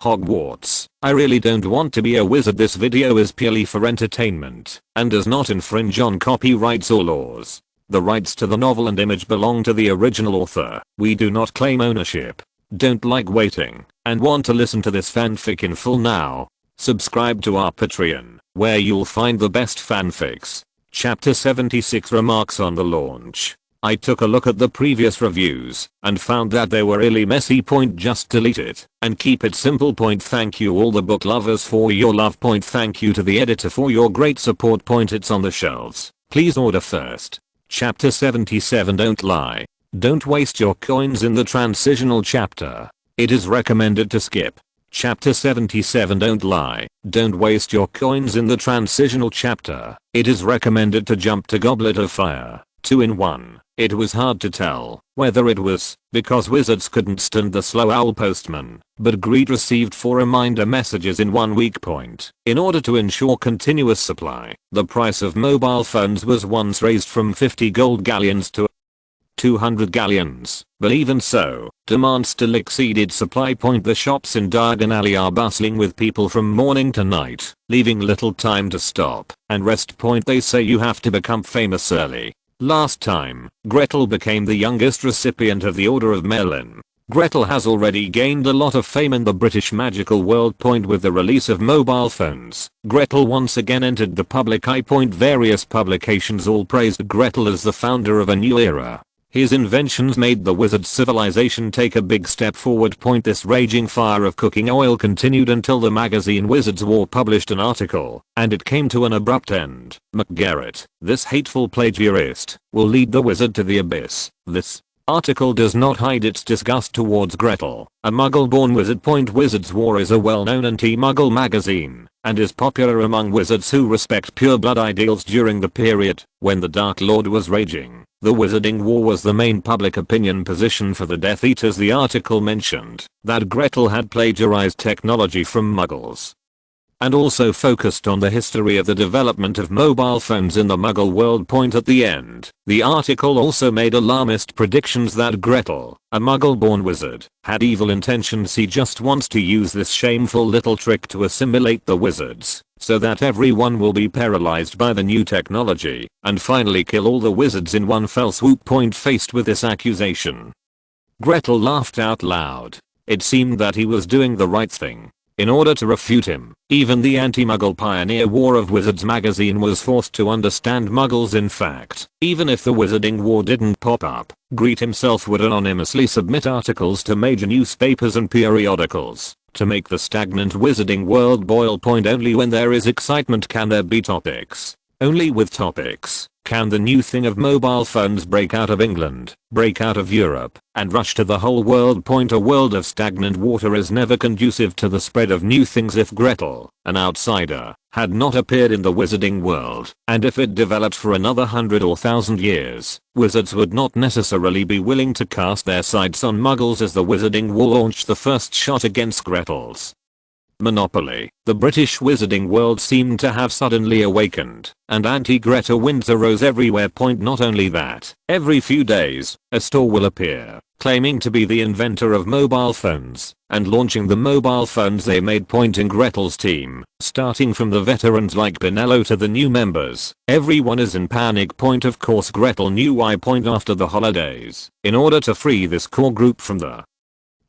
Hogwarts. I really don't want to be a wizard. This video is purely for entertainment and does not infringe on copyrights or laws. The rights to the novel and image belong to the original author. We do not claim ownership. Don't like waiting and want to listen to this fanfic in full now? Subscribe to our Patreon, where you'll find the best fanfics. Chapter 76 Remarks on the launch. I took a look at the previous reviews and found that they were really messy. Just delete it and keep it simple. Thank you all the book lovers for your love. Thank you to the editor for your great support. It's on the shelves. Please order first. Chapter 77 Don't lie. Don't waste your coins in the transitional chapter. It is recommended to skip. Chapter 77 Don't lie. Don't waste your coins in the transitional chapter. It is recommended to jump to Goblet of Fire. 2 in 1. It was hard to tell whether it was because wizards couldn't stand the slow owl postman, but Grete received 4 reminder messages in 1 week. In order to ensure continuous supply, the price of mobile phones was once raised from 50 gold galleons to 200 galleons, but even so, demand still exceeded supply. The shops in Diagon Alley are bustling with people from morning to night, leaving little time to stop and rest. They say you have to become famous early. Last time, Gretel became the youngest recipient of the Order of Merlin. Gretel has already gained a lot of fame in the British magical world. With the release of mobile phones, Gretel once again entered the public eye. Various publications all praised Gretel as the founder of a new era. His inventions made the wizard civilization take a big step forward. This raging fire of cooking oil continued until the magazine Wizards War published an article, and it came to an abrupt end. McGarrett, this hateful plagiarist, will lead the wizard to the abyss. This article does not hide its disgust towards Gretel, a Muggle-born wizard. Wizards War is a well-known anti-Muggle magazine, and is popular among wizards who respect pure blood ideals. During the period when the Dark Lord was raging, the Wizarding War was the main public opinion position for the Death Eaters. The article mentioned that Gretel had plagiarized technology from Muggles, and also focused on the history of the development of mobile phones in the Muggle world. At the end, the article also made alarmist predictions that Gretel, a Muggle-born wizard, had evil intentions. He just wants to use this shameful little trick to assimilate the wizards, so that everyone will be paralyzed by the new technology, and finally kill all the wizards in one fell swoop. Faced with this accusation, Gretel laughed out loud. It seemed that he was doing the right thing. In order to refute him, even the anti-Muggle pioneer War of Wizards magazine was forced to understand Muggles. In fact, even if the Wizarding War didn't pop up, Grete himself would anonymously submit articles to major newspapers and periodicals to make the stagnant wizarding world boil. Only when there is excitement can there be topics. Only with topics can the new thing of mobile phones break out of England, break out of Europe, and rush to the whole world. A world of stagnant water is never conducive to the spread of new things. If Gretel, an outsider, had not appeared in the wizarding world, and if it developed for another 100 or 1000 years, wizards would not necessarily be willing to cast their sights on Muggles. As the Wizarding War launched the first shot against Gretel's monopoly, the British wizarding world seemed to have suddenly awakened, and anti-Greta winds arose everywhere. Not only that, every few days, a store will appear, claiming to be the inventor of mobile phones, and launching the mobile phones they made. In Gretel's team, starting from the veterans like Pinello to the new members, everyone is in panic. Of course Gretel knew why. After the holidays, in order to free this core group from the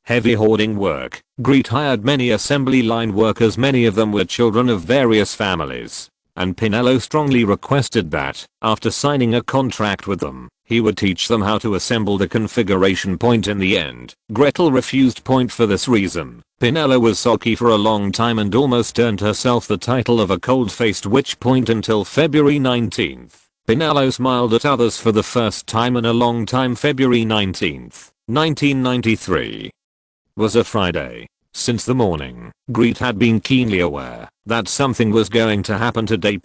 heavy hoarding work, Grete hired many assembly line workers. Many of them were children of various families, and Pinello strongly requested that, after signing a contract with them, he would teach them how to assemble the configuration. In the end, Gretel refused. For this reason, Pinello was sulky for a long time and almost earned herself the title of a cold-faced witch. Until February 19th, Pinello smiled at others for the first time in a long time. February 19th, 1993. Was a Friday. Since the morning, Grete had been keenly aware that something was going to happen today.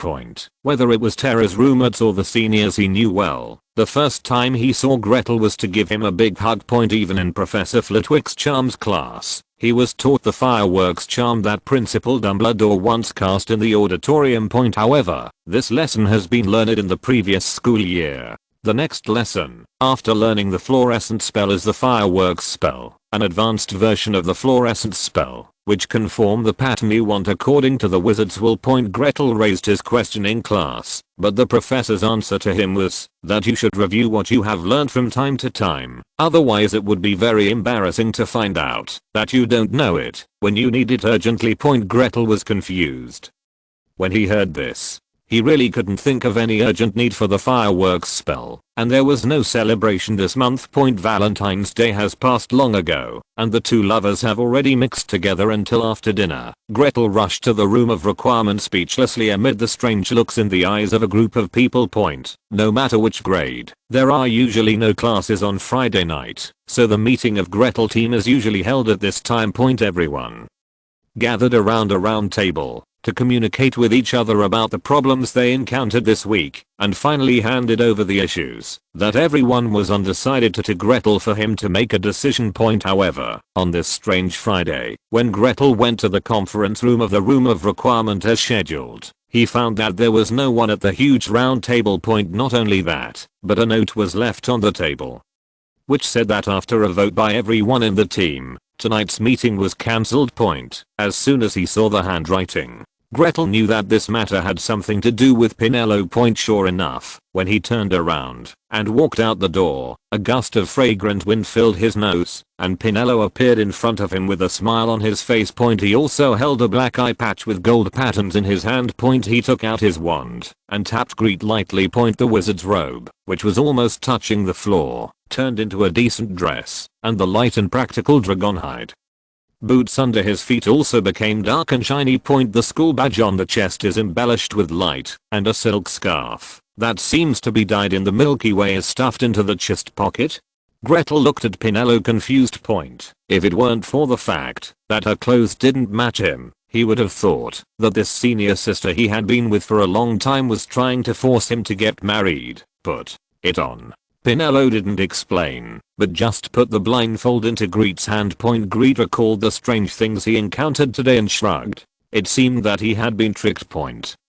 Whether it was Tara's roommates or the seniors he knew well, the first time he saw Gretel was to give him a big hug. Even in Professor Flitwick's charms class, he was taught the fireworks charm that Principal Dumbledore once cast in the auditorium. However, this lesson has been learned in the previous school year. The next lesson, after learning the fluorescent spell, is the fireworks spell, an advanced version of the fluorescent spell, which can form the pattern you want according to the wizard's will. Gretel raised his question in class, but the professor's answer to him was that you should review what you have learned from time to time, otherwise it would be very embarrassing to find out that you don't know it when you need it urgently. Gretel was confused. When he heard this, he really couldn't think of any urgent need for the fireworks spell, and there was no celebration this month. Valentine's Day has passed long ago, and the two lovers have already mixed together until after dinner. Gretel rushed to the room of requirement speechlessly amid the strange looks in the eyes of a group of people. No matter which grade, there are usually no classes on Friday night, so the meeting of Gretel team is usually held at this time. Everyone gathered around a round table to communicate with each other about the problems they encountered this week, and finally handed over the issues that everyone was undecided to Gretel for him to make a decision. However, on this strange Friday, when Gretel went to the conference room of the room of requirement as scheduled, he found that there was no one at the huge round table. Not only that, but a note was left on the table, which said that after a vote by everyone in the team, tonight's meeting was cancelled. As soon as he saw the handwriting, Gretel knew that this matter had something to do with Pinello. Sure enough, when he turned around and walked out the door, a gust of fragrant wind filled his nose, and Pinello appeared in front of him with a smile on his face. He also held a black eye patch with gold patterns in his hand. He took out his wand and tapped Grete lightly. The wizard's robe, which was almost touching the floor, turned into a decent dress, and the light and practical dragon hide boots under his feet also became dark and shiny. The school badge on the chest is embellished with light, and a silk scarf that seems to be dyed in the Milky Way is stuffed into the chest pocket. Gretel looked at Pinello confused. If it weren't for the fact that her clothes didn't match him, he would have thought that this senior sister he had been with for a long time was trying to force him to get married. Put it on. Pinello didn't explain, but just put the blindfold into Grete's hand. Grete recalled the strange things he encountered today and shrugged. It seemed that he had been tricked.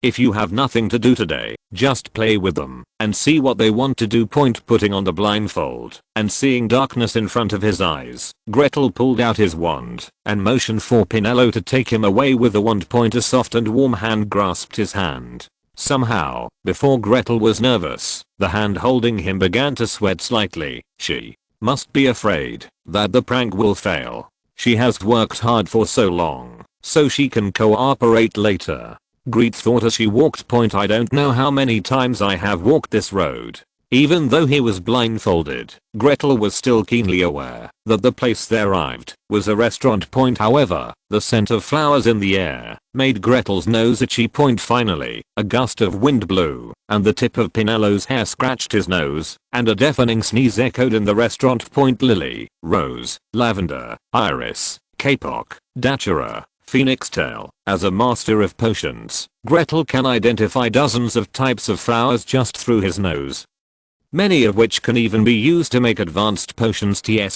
If you have nothing to do today, just play with them and see what they want to do. Putting on the blindfold and seeing darkness in front of his eyes, Gretel pulled out his wand and motioned for Pinello to take him away with the wand. A soft and warm hand grasped his hand. Somehow, before Gretel was nervous, the hand holding him began to sweat slightly. She must be afraid that the prank will fail. She has worked hard for so long, so she can cooperate later. Grete thought as she walked. I don't know how many times I have walked this road. Even though he was blindfolded, Gretel was still keenly aware that the place they arrived was a restaurant. However, the scent of flowers in the air made Gretel's nose itchy. Finally, a gust of wind blew, and the tip of Pinello's hair scratched his nose, and a deafening sneeze echoed in the restaurant. Lily, rose, lavender, iris, kapok, datura, phoenix tail. As a master of potions, Gretel can identify dozens of types of flowers just through his nose, many of which can even be used to make advanced potions. It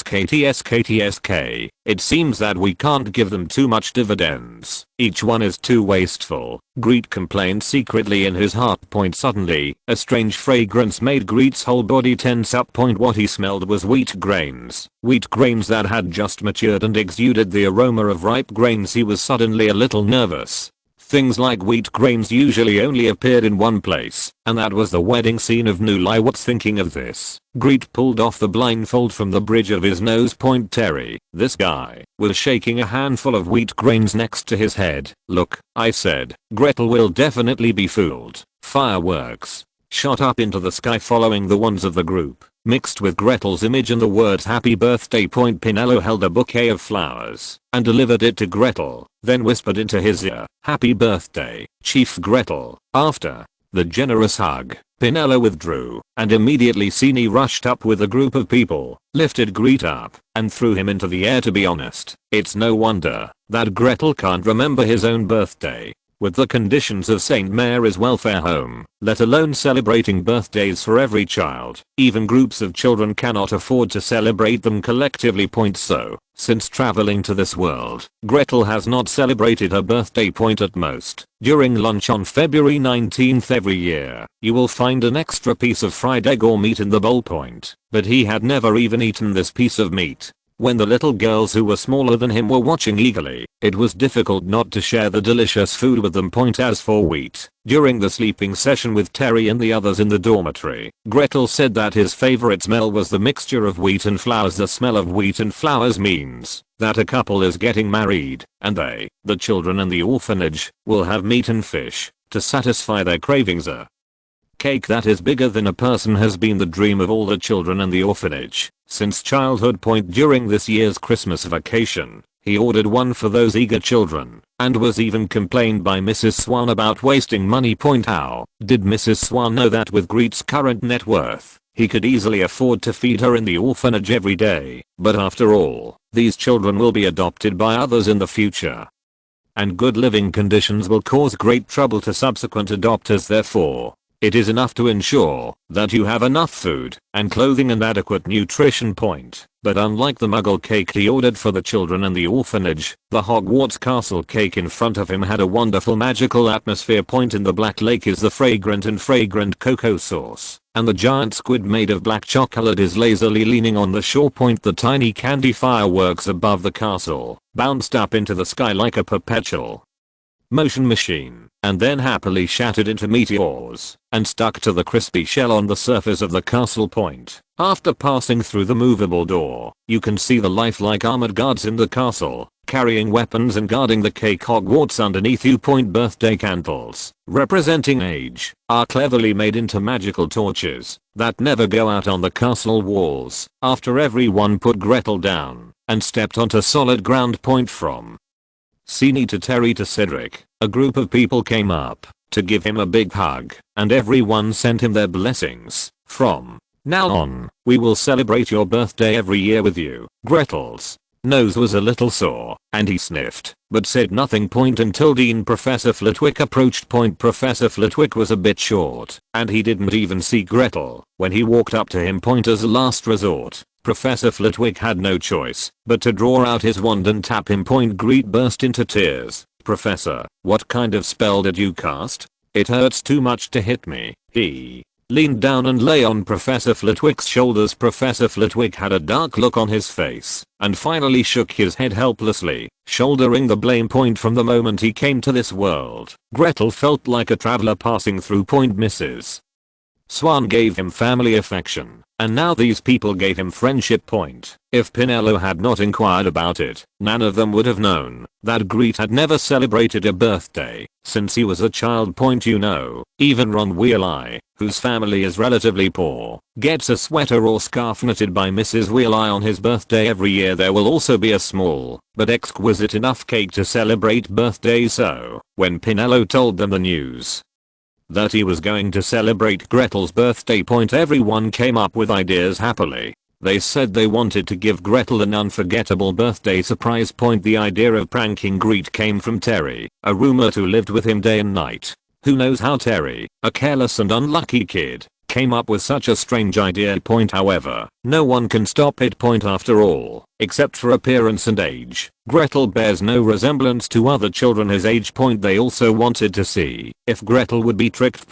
seems that we can't give them too much dividends. Each one is too wasteful, Grete complained secretly in his heart. Suddenly, a strange fragrance made Grete's whole body tense up. What he smelled was wheat grains. Wheat grains that had just matured and exuded the aroma of ripe grains. He was suddenly a little nervous. Things like wheat grains usually only appeared in one place, and that was the wedding scene of Nulai. What's thinking of this? Grete pulled off the blindfold from the bridge of his nose. Terry, this guy, was shaking a handful of wheat grains next to his head. Look, I said, Gretel will definitely be fooled. Fireworks shot up into the sky following the ones of the group, mixed with Gretel's image and the words happy birthday. Pinello held a bouquet of flowers and delivered it to Gretel, then whispered into his ear, happy birthday, Chief Gretel. After the generous hug, Pinello withdrew, and immediately Sini rushed up with a group of people, lifted Grete up, and threw him into the air. To be honest, it's no wonder that Gretel can't remember his own birthday. With the conditions of St. Mary's welfare home, let alone celebrating birthdays for every child, even groups of children cannot afford to celebrate them collectively. So, since traveling to this world, Gretel has not celebrated her birthday. At most, during lunch on February 19th every year, you will find an extra piece of fried egg or meat in the bowl. But he had never even eaten this piece of meat. When the little girls who were smaller than him were watching eagerly, it was difficult not to share the delicious food with them. As for wheat, during the sleeping session with Terry and the others in the dormitory, Gretel said that his favorite smell was the mixture of wheat and flowers. The smell of wheat and flowers means that a couple is getting married, and they, the children and the orphanage, will have meat and fish to satisfy their cravings. A cake that is bigger than a person has been the dream of all the children in the orphanage since childhood. During this year's Christmas vacation, he ordered one for those eager children, and was even complained by Mrs. Swan about wasting money. How did Mrs. Swan know that with Grete's current net worth, he could easily afford to feed her in the orphanage every day? But after all, these children will be adopted by others in the future, and good living conditions will cause great trouble to subsequent adopters. Therefore, it is enough to ensure that you have enough food and clothing and adequate nutrition. But unlike the Muggle cake he ordered for the children and the orphanage, the Hogwarts castle cake in front of him had a wonderful magical atmosphere. In the black lake is the fragrant cocoa sauce, and the giant squid made of black chocolate is lazily leaning on the shore. The tiny candy fireworks above the castle bounced up into the sky like a perpetual motion machine, and then happily shattered into meteors and stuck to the crispy shell on the surface of the castle. After passing through the movable door, you can see the lifelike armored guards in the castle, carrying weapons and guarding the cake. Hogwarts underneath you. Birthday candles, representing age, are cleverly made into magical torches that never go out on the castle walls. After everyone put Gretel down and stepped onto solid ground. From Sini to Terry to Cedric, a group of people came up to give him a big hug, and everyone sent him their blessings. From now on, we will celebrate your birthday every year with you. Gretel's nose was a little sore, and he sniffed, but said nothing. Until Dean Professor Flitwick approached. Professor Flitwick was a bit short, and he didn't even see Gretel when he walked up to him. As a last resort, Professor Flitwick had no choice but to draw out his wand and tap him. Grete burst into tears. Professor, what kind of spell did you cast? It hurts too much to hit me. He leaned down and lay on Professor Flitwick's shoulders. Professor Flitwick had a dark look on his face and finally shook his head helplessly, shouldering the blame. From the moment he came to this world, Gretel felt like a traveler passing through. Mrs. Swan gave him family affection, and now these people gave him friendship. If Pinello had not inquired about it, none of them would have known that Grete had never celebrated a birthday since he was a child. Even Ron Weasley, whose family is relatively poor, gets a sweater or scarf knitted by Mrs. Weasley on his birthday every year. There will also be a small but exquisite enough cake to celebrate birthdays. So, when Pinello told them the news that he was going to celebrate Gretel's birthday, everyone came up with ideas happily. They said they wanted to give Gretel an unforgettable birthday surprise. The idea of pranking Grete came from Terry, a roommate who lived with him day and night. Who knows how Terry, a careless and unlucky kid, came up with such a strange idea. However, no one can stop it. After all, except for appearance and age, Gretel bears no resemblance to other children his age. They also wanted to see if Gretel would be tricked.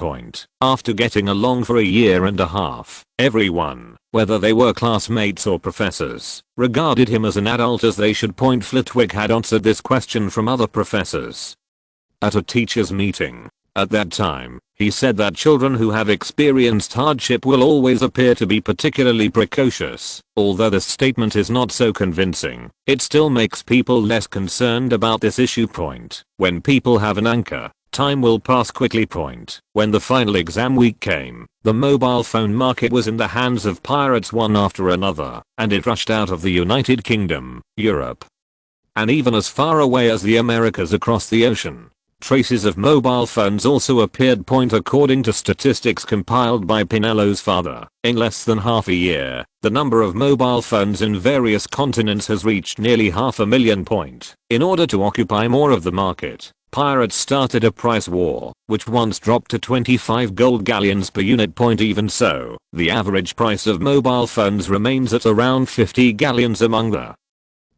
After getting along for a year and a half, everyone, whether they were classmates or professors, regarded him as an adult as they should. Flitwick had answered this question from other professors at a teachers' meeting. At that time, he said that children who have experienced hardship will always appear to be particularly precocious. Although this statement is not so convincing, it still makes people less concerned about this issue. When people have an anchor, time will pass quickly. When the final exam week came, the mobile phone market was in the hands of pirates one after another, and it rushed out of the United Kingdom, Europe, and even as far away as the Americas across the ocean. Traces of mobile phones also appeared. According to statistics compiled by Pinello's father, in less than half a year, the number of mobile phones in various continents has reached nearly 500,000. In order to occupy more of the market, pirates started a price war, which once dropped to 25 gold galleons per unit. Even so, the average price of mobile phones remains at around 50 galleons among the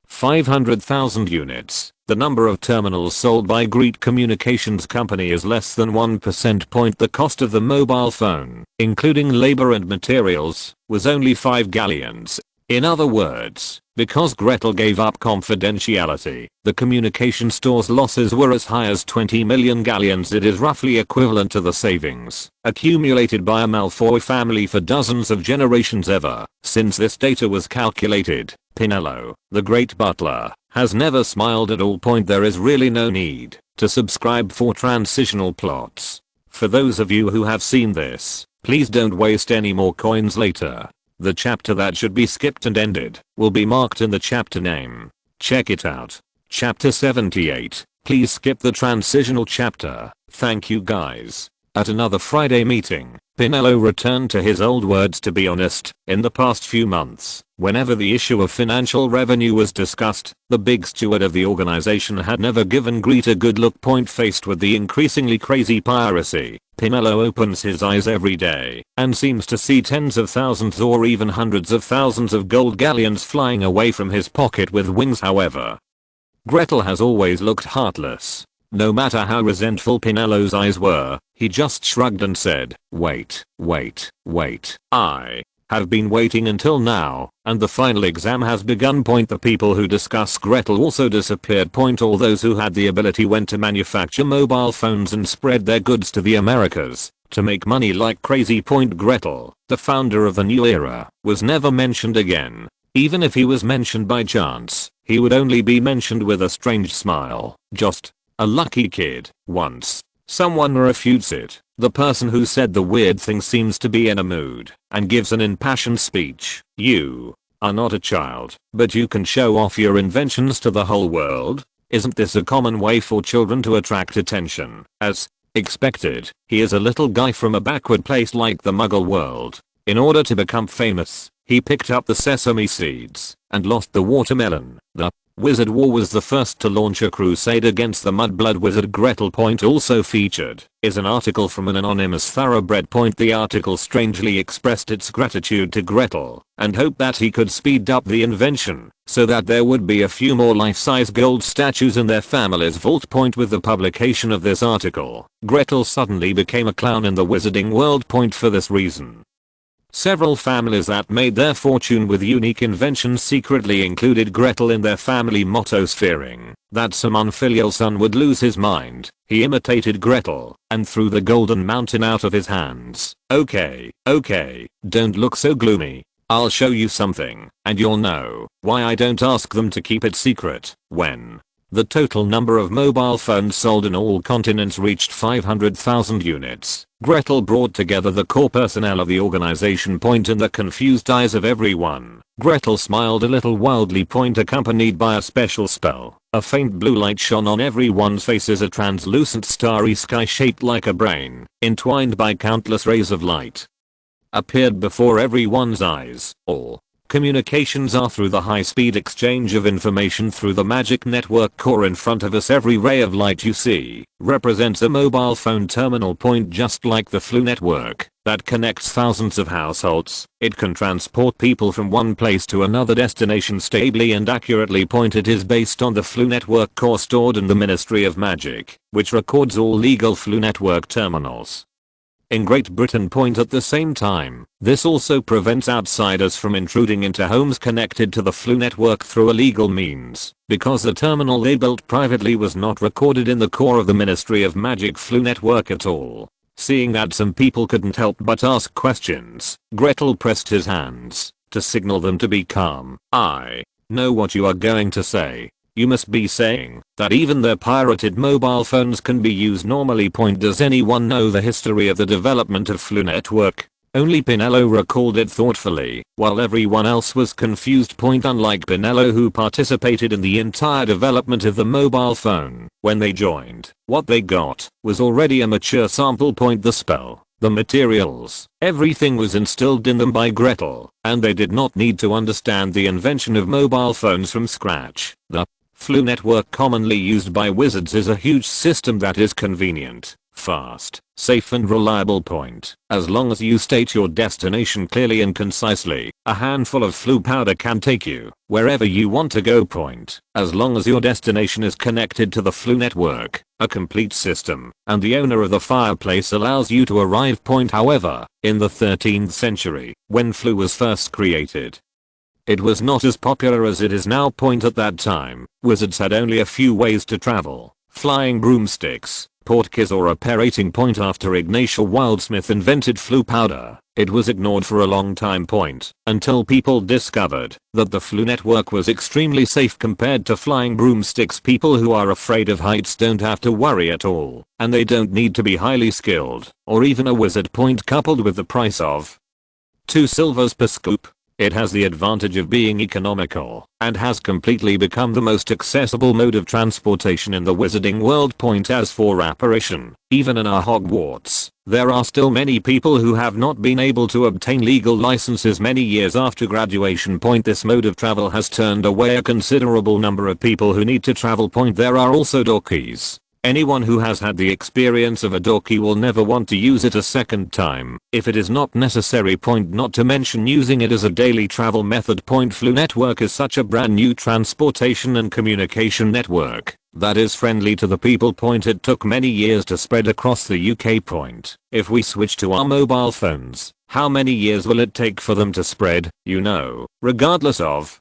500,000 units. The number of terminals sold by Grete Communications Company is less than 1%. The cost of the mobile phone, including labor and materials, was only 5 galleons. In other words, because Gretel gave up confidentiality, the communication store's losses were as high as 20 million galleons. It is roughly equivalent to the savings accumulated by a Malfoy family for dozens of generations ever since this data was calculated. Pinello, the great butler, has never smiled at all. There is really no need to subscribe for transitional plots. For those of you who have seen this, please don't waste any more coins later. The chapter that should be skipped and ended will be marked in the chapter name. Check it out. Chapter 78. Please skip the transitional chapter. Thank you guys. At another Friday meeting, Pinello returned to his old words. To be honest, in the past few months, whenever the issue of financial revenue was discussed, the big steward of the organization had never given Grete a good look. Faced with the increasingly crazy piracy, Pinello opens his eyes every day and seems to see tens of thousands or even hundreds of thousands of gold galleons flying away from his pocket with wings. However, Gretel has always looked heartless. No matter how resentful Pinello's eyes were, he just shrugged and said, wait. I have been waiting until now, and the final exam has begun. The people who discuss Gretel also disappeared. All those who had the ability went to manufacture mobile phones and spread their goods to the Americas to make money like crazy. Gretel, the founder of the new era, was never mentioned again. Even if he was mentioned by chance, he would only be mentioned with a strange smile. Just a lucky kid. Once someone refutes it, the person who said the weird thing seems to be in a mood and gives an impassioned speech. You are not a child, but you can show off your inventions to the whole world. Isn't this a common way for children to attract attention? As expected, he is a little guy from a backward place like the Muggle world. In order to become famous, he picked up the sesame seeds and lost the watermelon. The Wizard War was the first to launch a crusade against the mudblood wizard Gretel. Also featured is an article from an anonymous thoroughbred. The article strangely expressed its gratitude to Gretel and hoped that he could speed up the invention so that there would be a few more life-size gold statues in their family's vault. With the publication of this article, Gretel suddenly became a clown in the wizarding world. For this reason, several families that made their fortune with unique inventions secretly included Gretel in their family mottos. Fearing that some unfilial son would lose his mind, he imitated Gretel and threw the golden mountain out of his hands. Okay, don't look so gloomy. I'll show you something, and you'll know why I don't ask them to keep it secret. When the total number of mobile phones sold in all continents reached 500,000 units, Gretel brought together the core personnel of the organization. In the confused eyes of everyone, Gretel smiled a little wildly. Accompanied by a special spell, a faint blue light shone on everyone's faces. A translucent starry sky shaped like a brain, entwined by countless rays of light, appeared before everyone's eyes. All communications are through the high-speed exchange of information through the magic network core in front of us. Every ray of light you see represents a mobile phone terminal. Just like the flu network that connects thousands of households, it can transport people from one place to another destination stably and accurately. It is based on the flu network core stored in the Ministry of Magic, which records all legal flu network terminals in Great Britain. At the same time, this also prevents outsiders from intruding into homes connected to the flu network through illegal means, because the terminal they built privately was not recorded in the core of the Ministry of Magic flu network at all. Seeing that some people couldn't help but ask questions, Gretel pressed his hands to signal them to be calm. I know what you are going to say. You must be saying that even their pirated mobile phones can be used normally. Does anyone know the history of the development of Flu Network? Only Pinello recalled it thoughtfully, while everyone else was confused. Unlike Pinello, who participated in the entire development of the mobile phone, when they joined, what they got was already a mature sample. The spell, the materials, everything was instilled in them by Gretel, and they did not need to understand the invention of mobile phones from scratch. The Flu network commonly used by wizards is a huge system that is convenient, fast, safe and reliable. As long as you state your destination clearly and concisely, a handful of flu powder can take you wherever you want to go. As long as your destination is connected to the flu network, a complete system, and the owner of the fireplace allows you to arrive. However, in the 13th century, when flu was first created, It was not as popular as it is now. At that time, wizards had only a few ways to travel: flying broomsticks, portkeys, or apparating. After Ignatius Wildsmith invented flu powder, it was ignored for a long time until people discovered that the flu network was extremely safe compared to flying broomsticks. People who are afraid of heights don't have to worry at all, and they don't need to be highly skilled or even a wizard. Coupled with the price of 2 silvers per scoop, it has the advantage of being economical and has completely become the most accessible mode of transportation in the wizarding world. As for apparition, even in our Hogwarts, there are still many people who have not been able to obtain legal licenses many years after graduation. This mode of travel has turned away a considerable number of people who need to travel. There are also dorkies. Anyone who has had the experience of a dorky will never want to use it a second time if it is not necessary. Not to mention using it as a daily travel method. Flu network is such a brand new transportation and communication network that is friendly to the people. It took many years to spread across the UK. If we switch to our mobile phones, how many years will it take for them to spread, regardless of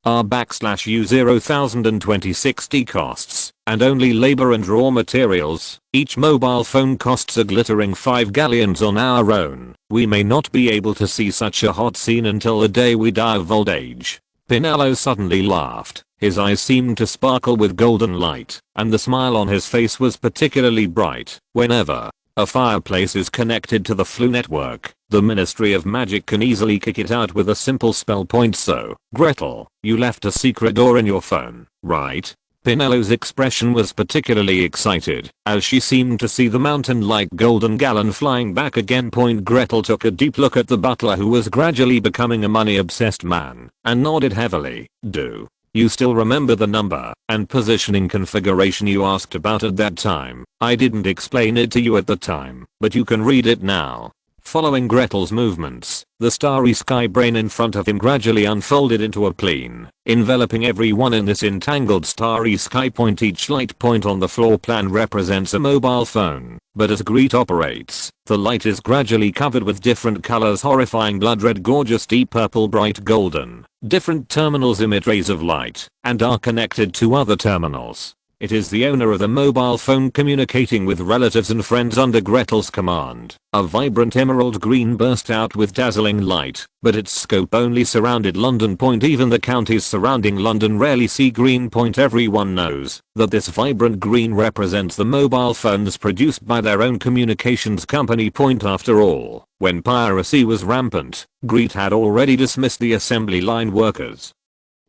R/U 0,02060 costs, and only labor and raw materials? Each mobile phone costs a glittering 5 galleons on our own. We may not be able to see such a hot scene until the day we die of old age. Pinello suddenly laughed. His eyes seemed to sparkle with golden light, and the smile on his face was particularly bright. Whenever a fireplace is connected to the flu network, the Ministry of Magic can easily kick it out with a simple spell. So, Gretel, you left a secret door in your phone, right? Pinello's expression was particularly excited as she seemed to see the mountain-like golden gallon flying back again. Gretel took a deep look at the butler, who was gradually becoming a money-obsessed man, and nodded heavily. Do you still remember the number and positioning configuration you asked about at that time? I didn't explain it to you at the time, but you can read it now. Following Gretel's movements, the starry sky brain in front of him gradually unfolded into a plane, enveloping everyone in this entangled starry sky. Each light point on the floor plan represents a mobile phone, but as Grete operates, the light is gradually covered with different colors: horrifying blood red, gorgeous deep purple, bright golden. Different terminals emit rays of light and are connected to other terminals. It is the owner of the mobile phone communicating with relatives and friends under Gretel's command. A vibrant emerald green burst out with dazzling light, but its scope only surrounded London. Even the counties surrounding London rarely see green. Everyone knows that this vibrant green represents the mobile phones produced by their own communications company. After all, when piracy was rampant, Grete had already dismissed the assembly line workers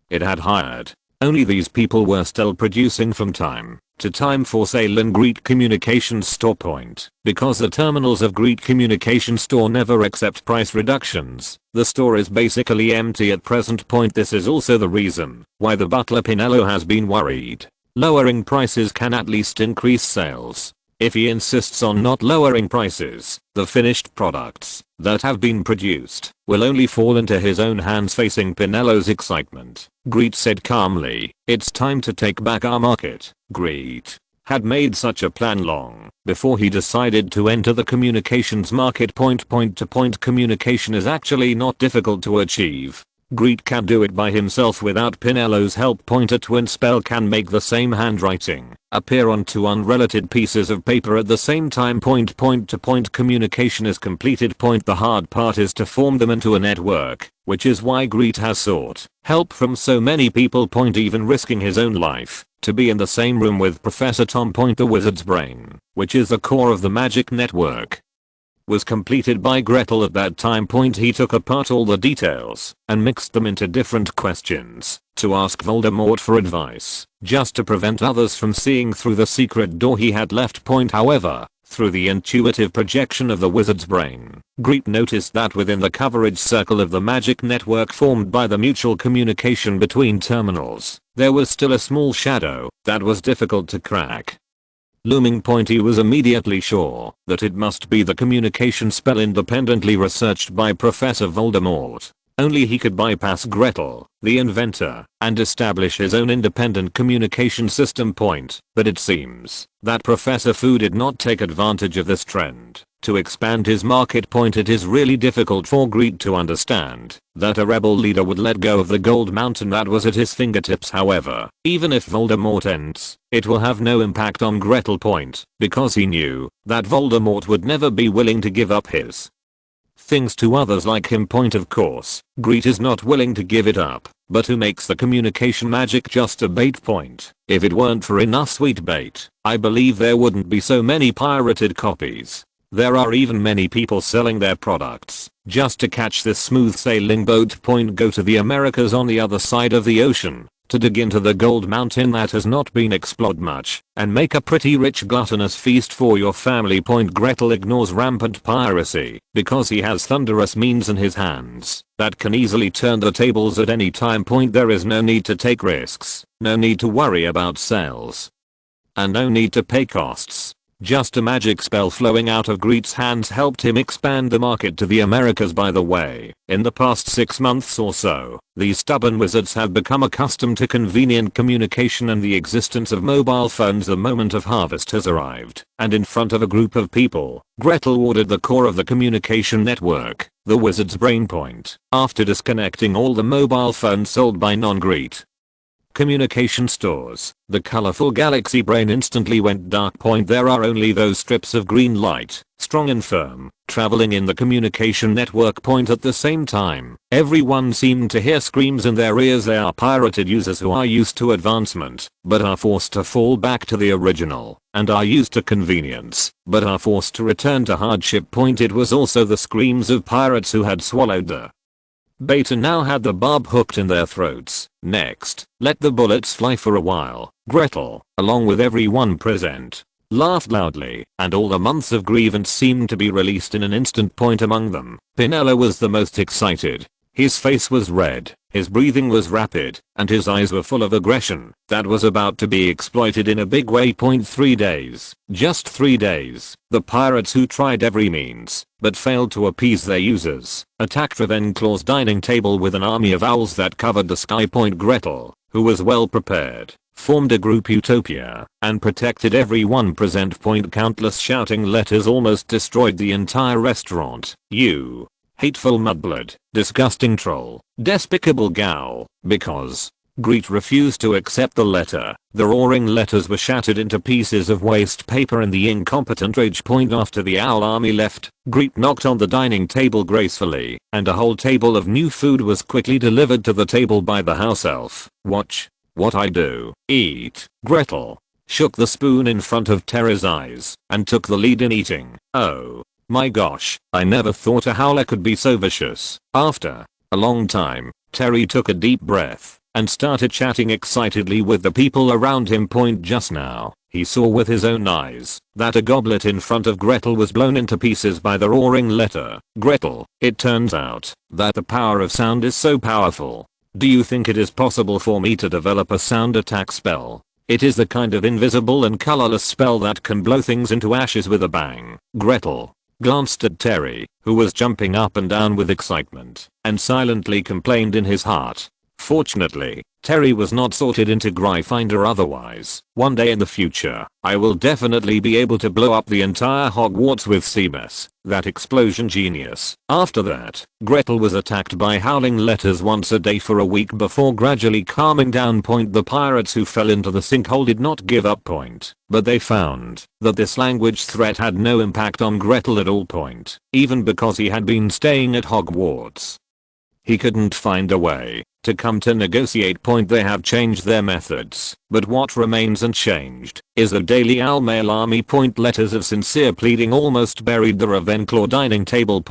it had hired. Only these people were still producing from time to time for sale in Grete Communications Store. Because the terminals of Grete Communications Store never accept price reductions, the store is basically empty at present. This is also the reason why the butler Pinello has been worried. Lowering prices can at least increase sales. If he insists on not lowering prices, the finished products that have been produced will only fall into his own hands. Facing Pinello's excitement, Grete said calmly, "It's time to take back our market." Grete had made such a plan long before he decided to enter the communications market. Point-to-point communication is actually not difficult to achieve. Grete can do it by himself without Pinello's help. A twin spell can make the same handwriting appear on two unrelated pieces of paper at the same time. Point-to-point communication is completed. The hard part is to form them into a network, which is why Grete has sought help from so many people. Even risking his own life to be in the same room with Professor Tom. The wizard's brain, which is the core of the magic network, was completed by Gretel at that time. He took apart all the details and mixed them into different questions to ask Voldemort for advice, just to prevent others from seeing through the secret door he had left. However, through the intuitive projection of the wizard's brain, Grete noticed that within the coverage circle of the magic network formed by the mutual communication between terminals, there was still a small shadow that was difficult to crack. Looming. He was immediately sure that it must be the communication spell independently researched by Professor Voldemort. Only he could bypass Gretel, the inventor, and establish his own independent communication system. But it seems that Professor Fu did not take advantage of this trend to expand his market. It is really difficult for Grete to understand that a rebel leader would let go of the gold mountain that was at his fingertips. However, even if Voldemort ends, it will have no impact on Gretel. Because he knew that Voldemort would never be willing to give up his things to others like him. Of course, Grete is not willing to give it up, but who makes the communication magic just a bait? If it weren't for enough sweet bait, I believe there wouldn't be so many pirated copies. There are even many people selling their products just to catch this smooth sailing boat. Go to the Americas on the other side of the ocean to dig into the gold mountain that has not been explored much and make a pretty rich gluttonous feast for your family. Gretel ignores rampant piracy because he has thunderous means in his hands that can easily turn the tables at any time. There is no need to take risks, no need to worry about sales, and no need to pay costs. Just a magic spell flowing out of Grete's hands helped him expand the market to the Americas. By the way, in the past 6 months or so, these stubborn wizards have become accustomed to convenient communication and the existence of mobile phones. The moment of harvest has arrived, and in front of a group of people, Gretel ordered the core of the communication network, the wizard's brain. After disconnecting all the mobile phones sold by non-Grete communication stores, the colorful galaxy brain instantly went dark. There are only those strips of green light, strong and firm, traveling in the communication network. At the same time, everyone seemed to hear screams in their ears. They are pirated users who are used to advancement, but are forced to fall back to the original, and are used to convenience, but are forced to return to hardship. It was also the screams of pirates who had swallowed the bait and now had the barb hooked in their throats. Next, let the bullets fly for a while. Gretel, along with everyone present, laughed loudly, and all the months of grievance seemed to be released in an instant. Among them, Pinello was the most excited. His face was red, his breathing was rapid, and his eyes were full of aggression that was about to be exploited in a big way. 3 days, just 3 days, the pirates who tried every means but failed to appease their users attacked Ravenclaw's dining table with an army of owls that covered the sky. Gretel, who was well prepared, formed a group utopia and protected everyone present. Countless shouting letters almost destroyed the entire restaurant. You hateful mudblood, disgusting troll, despicable gal, because Grete refused to accept the letter. The roaring letters were shattered into pieces of waste paper in the incompetent rage. After the owl army left, Grete knocked on the dining table gracefully, and a whole table of new food was quickly delivered to the table by the house elf. Watch what I do. Eat. Gretel shook the spoon in front of Terry's eyes and took the lead in eating. Oh my gosh, I never thought a howler could be so vicious. After a long time, Terry took a deep breath and started chatting excitedly with the people around him. Just now, he saw with his own eyes that a goblet in front of Gretel was blown into pieces by the roaring letter. Gretel, it turns out that the power of sound is so powerful. Do you think it is possible for me to develop a sound attack spell? It is the kind of invisible and colorless spell that can blow things into ashes with a bang. Gretel glanced at Terry, who was jumping up and down with excitement, and silently complained in his heart. Fortunately, Terry was not sorted into Gryffindor. Otherwise, one day in the future, I will definitely be able to blow up the entire Hogwarts with Seamus, that explosion genius. After that, Gretel was attacked by howling letters once a day for a week before gradually calming down. The pirates who fell into the sinkhole did not give up. But they found that this language threat had no impact on Gretel at all. Even because he had been staying at Hogwarts, he couldn't find a way to come to negotiate. They have changed their methods, but what remains unchanged is the daily owl mail army. Letters of sincere pleading almost buried the Ravenclaw dining table.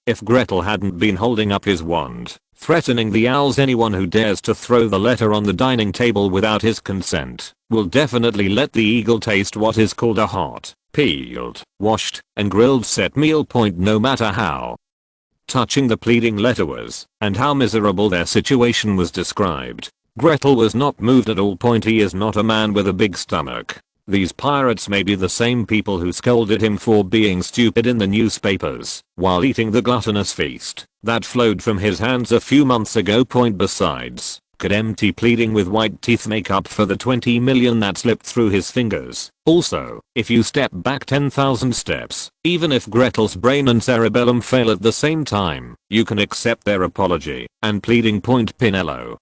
If Gretel hadn't been holding up his wand, threatening the owls, anyone who dares to throw the letter on the dining table without his consent will definitely let the eagle taste what is called a hot, peeled, washed, and grilled set meal. No matter how touching the pleading letter was, and how miserable their situation was described, Gretel was not moved at all. He is not a man with a big stomach. These pirates may be the same people who scolded him for being stupid in the newspapers while eating the gluttonous feast that flowed from his hands a few months ago. Besides, could empty pleading with white teeth make up for the 20 million that slipped through his fingers? Also, if you step back 10,000 steps, even if Gretel's brain and cerebellum fail at the same time, you can accept their apology and pleading. Pinello,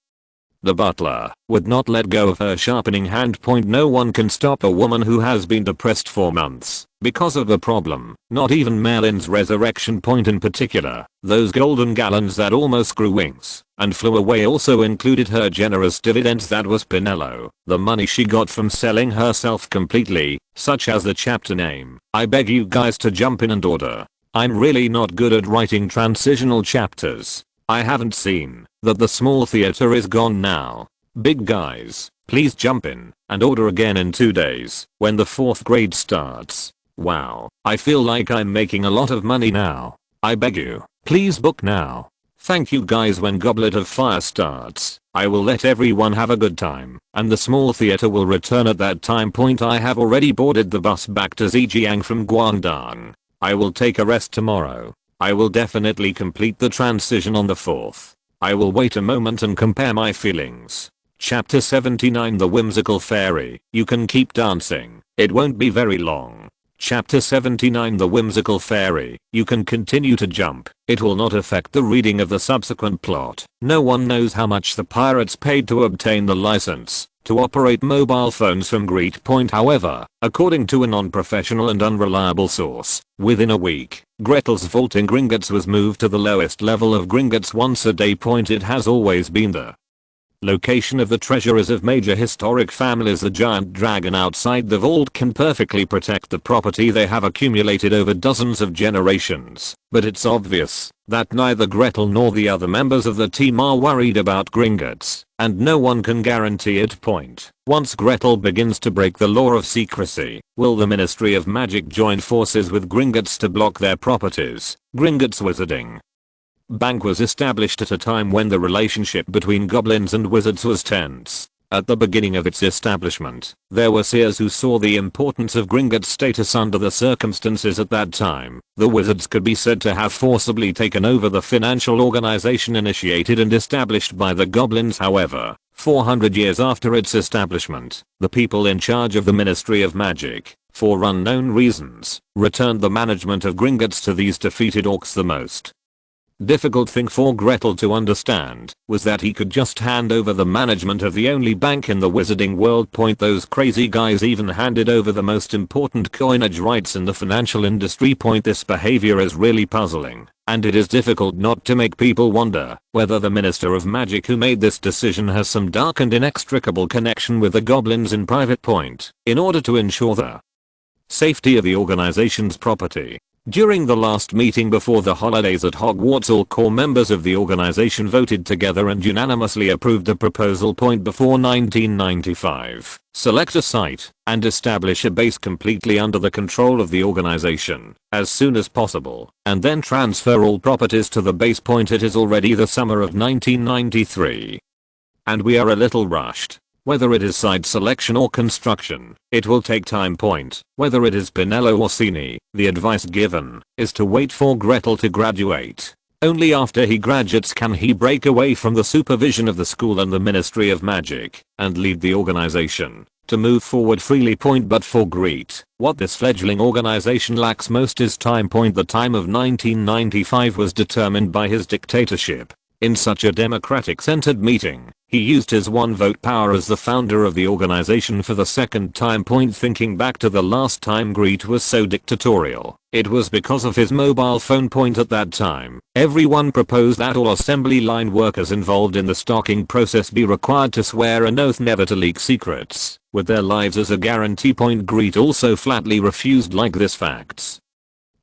the butler, would not let go of her sharpening hand. No one can stop a woman who has been depressed for months because of a problem, not even Merlin's resurrection. In particular, those golden gallons that almost grew wings and flew away also included her generous dividends. That was Pinello, the money she got from selling herself completely, such as the chapter name. I beg you guys to jump in and order. I'm really not good at writing transitional chapters. I haven't seen that the small theater is gone now. Big guys, please jump in and order again in 2 days when the 4th grade starts. Wow, I feel like I'm making a lot of money now. I beg you, please book now. Thank you guys. When Goblet of Fire starts, I will let everyone have a good time and the small theater will return at that time. I have already boarded the bus back to Zhejiang from Guangdong. I will take a rest tomorrow. I will definitely complete the transition on the 4th. I will wait a moment and compare my feelings. Chapter 79, The Whimsical Fairy. You can keep dancing. It won't be very long. Chapter 79, The Whimsical Fairy. You can continue to jump. It will not affect the reading of the subsequent plot. No one knows how much the pirates paid to obtain the license to operate mobile phones from Grete. However, according to a non-professional and unreliable source, within a week, Gretel's vault in Gringotts was moved to the lowest level of Gringotts once a day. It has always been the location of the treasures of major historic families. The giant dragon outside the vault can perfectly protect the property they have accumulated over dozens of generations, but it's obvious that neither Gretel nor the other members of the team are worried about Gringotts, and no one can guarantee it. Once Gretel begins to break the law of secrecy, will the Ministry of Magic join forces with Gringotts to block their properties? Gringotts Wizarding Bank was established at a time when the relationship between goblins and wizards was tense. At the beginning of its establishment, there were seers who saw the importance of Gringotts' status under the circumstances at that time. The wizards could be said to have forcibly taken over the financial organization initiated and established by the goblins. However, 400 years after its establishment, the people in charge of the Ministry of Magic, for unknown reasons, returned the management of Gringotts to these defeated orcs. The most difficult thing for Gretel to understand was that he could just hand over the management of the only bank in the wizarding world. Those crazy guys even handed over the most important coinage rights in the financial industry. This behavior is really puzzling, and it is difficult not to make people wonder whether the Minister of Magic who made this decision has some dark and inextricable connection with the goblins in private. In order to ensure the safety of the organization's property, during the last meeting before the holidays at Hogwarts, all core members of the organization voted together and unanimously approved a proposal. Before 1995, select a site and establish a base completely under the control of the organization as soon as possible, and then transfer all properties to the base. It is already the summer of 1993, and we are a little rushed. Whether it is site selection or construction, it will take time. Whether it is Pinello or Cini, the advice given is to wait for Gretel to graduate. Only after he graduates can he break away from the supervision of the school and the Ministry of Magic and lead the organization to move forward freely. But for Grete, what this fledgling organization lacks most is time. The time of 1995 was determined by his dictatorship. In such a democratic-centered meeting, he used his one-vote power as the founder of the organization for the second time. Thinking back to the last time Grete was so dictatorial, it was because of his mobile phone. At that time, everyone proposed that all assembly line workers involved in the stocking process be required to swear an oath never to leak secrets, with their lives as a guarantee. Grete also flatly refused. Like this facts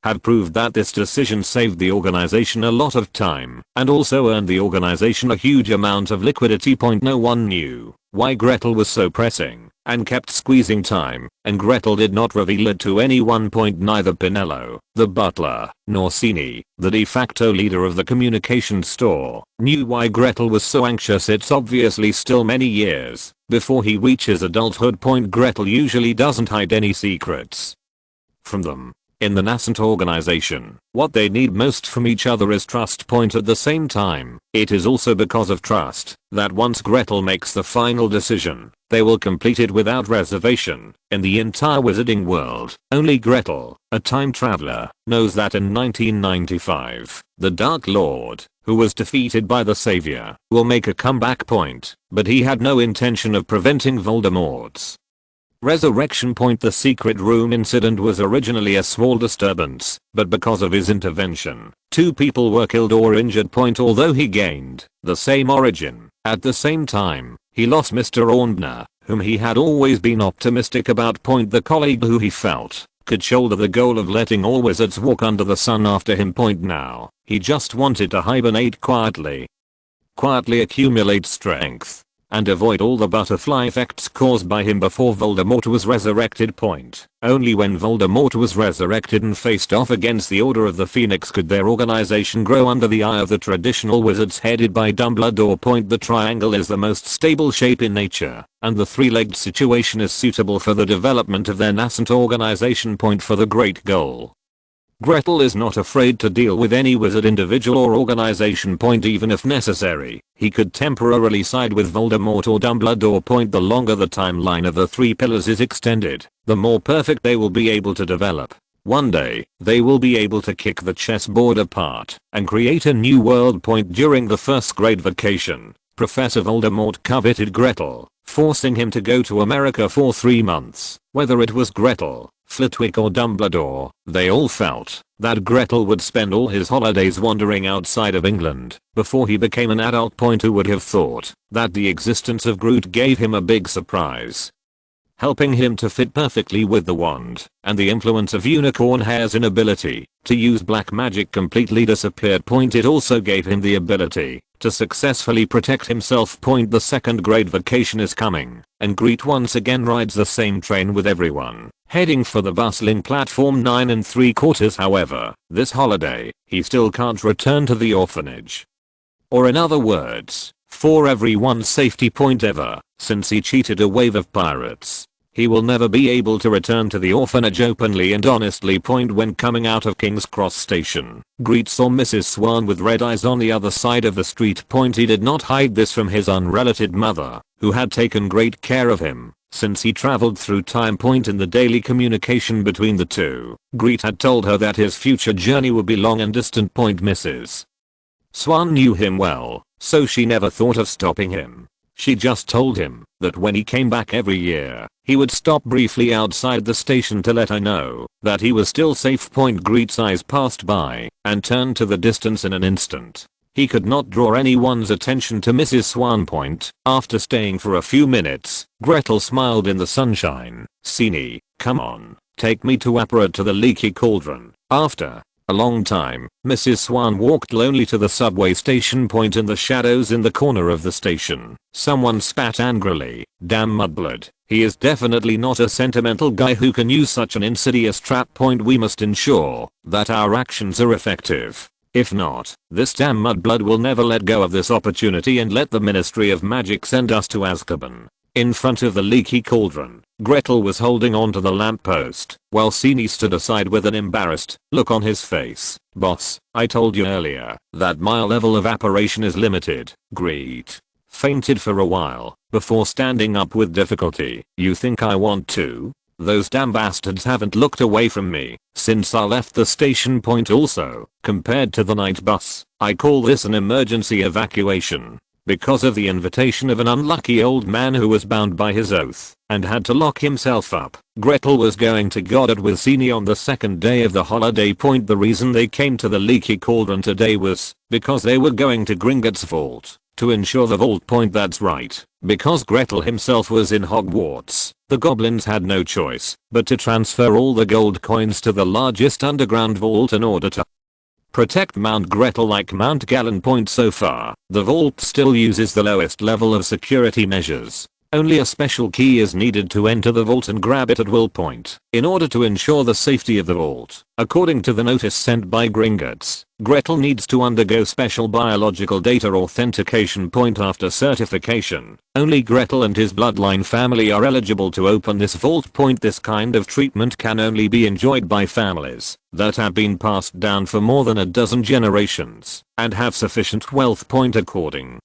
have proved that this decision saved the organization a lot of time and also earned the organization a huge amount of liquidity. No one knew why Gretel was so pressing and kept squeezing time, and Gretel did not reveal it to anyone. Neither Pinello, the butler, nor Sini, the de facto leader of the communication store, knew why Gretel was so anxious. It's obviously still many years before he reaches adulthood. Gretel usually doesn't hide any secrets from them. In the nascent organization, what they need most from each other is trust. At the same time, it is also because of trust that once Gretel makes the final decision, they will complete it without reservation. In the entire wizarding world, only Gretel, a time traveler, knows that in 1995, the Dark Lord, who was defeated by the Savior, will make a comeback. But he had no intention of preventing Voldemort's resurrection. The secret room incident was originally a small disturbance, but because of his intervention, 2 people were killed or injured. Although he gained the same origin, at the same time, he lost Mr. Orndner, whom he had always been optimistic about. The colleague who he felt could shoulder the goal of letting all wizards walk under the sun after him. Now, he just wanted to hibernate quietly accumulate strength, and avoid all the butterfly effects caused by him before Voldemort was resurrected. Only when Voldemort was resurrected and faced off against the Order of the Phoenix could their organization grow under the eye of the traditional wizards headed by Dumbledore. The triangle is the most stable shape in nature, and the 3-legged situation is suitable for the development of their nascent organization. For the great goal, Gretel is not afraid to deal with any wizard individual or organization. Even if necessary, he could temporarily side with Voldemort or Dumbledore. The longer the timeline of the 3 pillars is extended, the more perfect they will be able to develop. One day, they will be able to kick the chessboard apart and create a new world. During the first grade vacation, Professor Voldemort coveted Gretel, forcing him to go to America for 3 months. Whether it was Gretel, Flitwick or Dumbledore, they all felt that Gretel would spend all his holidays wandering outside of England before he became an adult. Who would have thought that the existence of Groot gave him a big surprise, helping him to fit perfectly with the wand, and the influence of unicorn hair's inability to use black magic completely disappeared. It also gave him the ability to successfully protect himself. The second grade vacation is coming, and Grete once again rides the same train with everyone, heading for the bustling platform 9 3/4. However, this holiday, he still can't return to the orphanage. Or in other words, for everyone's safety. Ever since he cheated a wave of pirates, he will never be able to return to the orphanage openly and honestly. When coming out of King's Cross Station, Grete saw Mrs. Swan with red eyes on the other side of the street. He did not hide this from his unrelated mother, who had taken great care of him since he traveled through time. In the daily communication between the two, Grete had told her that his future journey would be long and distant. Mrs. Swan knew him well, so she never thought of stopping him. She just told him that when he came back every year, he would stop briefly outside the station to let her know that he was still safe. Grete's eyes passed by and turned to the distance in an instant. He could not draw anyone's attention to Mrs. Swan. After staying for a few minutes, Gretel smiled in the sunshine. "Sini, come on, take me to Apparat to the Leaky Cauldron." After a long time, Mrs. Swan walked lonely to the subway station. In the shadows in the corner of the station, someone spat angrily. "Damn mudblood, he is definitely not a sentimental guy who can use such an insidious trap. We must ensure that our actions are effective. If not, this damn mudblood will never let go of this opportunity and let the Ministry of Magic send us to Azkaban." In front of the Leaky Cauldron, Gretel was holding onto the lamppost, while Sini stood aside with an embarrassed look on his face. "Boss, I told you earlier that my level of apparition is limited." Grete fainted for a while before standing up with difficulty. "You think I want to? Those damn bastards haven't looked away from me since I left the station. Also, compared to the night bus, I call this an emergency evacuation. Because of the invitation of an unlucky old man who was bound by his oath and had to lock himself up, Gretel was going to Goddard with Sini on the second day of the holiday. The reason they came to the Leaky Cauldron today was because they were going to Gringotts Vault to ensure the vault. That's right, because Gretel himself was in Hogwarts, the goblins had no choice but to transfer all the gold coins to the largest underground vault in order to protect Mount Gretel like Mount Gallon. So far, the vault still uses the lowest level of security measures, Only a special key is needed to enter the vault and grab it at will point. In order to ensure the safety of the vault, according to the notice sent by Gringotts, Gretel needs to undergo special biological data authentication point after certification. Only Gretel and his bloodline family are eligible to open this vault point. This kind of treatment can only be enjoyed by families that have been passed down for more than a dozen generations and have sufficient wealth point. According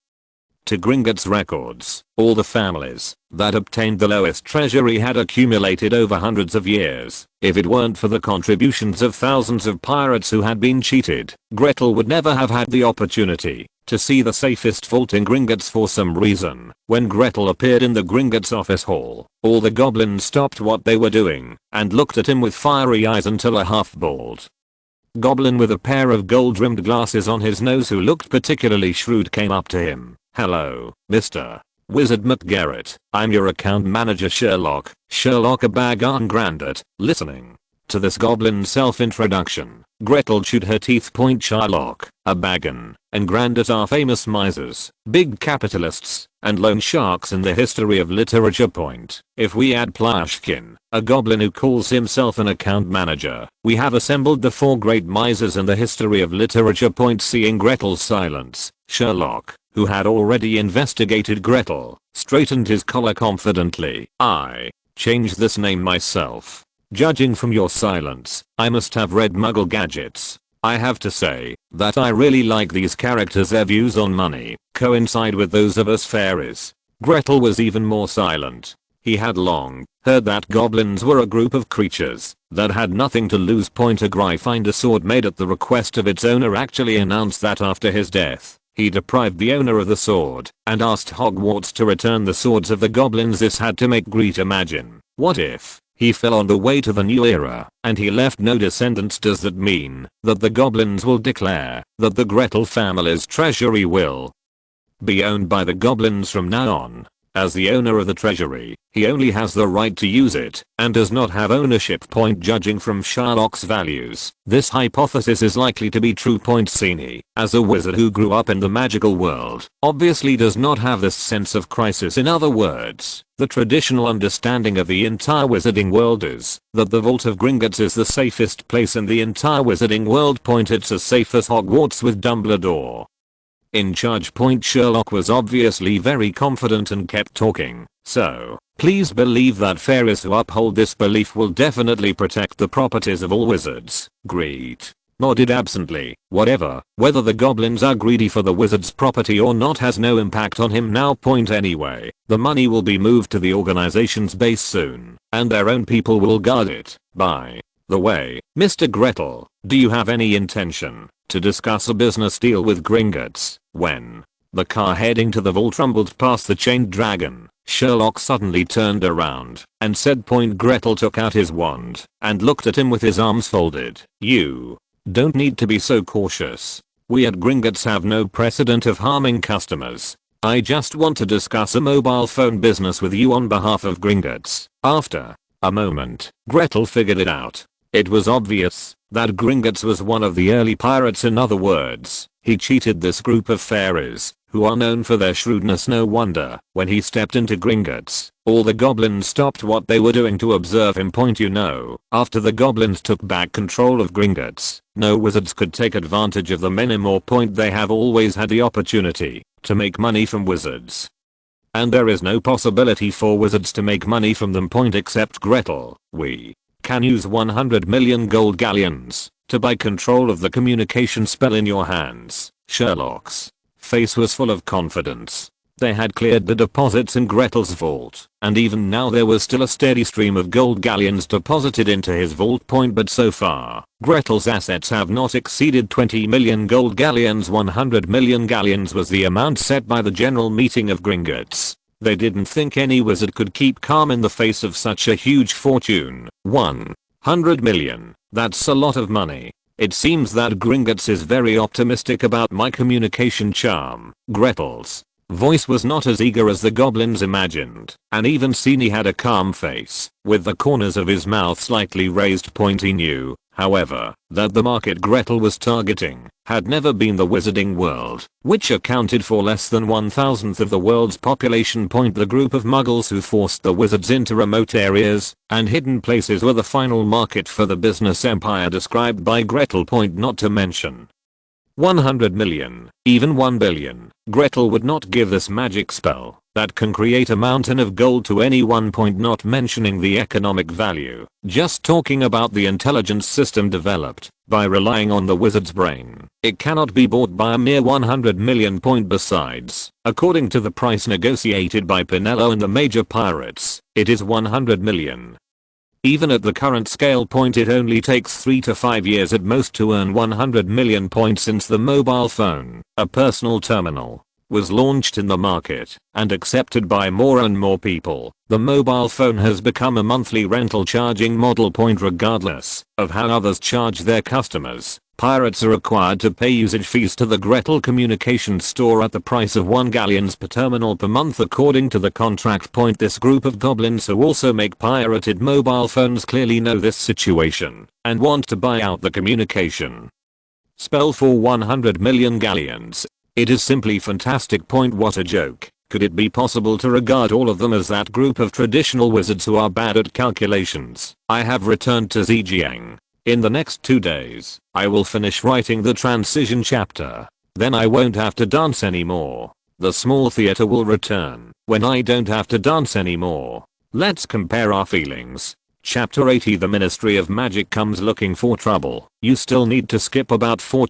to Gringotts records, all the families that obtained the lowest treasury had accumulated over hundreds of years. If it weren't for the contributions of thousands of pirates who had been cheated, Gretel would never have had the opportunity to see the safest vault in Gringotts. For some reason, when Gretel appeared in the Gringotts office hall, all the goblins stopped what they were doing and looked at him with fiery eyes until a half-bald goblin with a pair of gold-rimmed glasses on his nose who looked particularly shrewd came up to him. "Hello, Mr. Wizard McGarrett. I'm your account manager Sherlock." Sherlock a Bagan Grandad. Listening to this goblin self-introduction, Gretel chewed her teeth. Sherlock, a Bagan, and Grandad are famous misers, big capitalists, and loan sharks in the history of literature. If we add Plashkin, a goblin who calls himself an account manager, we have assembled the four great misers in the history of literature. Seeing Gretel's silence, Sherlock, who had already investigated Gretel, straightened his collar confidently. "I changed this name myself. Judging from your silence, I must have read Muggle Gadgets. I have to say that I really like these characters. Their views on money coincide with those of us fairies." Gretel was even more silent. He had long heard that goblins were a group of creatures that had nothing to lose. A Gryffindor sword made at the request of its owner actually announced that after his death, he deprived the owner of the sword and asked Hogwarts to return the swords of the goblins. This had to make Grete imagine, what if he fell on the way to the new era and he left no descendants? Does that mean that the goblins will declare that the Gretel family's treasury will be owned by the goblins from now on? As the owner of the treasury, he only has the right to use it and does not have ownership. Judging from Sherlock's values, this hypothesis is likely to be true. Sini, as a wizard who grew up in the magical world, obviously does not have this sense of crisis. In other words, the traditional understanding of the entire wizarding world is that the Vault of Gringotts is the safest place in the entire wizarding world. It's as safe as Hogwarts with Dumbledore in charge. Sherlock was obviously very confident and kept talking. "So, please believe that fairies who uphold this belief will definitely protect the properties of all wizards." Grete nodded absently. Whether the goblins are greedy for the wizard's property or not has no impact on him now. Anyway, the money will be moved to the organization's base soon, and their own people will guard it. By the way, Mr. Gretel, do you have any intention to discuss a business deal with Gringotts? When the car heading to the vault rumbled past the chained dragon, Sherlock suddenly turned around and said. Gretel took out his wand and looked at him with his arms folded. "You don't need to be so cautious. We at Gringotts have no precedent of harming customers. I just want to discuss a mobile phone business with you on behalf of Gringotts." After a moment, Gretel figured it out. It was obvious that Gringotts was one of the early pirates. In other words, he cheated this group of fairies, who are known for their shrewdness. No wonder, when he stepped into Gringotts, all the goblins stopped what they were doing to observe him. After the goblins took back control of Gringotts, no wizards could take advantage of them anymore. They have always had the opportunity to make money from wizards, and there is no possibility for wizards to make money from them. Except Gretel. "We can use 100 million gold galleons to buy control of the communication spell in your hands." Sherlock's face was full of confidence. They had cleared the deposits in Gretel's vault, and even now there was still a steady stream of gold galleons deposited into his vault. But so far, Gretel's assets have not exceeded 20 million gold galleons. 100 million galleons was the amount set by the general meeting of Gringotts. They didn't think any wizard could keep calm in the face of such a huge fortune. 100 million. That's a lot of money. It seems that Gringotts is very optimistic about my communication charm. Gretel's voice was not as eager as the goblins imagined, and even Sini had a calm face, with the corners of his mouth slightly raised. He knew however, that the market Gretel was targeting had never been the wizarding world, which accounted for less than 1/1000th of the world's population. The group of muggles who forced the wizards into remote areas and hidden places were the final market for the business empire described by Gretel. Not to mention 100 million, even 1 billion, Gretel would not give this magic spell that can create a mountain of gold to anyone. Not mentioning the economic value, just talking about the intelligence system developed by relying on the wizard's brain. It cannot be bought by a mere 100 million. Besides, according to the price negotiated by Pinello and the major pirates, it is 100 million. Even at the current scale, it only takes 3 to 5 years at most to earn 100 million. Since the mobile phone, a personal terminal, was launched in the market and accepted by more and more people, the mobile phone has become a monthly rental charging model. Regardless of how others charge their customers, pirates are required to pay usage fees to the Gretel communication store at the price of 1 galleons per terminal per month according to the contract. This group of goblins who also make pirated mobile phones clearly know this situation and want to buy out the communication spell for 100 million galleons. It is simply fantastic. What a joke. Could it be possible to regard all of them as that group of traditional wizards who are bad at calculations? I have returned to Zhejiang. In the next 2 days, I will finish writing the transition chapter. Then I won't have to dance anymore. The small theater will return when I don't have to dance anymore. Let's compare our feelings. Chapter 80. The Ministry of Magic comes looking for trouble. You still need to skip about 4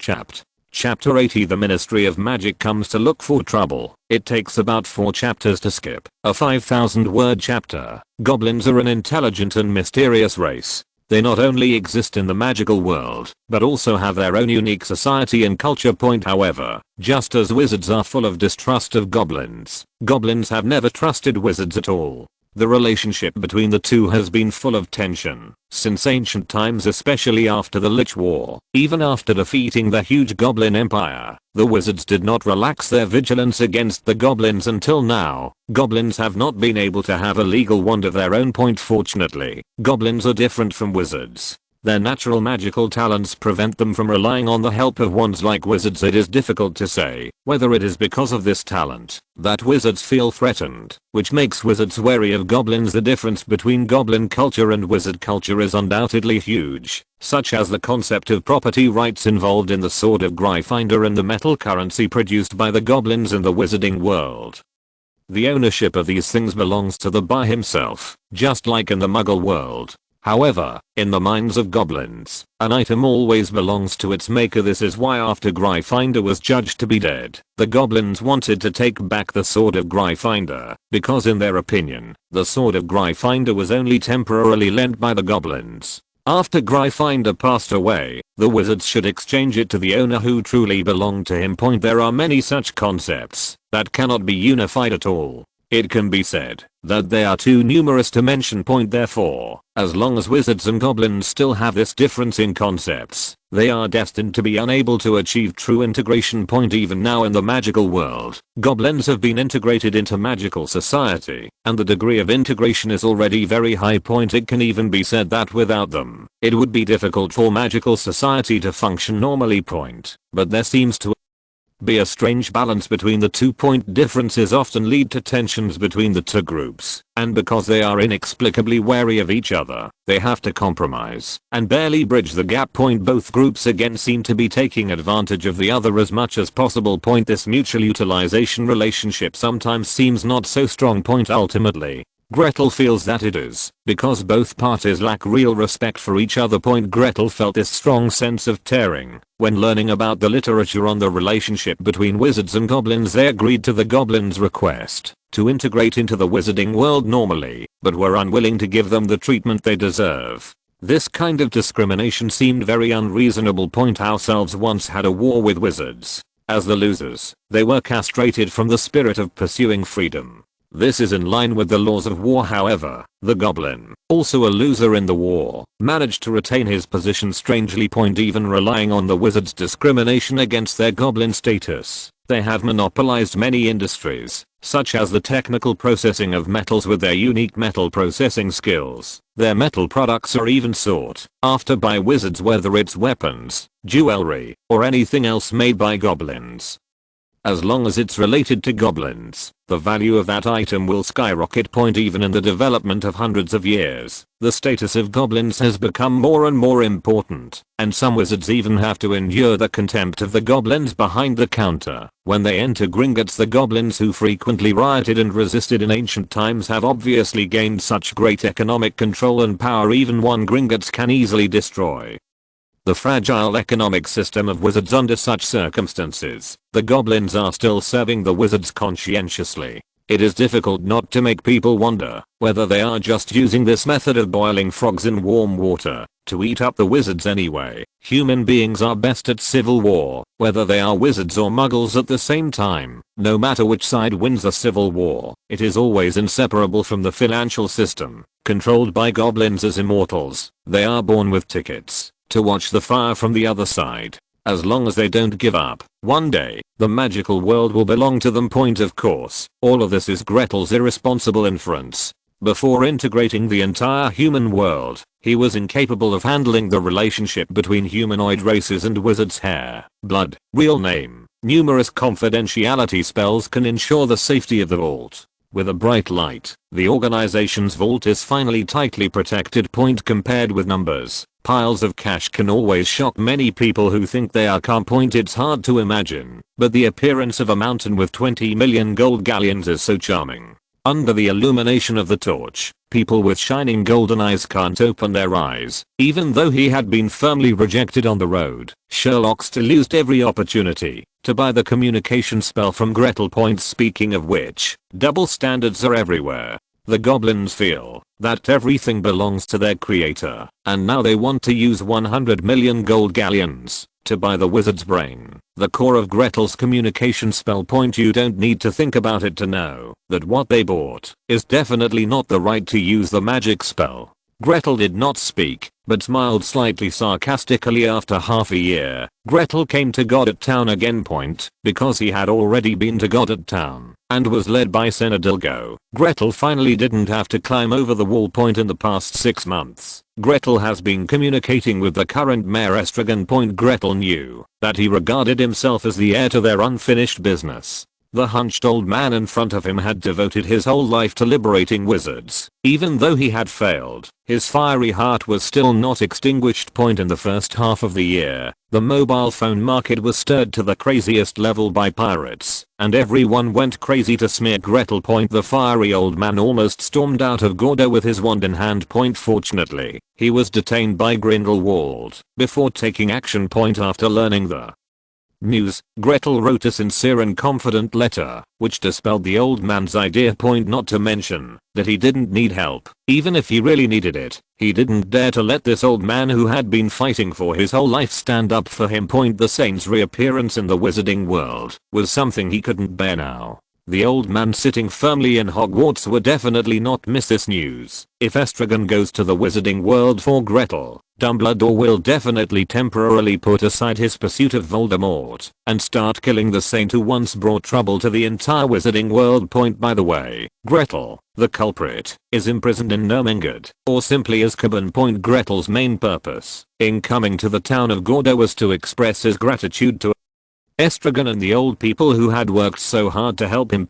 Chapter 80. The Ministry of Magic comes to look for trouble. It takes about 4 chapters to skip a 5,000 word chapter. Goblins are an intelligent and mysterious race. They not only exist in the magical world, but also have their own unique society and culture. However, just as wizards are full of distrust of goblins, goblins have never trusted wizards at all. The relationship between the two has been full of tension since ancient times, especially after the Lich War. Even after defeating the huge goblin empire, the wizards did not relax their vigilance against the goblins until now. Goblins have not been able to have a legal wand of their own. Fortunately, goblins are different from wizards. Their natural magical talents prevent them from relying on the help of wands like wizards. It is difficult to say whether it is because of this talent that wizards feel threatened, which makes wizards wary of goblins. The difference between goblin culture and wizard culture is undoubtedly huge, such as the concept of property rights involved in the Sword of Gryffindor and the metal currency produced by the goblins in the wizarding world. The ownership of these things belongs to the buyer himself, just like in the Muggle world. However, in the minds of goblins, an item always belongs to its maker. This is why after Gryffindor was judged to be dead, the goblins wanted to take back the Sword of Gryffindor, because in their opinion, the Sword of Gryffindor was only temporarily lent by the goblins. After Gryffindor passed away, the wizards should exchange it to the owner who truly belonged to him. There are many such concepts that cannot be unified at all. It can be said that they are too numerous to mention. Therefore, as long as wizards and goblins still have this difference in concepts, they are destined to be unable to achieve true integration. Even now in the magical world, goblins have been integrated into magical society, and the degree of integration is already very high. It can even be said that without them, it would be difficult for magical society to function normally. But there seems to be a strange balance between the 2. Differences often lead to tensions between the two groups, and because they are inexplicably wary of each other, they have to compromise and barely bridge the gap. Both groups again seem to be taking advantage of the other as much as possible. This mutual utilization relationship sometimes seems not so strong. Ultimately, Gretel feels that it is, because both parties lack real respect for each other. Gretel felt this strong sense of tearing when learning about the literature on the relationship between wizards and goblins. They agreed to the goblins' request to integrate into the wizarding world normally, but were unwilling to give them the treatment they deserve. This kind of discrimination seemed very unreasonable. Ourselves once had a war with wizards. As the losers, they were castrated from the spirit of pursuing freedom. This is in line with the laws of war. However, the goblin, also a loser in the war, managed to retain his position strangely. Even relying on the wizards' discrimination against their goblin status, they have monopolized many industries, such as the technical processing of metals with their unique metal processing skills. Their metal products are even sought after by wizards, whether it's weapons, jewelry, or anything else made by goblins. As long as it's related to goblins, the value of that item will skyrocket. Even in the development of hundreds of years, the status of goblins has become more and more important, and some wizards even have to endure the contempt of the goblins behind the counter. When they enter Gringotts, the goblins who frequently rioted and resisted in ancient times have obviously gained such great economic control and power even one Gringotts can easily destroy the fragile economic system of wizards. Under such circumstances, the goblins are still serving the wizards conscientiously. It is difficult not to make people wonder whether they are just using this method of boiling frogs in warm water to eat up the wizards anyway. Human beings are best at civil war, whether they are wizards or muggles at the same time. No matter which side wins a civil war, it is always inseparable from the financial system, controlled by goblins as immortals. They are born with tickets to watch the fire from the other side. As long as they don't give up, one day, the magical world will belong to them. Of course, all of this is Gretel's irresponsible inference. Before integrating the entire human world, he was incapable of handling the relationship between humanoid races and wizards. Hair, blood, real name, numerous confidentiality spells can ensure the safety of the vault. With a bright light, the organization's vault is finally tightly protected. Compared with numbers, piles of cash can always shock many people who think they are calm. It's hard to imagine, but the appearance of a mountain with 20 million gold galleons is so charming. Under the illumination of the torch, people with shining golden eyes can't open their eyes. Even though he had been firmly rejected on the road, Sherlock still used every opportunity to buy the communication spell from Gretel. Speaking of which, double standards are everywhere. The goblins feel that everything belongs to their creator, and now they want to use 100 million gold galleons to buy the wizard's brain, the core of Gretel's communication spell. You don't need to think about it to know that what they bought is definitely not the right to use the magic spell. Gretel did not speak, but smiled slightly sarcastically. After half a year, Gretel came to Godot Town again. Because he had already been to Godot Town and was led by Senadilgo, Gretel finally didn't have to climb over the wall. In the past 6 months, Gretel has been communicating with the current mayor Estragon. Gretel knew that he regarded himself as the heir to their unfinished business. The hunched old man in front of him had devoted his whole life to liberating wizards. Even though he had failed, his fiery heart was still not extinguished. In the first half of the year, the mobile phone market was stirred to the craziest level by pirates, and everyone went crazy to smear Gretel. The fiery old man almost stormed out of Gordo with his wand in hand. Fortunately, he was detained by Grindelwald before taking action. After learning the news, Gretel wrote a sincere and confident letter, which dispelled the old man's idea. Not to mention that he didn't need help. Even if he really needed it, he didn't dare to let this old man who had been fighting for his whole life stand up for him. The saint's reappearance in the wizarding world was something he couldn't bear now. The old man sitting firmly in Hogwarts would definitely not miss this news. If Estragon goes to the wizarding world for Gretel, Dumbledore will definitely temporarily put aside his pursuit of Voldemort and start killing the saint who once brought trouble to the entire wizarding world. By the way, Gretel, the culprit, is imprisoned in Ermengarde, or simply Azkaban. Gretel's main purpose in coming to the town of Gordo was to express his gratitude to Estragon and the old people who had worked so hard to help him.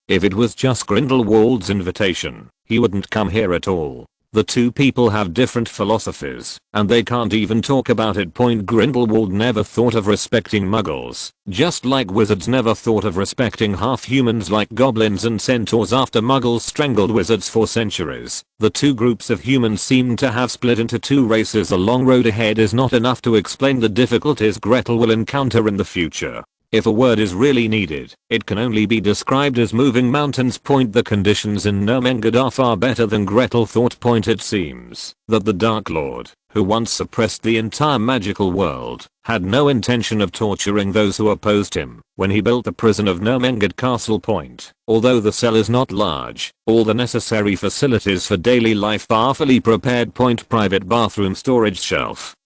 If it was just Grindelwald's invitation, he wouldn't come here at all. The two people have different philosophies, and they can't even talk about it. Grindelwald never thought of respecting muggles, just like wizards never thought of respecting half-humans like goblins and centaurs. After muggles strangled wizards for centuries, the two groups of humans seem to have split into two races. A long road ahead is not enough to explain the difficulties Gretel will encounter in the future. If a word is really needed, it can only be described as moving mountains. The conditions in Ermengarde are far better than Gretel thought. It seems that the Dark Lord, who once suppressed the entire magical world, had no intention of torturing those who opposed him when he built the prison of Ermengarde Castle. Although the cell is not large, all the necessary facilities for daily life are fully prepared. Private bathroom, storage shelf,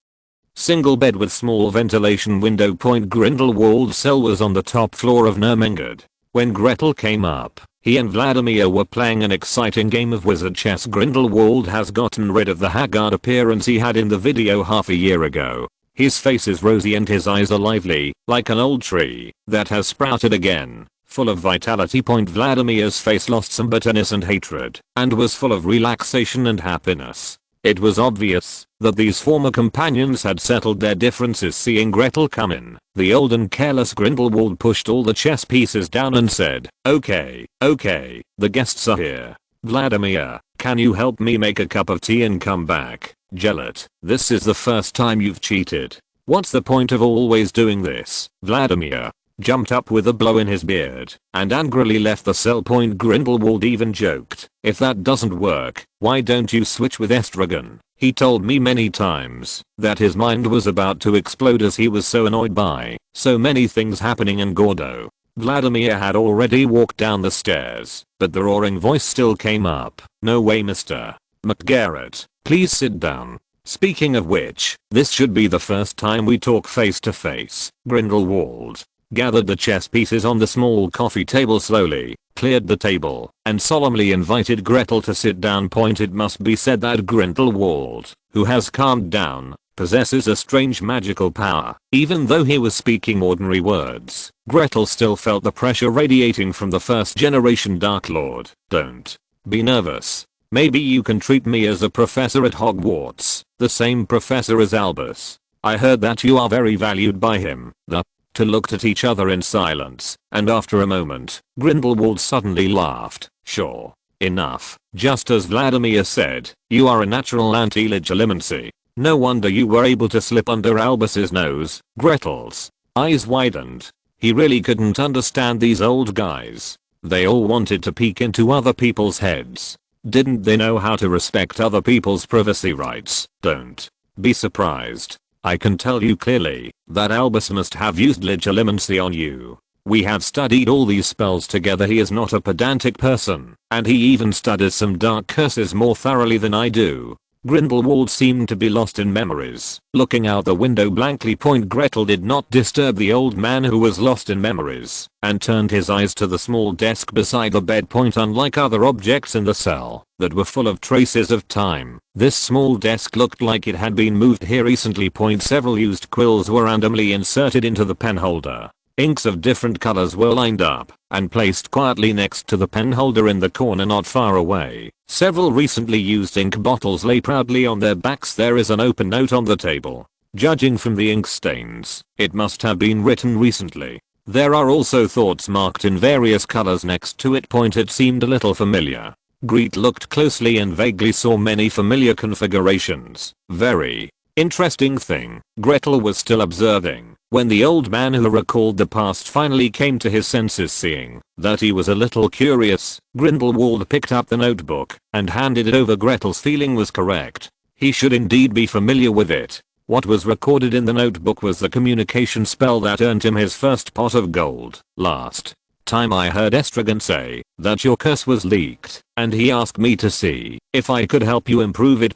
single bed with small ventilation window. Grindelwald's cell was on the top floor of Ermengarde. When Gretel came up, he and Vladimir were playing an exciting game of wizard chess. Grindelwald has gotten rid of the haggard appearance he had in the video half a year ago. His face is rosy and his eyes are lively, like an old tree that has sprouted again, full of vitality. Vladimir's face lost some bitterness and hatred, and was full of relaxation and happiness. It was obvious that these former companions had settled their differences. Seeing Gretel come in, the old and careless Grindelwald pushed all the chess pieces down and said, okay, the guests are here. Vladimir, can you help me make a cup of tea and come back? Gelat, this is the first time you've cheated. What's the point of always doing this? Vladimir jumped up with a blow in his beard and angrily left the cell. Grindelwald even joked, if that doesn't work, why don't you switch with Estragon? He told me many times that his mind was about to explode as he was so annoyed by so many things happening in Gordo. Vladimir had already walked down the stairs, but the roaring voice still came up. No way, Mr. McGarrett, please sit down. Speaking of which, this should be the first time we talk face to face. Grindelwald gathered the chess pieces on the small coffee table slowly, cleared the table, and solemnly invited Gretel to sit down. It must be said that Grindelwald, who has calmed down, possesses a strange magical power. Even though he was speaking ordinary words, Gretel still felt the pressure radiating from the first generation Dark Lord. Don't be nervous. Maybe you can treat me as a professor at Hogwarts, the same professor as Albus. I heard that you are very valued by him. The two looked at each other in silence, and after a moment, Grindelwald suddenly laughed. Sure enough, just as Vladimir said, you are a natural anti-legilimency. No wonder you were able to slip under Albus's nose. Gretel's eyes widened. He really couldn't understand these old guys. They all wanted to peek into other people's heads. Didn't they know how to respect other people's privacy rights? Don't be surprised. I can tell you clearly that Albus must have used legilimency on you. We have studied all these spells together. He is not a pedantic person, and he even studies some dark curses more thoroughly than I do. Grindelwald seemed to be lost in memories, looking out the window blankly. Gretel did not disturb the old man who was lost in memories, and turned his eyes to the small desk beside the bed. Unlike other objects in the cell that were full of traces of time, this small desk looked like it had been moved here recently. Several used quills were randomly inserted into the pen holder. Inks of different colors were lined up and placed quietly next to the pen holder in the corner not far away. Several recently used ink bottles lay proudly on their backs. There is an open note on the table. Judging from the ink stains, it must have been written recently. There are also thoughts marked in various colors next to it. It seemed a little familiar. Grete looked closely and vaguely saw many familiar configurations. Very interesting thing. Gretel was still observing when the old man who recalled the past finally came to his senses. Seeing that he was a little curious, Grindelwald picked up the notebook and handed it over. Gretel's feeling was correct. He should indeed be familiar with it. What was recorded in the notebook was the communication spell that earned him his first pot of gold. Last time I heard Estragon say that your curse was leaked, and he asked me to see if I could help you improve it.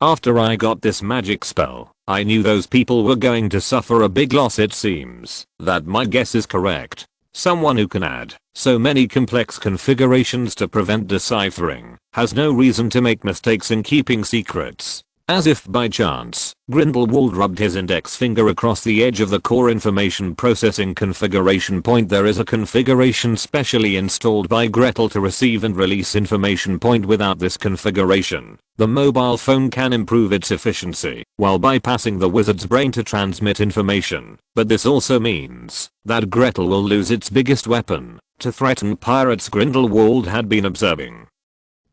After I got this magic spell, I knew those people were going to suffer a big loss. It seems that my guess is correct. Someone who can add so many complex configurations to prevent deciphering has no reason to make mistakes in keeping secrets. As if by chance, Grindelwald rubbed his index finger across the edge of the core information processing configuration. There is a configuration specially installed by Gretel to receive and release information. Without this configuration, the mobile phone can improve its efficiency while bypassing the wizard's brain to transmit information. But this also means that Gretel will lose its biggest weapon to threaten pirates. Grindelwald had been observing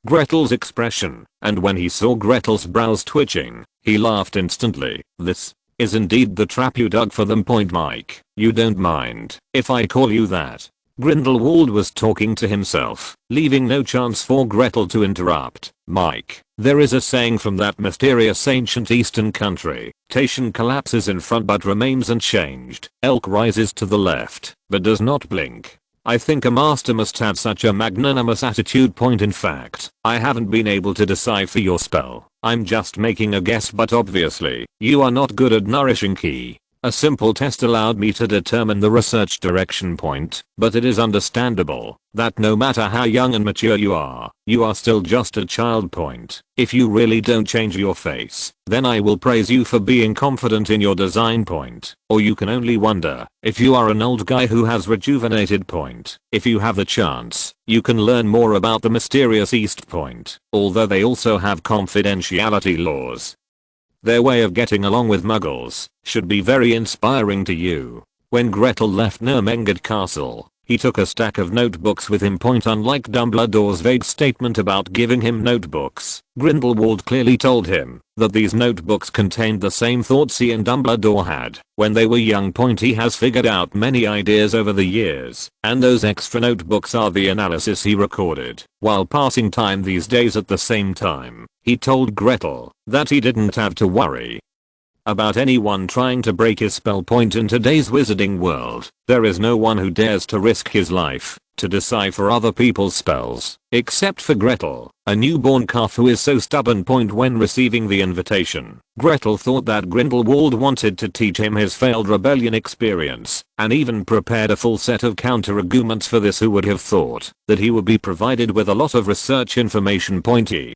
Gretel's expression, and when he saw Gretel's brows twitching, he laughed instantly. This is indeed the trap you dug for them. Mike, you don't mind if I call you that? Grindelwald was talking to himself, leaving no chance for Gretel to interrupt. Mike, there is a saying from that mysterious ancient eastern country. Tation collapses in front but remains unchanged. Elk rises to the left, but does not blink. I think a master must have such a magnanimous attitude. In fact, I haven't been able to decipher your spell. I'm just making a guess, but obviously, you are not good at nourishing key. A simple test allowed me to determine the research direction point, but it is understandable that no matter how young and mature you are still just a child point. If you really don't change your face, then I will praise you for being confident in your design point. Or you can only wonder if you are an old guy who has rejuvenated point. If you have the chance, you can learn more about the mysterious East Point, although they also have confidentiality laws. Their way of getting along with muggles should be very inspiring to you. When Gretel left Nurmengard Castle, he took a stack of notebooks with him. Unlike Dumbledore's vague statement about giving him notebooks, Grindelwald clearly told him that these notebooks contained the same thoughts he and Dumbledore had when they were young. He has figured out many ideas over the years, and those extra notebooks are the analysis he recorded while passing time these days. At the same time, he told Gretel that he didn't have to worry about anyone trying to break his spell point in today's wizarding world. There is no one who dares to risk his life to decipher other people's spells, except for Gretel, a newborn calf who is so stubborn. When receiving the invitation, Gretel thought that Grindelwald wanted to teach him his failed rebellion experience, and even prepared a full set of counter-arguments for this. Who would have thought that he would be provided with a lot of research information? He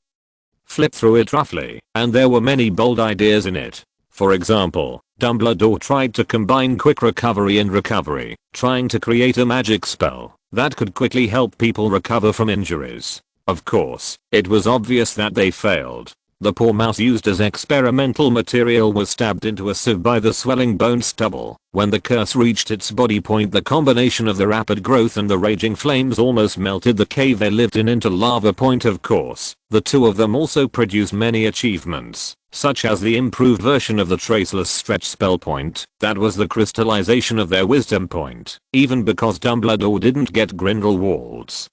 flipped through it roughly, and there were many bold ideas in it. For example, Dumbledore tried to combine quick recovery and recovery, trying to create a magic spell that could quickly help people recover from injuries. Of course, it was obvious that they failed. The poor mouse used as experimental material was stabbed into a sieve by the swelling bone stubble. When the curse reached its body point, the combination of the rapid growth and the raging flames almost melted the cave they lived in into lava. Of course, the two of them also produced many achievements, such as the improved version of the Traceless Stretch spell point that was the crystallization of their wisdom point. Even because Dumbledore didn't get Grindelwald's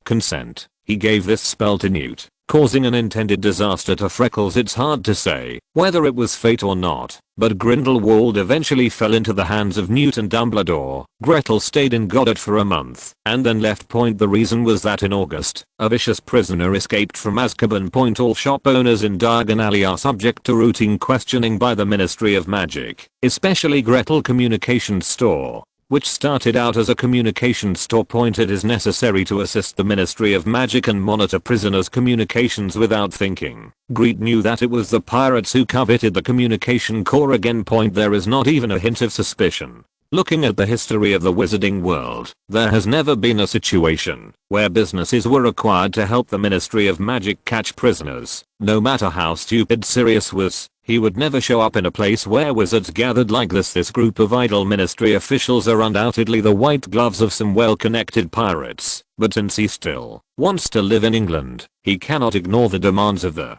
consent, he gave this spell to Newt, causing an intended disaster to Freckles. It's hard to say whether it was fate or not, but Grindelwald eventually fell into the hands of Newt and Dumbledore. Gretel stayed in Goddard for a month and then left. The reason was that in August, a vicious prisoner escaped from Azkaban. All shop owners in Diagon Alley are subject to routine questioning by the Ministry of Magic, especially Gretel Communications Store, which started out as a communication store. It is necessary to assist the Ministry of Magic and monitor prisoners' communications without thinking. Grete knew that it was the pirates who coveted the communication core again. There is not even a hint of suspicion. Looking at the history of the wizarding world, there has never been a situation where businesses were required to help the Ministry of Magic catch prisoners. No matter how stupid Sirius was, he would never show up in a place where wizards gathered like this. This group of idle ministry officials are undoubtedly the white gloves of some well-connected pirates, but since he still wants to live in England, he cannot ignore the demands of the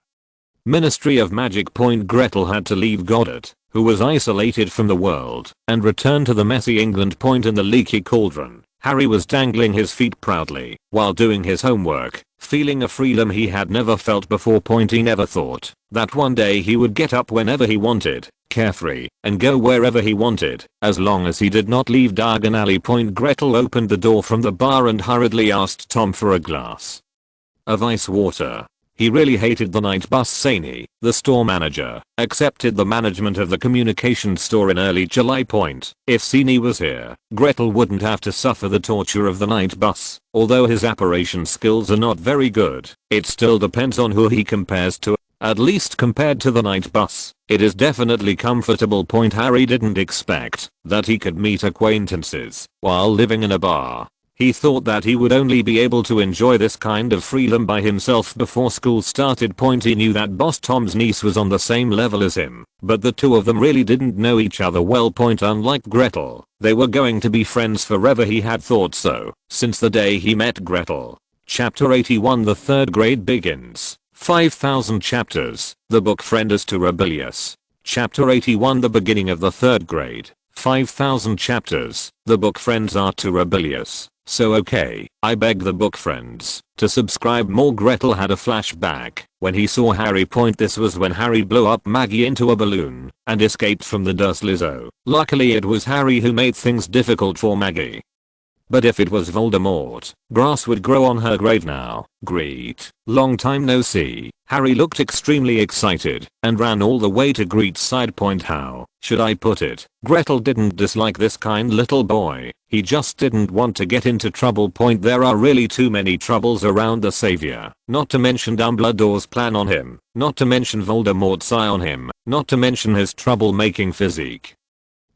Ministry of Magic. Gretel had to leave Goddard, who was isolated from the world, and return to the messy England. In the leaky cauldron, Harry was dangling his feet proudly while doing his homework, feeling a freedom he had never felt before. He never thought that one day he would get up whenever he wanted, carefree, and go wherever he wanted, as long as he did not leave Diagon Alley. Gretel opened the door from the bar and hurriedly asked Tom for a glass of ice water. He really hated the night bus. Saney, the store manager, accepted the management of the communications store in early July. If Saney was here, Gretel wouldn't have to suffer the torture of the night bus. Although his apparition skills are not very good, it still depends on who he compares to. At least compared to the night bus, it is definitely comfortable. Harry didn't expect that he could meet acquaintances while living in a bar. He thought that he would only be able to enjoy this kind of freedom by himself before school started. He knew that Boss Tom's niece was on the same level as him, but the two of them really didn't know each other well. Unlike Gretel, they were going to be friends forever. He had thought so since the day he met Gretel. Chapter 81. The third grade begins. 5,000 chapters. The book friend is too rebellious. Chapter 81. The beginning of the third grade. 5,000 chapters. The book friends are too rebellious. So okay, I beg the book friends to subscribe more. Gretel had a flashback when he saw Harry. This was when Harry blew up Maggie into a balloon and escaped from the Dursleys. Luckily it was Harry who made things difficult for Maggie. But if it was Voldemort, grass would grow on her grave now. Grete, long time no see. Harry looked extremely excited and ran all the way to Grete's side. How should I put it? Gretel didn't dislike this kind little boy, he just didn't want to get into trouble. There are really too many troubles around the savior, not to mention Dumbledore's plan on him, not to mention Voldemort's eye on him, not to mention his troublemaking physique,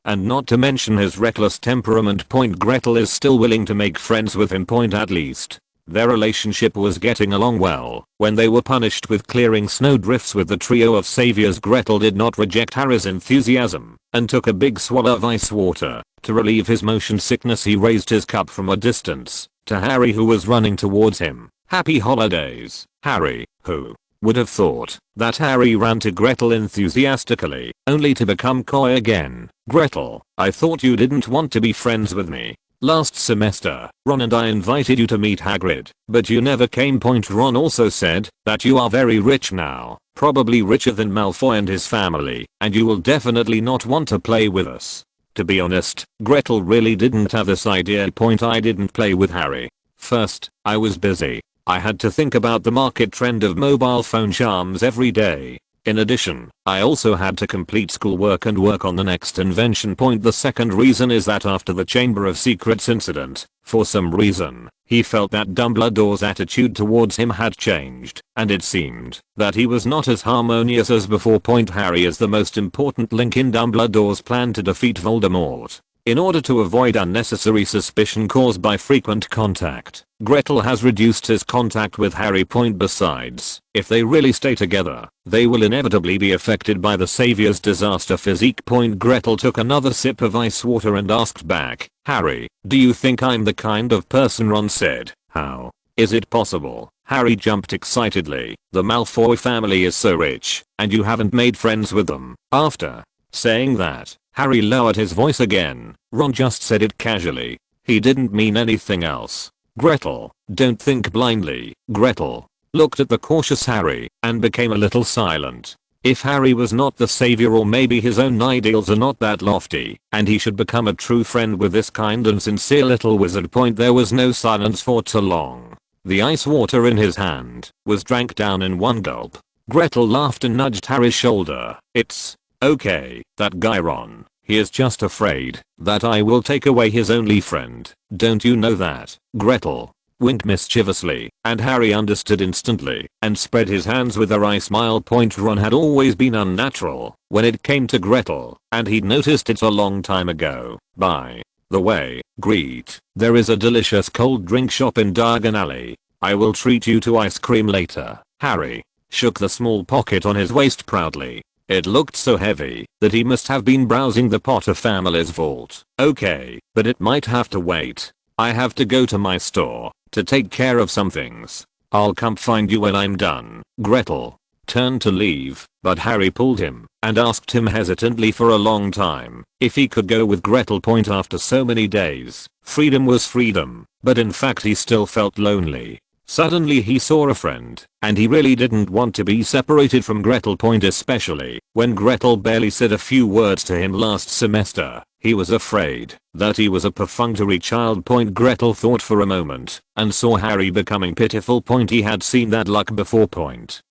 and not to mention his reckless temperament. Gretel is still willing to make friends with him. At least their relationship was getting along well. When they were punished with clearing snowdrifts with the trio of saviors, Gretel did not reject Harry's enthusiasm and took a big swallow of ice water. To relieve his motion sickness, he raised his cup from a distance to Harry, who was running towards him. Happy holidays, Harry. Who would have thought that Harry ran to Gretel enthusiastically, only to become coy again. Gretel, I thought you didn't want to be friends with me. Last semester, Ron and I invited you to meet Hagrid, but you never came. Ron also said that you are very rich now, probably richer than Malfoy and his family, and you will definitely not want to play with us. To be honest, Gretel really didn't have this idea. I didn't play with Harry. First, I was busy. I had to think about the market trend of mobile phone charms every day. In addition, I also had to complete schoolwork and work on the next invention. The second reason is that after the Chamber of Secrets incident, for some reason, he felt that Dumbledore's attitude towards him had changed, and it seemed that he was not as harmonious as before. Harry is the most important link in Dumbledore's plan to defeat Voldemort. In order to avoid unnecessary suspicion caused by frequent contact, Gretel has reduced his contact with Harry. Besides, if they really stay together, they will inevitably be affected by the savior's disaster physique. Gretel took another sip of ice water and asked back, Harry, do you think I'm the kind of person Ron said? How is it possible? Harry jumped excitedly. The Malfoy family is so rich, and you haven't made friends with them. After saying that, Harry lowered his voice again. Ron just said it casually. He didn't mean anything else. Gretel, don't think blindly. Gretel looked at the cautious Harry and became a little silent. If Harry was not the savior, or maybe his own ideals are not that lofty, and he should become a true friend with this kind and sincere little wizard. There was no silence for too long. The ice water in his hand was drank down in one gulp. Gretel laughed and nudged Harry's shoulder. It's okay, that guy Ron. He is just afraid that I will take away his only friend. Don't you know that? Gretel winked mischievously, and Harry understood instantly and spread his hands with a wry smile. Ron had always been unnatural when it came to Gretel, and he'd noticed it a long time ago. By the way, Grete, there is a delicious cold drink shop in Diagon Alley. I will treat you to ice cream later. Harry shook the small pocket on his waist proudly. It looked so heavy that he must have been browsing the Potter family's vault. Okay, but it might have to wait. I have to go to my store to take care of some things. I'll come find you when I'm done. Gretel turned to leave, but Harry pulled him and asked him hesitantly for a long time if he could go with Gretel. After so many days, freedom was freedom, but in fact he still felt lonely. Suddenly he saw a friend, and he really didn't want to be separated from Gretel. Especially when Gretel barely said a few words to him last semester. He was afraid that he was a perfunctory child. Gretel thought for a moment and saw Harry becoming pitiful. He had seen that look before.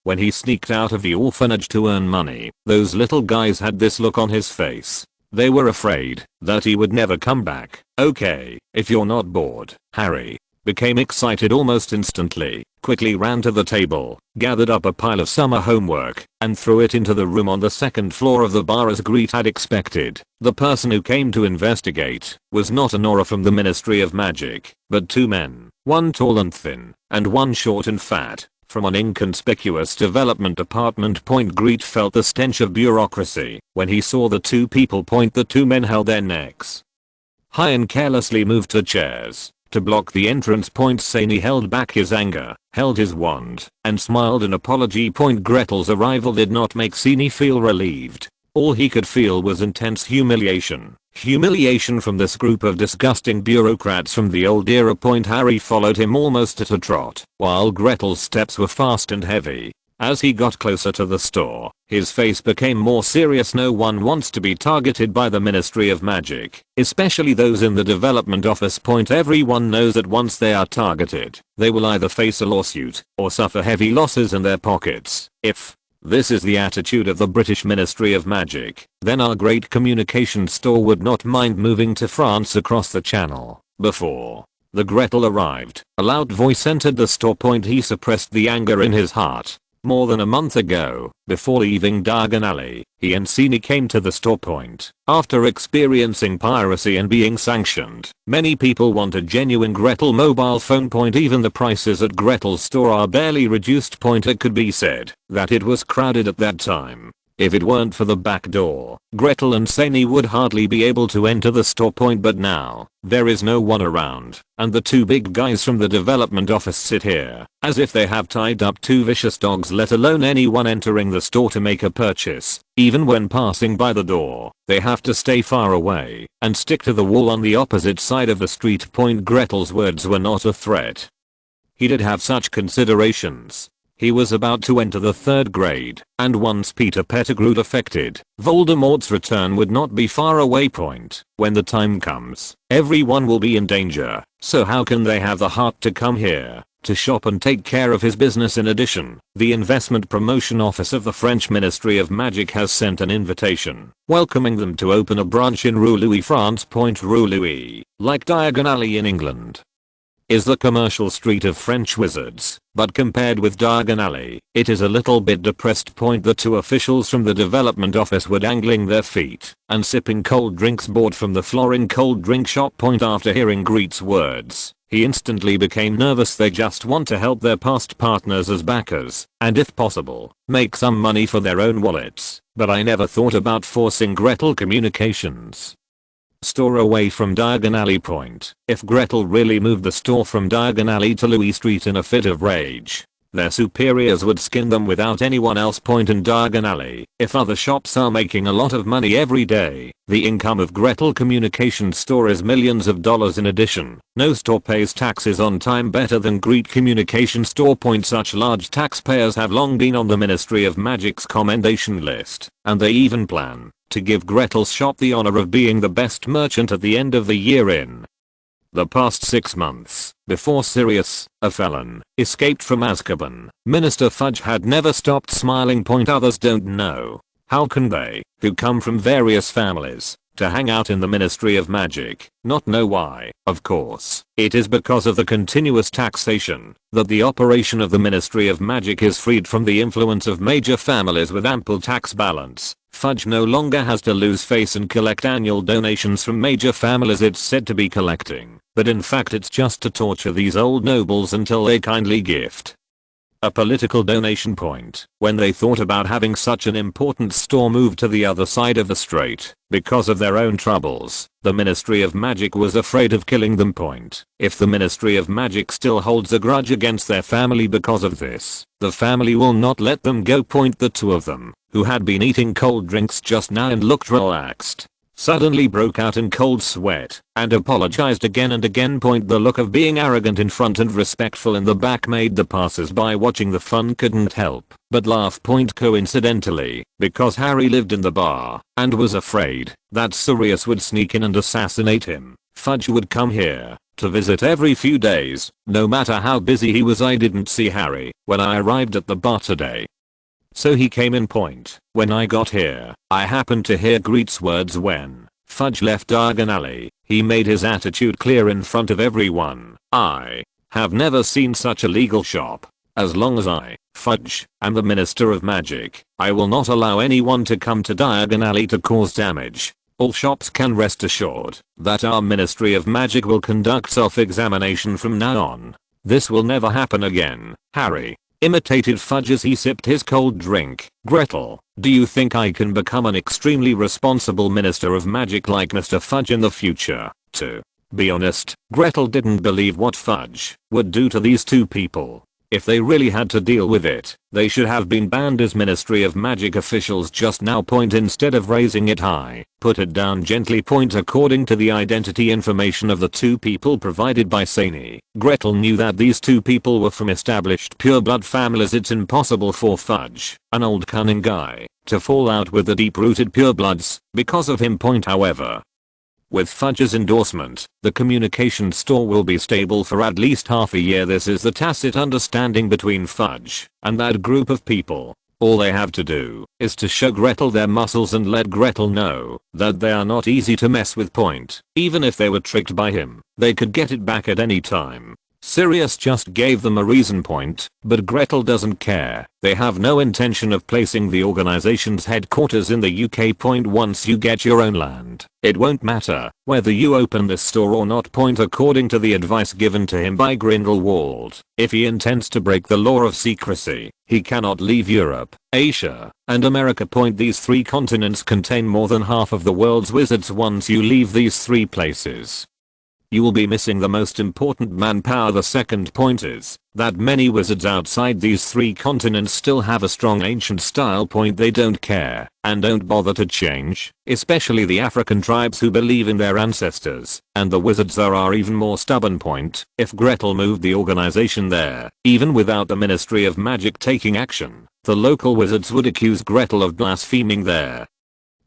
When he sneaked out of the orphanage to earn money, those little guys had this look on his face. They were afraid that he would never come back. Okay, if you're not bored. Harry became excited almost instantly, quickly ran to the table, gathered up a pile of summer homework, and threw it into the room on the second floor of the bar. As Grete had expected, the person who came to investigate was not an aura from the Ministry of Magic, but two men, one tall and thin, and one short and fat, from an inconspicuous development department. Grete felt the stench of bureaucracy when he saw the two people. The two men held their necks high and carelessly moved to chairs to block the entrance. Sani held back his anger, held his wand, and smiled in apology. Gretel's arrival did not make Sani feel relieved. All he could feel was intense humiliation. Humiliation from this group of disgusting bureaucrats from the old era. Harry followed him almost at a trot, while Gretel's steps were fast and heavy. As he got closer to the store, his face became more serious. No one wants to be targeted by the Ministry of Magic, especially those in the development office. Everyone knows that once they are targeted, they will either face a lawsuit or suffer heavy losses in their pockets. If this is the attitude of the British Ministry of Magic, then our great communication store would not mind moving to France across the channel. Before the Gretel arrived, a loud voice entered the store. He suppressed the anger in his heart. More than a month ago, before leaving Diagon Alley, he and Sini came to the store. After experiencing piracy and being sanctioned, many people want a genuine Gretel mobile phone. Even the prices at Gretel's store are barely reduced. It could be said that it was crowded at that time. If it weren't for the back door, Gretel and Sani would hardly be able to enter the store. But now, there is no one around, and the two big guys from the development office sit here, as if they have tied up two vicious dogs. Let alone anyone entering the store to make a purchase. Even when passing by the door, they have to stay far away and stick to the wall on the opposite side of the street. Gretel's words were not a threat. He did have such considerations. He was about to enter the 3rd grade, and once Peter Pettigrew defected, Voldemort's return would not be far away. When the time comes, everyone will be in danger, so how can they have the heart to come here, to shop and take care of his business? In addition, the Investment Promotion Office of the French Ministry of Magic has sent an invitation, welcoming them to open a branch in Rue Louis, France. Rue Louis, like Diagon Alley in England, is the commercial street of French wizards, but compared with Diagon Alley, it is a little bit depressed. The two officials from the development office were dangling their feet and sipping cold drinks bought from the Florin cold drink shop. After hearing Grete's words, he instantly became nervous. They just want to help their past partners as backers, and if possible, make some money for their own wallets, but I never thought about forcing Gretel communications store away from Diagon Alley. If Gretel really moved the store from Diagon Alley to Louis Street in a fit of rage, their superiors would skin them without anyone else. In Diagon Alley, if other shops are making a lot of money every day, the income of Gretel Communications store is millions of dollars. In addition, no store pays taxes on time better than Grete Communication store. Such large taxpayers have long been on the Ministry of Magic's commendation list, and they even plan to give Gretel's shop the honor of being the best merchant at the end of the year. In the past 6 months, before Sirius, a felon, escaped from Azkaban, Minister Fudge had never stopped smiling. Others don't know. How can they, who come from various families, to hang out in the Ministry of Magic, not know why? Of course, it is because of the continuous taxation that the operation of the Ministry of Magic is freed from the influence of major families with ample tax balance. Fudge no longer has to lose face and collect annual donations from major families it's said to be collecting, but in fact it's just to torture these old nobles until they kindly gift a political donation. When they thought about having such an important store moved to the other side of the strait, because of their own troubles, the Ministry of Magic was afraid of killing them. If the Ministry of Magic still holds a grudge against their family because of this, the family will not let them go. The two of them, who had been eating cold drinks just now and looked relaxed, suddenly broke out in cold sweat and apologized again and again. The look of being arrogant in front and respectful in the back made the passers-by watching the fun couldn't help but laugh. Coincidentally, because Harry lived in the bar and was afraid that Sirius would sneak in and assassinate him, Fudge would come here to visit every few days. No matter how busy he was, I didn't see Harry when I arrived at the bar today, so he came in. When I got here, I happened to hear Grete's words. When Fudge left Diagon Alley, he made his attitude clear in front of everyone. I have never seen such a legal shop. As long as I, Fudge, am the Minister of Magic, I will not allow anyone to come to Diagon Alley to cause damage. All shops can rest assured that our Ministry of Magic will conduct self-examination from now on. This will never happen again. Harry imitated Fudge as he sipped his cold drink. Gretel, do you think I can become an extremely responsible Minister of Magic like Mr. Fudge in the future? To be honest, Gretel didn't believe what Fudge would do to these two people. If they really had to deal with it, they should have been banned as Ministry of Magic officials just now. Point instead of raising it high, put it down gently. Point according to the identity information of the two people provided by Sani. Gretel knew that these two people were from established pureblood families. It's impossible for Fudge, an old cunning guy, to fall out with the deep-rooted purebloods because of him. Point however, with Fudge's endorsement, the communication store will be stable for at least half a year. This is the tacit understanding between Fudge and that group of people. All they have to do is to show Gretel their muscles and let Gretel know that they are not easy to mess with. Point. Even if they were tricked by him, they could get it back at any time. Sirius just gave them a reason. Point, but Gretel doesn't care. They have no intention of placing the organization's headquarters in the UK. Point. Once you get your own land, it won't matter whether you open this store or not. Point according to the advice given to him by Grindelwald, if he intends to break the law of secrecy, he cannot leave Europe, Asia, and America. Point. These three continents contain more than half of the world's wizards. Once you leave these three places, you will be missing the most important manpower. The second point is that many wizards outside these three continents still have a strong ancient style. Point. They don't care and don't bother to change, especially the African tribes who believe in their ancestors, and the wizards there are even more stubborn. Point. If Gretel moved the organization there, even without the Ministry of Magic taking action, the local wizards would accuse Gretel of blaspheming their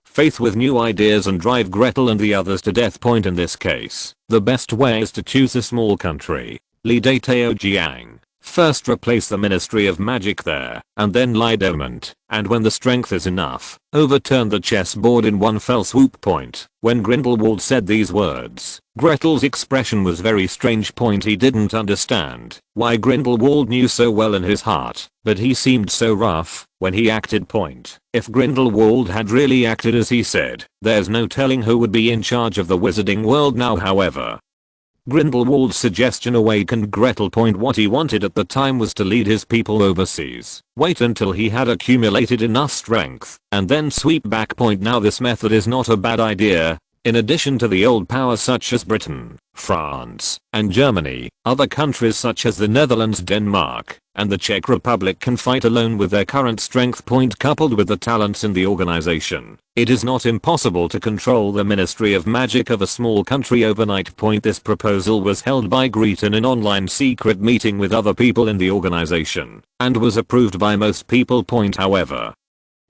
faith with new ideas and drive Gretel and the others to death. Point. In this case, the best way is to choose a small country. Lidateo-Jiang. First replace the Ministry of Magic there, and then Lidament, and when the strength is enough, overturn the chessboard in one fell swoop. Point. When Grindelwald said these words, Gretel's expression was very strange. Point. He didn't understand why Grindelwald knew so well in his heart, but he seemed so rough when he acted. Point. If Grindelwald had really acted as he said, there's no telling who would be in charge of the wizarding world now. However, Grindelwald's suggestion awakened Gretel. Point. What he wanted at the time was to lead his people overseas, wait until he had accumulated enough strength, and then sweep back. Point. Now this method is not a bad idea. In addition to the old powers such as Britain, France, and Germany, other countries such as the Netherlands, Denmark, and the Czech Republic can fight alone with their current strength. Point. Coupled with the talents in the organization, it is not impossible to control the Ministry of Magic of a small country overnight. Point. This proposal was held by Grete in an online secret meeting with other people in the organization, and was approved by most people. Point. However,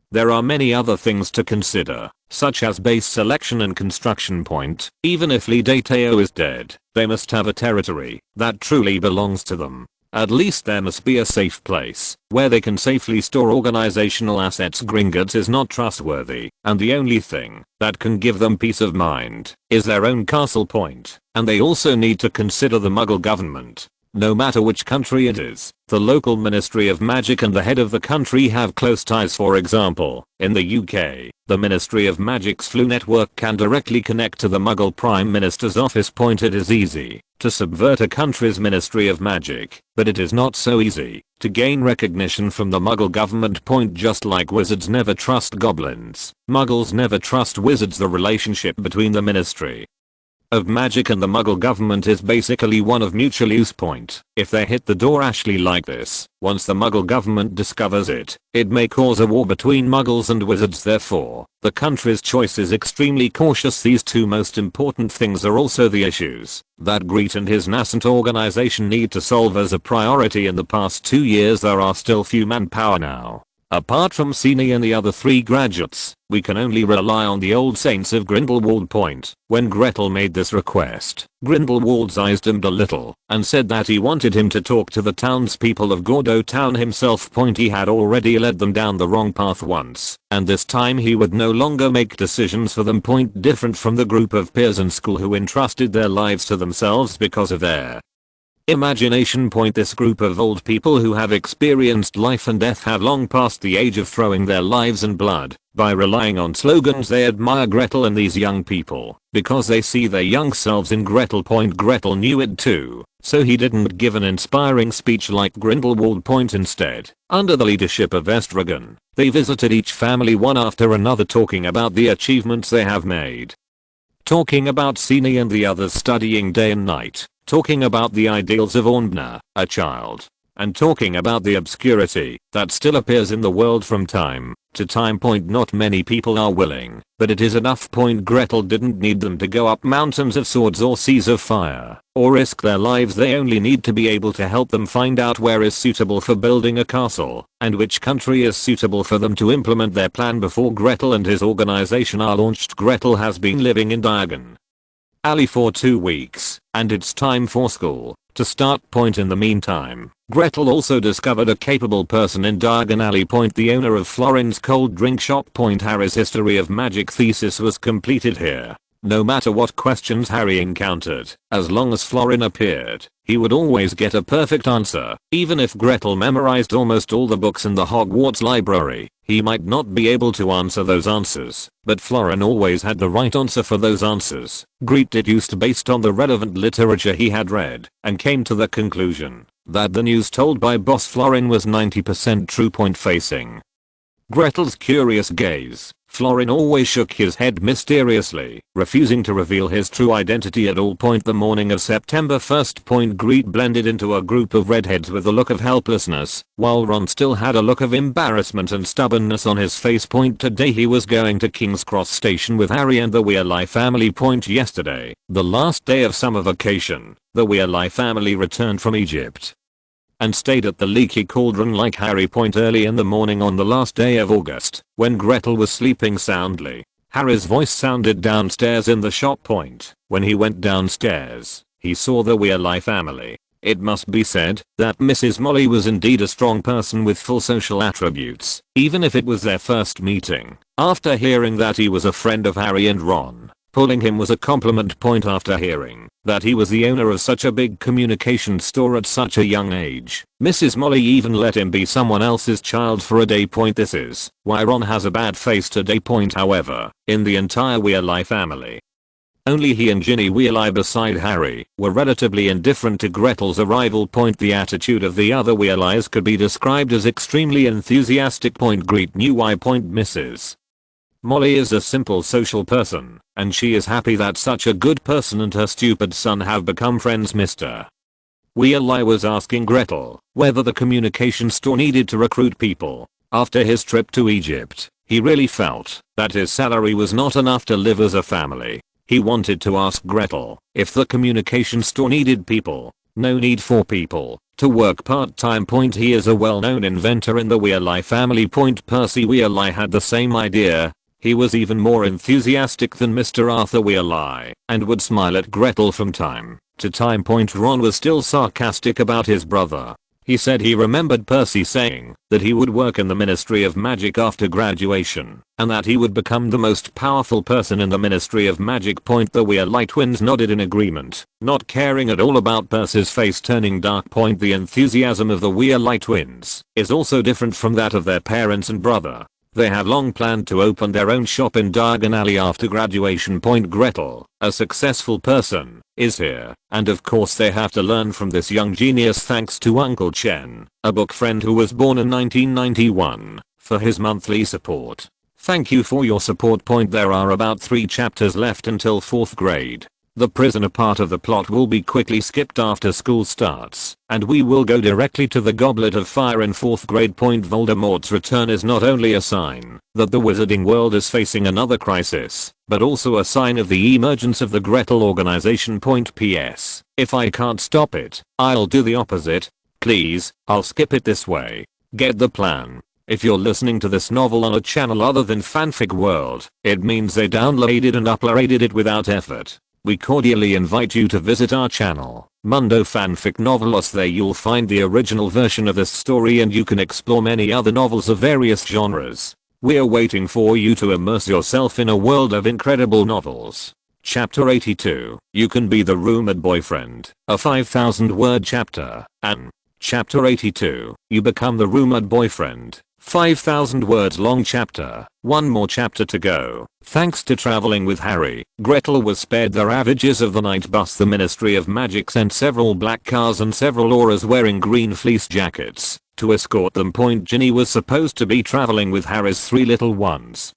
there are many other things to consider, such as base selection and construction. Point. Even if Lidateo is dead, they must have a territory that truly belongs to them. At least there must be a safe place where they can safely store organizational assets. Gringotts is not trustworthy, and the only thing that can give them peace of mind is their own castle. Point. And they also need to consider the Muggle government. No matter which country it is, the local Ministry of Magic and the head of the country have close ties. For example, in the UK, the Ministry of Magic's Flu network can directly connect to the Muggle Prime Minister's office. Point. It is easy to subvert a country's Ministry of Magic, but it is not so easy to gain recognition from the Muggle government. Point. Just like wizards never trust goblins, Muggles never trust wizards. The relationship between the Ministry of Magic and the Muggle government is basically one of mutual use. Point. If they hit the door Ashley like this, once the Muggle government discovers it, it may cause a war between Muggles and wizards. Therefore, the country's choice is extremely cautious. These two most important things are also the issues that Grete and his nascent organization need to solve as a priority. In the past 2 years there are still few manpower now. Apart from Sini and the other 3 graduates, we can only rely on the old saints of Grindelwald. Point. When Gretel made this request, Grindelwald eyes dimmed a little and said that he wanted him to talk to the townspeople of Gordo Town himself. Point. He had already led them down the wrong path once, and this time he would no longer make decisions for them. Point. Different from the group of peers in school who entrusted their lives to themselves because of their imagination. Point. This group of old people who have experienced life and death have long passed the age of throwing their lives and blood. By relying on slogans they admire Gretel and these young people because they see their young selves in Gretel. Point. Gretel knew it too, so he didn't give an inspiring speech like Grindelwald. Point. Instead, under the leadership of Estragon, they visited each family one after another, talking about the achievements they have made, talking about Sini and the others studying day and night, talking about the ideals of Ornbna, a child and talking about the obscurity that still appears in the world from time to time. Not many people are willing, but it is enough. Gretel didn't need them to go up mountains of swords or seas of fire, or risk their lives. They only need to be able to help them find out where is suitable for building a castle, and which country is suitable for them to implement their plan before Gretel and his organization are launched. Gretel has been living in Diagon Alley for 2 weeks, and it's time for school to start. In the meantime, Gretel also discovered a capable person in Diagon Alley. The owner of Florin's cold drink shop. Harry's history of magic thesis was completed here. No matter what questions Harry encountered, as long as Florin appeared, he would always get a perfect answer. Even if Gretel memorized almost all the books in the Hogwarts library, he might not be able to answer those answers, but Florin always had the right answer for those answers. Grete deduced based on the relevant literature he had read, and came to the conclusion that the news told by Boss Florin was 90% true. Facing Gretel's curious gaze, Florin always shook his head mysteriously, refusing to reveal his true identity at all. The morning of September 1st. Grete blended into a group of redheads with a look of helplessness, while Ron still had a look of embarrassment and stubbornness on his face. Today he was going to King's Cross Station with Harry and the Weasley family. Yesterday, the last day of summer vacation, the Weasley family returned from Egypt and stayed at the Leaky Cauldron like Harry. Early in the morning on the last day of August, when Gretel was sleeping soundly, Harry's voice sounded downstairs in the shop. When he went downstairs, he saw the Weasley family. It must be said that Mrs. Molly was indeed a strong person with full social attributes, even if it was their first meeting. After hearing that he was a friend of Harry and Ron, pulling him was a compliment. After hearing that he was the owner of such a big communication store at such a young age, Mrs. Molly even let him be someone else's child for a day. This is why Ron has a bad face today. However, in the entire Weasley family, only he and Ginny Weasley beside Harry were relatively indifferent to Gretel's arrival. The attitude of the other Weasleys could be described as extremely enthusiastic. Grete knew why. Mrs. Molly is a simple social person, and she is happy that such a good person and her stupid son have become friends. Mr. Weasley was asking Gretel whether the communication store needed to recruit people. After his trip to Egypt, he really felt that his salary was not enough to live as a family. He wanted to ask Gretel if the communication store needed people. No need for people to work part-time. He is a well-known inventor in the Weasley family. Percy Weasley had the same idea. He was even more enthusiastic than Mr. Arthur Weasley, and would smile at Gretel from time to time. Ron was still sarcastic about his brother. He said he remembered Percy saying that he would work in the Ministry of Magic after graduation, and that he would become the most powerful person in the Ministry of Magic. The Weasley twins nodded in agreement, not caring at all about Percy's face turning dark. The enthusiasm of the Weasley twins is also different from that of their parents and brother. They have long planned to open their own shop in Diagon Alley after graduation. Gretel, a successful person, is here, and of course they have to learn from this young genius thanks to Uncle Chen, a book friend who was born in 1991, for his monthly support. Thank you for your support. There are about 3 chapters left until 4th grade. The prisoner part of the plot will be quickly skipped after school starts, and we will go directly to the Goblet of Fire in 4th grade. Voldemort's return is not only a sign that the wizarding world is facing another crisis, but also a sign of the emergence of the Gretel organization. P.S. If I can't stop it, I'll do the opposite. Please, I'll skip it this way. Get the plan? If you're listening to this novel on a channel other than Fanfic World, it means they downloaded and uploaded it without effort. We cordially invite you to visit our channel, Mundo Fanfic Novelos. There you'll find the original version of this story and you can explore many other novels of various genres. We're waiting for you to immerse yourself in a world of incredible novels. Chapter 82, You Can Be the Rumored Boyfriend, a 5,000 word chapter, and Chapter 82, You Become the Rumored Boyfriend, 5,000 words long chapter. One more chapter to go. Thanks to traveling with Harry, Gretel was spared the ravages of the night bus. The Ministry of Magic sent several black cars and several auras wearing green fleece jackets to escort them. Ginny was supposed to be traveling with Harry's 3 little ones.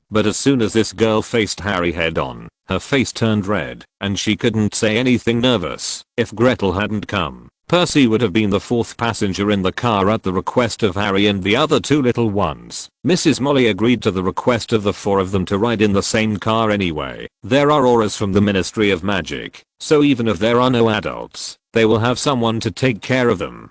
But as soon as this girl faced Harry head on, her face turned red, and she couldn't say anything. Nervous. If Gretel hadn't come, Percy would have been the fourth passenger in the car at the request of Harry and the other two little ones. Mrs. Molly agreed to the request of the four of them to ride in the same car anyway. There are auras from the Ministry of Magic, so even if there are no adults, they will have someone to take care of them.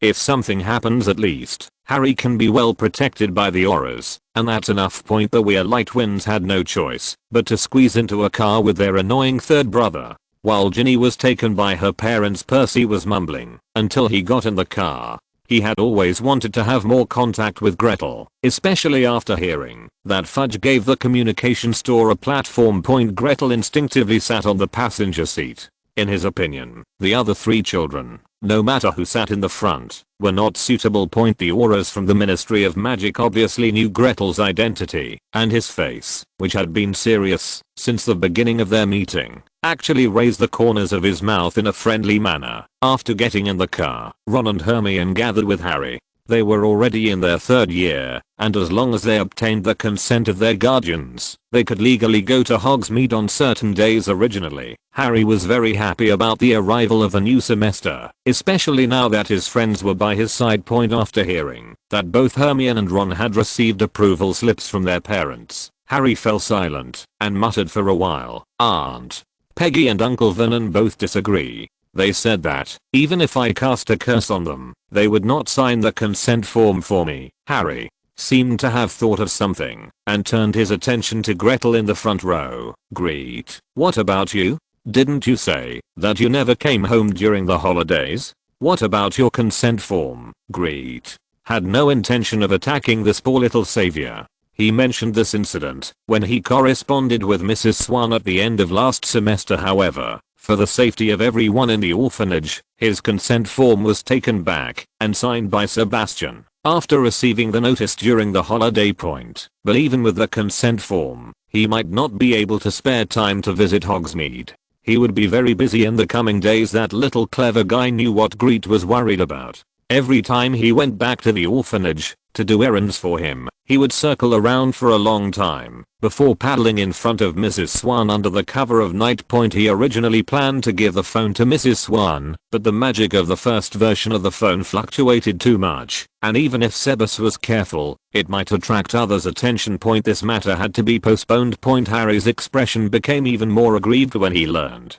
If something happens, at least Harry can be well protected by the auras, and that's enough. Point the Weirlight twins had no choice but to squeeze into a car with their annoying third brother. While Ginny was taken by her parents, Percy was mumbling until he got in the car. He had always wanted to have more contact with Gretel, especially after hearing that Fudge gave the communication store a platform. Gretel instinctively sat on the passenger seat. In his opinion, the other three children, no matter who sat in the front, were not suitable. The auras from the Ministry of Magic obviously knew Gretel's identity, and his face, which had been serious since the beginning of their meeting, actually raised the corners of his mouth in a friendly manner. After getting in the car, Ron and Hermione gathered with Harry. They were already in their third year, and as long as they obtained the consent of their guardians, they could legally go to Hogsmeade on certain days. Originally, Harry was very happy about the arrival of the new semester, especially now that his friends were by his side. After hearing that both Hermione and Ron had received approval slips from their parents, Harry fell silent and muttered for a while. Aunt Peggy and Uncle Vernon both disagree. They said that, even if I cast a curse on them, they would not sign the consent form for me. Harry seemed to have thought of something and turned his attention to Gretel in the front row. Grete, what about you? Didn't you say that you never came home during the holidays? What about your consent form? Grete had no intention of attacking this poor little savior. He mentioned this incident when he corresponded with Mrs. Swan at the end of last semester. However, for the safety of everyone in the orphanage, his consent form was taken back and signed by Sebastian after receiving the notice during the holiday. But even with the consent form, he might not be able to spare time to visit Hogsmeade. He would be very busy in the coming days. That little clever guy knew what Grete was worried about. Every time he went back to the orphanage to do errands for him, he would circle around for a long time before paddling in front of Mrs. Swan under the cover of night. He originally planned to give the phone to Mrs. Swan, but the magic of the first version of the phone fluctuated too much, and even if Sebas was careful, it might attract others' attention. This matter had to be postponed. Harry's expression became even more aggrieved when he learned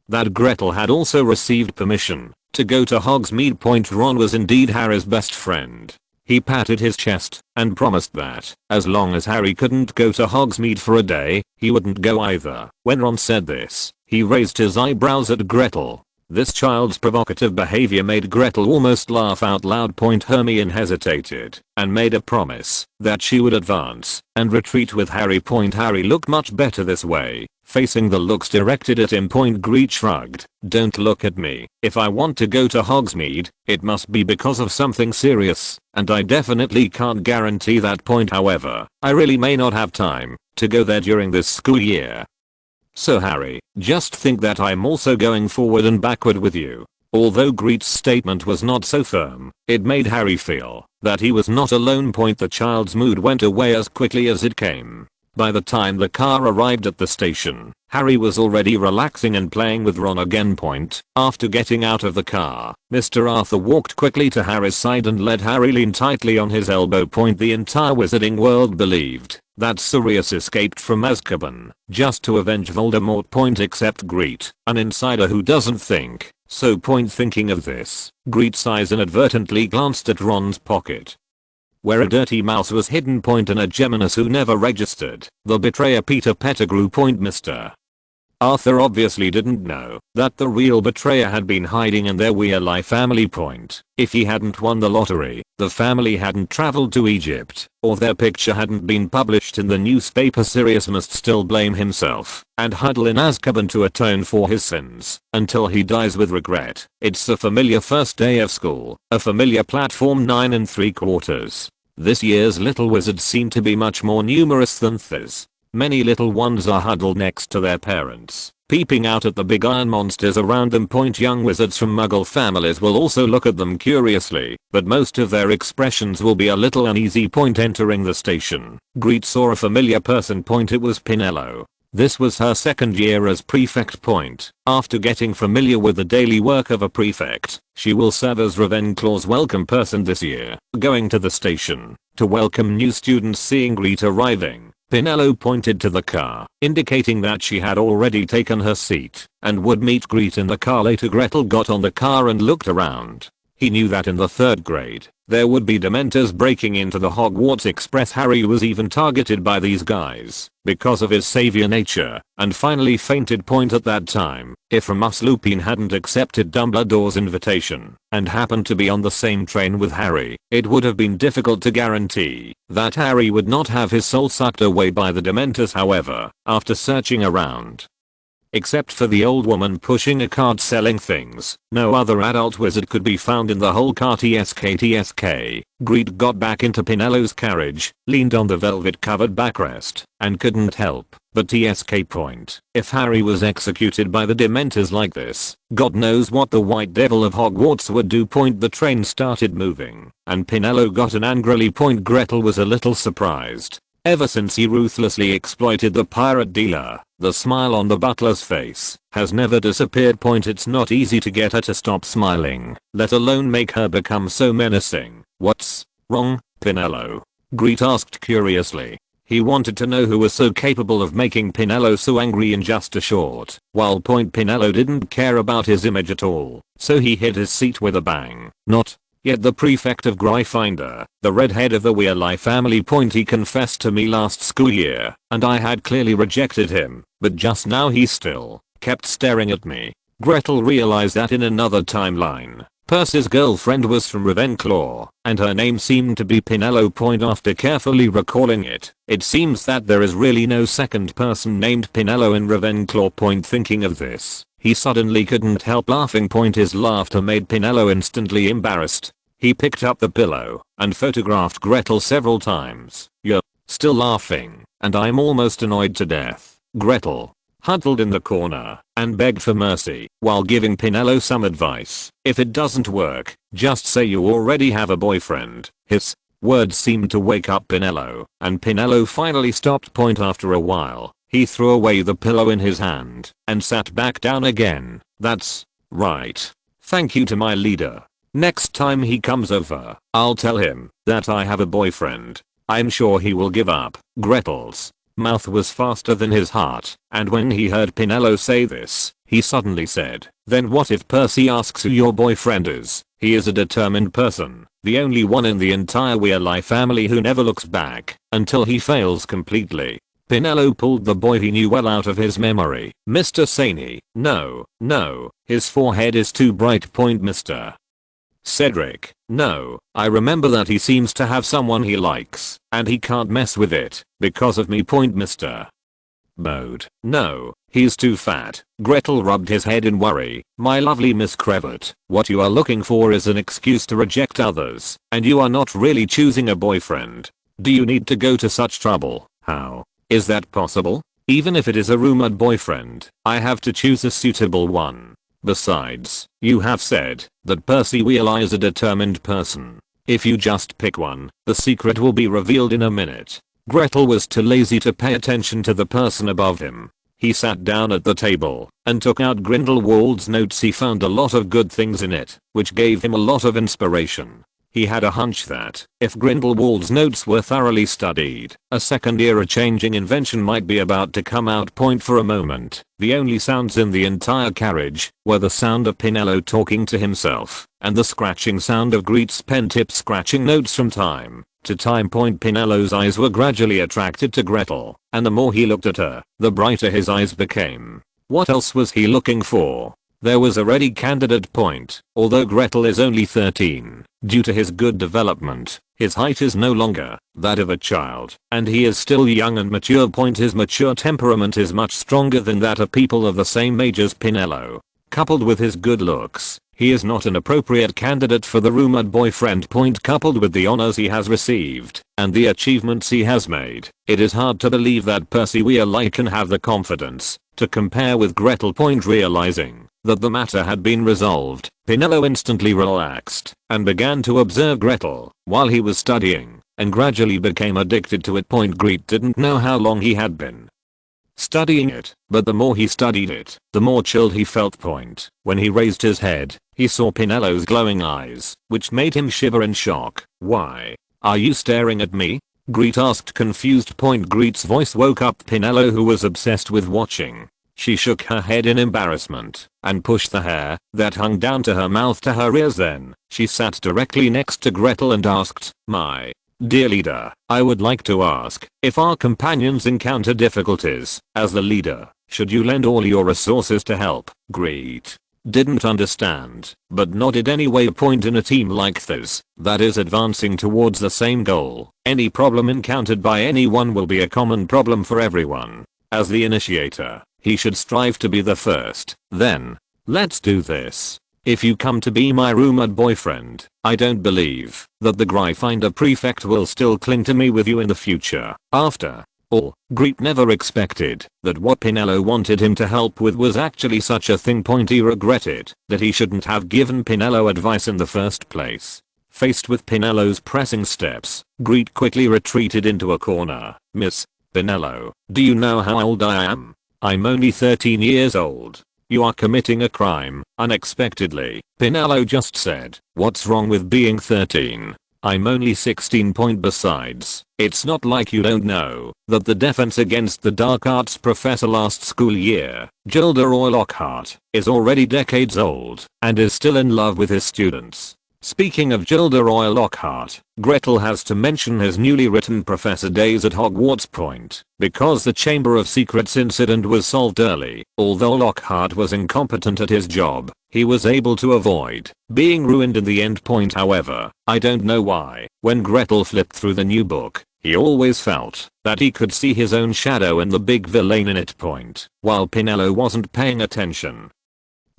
that Gretel had also received permission to go to Hogsmeade. Ron was indeed Harry's best friend. He patted his chest and promised that, as long as Harry couldn't go to Hogsmeade for a day, he wouldn't go either. When Ron said this, he raised his eyebrows at Gretel. This child's provocative behavior made Gretel almost laugh out loud. Hermione hesitated and made a promise that she would advance and retreat with Harry. Harry looked much better this way, facing the looks directed at him. Grete shrugged. Don't look at me. If I want to go to Hogsmeade, it must be because of something serious, and I definitely can't guarantee that. However, I really may not have time to go there during this school year. So Harry, just think that I'm also going forward and backward with you. Although Grete's statement was not so firm, it made Harry feel that he was not alone. The child's mood went away as quickly as it came. By the time the car arrived at the station, Harry was already relaxing and playing with Ron again. After getting out of the car, Mr. Arthur walked quickly to Harry's side and let Harry lean tightly on his elbow. The entire wizarding world believed that Sirius escaped from Azkaban just to avenge Voldemort. Except Grete, an insider who doesn't think. So thinking of this, Grete's eyes inadvertently glanced at Ron's pocket, where a dirty mouse was hidden. And a Geminus who never registered, the betrayer Peter Pettigrew. Mr. Arthur obviously didn't know that the real betrayer had been hiding in their Weirlife family. If he hadn't won the lottery, the family hadn't traveled to Egypt, or their picture hadn't been published in the newspaper, Sirius must still blame himself and huddle in Azkaban to atone for his sins until he dies with regret. It's a familiar first day of school, a familiar platform 9 3/4. This year's little wizards seem to be much more numerous than Th's. Many little ones are huddled next to their parents, peeping out at the big iron monsters around them. Young wizards from Muggle families will also look at them curiously, but most of their expressions will be a little uneasy. Entering the station, Grete saw a familiar person. It was Pinello. This was her second year as prefect point. After getting familiar with the daily work of a prefect, she will serve as Ravenclaw's welcome person this year. Going to the station to welcome new students seeing Grete arriving, Pinello pointed to the car, indicating that she had already taken her seat and would meet Grete in the car later. Gretel got on the car and looked around. He knew that in the 3rd grade, there would be Dementors breaking into the Hogwarts Express. Harry was even targeted by these guys because of his savior nature and finally fainted point at that time. If Remus Lupin hadn't accepted Dumbledore's invitation and happened to be on the same train with Harry, it would have been difficult to guarantee that Harry would not have his soul sucked away by the Dementors. However, after searching around, except for the old woman pushing a cart selling things, no other adult wizard could be found in the whole car. TSK. Grete got back into Pinello's carriage, leaned on the velvet-covered backrest, and couldn't help but TSK point. If Harry was executed by the Dementors like this, God knows what the White Devil of Hogwarts would do. Point. The train started moving, and Pinello got an angrily point. Gretel was a little surprised. Ever since he ruthlessly exploited the pirate dealer, the smile on the butler's face has never disappeared. Point. It's not easy to get her to stop smiling, let alone make her become so menacing. What's wrong, Pinello? Grete asked curiously. He wanted to know who was so capable of making Pinello so angry in just a short while. Point. Pinello didn't care about his image at all, so he hit his seat with a bang. Not yet the prefect of Gryffindor, the redhead of the Weasley family. Point. He confessed to me last school year, and I had clearly rejected him, but just now he still kept staring at me. Gretel realized that in another timeline, Percy's girlfriend was from Ravenclaw, and her name seemed to be Pinello. Point. After carefully recalling it, it seems that there is really no second person named Pinello in Ravenclaw. Point. Thinking of this, he suddenly couldn't help laughing. Point. His laughter made Pinello instantly embarrassed. He picked up the pillow and photographed Gretel several times. You're still laughing, and I'm almost annoyed to death. Gretel huddled in the corner and begged for mercy while giving Pinello some advice. If it doesn't work, just say you already have a boyfriend. His words seemed to wake up Pinello, and Pinello finally stopped. Point. After a while, he threw away the pillow in his hand and sat back down again. That's right. Thank you to my leader. Next time he comes over, I'll tell him that I have a boyfriend. I'm sure he will give up. Gretel's mouth was faster than his heart, and when he heard Pinello say this, he suddenly said, "Then what if Percy asks who your boyfriend is? He is a determined person, the only one in the entire Weasley family who never looks back until he fails completely." Pinello pulled the boy he knew well out of his memory. "Mr. Saney, no, his forehead is too bright." Point. "Mr. Cedric, no, I remember that he seems to have someone he likes, and he can't mess with it because of me." Point. "Mr. Bode, no, he's too fat." Gretel rubbed his head in worry. "My lovely Miss Crevet, what you are looking for is an excuse to reject others, and you are not really choosing a boyfriend. Do you need to go to such trouble? How is that possible? Even if it is a rumored boyfriend, I have to choose a suitable one. Besides, you have said that Percy Weasley is a determined person. If you just pick one, the secret will be revealed in a minute." Gretel was too lazy to pay attention to the person above him. He sat down at the table and took out Grindelwald's notes. He found a lot of good things in it, which gave him a lot of inspiration. He had a hunch that if Grindelwald's notes were thoroughly studied, a second-era changing invention might be about to come out. Point. For a moment, the only sounds in the entire carriage were the sound of Pinello talking to himself and the scratching sound of Grete's pen tip scratching notes from time to time. Point. Pinello's eyes were gradually attracted to Gretel, and the more he looked at her, the brighter his eyes became. What else was he looking for? There was a ready candidate. Point. Although Gretel is only 13, due to his good development, his height is no longer that of a child, and he is still young and mature. Point. His mature temperament is much stronger than that of people of the same age as Pinello. Coupled with his good looks, he is not an appropriate candidate for the rumored boyfriend. Point. Coupled with the honors he has received and the achievements he has made, it is hard to believe that Percy Weasley can have the confidence to compare with Gretel. Point. Realizing that the matter had been resolved, Pinello instantly relaxed and began to observe Gretel while he was studying, and gradually became addicted to it. Point. Grete didn't know how long he had been studying it, but the more he studied it, the more chilled he felt. When he raised his head, he saw Pinello's glowing eyes, which made him shiver in shock. "Why? Are you staring at me?" Grete asked, confused. Grete's voice woke up Pinello, who was obsessed with watching. She shook her head in embarrassment and pushed the hair that hung down to her mouth to her ears. Then she sat directly next to Gretel and asked, "My dear leader, I would like to ask, if our companions encounter difficulties, as the leader, should you lend all your resources to help?" Grete didn't understand, but nodded anyway. In a team like this, that is advancing towards the same goal, any problem encountered by anyone will be a common problem for everyone. As the initiator, he should strive to be the first. Then, let's do this. If you come to be my rumored boyfriend, I don't believe that the Gryffindor prefect will still cling to me with you in the future. After all, Grete never expected that what Pinello wanted him to help with was actually such a thing. He regretted that he shouldn't have given Pinello advice in the first place. Faced with Pinello's pressing steps, Grete quickly retreated into a corner. "Miss Pinello, do you know how old I am? I'm only 13 years old. You are committing a crime." Unexpectedly, Pinello just said, "What's wrong with being 13? I'm only 16. Besides, it's not like you don't know that the defense against the dark arts professor last school year, Gilderoy Lockhart, is already decades old and is still in love with his students." Speaking of Gilderoy Lockhart, Gretel has to mention his newly written professor days at Hogwarts. Because the Chamber of Secrets incident was solved early, although Lockhart was incompetent at his job, he was able to avoid being ruined in the end. However, I don't know why, when Gretel flipped through the new book, he always felt that he could see his own shadow in the big villain in it. While Pinello wasn't paying attention.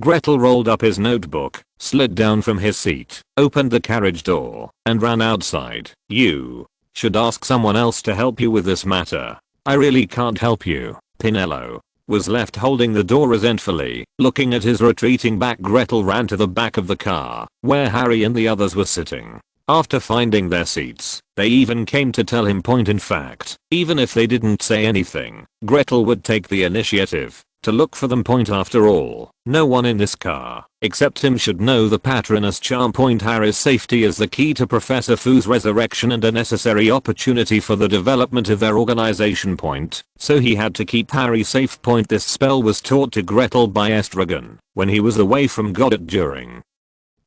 Gretel rolled up his notebook, slid down from his seat, opened the carriage door, and ran outside. "You should ask someone else to help you with this matter. I really can't help you." Pinello was left holding the door resentfully, looking at his retreating back. Gretel ran to the back of the car, where Harry and the others were sitting. After finding their seats, they even came to tell him. In fact, even if they didn't say anything, Gretel would take the initiative to look for them. After all, no one in this car, except him, should know the Patronus charm. Harry's safety is the key to Professor Fu's resurrection and a necessary opportunity for the development of their organization. So he had to keep Harry safe. This spell was taught to Gretel by Estragon when he was away from Godot during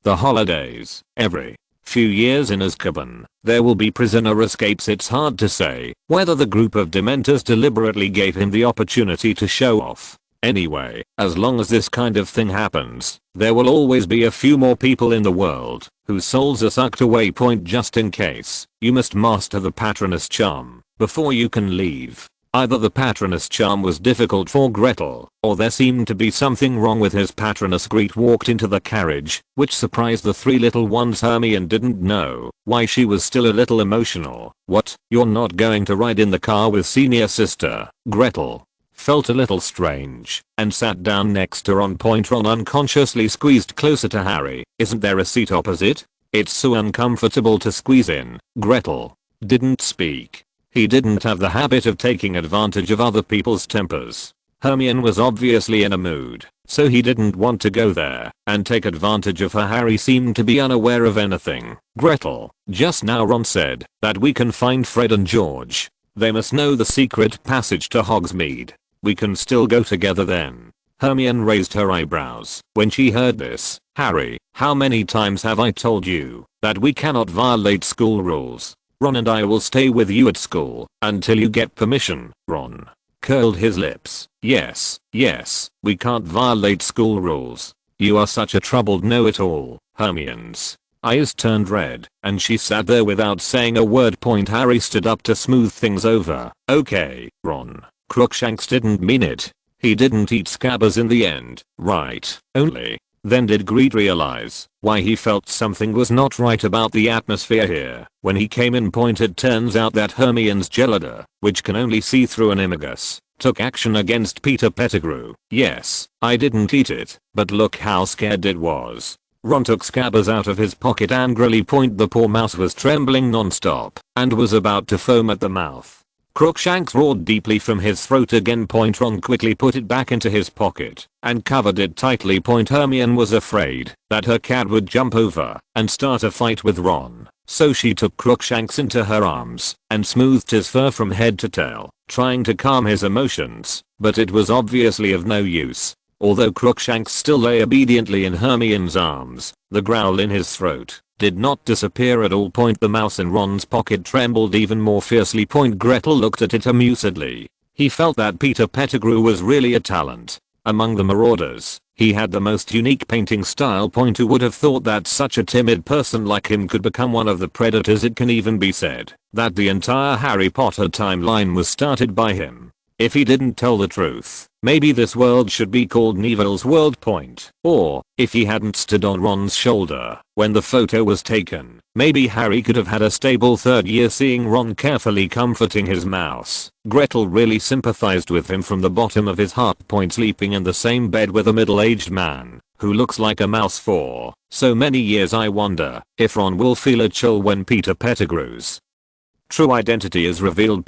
the holidays. Every few years in Azkaban, there will be prisoner escapes. It's hard to say whether the group of Dementors deliberately gave him the opportunity to show off. Anyway, as long as this kind of thing happens, there will always be a few more people in the world whose souls are sucked away. Just in case, you must master the Patronus charm before you can leave. Either the Patronus charm was difficult for Gretel, or there seemed to be something wrong with his Patronus. Grete walked into the carriage, which surprised the three little ones. Hermione didn't know why she was still a little emotional. "What, you're not going to ride in the car with senior sister?" Gretel felt a little strange and sat down next to Ron. Ron unconsciously squeezed closer to Harry. "Isn't there a seat opposite? It's so uncomfortable to squeeze in." Gretel didn't speak. He didn't have the habit of taking advantage of other people's tempers. Hermione was obviously in a mood, so he didn't want to go there and take advantage of her. Harry seemed to be unaware of anything. "Gretel, just now Ron said that we can find Fred and George. They must know the secret passage to Hogsmeade. We can still go together then." Hermione raised her eyebrows when she heard this. "Harry, how many times have I told you that we cannot violate school rules? Ron and I will stay with you at school until you get permission." Ron curled his lips. Yes, we can't violate school rules. You are such a troubled know-it-all." Hermione's eyes turned red, and she sat there without saying a word. Harry stood up to smooth things over. "Okay, Ron. Crookshanks didn't mean it. He didn't eat Scabbers in the end, right?" Only then did Grete realize why he felt something was not right about the atmosphere here. When he came in, it turns out that Hermione's Gelada, which can only see through an imagus, took action against Peter Pettigrew. "Yes, I didn't eat it, but look how scared it was." Ron took Scabbers out of his pocket angrily. The poor mouse was trembling non-stop and was about to foam at the mouth. Crookshanks roared deeply from his throat again. Ron quickly put it back into his pocket and covered it tightly. Hermione was afraid that her cat would jump over and start a fight with Ron, so she took Crookshanks into her arms and smoothed his fur from head to tail, trying to calm his emotions, but it was obviously of no use. Although Crookshanks still lay obediently in Hermione's arms, the growl in his throat did not disappear at all. The mouse in Ron's pocket trembled even more fiercely. Gretel looked at it amusedly. He felt that Peter Pettigrew was really a talent. Among the marauders, he had the most unique painting style. Who would have thought that such a timid person like him could become one of the predators? It can even be said that the entire Harry Potter timeline was started by him. If he didn't tell the truth, maybe this world should be called Neville's World. Or, if he hadn't stood on Ron's shoulder when the photo was taken, maybe Harry could have had a stable third year. Seeing Ron carefully comforting his mouse, Gretel really sympathized with him from the bottom of his heart. Sleeping in the same bed with a middle-aged man who looks like a mouse for so many years. I wonder if Ron will feel a chill when Peter Pettigrew's true identity is revealed.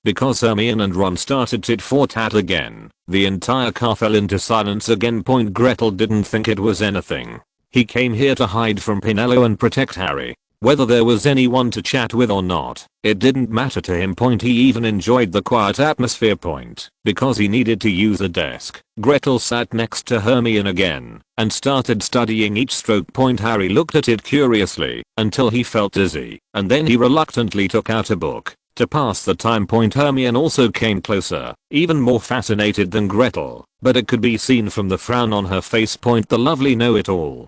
Because Hermione and Ron started tit for tat again, the entire car fell into silence again. Gretel didn't think it was anything. He came here to hide from Pinello and protect Harry. Whether there was anyone to chat with or not, it didn't matter to him. He even enjoyed the quiet atmosphere. Because he needed to use a desk, Gretel sat next to Hermione again and started studying each stroke. Harry looked at it curiously until he felt dizzy, and then he reluctantly took out a book to pass the time. Hermione also came closer, even more fascinated than Gretel, but it could be seen from the frown on her face. The lovely know-it-all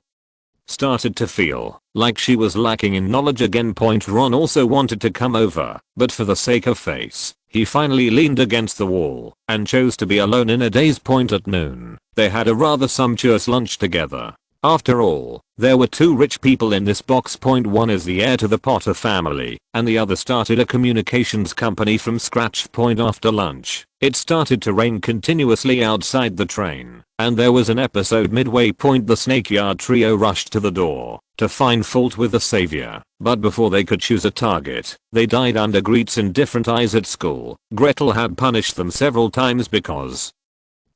started to feel like she was lacking in knowledge again. Ron also wanted to come over, but for the sake of face, he finally leaned against the wall and chose to be alone in a daze. At noon, they had a rather sumptuous lunch together. After all, there were two rich people in this box. One is the heir to the Potter family, and the other started a communications company from scratch. After lunch, it started to rain continuously outside the train, and there was an episode midway. The Snakeyard trio rushed to the door to find fault with the savior, but before they could choose a target, they died under Grete's indifferent eyes at school. Gretel had punished them several times because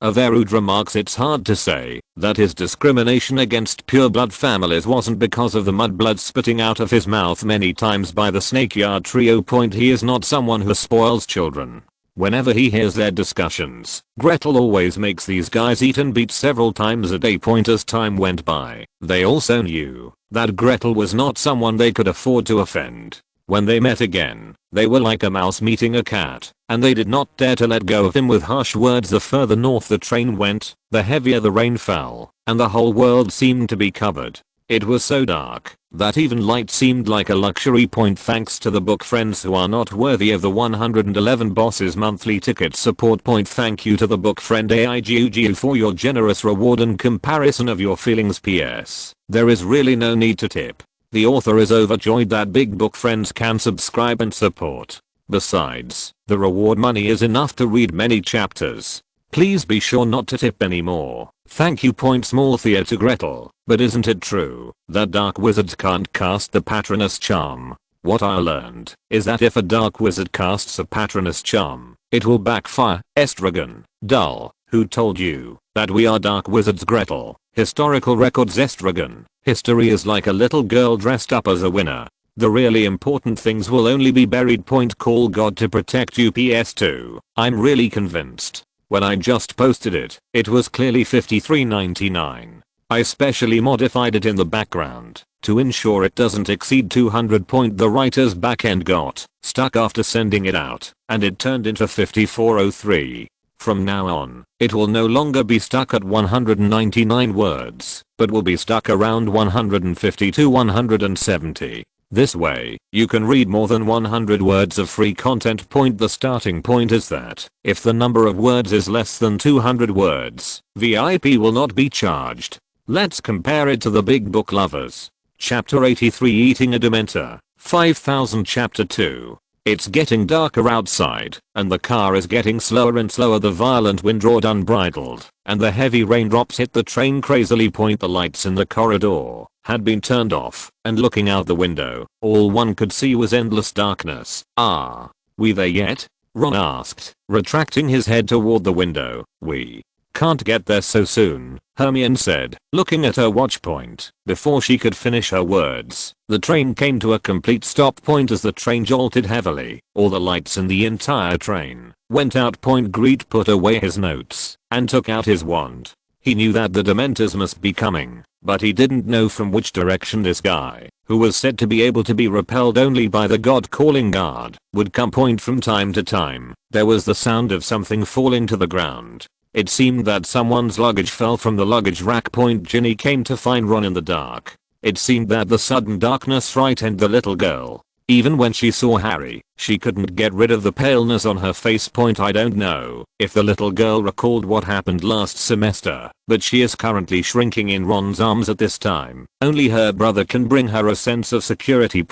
of their rude remarks. It's hard to say that his discrimination against pureblood families wasn't because of the mudblood spitting out of his mouth many times by the Snakeyard trio. He is not someone who spoils children. Whenever he hears their discussions, Gretel always makes these guys eat and beat several times a day. As time went by, they also knew that Gretel was not someone they could afford to offend. When they met again, they were like a mouse meeting a cat, and they did not dare to let go of him with harsh words. The further north the train went, the heavier the rain fell, and the whole world seemed to be covered. It was so dark that even light seemed like a luxury. Thanks to the book friends who are not worthy of the 111 bosses monthly ticket support. Thank you to the book friend AIGUGU for your generous reward and comparison of your feelings. PS. There is really no need to tip. The author is overjoyed that big book friends can subscribe and support. Besides, the reward money is enough to read many chapters. Please be sure not to tip anymore. Thank you. Small Thea to Gretel, but isn't it true that dark wizards can't cast the Patronus charm? What I learned is that if a dark wizard casts a Patronus charm, it will backfire. Estragon, dull, who told you that we are dark wizards? Gretel, historical records. Estragon, history is like a little girl dressed up as a winner. The really important things will only be buried. Call God to protect you. PS2, I'm really convinced. When I just posted it, it was clearly $53.99. I specially modified it in the background to ensure it doesn't exceed 200. The writer's backend got stuck after sending it out, and it turned into 5403. From now on, it will no longer be stuck at 199 words, but will be stuck around 150 to 170. This way, you can read more than 100 words of free content. The starting point is that if the number of words is less than 200 words, VIP will not be charged. Let's compare it to the big book lovers. Chapter 83, Eating a Dementor. 5000. Chapter 2. It's getting darker outside, and the car is getting slower and slower. The violent wind roared unbridled, and the heavy raindrops hit the train crazily. The lights in the corridor had been turned off, and looking out the window, all one could see was endless darkness. Are we there yet? Ron asked, retracting his head toward the window. We can't get there so soon, Hermione said, looking at her watch point. Before she could finish her words, the train came to a complete stop point as the train jolted heavily. All the lights in the entire train went out. Grete put away his notes and took out his wand. He knew that the Dementors must be coming, but he didn't know from which direction this guy, who was said to be able to be repelled only by the god-calling guard, would come. From time to time, there was the sound of something falling to the ground. It seemed that someone's luggage fell from the luggage rack. Ginny came to find Ron in the dark. It seemed that the sudden darkness frightened the little girl. Even when she saw Harry, she couldn't get rid of the paleness on her face. I don't know if the little girl recalled what happened last semester, but she is currently shrinking in Ron's arms at this time. Only her brother can bring her a sense of security.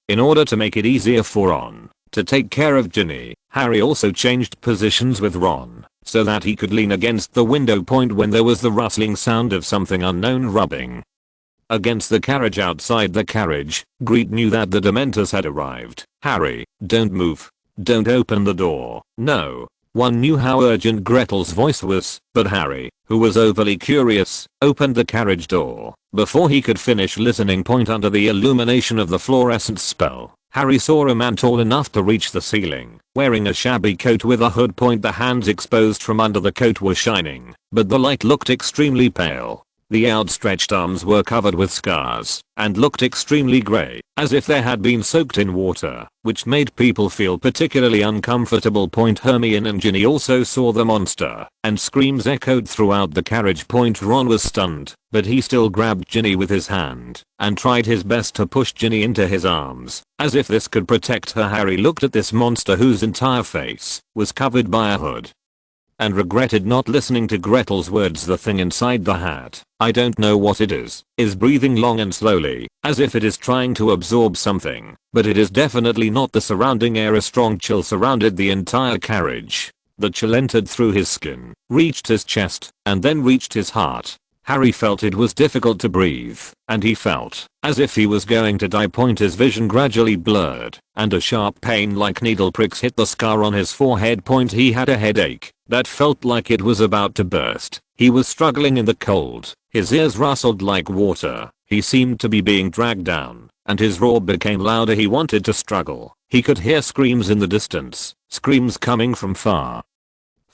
In order to make it easier for Ron to take care of Ginny, Harry also changed positions with Ron so that he could lean against the window. When there was the rustling sound of something unknown rubbing against the carriage outside the carriage, Grete knew that the Dementors had arrived. Harry, don't move. Don't open the door. No. One knew how urgent Gretel's voice was, but Harry, who was overly curious, opened the carriage door. Before he could finish listening. Under the illumination of the fluorescent spell, Harry saw a man tall enough to reach the ceiling, wearing a shabby coat with a hood. The hands exposed from under the coat were shining, but the light looked extremely pale. The outstretched arms were covered with scars and looked extremely grey, as if they had been soaked in water, which made people feel particularly uncomfortable. Hermione and Ginny also saw the monster, and screams echoed throughout the carriage. Ron was stunned, but he still grabbed Ginny with his hand and tried his best to push Ginny into his arms, as if this could protect her. Harry looked at this monster whose entire face was covered by a hood and regretted not listening to Gretel's words. The thing inside the hat, I don't know what it is breathing long and slowly, as if it is trying to absorb something, but it is definitely not the surrounding air. A strong chill surrounded the entire carriage. The chill entered through his skin, reached his chest, and then reached his heart. Harry felt it was difficult to breathe, and he felt as if he was going to die. His vision gradually blurred, and a sharp pain like needle pricks hit the scar on his forehead. He had a headache that felt like it was about to burst. He was struggling in the cold. His ears rustled like water. He seemed to be being dragged down, and his roar became louder. He wanted to struggle. He could hear screams in the distance, screams coming from far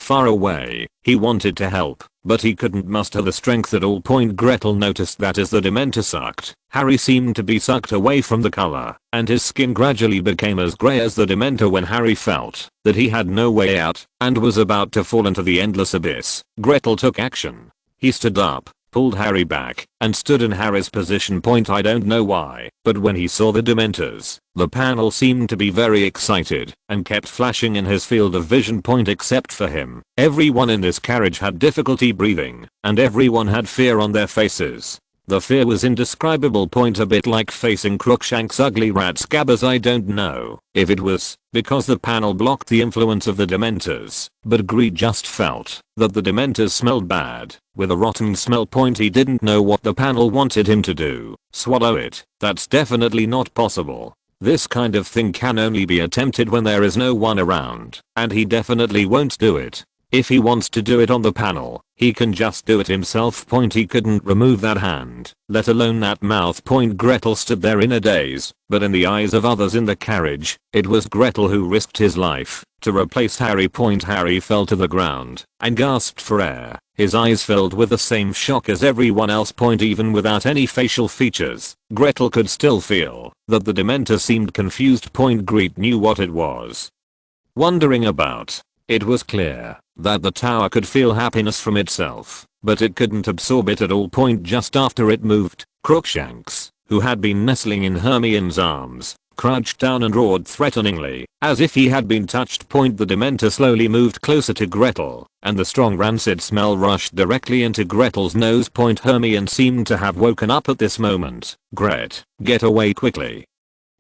away. He wanted to help, but he couldn't muster the strength at all. Gretel noticed that as the Dementor sucked, Harry seemed to be sucked away from the color, and his skin gradually became as grey as the Dementor. When Harry felt that he had no way out and was about to fall into the endless abyss, Gretel took action. He stood up, pulled Harry back, and stood in Harry's position. I don't know why, but when he saw the Dementors, the panel seemed to be very excited and kept flashing in his field of vision. Except for him, everyone in this carriage had difficulty breathing, and everyone had fear on their faces. The fear was indescribable. A bit like facing Crookshank's ugly rat scabbers. I don't know if it was because the panel blocked the influence of the Dementors, but Grete just felt that the Dementors smelled bad, with a rotten smell. He didn't know what the panel wanted him to do. Swallow it? That's definitely not possible. This kind of thing can only be attempted when there is no one around, and he definitely won't do it. If he wants to do it on the panel, he can just do it himself. He couldn't remove that hand, let alone that mouth. Gretel stood there in a daze, but in the eyes of others in the carriage, it was Gretel who risked his life to replace Harry. Harry fell to the ground and gasped for air. His eyes filled with the same shock as everyone else. Even without any facial features, Gretel could still feel that the Dementor seemed confused. Grete knew what it was wondering about. It was clear that the tower could feel happiness from itself, but it couldn't absorb it at all. Just after it moved, Crookshanks, who had been nestling in Hermione's arms, crouched down and roared threateningly, as if he had been touched. The Dementor slowly moved closer to Gretel, and the strong rancid smell rushed directly into Gretel's nose. Hermione seemed to have woken up at this moment. Grete, get away quickly.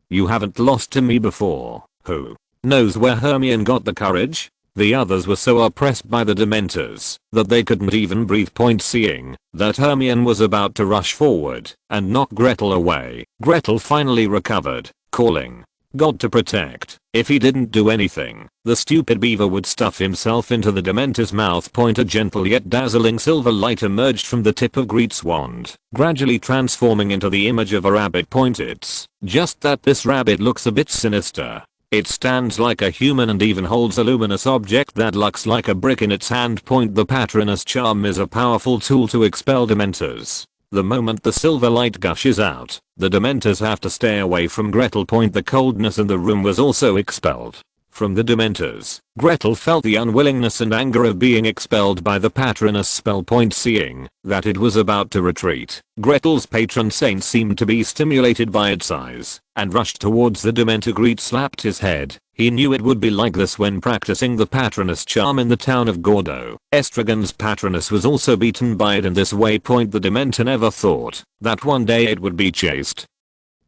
You haven't lost to me before. Who knows where Hermione got the courage? The others were so oppressed by the Dementors that they couldn't even breathe. Seeing that Hermione was about to rush forward and knock Gretel away, Gretel finally recovered, calling, God to protect. If he didn't do anything, the stupid beaver would stuff himself into the Dementor's mouth. A gentle yet dazzling silver light emerged from the tip of Grete's wand, gradually transforming into the image of a rabbit. It's just that this rabbit looks a bit sinister. It stands like a human and even holds a luminous object that looks like a brick in its hand. The Patronus charm is a powerful tool to expel Dementors. The moment the silver light gushes out, the Dementors have to stay away from Gretel. The coldness in the room was also expelled from the Dementors. Gretel felt the unwillingness and anger of being expelled by the Patronus spell. Seeing that it was about to retreat, Gretel's patron saint seemed to be stimulated by its eyes and rushed towards the Dementor. Grete slapped his head. He knew it would be like this when practicing the Patronus charm in the town of Gordo. Estragon's Patronus was also beaten by it in this way. The Dementor never thought that one day it would be chased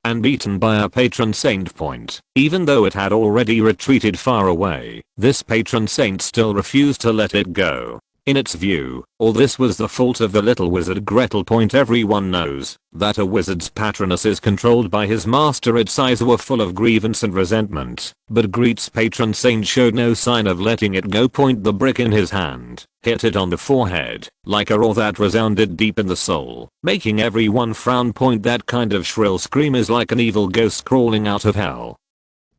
and beaten by a patron saint. Even though it had already retreated far away, this patron saint still refused to let it go. In its view, all this was the fault of the little wizard Gretel. Everyone knows that a wizard's patronus is controlled by his master. Its eyes were full of grievance and resentment, but Grete's patron saint showed no sign of letting it go. The brick in his hand hit it on the forehead like a roar that resounded deep in the soul, making everyone frown. That kind of shrill scream is like an evil ghost crawling out of hell,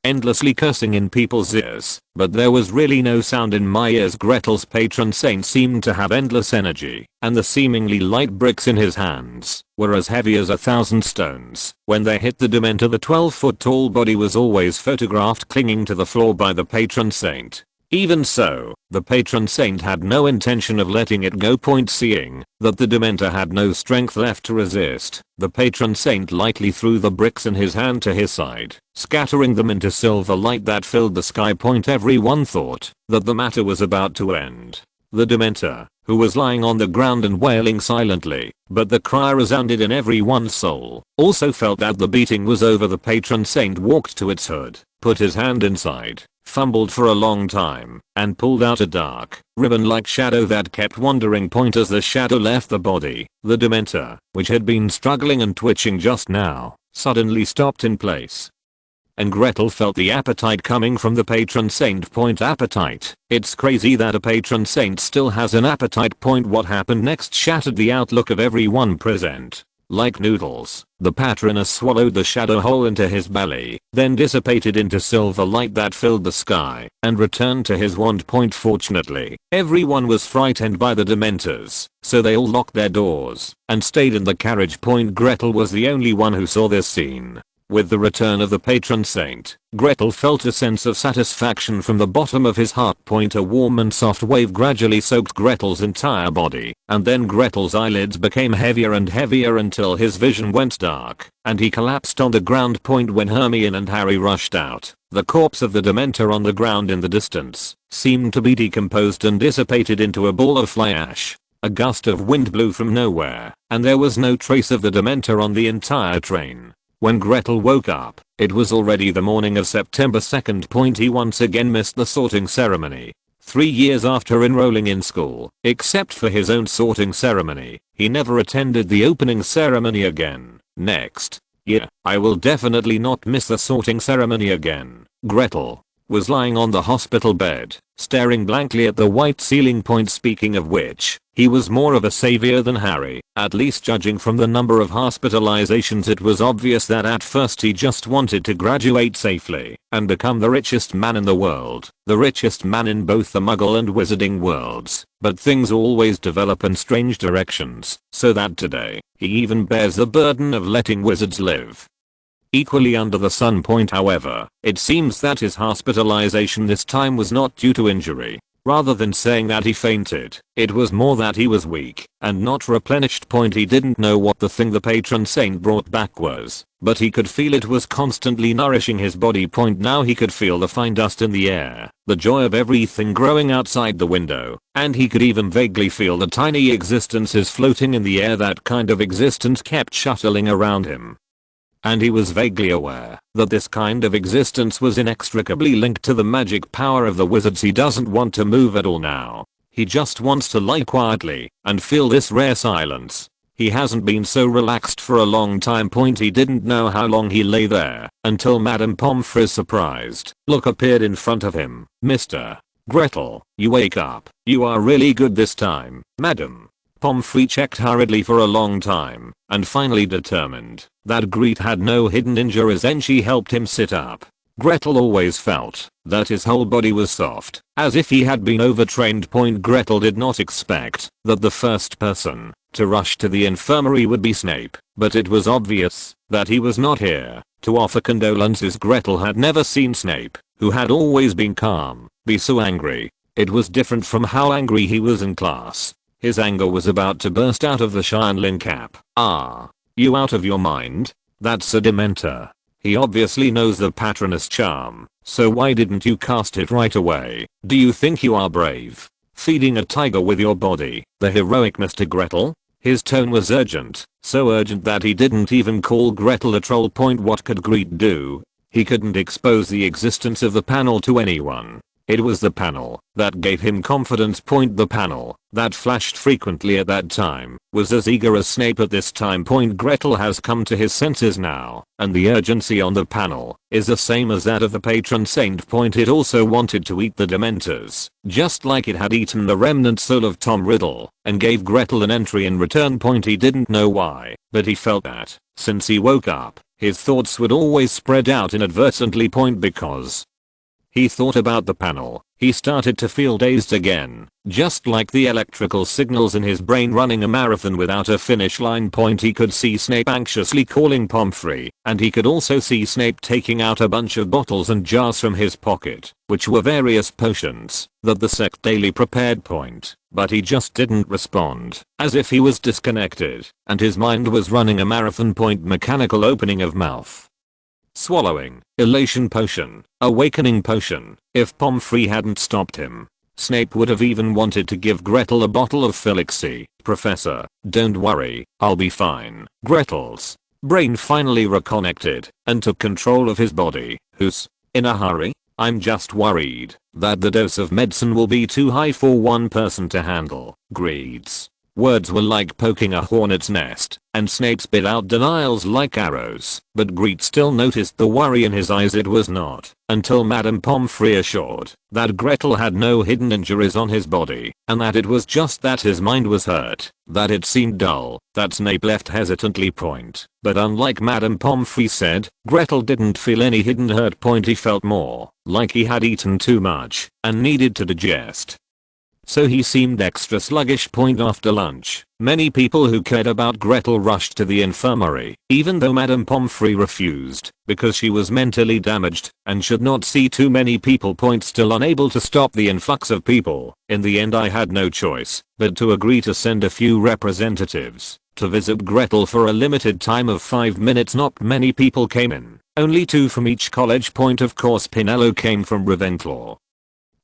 endlessly cursing in people's ears, but there was really no sound in my ears. Gretel's patron saint seemed to have endless energy, and the seemingly light bricks in his hands were as heavy as 1,000 stones. When they hit the Dementor, the 12-foot tall body was always photographed clinging to the floor by the patron saint. Even so, the patron saint had no intention of letting it go. Seeing that the Dementor had no strength left to resist, the patron saint lightly threw the bricks in his hand to his side, scattering them into silver light that filled the sky. Everyone thought that the matter was about to end. The Dementor, who was lying on the ground and wailing silently, but the cry resounded in everyone's soul, also felt that the beating was over. The patron saint walked to its hood, put his hand inside, fumbled for a long time, and pulled out a dark, ribbon-like shadow that kept wandering. As the shadow left the body, the Dementor, which had been struggling and twitching just now, suddenly stopped in place. And Gretel felt the appetite coming from the patron saint. Appetite. It's crazy that a patron saint still has an appetite. What happened next shattered the outlook of everyone present. Like noodles, the Patronus swallowed the shadow whole into his belly, then dissipated into silver light that filled the sky, and returned to his wand. Fortunately, everyone was frightened by the Dementors, so they all locked their doors and stayed in the carriage. Gretel was the only one who saw this scene. With the return of the patron saint, Gretel felt a sense of satisfaction from the bottom of his heart. A warm and soft wave gradually soaked Gretel's entire body, and then Gretel's eyelids became heavier and heavier until his vision went dark, and he collapsed on the ground. When Hermione and Harry rushed out, the corpse of the Dementor on the ground in the distance seemed to be decomposed and dissipated into a ball of fly ash. A gust of wind blew from nowhere, and there was no trace of the Dementor on the entire train. When Gretel woke up, it was already the morning of September 2nd. He once again missed the sorting ceremony. 3 years after enrolling in school, except for his own sorting ceremony, he never attended the opening ceremony again. Next year, I will definitely not miss the sorting ceremony again. Gretel was lying on the hospital bed, staring blankly at the white ceiling. Speaking of which, he was more of a savior than Harry, at least judging from the number of hospitalizations. It was obvious that at first he just wanted to graduate safely and become the richest man in the world, the richest man in both the Muggle and Wizarding worlds. But things always develop in strange directions, so that today, he even bears the burden of letting wizards live equally under the sun. However, it seems that his hospitalization this time was not due to injury. Rather than saying that he fainted, it was more that he was weak and not replenished. He didn't know what the thing the patron saint brought back was, but he could feel it was constantly nourishing his body. Now he could feel the fine dust in the air, the joy of everything growing outside the window, and he could even vaguely feel the tiny existences floating in the air. That kind of existence kept shuttling around him. And he was vaguely aware that this kind of existence was inextricably linked to the magic power of the wizards. He doesn't want to move at all now. He just wants to lie quietly and feel this rare silence. He hasn't been so relaxed for a long time. He didn't know how long he lay there until Madame Pomfrey's surprised look appeared in front of him. Mr. Gretel, you wake up. You are really good this time, Madame. Pomfrey checked hurriedly for a long time and finally determined that Grete had no hidden injuries, and she helped him sit up. Gretel always felt that his whole body was soft, as if he had been overtrained. Gretel did not expect that the first person to rush to the infirmary would be Snape, but it was obvious that he was not here to offer condolences. Gretel had never seen Snape, who had always been calm, be so angry. It was different from how angry he was in class. His anger was about to burst out of the Shineling cap. Ah, you out of your mind? That's a Dementor. He obviously knows the Patronus charm, so why didn't you cast it right away? Do you think you are brave? Feeding a tiger with your body, the heroic Mr. Gretel? His tone was urgent, so urgent that he didn't even call Gretel a troll. What could Grete do? He couldn't expose the existence of the panel to anyone. It was the panel that gave him confidence. The panel that flashed frequently at that time was as eager as Snape at this time. Gretel has come to his senses now, and the urgency on the panel is the same as that of the patron saint. It also wanted to eat the Dementors, just like it had eaten the remnant soul of Tom Riddle, and gave Gretel an entry in return. He didn't know why, but he felt that, since he woke up, his thoughts would always spread out inadvertently. Because he thought about the panel, he started to feel dazed again, just like the electrical signals in his brain running a marathon without a finish line. He could see Snape anxiously calling Pomfrey, and he could also see Snape taking out a bunch of bottles and jars from his pocket, which were various potions that the sect daily prepared. But he just didn't respond, as if he was disconnected, and his mind was running a marathon. Mechanical opening of mouth. Swallowing, elation potion, awakening potion. If Pomfrey hadn't stopped him, Snape would have even wanted to give Gretel a bottle of Felixy. Professor, don't worry, I'll be fine. Gretel's brain finally reconnected and took control of his body. Who's in a hurry? I'm just worried that the dose of medicine will be too high for one person to handle. Grete's words were like poking a hornet's nest, and Snape spit out denials like arrows, but Grete still noticed the worry in his eyes. It was not until Madame Pomfrey assured that Gretel had no hidden injuries on his body, and that it was just that his mind was hurt, that it seemed dull, that Snape left hesitantly. But unlike Madame Pomfrey said, Gretel didn't feel any hidden hurt. He felt more like he had eaten too much and needed to digest. So he seemed extra sluggish. After lunch, many people who cared about Gretel rushed to the infirmary, even though Madame Pomfrey refused, because she was mentally damaged and should not see too many people. Still unable to stop the influx of people, in the end I had no choice but to agree to send a few representatives to visit Gretel for a limited time of 5 minutes. Not many people came in, only 2 from each college. Of course Pinello came from Ravenclaw,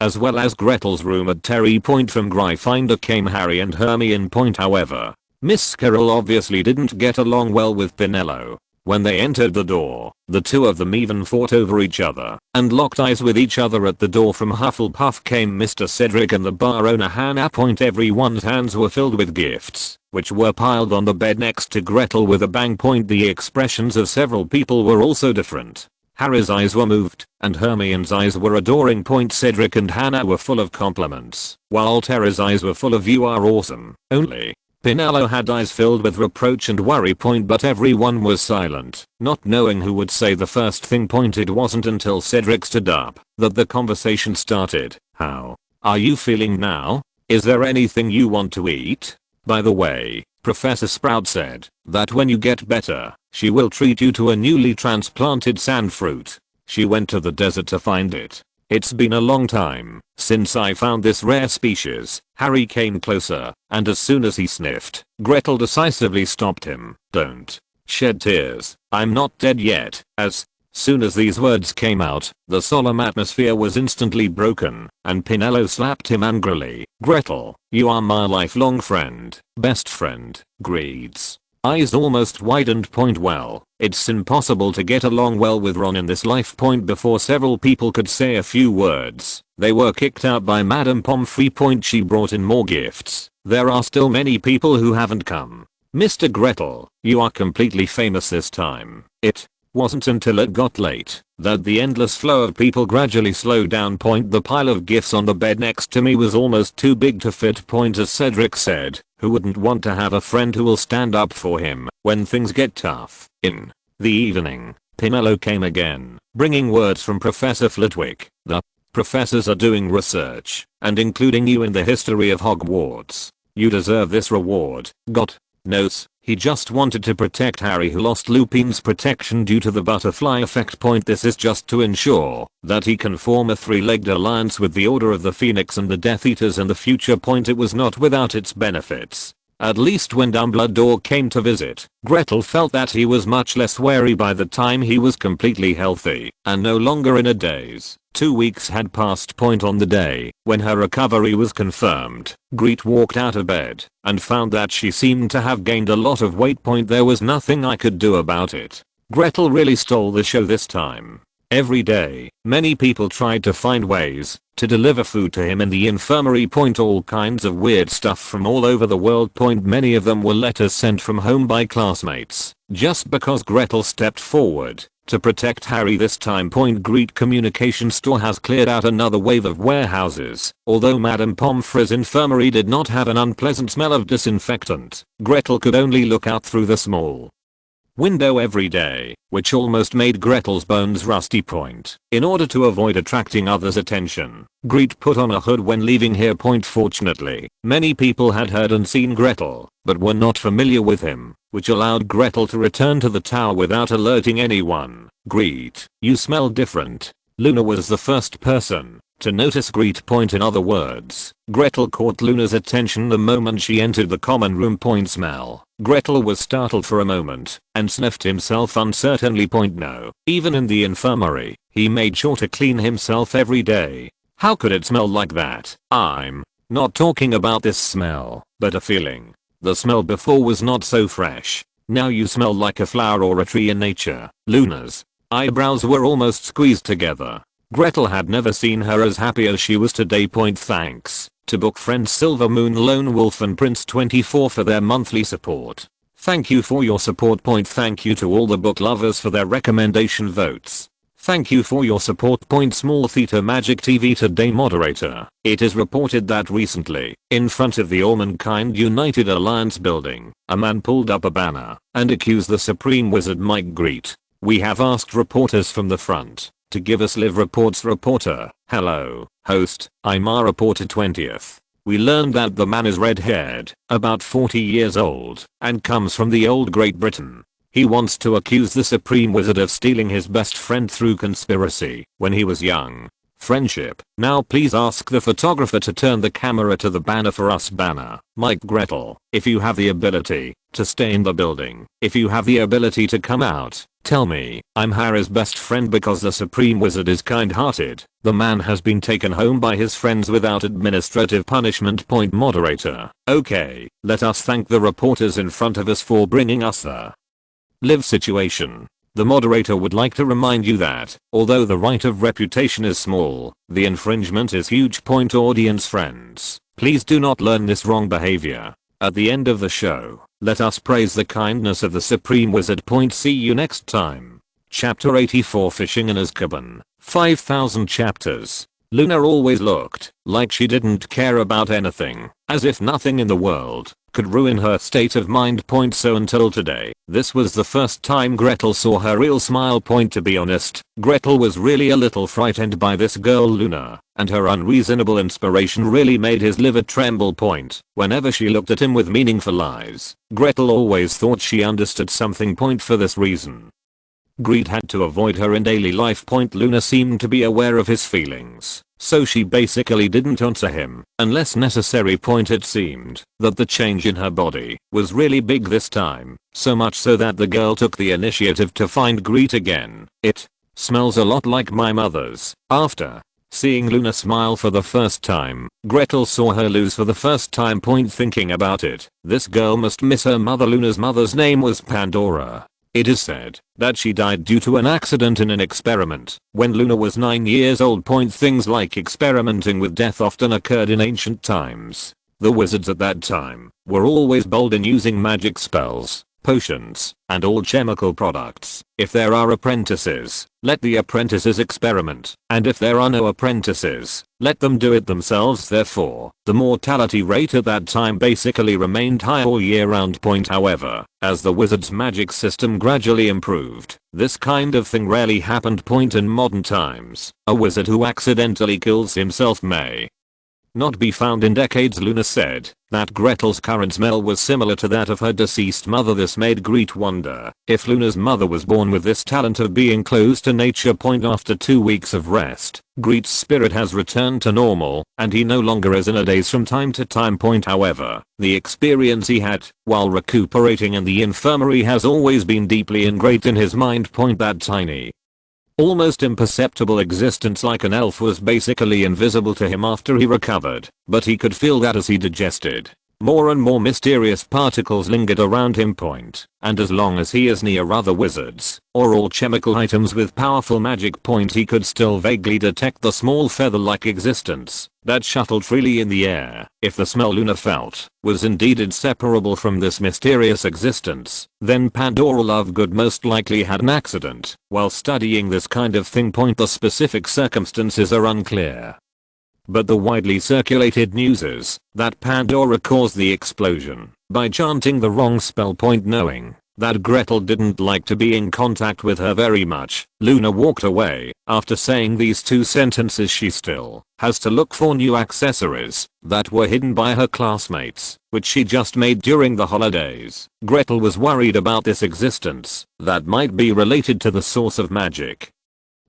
as well as Gretel's roommate Terry. From Gryffindor came Harry and Hermione. However, Miss Carroll obviously didn't get along well with Pinello. When they entered the door, the two of them even fought over each other and locked eyes with each other. At the door from Hufflepuff came Mr. Cedric and the bar owner Hannah. Everyone's hands were filled with gifts, which were piled on the bed next to Gretel with a bang. The expressions of several people were also different. Harry's eyes were moved, and Hermione's eyes were adoring. Cedric and Hannah were full of compliments, while Terry's eyes were full of "you are awesome." Only Pinello had eyes filled with reproach and worry. But everyone was silent, not knowing who would say the first thing. It wasn't until Cedric stood up that the conversation started. "How are you feeling now? Is there anything you want to eat? By the way, Professor Sprout said that when you get better, she will treat you to a newly transplanted sand fruit. She went to the desert to find it. It's been a long time since I found this rare species." Harry came closer, and as soon as he sniffed, Gretel decisively stopped him. "Don't shed tears. I'm not dead yet." As soon as these words came out, the solemn atmosphere was instantly broken, and Pinello slapped him angrily. "Gretel, you are my lifelong friend, best friend." Grete's eyes almost widened. Well, it's impossible to get along well with Ron in this life. Before several people could say a few words, they were kicked out by Madame Pomfrey. She brought in more gifts. There are still many people who haven't come. Mr. Gretel, you are completely famous this time. It wasn't until it got late that the endless flow of people gradually slowed down. The pile of gifts on the bed next to me was almost too big to fit. As Cedric said, who wouldn't want to have a friend who will stand up for him when things get tough? In the evening, Pinello came again, bringing words from Professor Flitwick. The professors are doing research, and including you in the history of Hogwarts. You deserve this reward. Got notes. He just wanted to protect Harry, who lost Lupin's protection due to the butterfly effect. This is just to ensure that he can form a three-legged alliance with the Order of the Phoenix and the Death Eaters in the future. It was not without its benefits. At least when Dumbledore came to visit, Gretel felt that he was much less wary by the time he was completely healthy and no longer in a daze. 2 weeks had passed. On the day when her recovery was confirmed, Grete walked out of bed and found that she seemed to have gained a lot of weight. There was nothing I could do about it. Gretel really stole the show this time. Every day, many people tried to find ways to deliver food to him in the infirmary. All kinds of weird stuff from all over the world. Many of them were letters sent from home by classmates, just because Gretel stepped forward to protect Harry this time. Grete Communication Store has cleared out another wave of warehouses. Although Madame Pomfrey's infirmary did not have an unpleasant smell of disinfectant, Gretel could only look out through the small window every day, which almost made Gretel's bones rusty. In order to avoid attracting others' attention, Grete put on a hood when leaving here. Fortunately, many people had heard and seen Gretel, but were not familiar with him, which allowed Gretel to return to the tower without alerting anyone. Grete, you smell different. Luna was the first person to notice Grete. In other words, Gretel caught Luna's attention the moment she entered the common room. Smell. Gretel was startled for a moment and sniffed himself uncertainly. No. Even in the infirmary, he made sure to clean himself every day. How could it smell like that? I'm not talking about this smell, but a feeling. The smell before was not so fresh. Now you smell like a flower or a tree in nature. Luna's eyebrows were almost squeezed together. Gretel had never seen her as happy as she was today. Thanks to book friends Silver Moon Lone Wolf and Prince 24 for their monthly support. Thank you for your support. Thank you to all the book lovers for their recommendation votes. Thank you for your support. Small Theta Magic TV Today moderator. It is reported that recently, in front of the All-Mankind United Alliance building, a man pulled up a banner and accused the Supreme Wizard Mike McGarrett. We have asked reporters from the front to give us live reports. Reporter, hello, host, I'm our reporter 20th. We learned that the man is red-haired, about 40 years old, and comes from the old Great Britain. He wants to accuse the Supreme Wizard of stealing his best friend through conspiracy when he was young. Friendship. Now please ask the photographer to turn the camera to the banner for us. Banner. Mike Gretel, if you have the ability to stay in the building, if you have the ability to come out, tell me. I'm Harry's best friend because the Supreme Wizard is kind-hearted. The man has been taken home by his friends without administrative punishment. Moderator. Okay, let us thank the reporters in front of us for bringing us the live situation. The moderator would like to remind you that, although the right of reputation is small, the infringement is huge. Audience friends, please do not learn this wrong behavior. At the end of the show, let us praise the kindness of the Supreme Wizard. See you next time. Chapter 84 Fishing in Azkaban. 5,000 chapters. Luna always looked like she didn't care about anything, as if nothing in the world could ruin her state of mind. So until today, this was the first time Gretel saw her real smile. To be honest, Gretel was really a little frightened by this girl Luna, and her unreasonable inspiration really made his liver tremble. Whenever she looked at him with meaningful eyes, Gretel always thought she understood something. For this reason, Grete had to avoid her in daily life. Luna seemed to be aware of his feelings, so she basically didn't answer him unless necessary. It seemed that the change in her body was really big this time, so much so that the girl took the initiative to find Grete again. It smells a lot like my mother's. After seeing Luna smile for the first time, Gretel saw her lose for the first time. Thinking about it, this girl must miss her mother. Luna's mother's name was Pandora. It is said that she died due to an accident in an experiment when Luna was 9 years old. Things like experimenting with death often occurred in ancient times. The wizards at that time were always bold in using magic spells, potions, and all chemical products. If there are apprentices, let the apprentices experiment, and if there are no apprentices, let them do it themselves. Therefore, the mortality rate at that time basically remained high all year round. However, as the wizard's magic system gradually improved, this kind of thing rarely happened. In modern times, a wizard who accidentally kills himself may not be found in decades. Luna said that Gretel's current smell was similar to that of her deceased mother. This made Grete wonder if Luna's mother was born with this talent of being close to nature. After 2 weeks of rest, Grete's spirit has returned to normal, and he no longer is in a daze from time to time. However, the experience he had while recuperating in the infirmary has always been deeply ingrained in his mind. That tiny, almost imperceptible existence like an elf was basically invisible to him after he recovered, but he could feel that as he digested. More and more mysterious particles lingered around him. And as long as he is near other wizards, or all chemical items with powerful magic, he could still vaguely detect the small feather-like existence that shuttled freely in the air. If the smell Luna felt was indeed inseparable from this mysterious existence, then Pandora Lovegood most likely had an accident while studying this kind of thing. The specific circumstances are unclear, but the widely circulated news is that Pandora caused the explosion by chanting the wrong spell. Knowing that Gretel didn't like to be in contact with her very much, Luna walked away. After saying these 2 sentences, she still has to look for new accessories that were hidden by her classmates, which she just made during the holidays. Gretel was worried about this existence that might be related to the source of magic,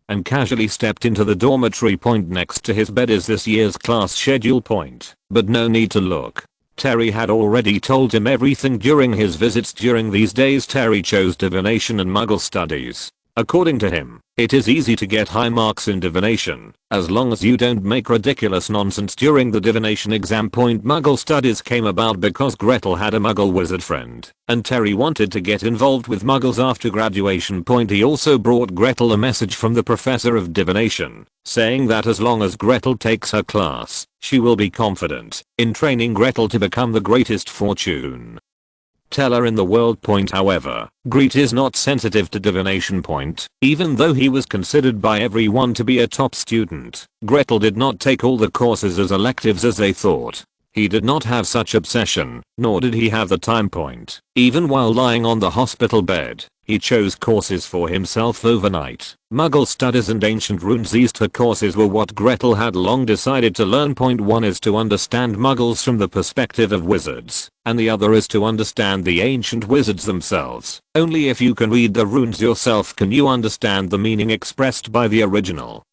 and casually stepped into the dormitory. Next to his bed is this year's class schedule. But no need to look. Terry had already told him everything during his visits. During these days, Terry chose divination and Muggle studies. According to him, it is easy to get high marks in divination, as long as you don't make ridiculous nonsense during the divination exam. Muggle studies came about because Gretel had a Muggle wizard friend, and Terry wanted to get involved with Muggles after graduation. He also brought Gretel a message from the professor of divination, saying that as long as Gretel takes her class, she will be confident in training Gretel to become the greatest fortune teller in the world. However, Grete is not sensitive to divination. Even though he was considered by everyone to be a top student, Gretel did not take all the courses as electives as they thought. He did not have such obsession, nor did he have the time. Even while lying on the hospital bed, he chose courses for himself overnight. Muggle studies and ancient runes. These 2 courses were what Gretel had long decided to learn. One is to understand Muggles from the perspective of wizards, and the other is to understand the ancient wizards themselves. Only if you can read the runes yourself can you understand the meaning expressed by the original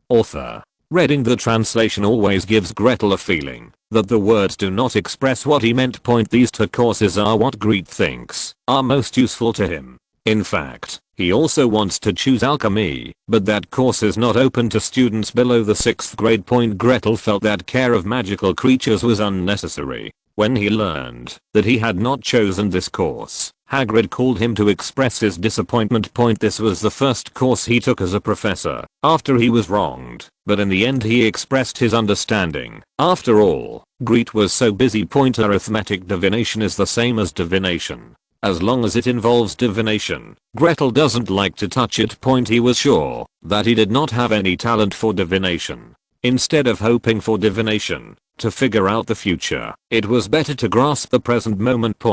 author. Reading the translation always gives Gretel a feeling that the words do not express what he meant. These 2 courses are what Grete thinks are most useful to him. In fact, he also wants to choose alchemy, but that course is not open to students below the 6th grade. Gretel felt that care of magical creatures was unnecessary. When he learned that he had not chosen this course, Hagrid called him to express his disappointment. This was the first course he took as a professor, after he was wronged, but in the end he expressed his understanding. After all, Grete was so busy. Arithmetic divination is the same as divination, as long as it involves divination. Gretel doesn't like to touch it. He was sure that he did not have any talent for divination. Instead of hoping for divination to figure out the future, it was better to grasp the present moment.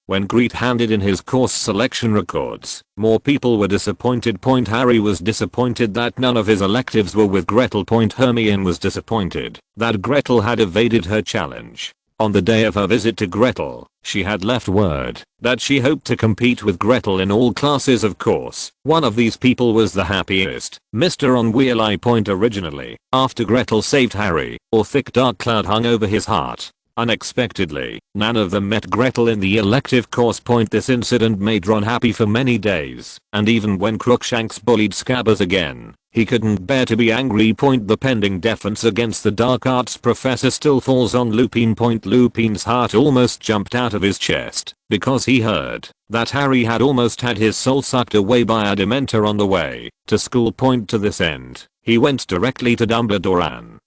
When Grete handed in his course selection records, more people were disappointed. Harry was disappointed that none of his electives were with Gretel. Hermione was disappointed that Gretel had evaded her challenge. On the day of her visit to Gretel, she had left word that she hoped to compete with Gretel in all classes. Of course, one of these people was the happiest, Mr. Onweili. Originally, after Gretel saved Harry, a thick dark cloud hung over his heart. Unexpectedly, none of them met Gretel in the elective course. This incident made Ron happy for many days, and even when Crookshanks bullied Scabbers again, he couldn't bear to be angry. The pending defense against the dark arts professor still falls on Lupin. Lupin's heart almost jumped out of his chest, because he heard that Harry had almost had his soul sucked away by a Dementor on the way to school. To this end, he went directly to Dumbledore and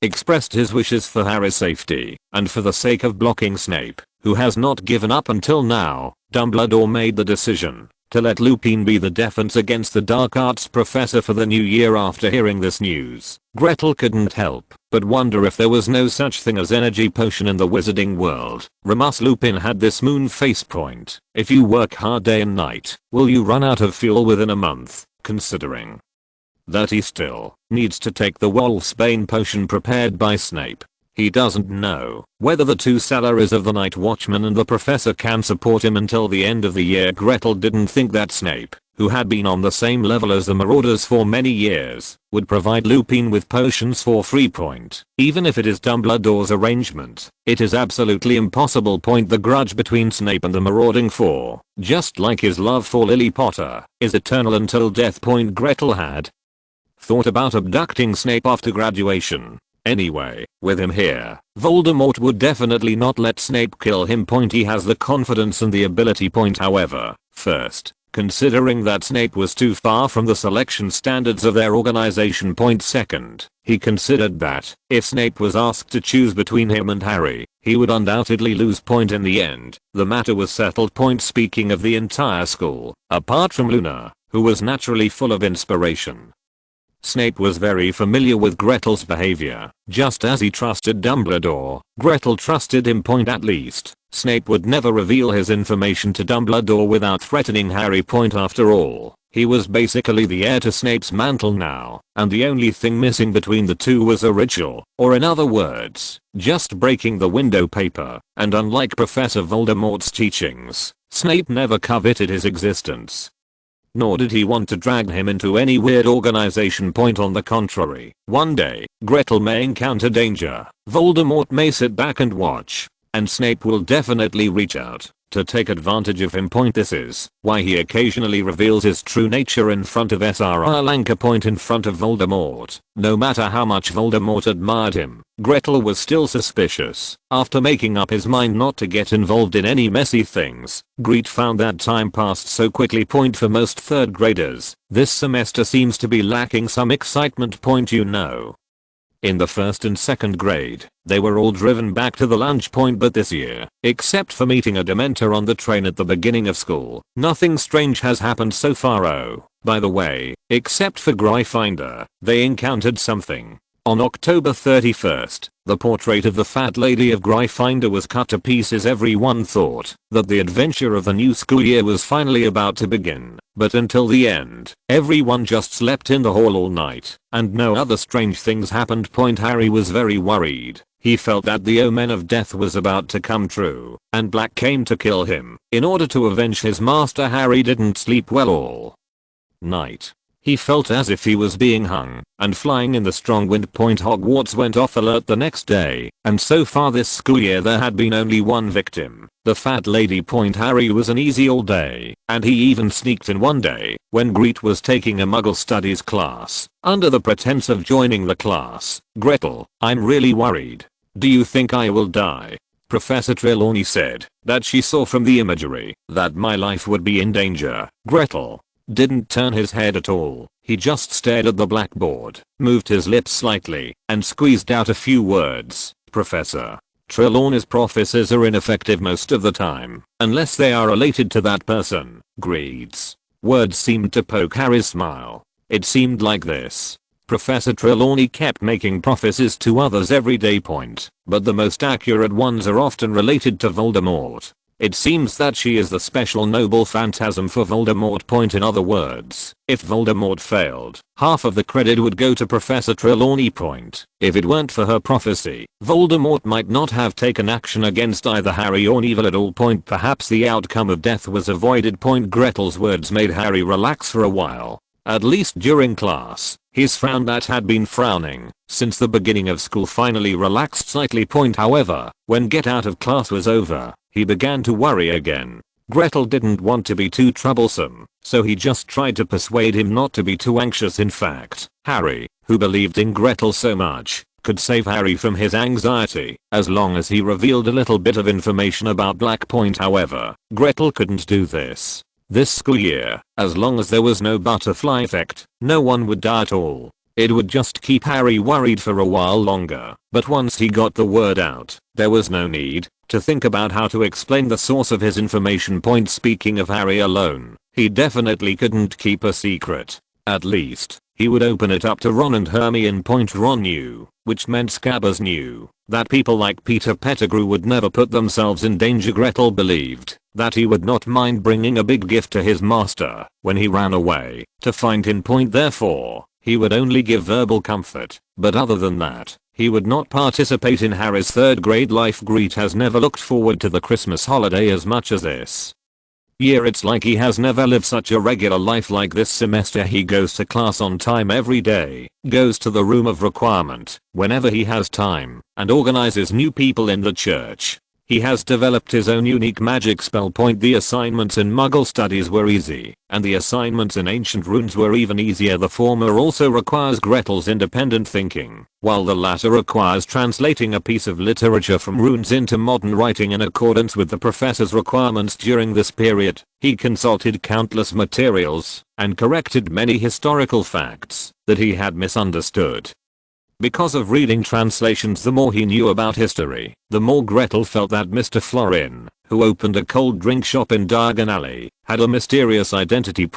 expressed his wishes for Harry's safety, and for the sake of blocking Snape, who has not given up until now, Dumbledore made the decision to let Lupin be the defense against the dark arts professor for the new year. After hearing this news, Gretel couldn't help but wonder if there was no such thing as energy potion in the wizarding world. Remus Lupin had this moon face point. If you work hard day and night, will you run out of fuel within a month, considering that he still needs to take the Wolfsbane potion prepared by Snape? He doesn't know whether the two salaries of the Night Watchman and the Professor can support him until the end of the year. Gretel didn't think that Snape, who had been on the same level as the Marauders for many years, would provide Lupin with potions for free. Even if it is Dumbledore's arrangement, it is absolutely impossible. The grudge between Snape and the Marauding Four, just like his love for Lily Potter, is eternal until death. Gretel had thought about abducting Snape after graduation. Anyway, with him here, Voldemort would definitely not let Snape kill him. He has the confidence and the ability. However, first, considering that Snape was too far from the selection standards of their organization. Second, he considered that if Snape was asked to choose between him and Harry, he would undoubtedly lose. In the end, the matter was settled. Speaking of the entire school, apart from Luna, who was naturally full of inspiration, Snape was very familiar with Gretel's behavior. Just as he trusted Dumbledore, Gretel trusted him. At least, Snape would never reveal his information to Dumbledore without threatening Harry. After all, he was basically the heir to Snape's mantle now, and the only thing missing between the two was a ritual, or in other words, just breaking the window paper. And unlike Professor Voldemort's teachings, Snape never coveted his existence, nor did he want to drag him into any weird organization. On the contrary, one day, Gretel may encounter danger, Voldemort may sit back and watch, and Snape will definitely reach out to take advantage of him. This is why he occasionally reveals his true nature in front of Sri Lanka. In front of Voldemort, no matter how much Voldemort admired him, Gretel was still suspicious. After making up his mind not to get involved in any messy things, Grete found that time passed so quickly. For most third graders, this semester seems to be lacking some excitement. In the first and second grade, they were all driven back to the lunch point, but this year, except for meeting a Dementor on the train at the beginning of school, nothing strange has happened so far. Oh, by the way, except for Gryffindor, they encountered something. On October 31st, the portrait of the Fat Lady of Gryffindor was cut to pieces. Everyone thought that the adventure of the new school year was finally about to begin, but until the end, everyone just slept in the hall all night, and no other strange things happened. Harry was very worried. He felt that the omen of death was about to come true, and Black came to kill him. In order to avenge his master, Harry didn't sleep well all night. He felt as if he was being hung and flying in the strong wind. Hogwarts went off alert the next day, and so far this school year there had been only one victim, the Fat Lady. Harry was an easy all day, and he even sneaked in one day when Grete was taking a Muggle studies class. Under the pretense of joining the class, Gretel, I'm really worried. Do you think I will die? Professor Trelawney said that she saw from the imagery that my life would be in danger. Gretel didn't turn his head at all. He just stared at the blackboard, moved his lips slightly, and squeezed out a few words. Professor Trelawney's prophecies are ineffective most of the time, unless they are related to that person. Grete's words seemed to poke Harry's smile. It seemed like this. Professor Trelawney kept making prophecies to others every day. But the most accurate ones are often related to Voldemort. It seems that she is the special noble phantasm for Voldemort. In other words, if Voldemort failed, half of the credit would go to Professor Trelawney. If it weren't for her prophecy, Voldemort might not have taken action against either Harry or Neville at all. Perhaps the outcome of death was avoided. Gretel's words made Harry relax for a while. At least during class, his frown that had been frowning since the beginning of school finally relaxed slightly. However, when get out of class was over, he began to worry again. Gretel didn't want to be too troublesome, so he just tried to persuade him not to be too anxious. In fact, Harry, who believed in Gretel so much, could save Harry from his anxiety as long as he revealed a little bit of information about Black. However, Gretel couldn't do this. This school year, as long as there was no butterfly effect, no one would die at all. It would just keep Harry worried for a while longer, but once he got the word out, there was no need to think about how to explain the source of his information. Speaking of Harry alone, he definitely couldn't keep a secret. At least, he would open it up to Ron and Hermione. Ron knew, which meant Scabbers knew, that people like Peter Pettigrew would never put themselves in danger. Gretel believed that he would not mind bringing a big gift to his master when he ran away to find him. Therefore, he would only give verbal comfort, but other than that, he would not participate in Harry's third grade life. Grete has never looked forward to the Christmas holiday as much as this year. It's like he has never lived such a regular life like this semester. He goes to class on time every day, goes to the room of requirement whenever he has time, and organizes new people in the church. He has developed his own unique magic spell. The assignments in Muggle studies were easy, and the assignments in ancient runes were even easier. The former also requires Gretel's independent thinking, while the latter requires translating a piece of literature from runes into modern writing in accordance with the professor's requirements. During this period, he consulted countless materials and corrected many historical facts that he had misunderstood. Because of reading translations, the more he knew about history, the more Gretel felt that Mr. Florin, who opened a cold drink shop in Diagon Alley, had a mysterious identity.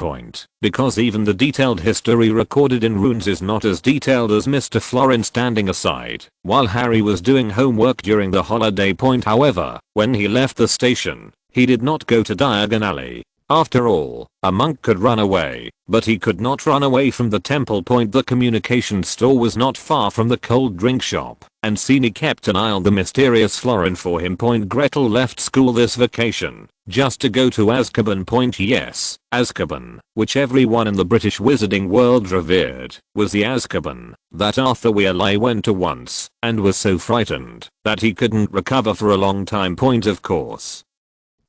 Because even the detailed history recorded in runes is not as detailed as Mr. Florin standing aside while Harry was doing homework during the holiday. However, when he left the station, he did not go to Diagon Alley. After all, a monk could run away, but he could not run away from the temple. The communication store was not far from the cold drink shop, and Sini kept an eye on the mysterious Florin for him. Gretel left school this vacation just to go to Azkaban. Yes, Azkaban, which everyone in the British wizarding world revered, was the Azkaban that Arthur Weasley went to once and was so frightened that he couldn't recover for a long time. Of course,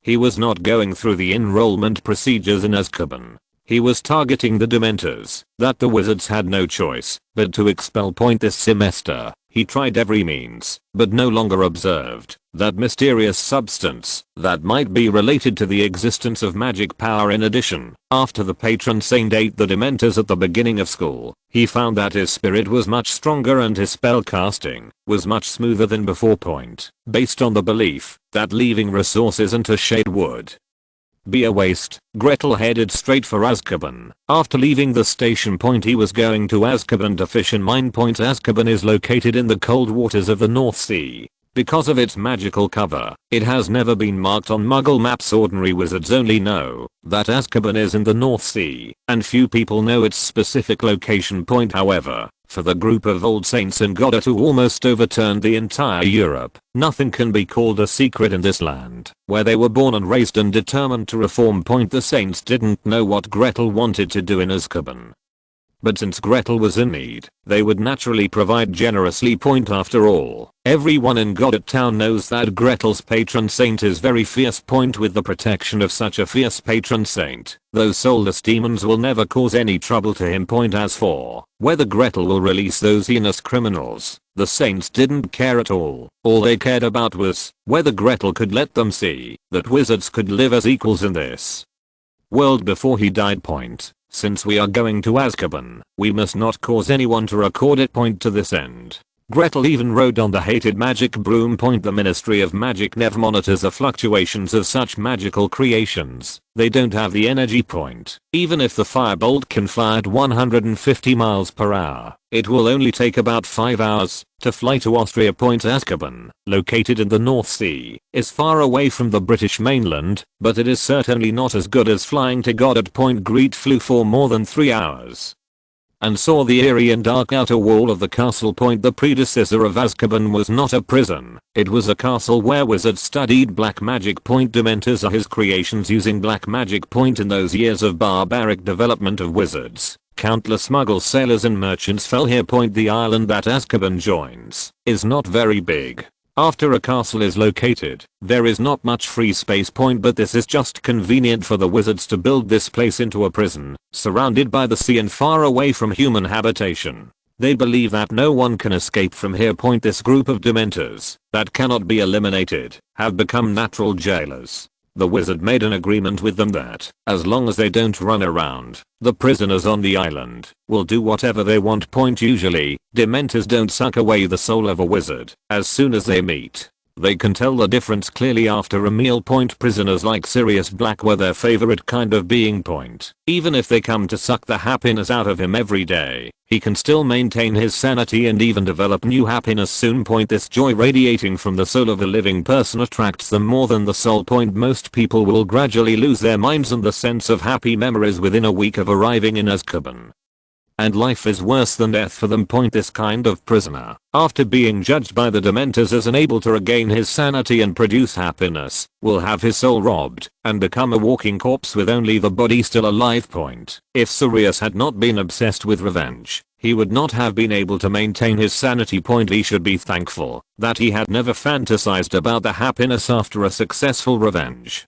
he was not going through the enrollment procedures in Azkaban. He was targeting the Dementors that the wizards had no choice but to expel. This semester, he tried every means, but no longer observed that mysterious substance that might be related to the existence of magic power. In addition, after the patron saint ate the Dementors at the beginning of school, he found that his spirit was much stronger and his spell casting was much smoother than before. Based on the belief that leaving resources into shade would be a waste, Gretel headed straight for Azkaban. After leaving the station, he was going to Azkaban to fish in mine. Azkaban is located in the cold waters of the North Sea. Because of its magical cover, it has never been marked on Muggle maps. Ordinary wizards only know that Azkaban is in the North Sea, and few people know its specific location. However, for the group of old saints in Godot who almost overturned the entire Europe, nothing can be called a secret in this land, where they were born and raised and determined to reform. The saints didn't know what Gretel wanted to do in Azkaban, but since Gretel was in need, they would naturally provide generously. After all, everyone in Godot Town knows that Gretel's patron saint is very fierce. With the protection of such a fierce patron saint, those soulless demons will never cause any trouble to him. As for whether Gretel will release those heinous criminals, the saints didn't care at all. All they cared about was whether Gretel could let them see that wizards could live as equals in this world before he died. Since we are going to Azkaban, we must not cause anyone to record it. To this end, Gretel even rode on the hated magic broom. The Ministry of Magic never monitors the fluctuations of such magical creations. They don't have the energy. Even if the firebolt can fly at 150 miles per hour, it will only take about 5 hours to fly to Austria. Azkaban, located in the North Sea, is far away from the British mainland, but it is certainly not as good as flying to Godot. Grete flew for more than 3 hours and saw the eerie and dark outer wall of the castle. The predecessor of Azkaban was not a prison, it was a castle where wizards studied black magic. Dementors are his creations using black magic. In those years of barbaric development of wizards, countless Muggle sailors and merchants fell here. The island that Azkaban joins is not very big. After a castle is located, there is not much free space. But this is just convenient for the wizards to build this place into a prison, surrounded by the sea and far away from human habitation. They believe that no one can escape from here. This group of Dementors that cannot be eliminated have become natural jailers. The wizard made an agreement with them that, as long as they don't run around, the prisoners on the island will do whatever they want. Usually, dementors don't suck away the soul of a wizard as soon as they meet. They can tell the difference clearly after a meal. Prisoners like Sirius Black were their favorite kind of being. Even if they come to suck the happiness out of him every day, he can still maintain his sanity and even develop new happiness soon. This joy radiating from the soul of a living person attracts them more than the soul. Most people will gradually lose their minds and the sense of happy memories within a week of arriving in Azkaban. And life is worse than death for them. This kind of prisoner, after being judged by the dementors as unable to regain his sanity and produce happiness, will have his soul robbed and become a walking corpse with only the body still alive. If Sirius had not been obsessed with revenge, he would not have been able to maintain his sanity. He should be thankful that he had never fantasized about the happiness after a successful revenge.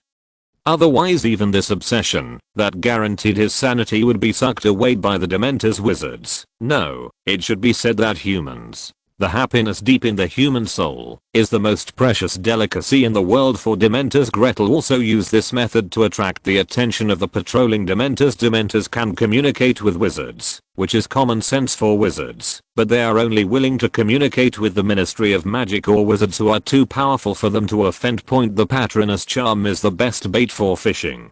Otherwise, even this obsession that guaranteed his sanity would be sucked away by the Dementors wizards. No, it should be said that humans, the happiness deep in the human soul, is the most precious delicacy in the world for Dementors. Gretel also used this method to attract the attention of the patrolling Dementors. Dementors can communicate with wizards, which is common sense for wizards, but they are only willing to communicate with the Ministry of Magic or wizards who are too powerful for them to offend. The Patronus charm is the best bait for fishing,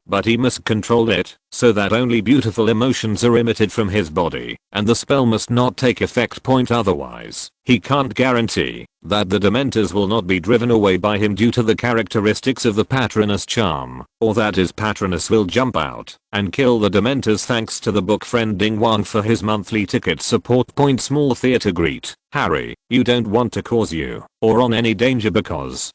but he must control it so that only beautiful emotions are emitted from his body, and the spell must not take effect. Otherwise, he can't guarantee that the Dementors will not be driven away by him due to the characteristics of the Patronus charm, or that his Patronus will jump out and kill the Dementors. Thanks to the book friend Ding Wang for his monthly ticket support. Small theater Grete. Harry, you don't want to cause you or on any danger because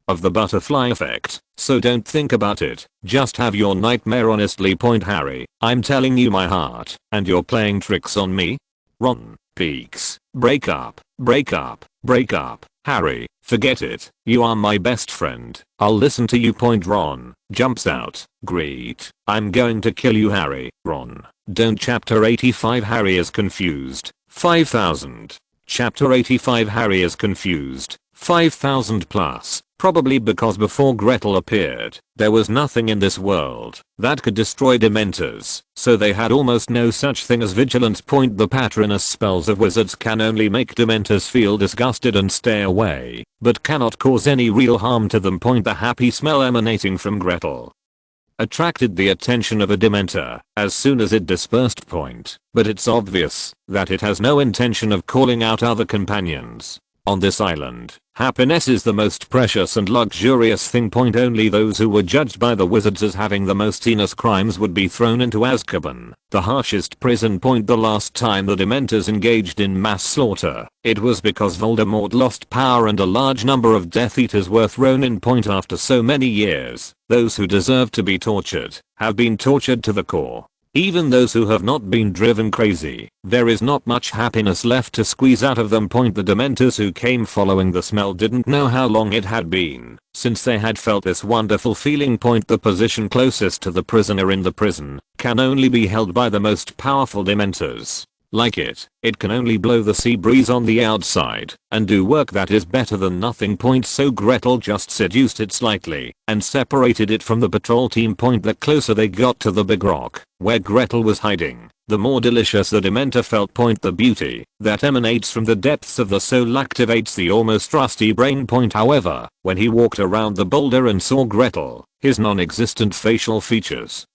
of the butterfly effect, so don't think about it, just have your nightmare. Honestly. Harry, I'm telling you my heart, and you're playing tricks on me? Ron peaks. Break up, break up, break up. Harry, forget it, you are my best friend, I'll listen to you. Ron jumps out. Great, I'm going to kill you. Harry. Ron, don't. Chapter 85 Harry is confused. 5000. Chapter 85 Harry is confused. 5000 plus. Probably because before Gretel appeared, there was nothing in this world that could destroy Dementors, so they had almost no such thing as vigilance. The Patronus spells of wizards can only make Dementors feel disgusted and stay away, but cannot cause any real harm to them. The happy smell emanating from Gretel attracted the attention of a Dementor as soon as it dispersed. But it's obvious that it has no intention of calling out other companions. On this island, happiness is the most precious and luxurious thing. Only those who were judged by the wizards as having the most heinous crimes would be thrown into Azkaban, the harshest prison. The last time the Dementors engaged in mass slaughter, it was because Voldemort lost power and a large number of Death Eaters were thrown in. After so many years, those who deserve to be tortured have been tortured to the core. Even those who have not been driven crazy, there is not much happiness left to squeeze out of them. The Dementors who came following the smell didn't know how long it had been since they had felt this wonderful feeling. The position closest to the prisoner in the prison can only be held by the most powerful Dementors. Like it can only blow the sea breeze on the outside and do work that is better than nothing. So Gretel just seduced it slightly and separated it from the patrol team. The closer they got to the big rock where Gretel was hiding, the more delicious the Dementor felt. The beauty that emanates from the depths of the soul activates the almost rusty brain. However, when he walked around the boulder and saw Gretel, his non-existent facial features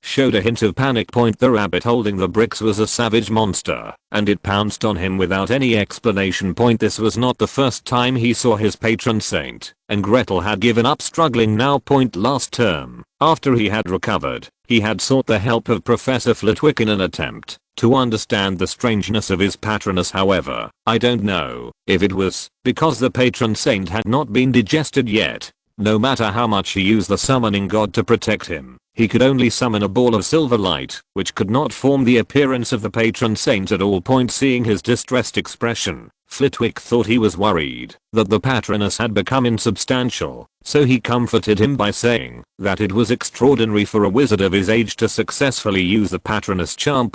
showed a hint of panic. The rabbit holding the bricks was a savage monster, and it pounced on him without any explanation. This was not the first time he saw his patron saint, and Gretel had given up struggling now. Last term, after he had recovered, he had sought the help of Professor Flitwick in an attempt to understand the strangeness of his patronus. However, I don't know if it was because the patron saint had not been digested yet. No matter how much he used the summoning god to protect him, he could only summon a ball of silver light, which could not form the appearance of the patron saint at all. Seeing his distressed expression, Flitwick thought he was worried that the patronus had become insubstantial, so he comforted him by saying that it was extraordinary for a wizard of his age to successfully use the patronus charm.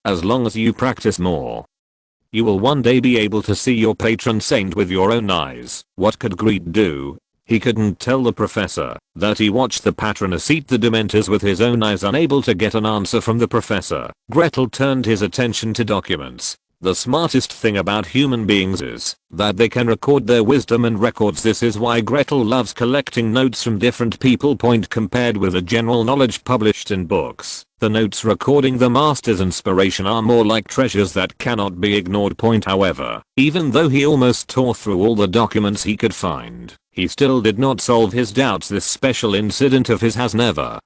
As long as you practice more, you will one day be able to see your patron saint with your own eyes. What could Grete do? He couldn't tell the professor that he watched the Patronus eat the Dementors with his own eyes. Unable to get an answer from the professor, Gretel turned his attention to documents. The smartest thing about human beings is that they can record their wisdom and records. This is why Gretel loves collecting notes from different people. Compared with the general knowledge published in books, the notes recording the master's inspiration are more like treasures that cannot be ignored. However, even though he almost tore through all the documents he could find, he still did not solve his doubts. This special incident of his has never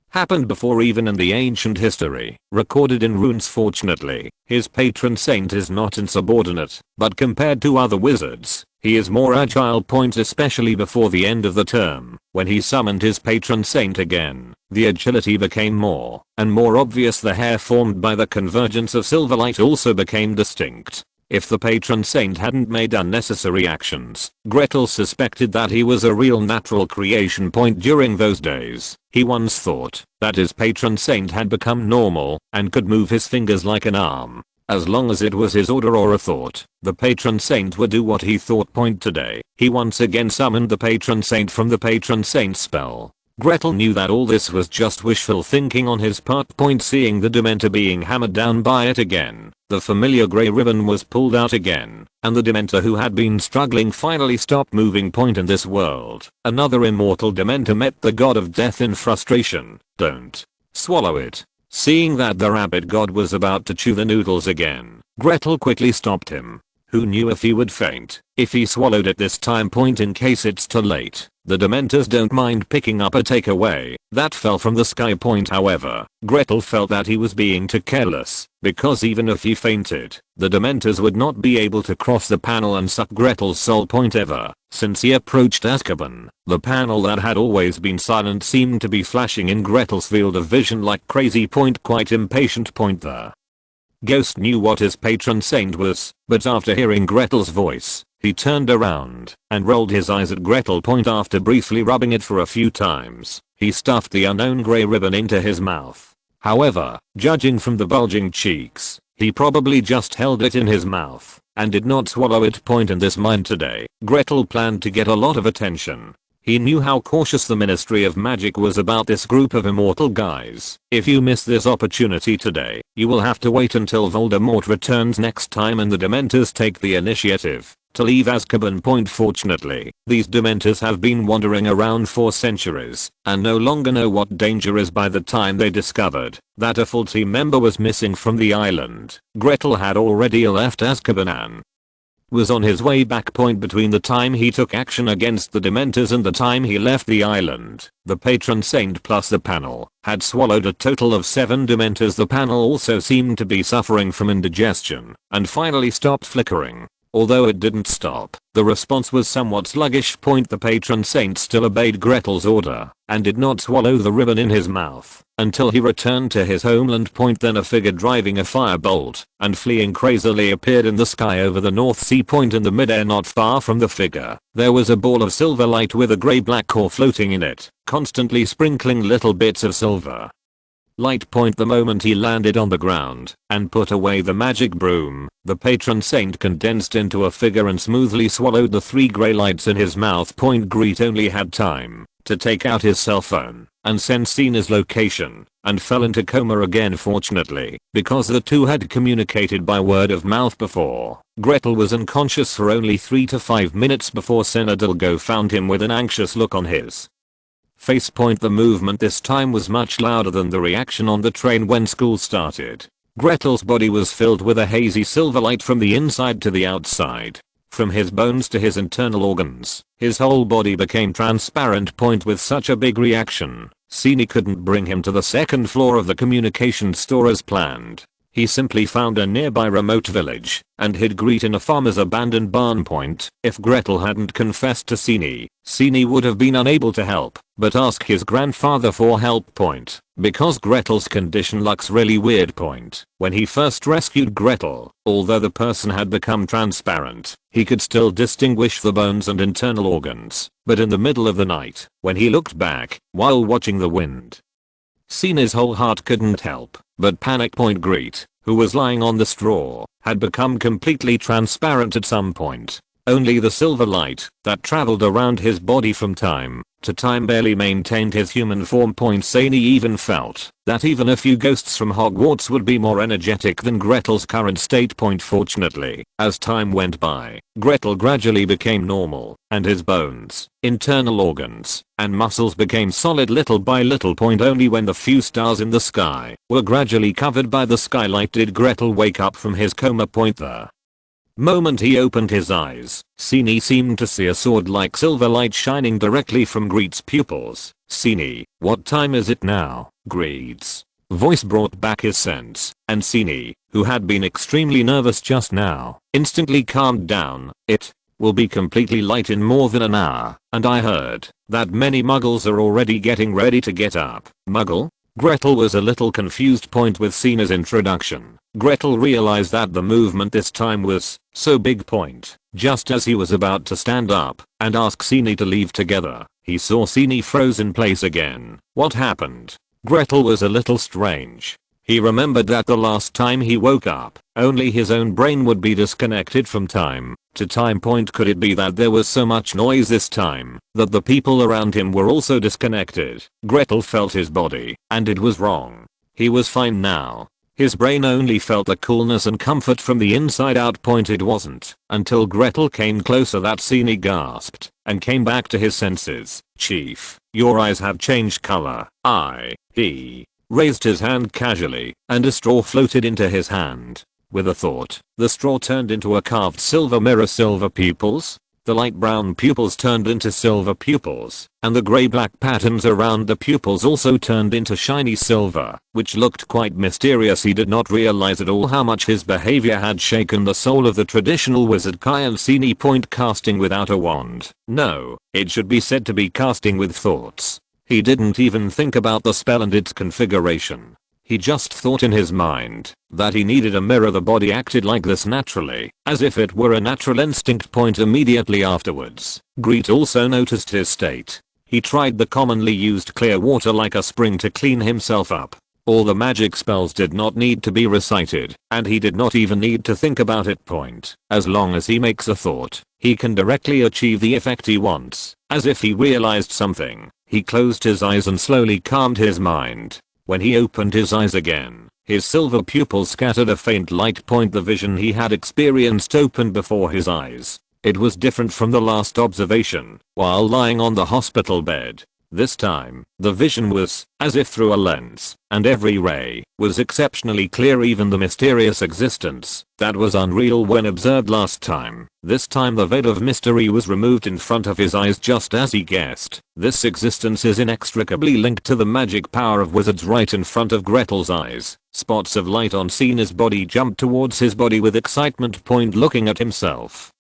happened before, even in the ancient history recorded in runes. Fortunately, his patron saint is not insubordinate, but compared to other wizards, he is more agile. Especially before the end of the term, when he summoned his patron saint again, the agility became more and more obvious. The hair formed by the convergence of silverlight also became distinct. If the patron saint hadn't made unnecessary actions, Gretel suspected that he was a real natural creation. During those days, he once thought that his patron saint had become normal and could move his fingers like an arm. As long as it was his order or a thought, the patron saint would do what he thought. Today, he once again summoned the patron saint from the patron saint spell. Gretel knew that all this was just wishful thinking on his part. Seeing the Dementor being hammered down by it again, the familiar grey ribbon was pulled out again, and the Dementor who had been struggling finally stopped moving. In this world, another immortal Dementor met the god of death in frustration. Don't swallow it. Seeing that the rabbit god was about to chew the noodles again, Gretel quickly stopped him. Who knew if he would faint if he swallowed it this time? In case it's too late, the Dementors don't mind picking up a takeaway that fell from the sky. However, Gretel felt that he was being too careless, because even if he fainted, the Dementors would not be able to cross the panel and suck Gretel's soul. Ever since he approached Azkaban, the panel that had always been silent seemed to be flashing in Gretel's field of vision like crazy. Quite impatient. The ghost knew what his patron saint was, but after hearing Gretel's voice, he turned around and rolled his eyes at Gretel. After briefly rubbing it for a few times, he stuffed the unknown grey ribbon into his mouth. However, judging from the bulging cheeks, he probably just held it in his mouth and did not swallow it. In this mind today, Gretel planned to get a lot of attention. He knew how cautious the Ministry of Magic was about this group of immortal guys. If you miss this opportunity today, you will have to wait until Voldemort returns next time and the Dementors take the initiative to leave Azkaban. Fortunately, these Dementors have been wandering around for centuries and no longer know what danger is. By the time they discovered that a full team member was missing from the island, Gretel had already left Azkaban and was on his way back. Between the time he took action against the Dementors and the time he left the island, the patron saint plus the panel had swallowed a total of 7 Dementors. The panel also seemed to be suffering from indigestion and finally stopped flickering. Although it didn't stop, the response was somewhat sluggish. The patron saint still obeyed Gretel's order and did not swallow the ribbon in his mouth until he returned to his homeland. Then a figure driving a firebolt and fleeing crazily appeared in the sky over the North Sea. In the midair not far from the figure, there was a ball of silver light with a grey-black core floating in it, constantly sprinkling little bits of silver light. The moment he landed on the ground and put away the magic broom, the patron saint condensed into a figure and smoothly swallowed the 3 grey lights in his mouth. Grete only had time to take out his cell phone and send Sina's location and fell into coma again. Fortunately, because the two had communicated by word of mouth before, Gretel was unconscious for only 3 to 5 minutes before Senadilgo found him with an anxious look on his face. The movement this time was much louder than the reaction on the train when school started. Gretel's body was filled with a hazy silver light from the inside to the outside. From his bones to his internal organs, his whole body became transparent. With such a big reaction, Sina couldn't bring him to the 2nd floor of the communications store as planned. He simply found a nearby remote village and hid Grete in a farmer's abandoned barn. If Gretel hadn't confessed to Sina would have been unable to help but ask his grandfather for help. Because Gretel's condition looks really weird. When he first rescued Gretel, although the person had become transparent, he could still distinguish the bones and internal organs. But in the middle of the night, when he looked back while watching the wind, Sina's whole heart couldn't help but panic. Grete, who was lying on the straw, had become completely transparent at some point. Only the silver light that traveled around his body from time to time barely maintained his human form. Sani even felt that even a few ghosts from Hogwarts would be more energetic than Gretel's current state. Fortunately, as time went by, Gretel gradually became normal, and his bones, internal organs, and muscles became solid little by little. Only when the few stars in the sky were gradually covered by the skylight did Gretel wake up from his coma. The moment he opened his eyes, Sini seemed to see a sword-like silver light shining directly from Grete's pupils. Sini, what time is it now? Grete's voice brought back his sense, and Sini, who had been extremely nervous just now, instantly calmed down. It will be completely light in more than an hour, and I heard that many muggles are already getting ready to get up. Muggle? Gretel was a little confused. With Sina's introduction, Gretel realized that the movement this time was so big. Just as he was about to stand up and ask Sini to leave together, he saw Sini froze in place again. What happened? Gretel was a little strange. He remembered that the last time he woke up, only his own brain would be disconnected from time to time. Could it be that there was so much noise this time that the people around him were also disconnected? Gretel felt his body, and it was wrong. He was fine now. His brain only felt the coolness and comfort from the inside out. It wasn't until Gretel came closer that Sini gasped and came back to his senses. Chief, your eyes have changed color. He raised his hand casually, and a straw floated into his hand. With a thought, the straw turned into a carved silver mirror. Silver pupils? The light brown pupils turned into silver pupils, and the grey-black patterns around the pupils also turned into shiny silver, which looked quite mysterious. He did not realize at all how much his behavior had shaken the soul of the traditional wizard Kai and Sini. Casting without a wand. No, it should be said to be casting with thoughts. He didn't even think about the spell and its configuration. He just thought in his mind that he needed a mirror. The body acted like this naturally, as if it were a natural instinct. Immediately afterwards, Grete also noticed his state. He tried the commonly used clear water like a spring to clean himself up. All the magic spells did not need to be recited, and he did not even need to think about it. As long as he makes a thought, he can directly achieve the effect he wants. As if he realized something, he closed his eyes and slowly calmed his mind. When he opened his eyes again, his silver pupils scattered a faint light. The vision he had experienced opened before his eyes. It was different from the last observation while lying on the hospital bed. This time, the vision was as if through a lens, and every ray was exceptionally clear. Even the mysterious existence that was unreal when observed last time. This time the veil of mystery was removed in front of his eyes just as he guessed. This existence is inextricably linked to the magic power of wizards. Right in front of Gretel's eyes, spots of light on Sina's body jumped towards his body with excitement. Looking at himself,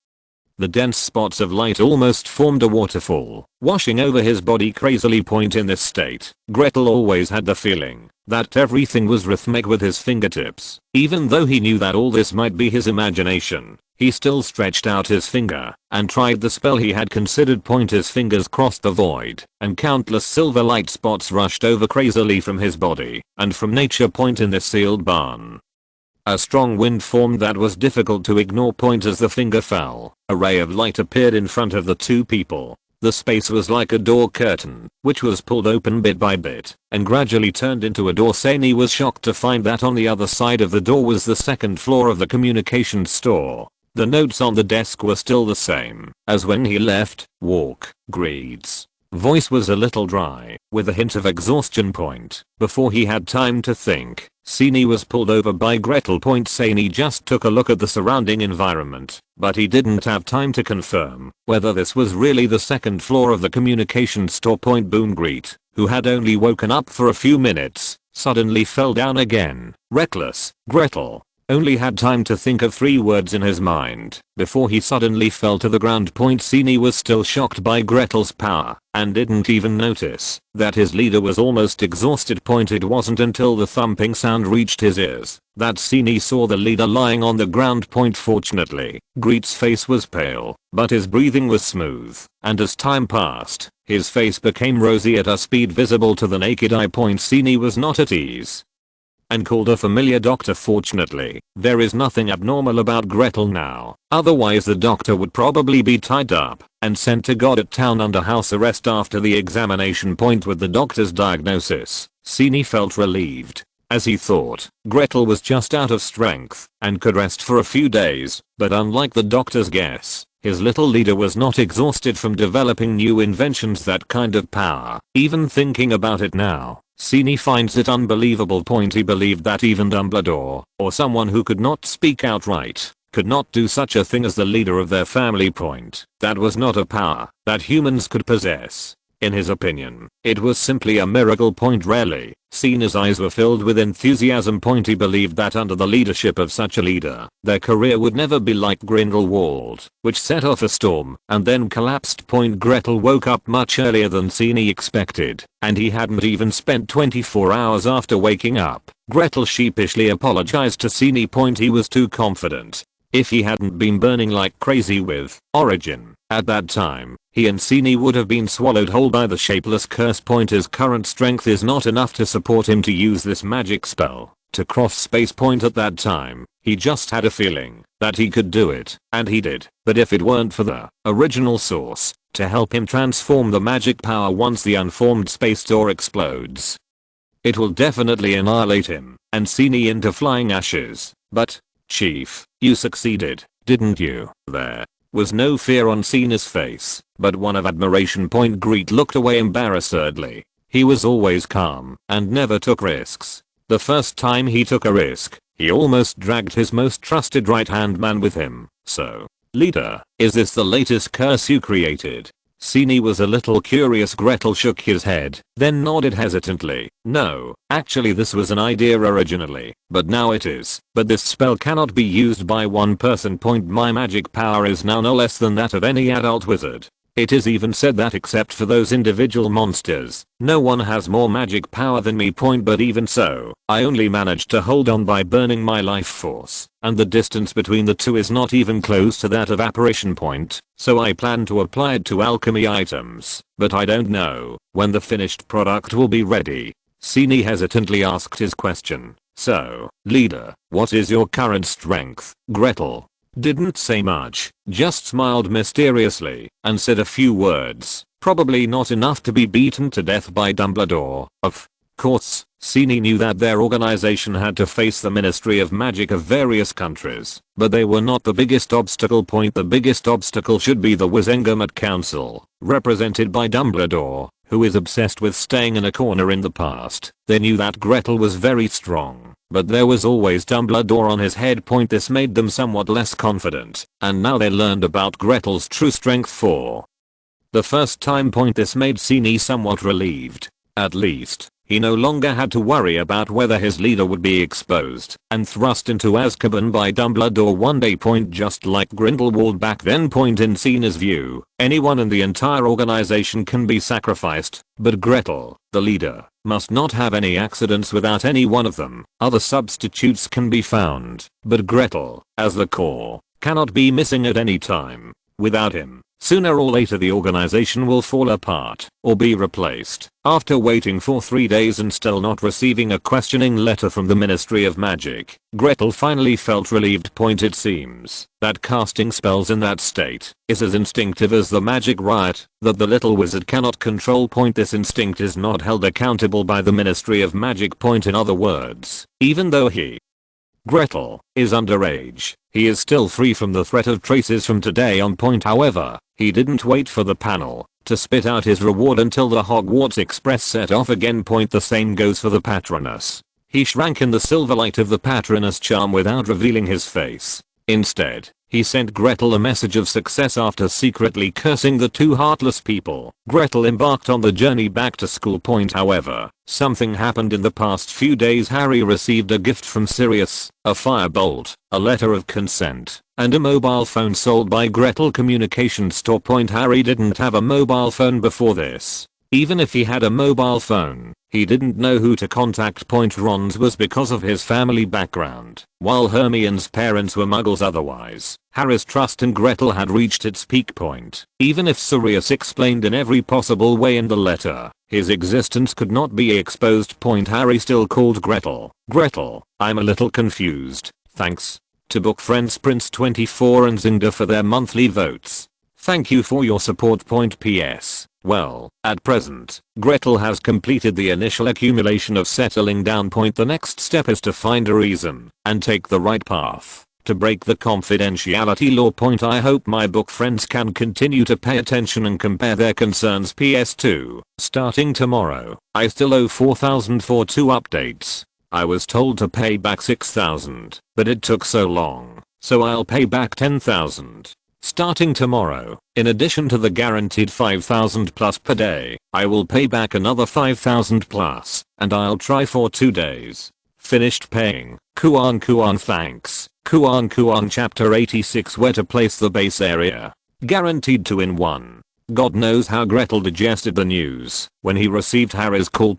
the dense spots of light almost formed a waterfall, washing over his body crazily. In this state, Gretel always had the feeling that everything was rhythmic with his fingertips. Even though he knew that all this might be his imagination, he still stretched out his finger and tried the spell he had considered. His fingers crossed the void, and countless silver light spots rushed over crazily from his body and from nature. In this sealed barn, a strong wind formed that was difficult to ignore. As the finger fell, a ray of light appeared in front of the two people. The space was like a door curtain, which was pulled open bit by bit, and gradually turned into a door. Sani was shocked to find that on the other side of the door was the second floor of the communications store. The notes on the desk were still the same as when he left. Grete's voice was a little dry, with a hint of exhaustion. Before he had time to think, Sini was pulled over by Gretel. Sani just took a look at the surrounding environment, but he didn't have time to confirm whether this was really the second floor of the communications store. Boom. Grete, who had only woken up for a few minutes, suddenly fell down again. Reckless. Gretel only had time to think of 3 words in his mind before he suddenly fell to the ground. Sini was still shocked by Gretel's power and didn't even notice that his leader was almost exhausted. It wasn't until the thumping sound reached his ears that Sini saw the leader lying on the ground. Fortunately, Grete's face was pale, but his breathing was smooth, and as time passed, his face became rosy at a speed visible to the naked eye. Sini was not at ease. and called a familiar doctor. Fortunately, there is nothing abnormal about Gretel now, otherwise the doctor would probably be tied up and sent to Goddard Town under house arrest. After the examination point with the doctor's diagnosis, Sini felt relieved, as he thought Gretel was just out of strength and could rest for a few days. But unlike the doctor's guess, his little leader was not exhausted from developing new inventions. That kind of power. Even thinking about it now, Sini finds it unbelievable. He believed that even Dumbledore, or someone who could not speak outright, could not do such a thing as the leader of their family. That was not a power that humans could possess. In his opinion, it was simply a miracle. Rarely. Sina's eyes were filled with enthusiasm. He believed that under the leadership of such a leader, their career would never be like Grindelwald, which set off a storm and then collapsed. Gretel woke up much earlier than Sini expected, and he hadn't even spent 24 hours after waking up. Gretel sheepishly apologized to Sini. He was too confident. If he hadn't been burning like crazy with origin at that time, he and Sini would have been swallowed whole by the shapeless curse. His current strength is not enough to support him to use this magic spell to cross space. At that time, he just had a feeling that he could do it, and he did. But if it weren't for the original source to help him transform the magic power once the unformed space door explodes, it will definitely annihilate him and Sini into flying ashes. But, Chief, you succeeded, didn't you? There was no fear on Sina's face, but one of admiration. Grete looked away embarrassedly. He was always calm and never took risks. The first time he took a risk, he almost dragged his most trusted right-hand man with him. So, leader, is this the latest curse you created? Sini was a little curious. Gretel shook his head, then nodded hesitantly. No, actually this was an idea originally, but now it is. But this spell cannot be used by one person. My magic power is now no less than that of any adult wizard. It is even said that except for those individual monsters, no one has more magic power than me. But even so, I only managed to hold on by burning my life force, and the distance between the two is not even close to that of apparition. So I plan to apply it to alchemy items, but I don't know when the finished product will be ready. Sini hesitantly asked his question. So, leader, what is your current strength? Gretel didn't say much, just smiled mysteriously and said a few words, probably not enough to be beaten to death by Dumbledore. Of course, Sini knew that their organization had to face the Ministry of Magic of various countries, but they were not the biggest obstacle. The biggest obstacle should be the Wizengamot Council, represented by Dumbledore, who is obsessed with staying in a corner in the past. They knew that Gretel was very strong, but there was always Dumbledore on his head. This made them somewhat less confident, and now they learned about Gretel's true strength for the first time. This made Sini somewhat relieved. At least, he no longer had to worry about whether his leader would be exposed and thrust into Azkaban by Dumbledore one day. Just like Grindelwald back then. In Sina's view, anyone in the entire organization can be sacrificed, but Gretel, the leader, must not have any accidents without any one of them. Other substitutes can be found, but Gretel, as the core, cannot be missing at any time. Without him, sooner or later the organization will fall apart or be replaced. After waiting for 3 days and still not receiving a questioning letter from the Ministry of Magic, Gretel finally felt relieved. It seems that casting spells in that state is as instinctive as the magic riot that the little wizard cannot control. This instinct is not held accountable by the Ministry of Magic. In other words, even though Gretel is underage, he is still free from the threat of traces from today on. However, he didn't wait for the panel to spit out his reward until the Hogwarts Express set off again. The same goes for the Patronus. He shrank in the silver light of the Patronus charm without revealing his face. Instead, he sent Gretel a message of success after secretly cursing the two heartless people. Gretel embarked on the journey back to school. However, something happened in the past few days. Harry received a gift from Sirius, a firebolt, a letter of consent, and a mobile phone sold by Gretel Communications Store. Harry didn't have a mobile phone before this. Even if he had a mobile phone, he didn't know who to contact. Ron's was because of his family background, while Hermione's parents were Muggles. Otherwise, Harry's trust in Gretel had reached its peak point. Even if Sirius explained in every possible way in the letter, His existence could not be exposed. Harry still called Gretel. Gretel, I'm a little confused. Thanks. To book friends Prince24 and Zinga for their monthly votes. Thank you for your support. PS. Well, at present, Gretel has completed the initial accumulation of settling down. The next step is to find a reason and take the right path to break the confidentiality law. I hope my book friends can continue to pay attention and compare their concerns. PS2. Starting tomorrow, I still owe 4,000 for 2 updates. I was told to pay back 6,000, but it took so long, so I'll pay back 10,000. Starting tomorrow, in addition to the guaranteed 5,000 plus per day, I will pay back another 5,000 plus, and I'll try for 2 days. Finished paying. Kuan thanks. Kuan chapter 86 where to place the base area. Guaranteed 2 in 1. God knows how Gretel digested the news when he received Harry's call.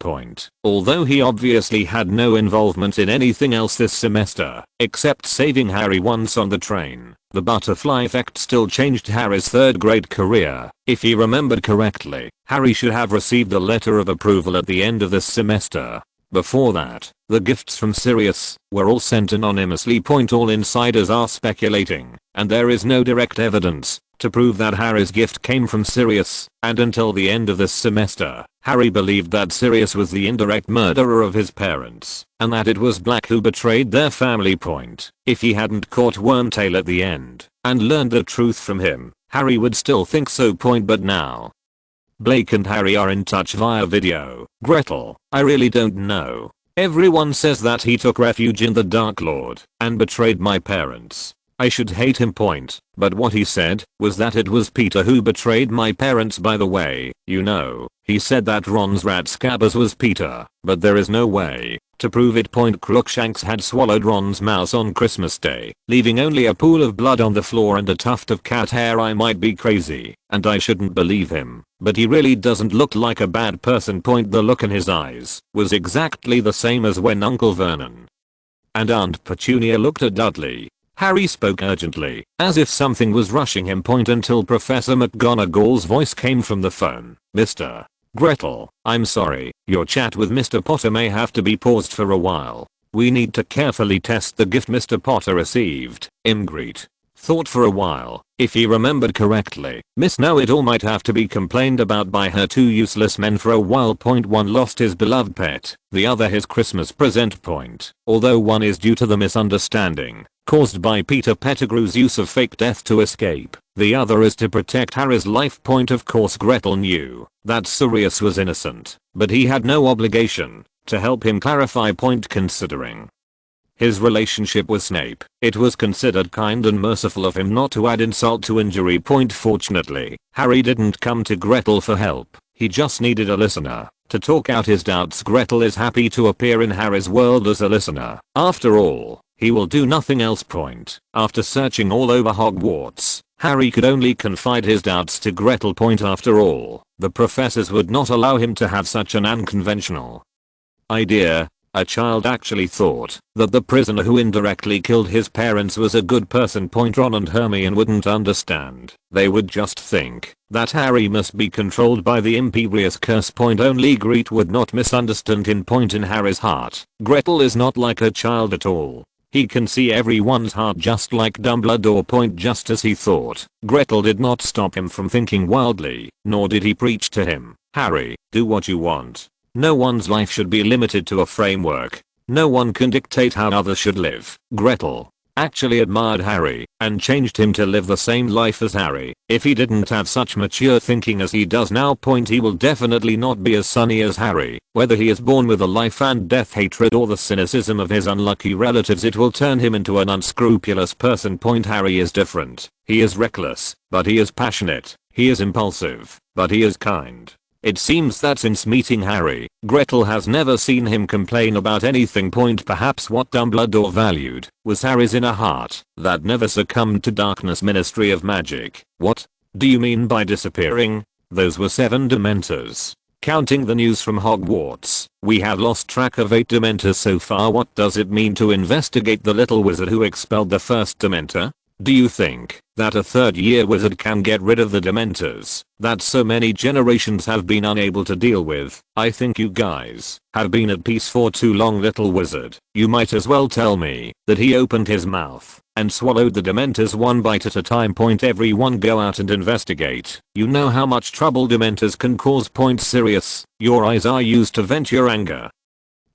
Although he obviously had no involvement in anything else this semester, except saving Harry once on the train, the butterfly effect still changed Harry's 3rd grade career. If he remembered correctly, Harry should have received a letter of approval at the end of this semester. Before that, the gifts from Sirius were all sent anonymously. All insiders are speculating, and there is no direct evidence to prove that Harry's gift came from Sirius, and until the end of this semester, Harry believed that Sirius was the indirect murderer of his parents, and that it was Black who betrayed their family. If he hadn't caught Wormtail at the end and learned the truth from him, Harry would still think so. But now, Blake and Harry are in touch via video. Gretel, I really don't know. Everyone says that he took refuge in the Dark Lord and betrayed my parents. I should hate him. But what he said was that it was Peter who betrayed my parents. By the way, you know, he said that Ron's rat Scabbers was Peter, but there is no way to prove it. Crookshanks had swallowed Ron's mouse on Christmas Day, leaving only a pool of blood on the floor and a tuft of cat hair. I might be crazy, and I shouldn't believe him, but he really doesn't look like a bad person. The look in his eyes was exactly the same as when Uncle Vernon and Aunt Petunia looked at Dudley. Harry spoke urgently, as if something was rushing him. Until Professor McGonagall's voice came from the phone. Mr. Gretel, I'm sorry, your chat with Mr. Potter may have to be paused for a while. We need to carefully test the gift Mr. Potter received. Grete thought for a while. If he remembered correctly, Miss Know-It-All might have to be complained about by her 2 useless men for a while. One lost his beloved pet, the other his Christmas present. Although one is due to the misunderstanding caused by Peter Pettigrew's use of fake death to escape, the other is to protect Harry's life. Of course Gretel knew that Sirius was innocent, but he had no obligation to help him clarify. Considering his relationship with Snape, it was considered kind and merciful of him not to add insult to injury. Fortunately, Harry didn't come to Gretel for help, he just needed a listener to talk out his doubts. Gretel is happy to appear in Harry's world as a listener. After all, he will do nothing else. After searching all over Hogwarts, Harry could only confide his doubts to Gretel. After all, the professors would not allow him to have such an unconventional idea. A child actually thought that the prisoner who indirectly killed his parents was a good person. Ron and Hermione wouldn't understand. They would just think that Harry must be controlled by the imperious curse. Only Grete would not misunderstand him. In Harry's heart, Gretel is not like a child at all. He can see everyone's heart just like Dumbledore. Just as he thought, Gretel did not stop him from thinking wildly, nor did he preach to him. Harry, do what you want. No one's life should be limited to a framework. No one can dictate how others should live. Gretel actually admired Harry and changed him to live the same life as Harry. If he didn't have such mature thinking as he does now, he will definitely not be as sunny as Harry. Whether he is born with a life and death hatred or the cynicism of his unlucky relatives, it will turn him into an unscrupulous person. Harry is different. He is reckless, but he is passionate. He is impulsive, but he is kind. It seems that since meeting Harry, Gretel has never seen him complain about anything. Perhaps what Dumbledore valued was Harry's inner heart that never succumbed to darkness. Ministry of Magic. What do you mean by disappearing? Those were 7 Dementors. Counting the news from Hogwarts, we have lost track of 8 Dementors so far. What does it mean to investigate the little wizard who expelled the first Dementor? Do you think that a third year wizard can get rid of the dementors that so many generations have been unable to deal with? I think you guys have been at peace for too long, little wizard. You might as well tell me that he opened his mouth and swallowed the dementors one bite at a time. Everyone go out and investigate. You know how much trouble dementors can cause. Sirius, your eyes are used to vent your anger.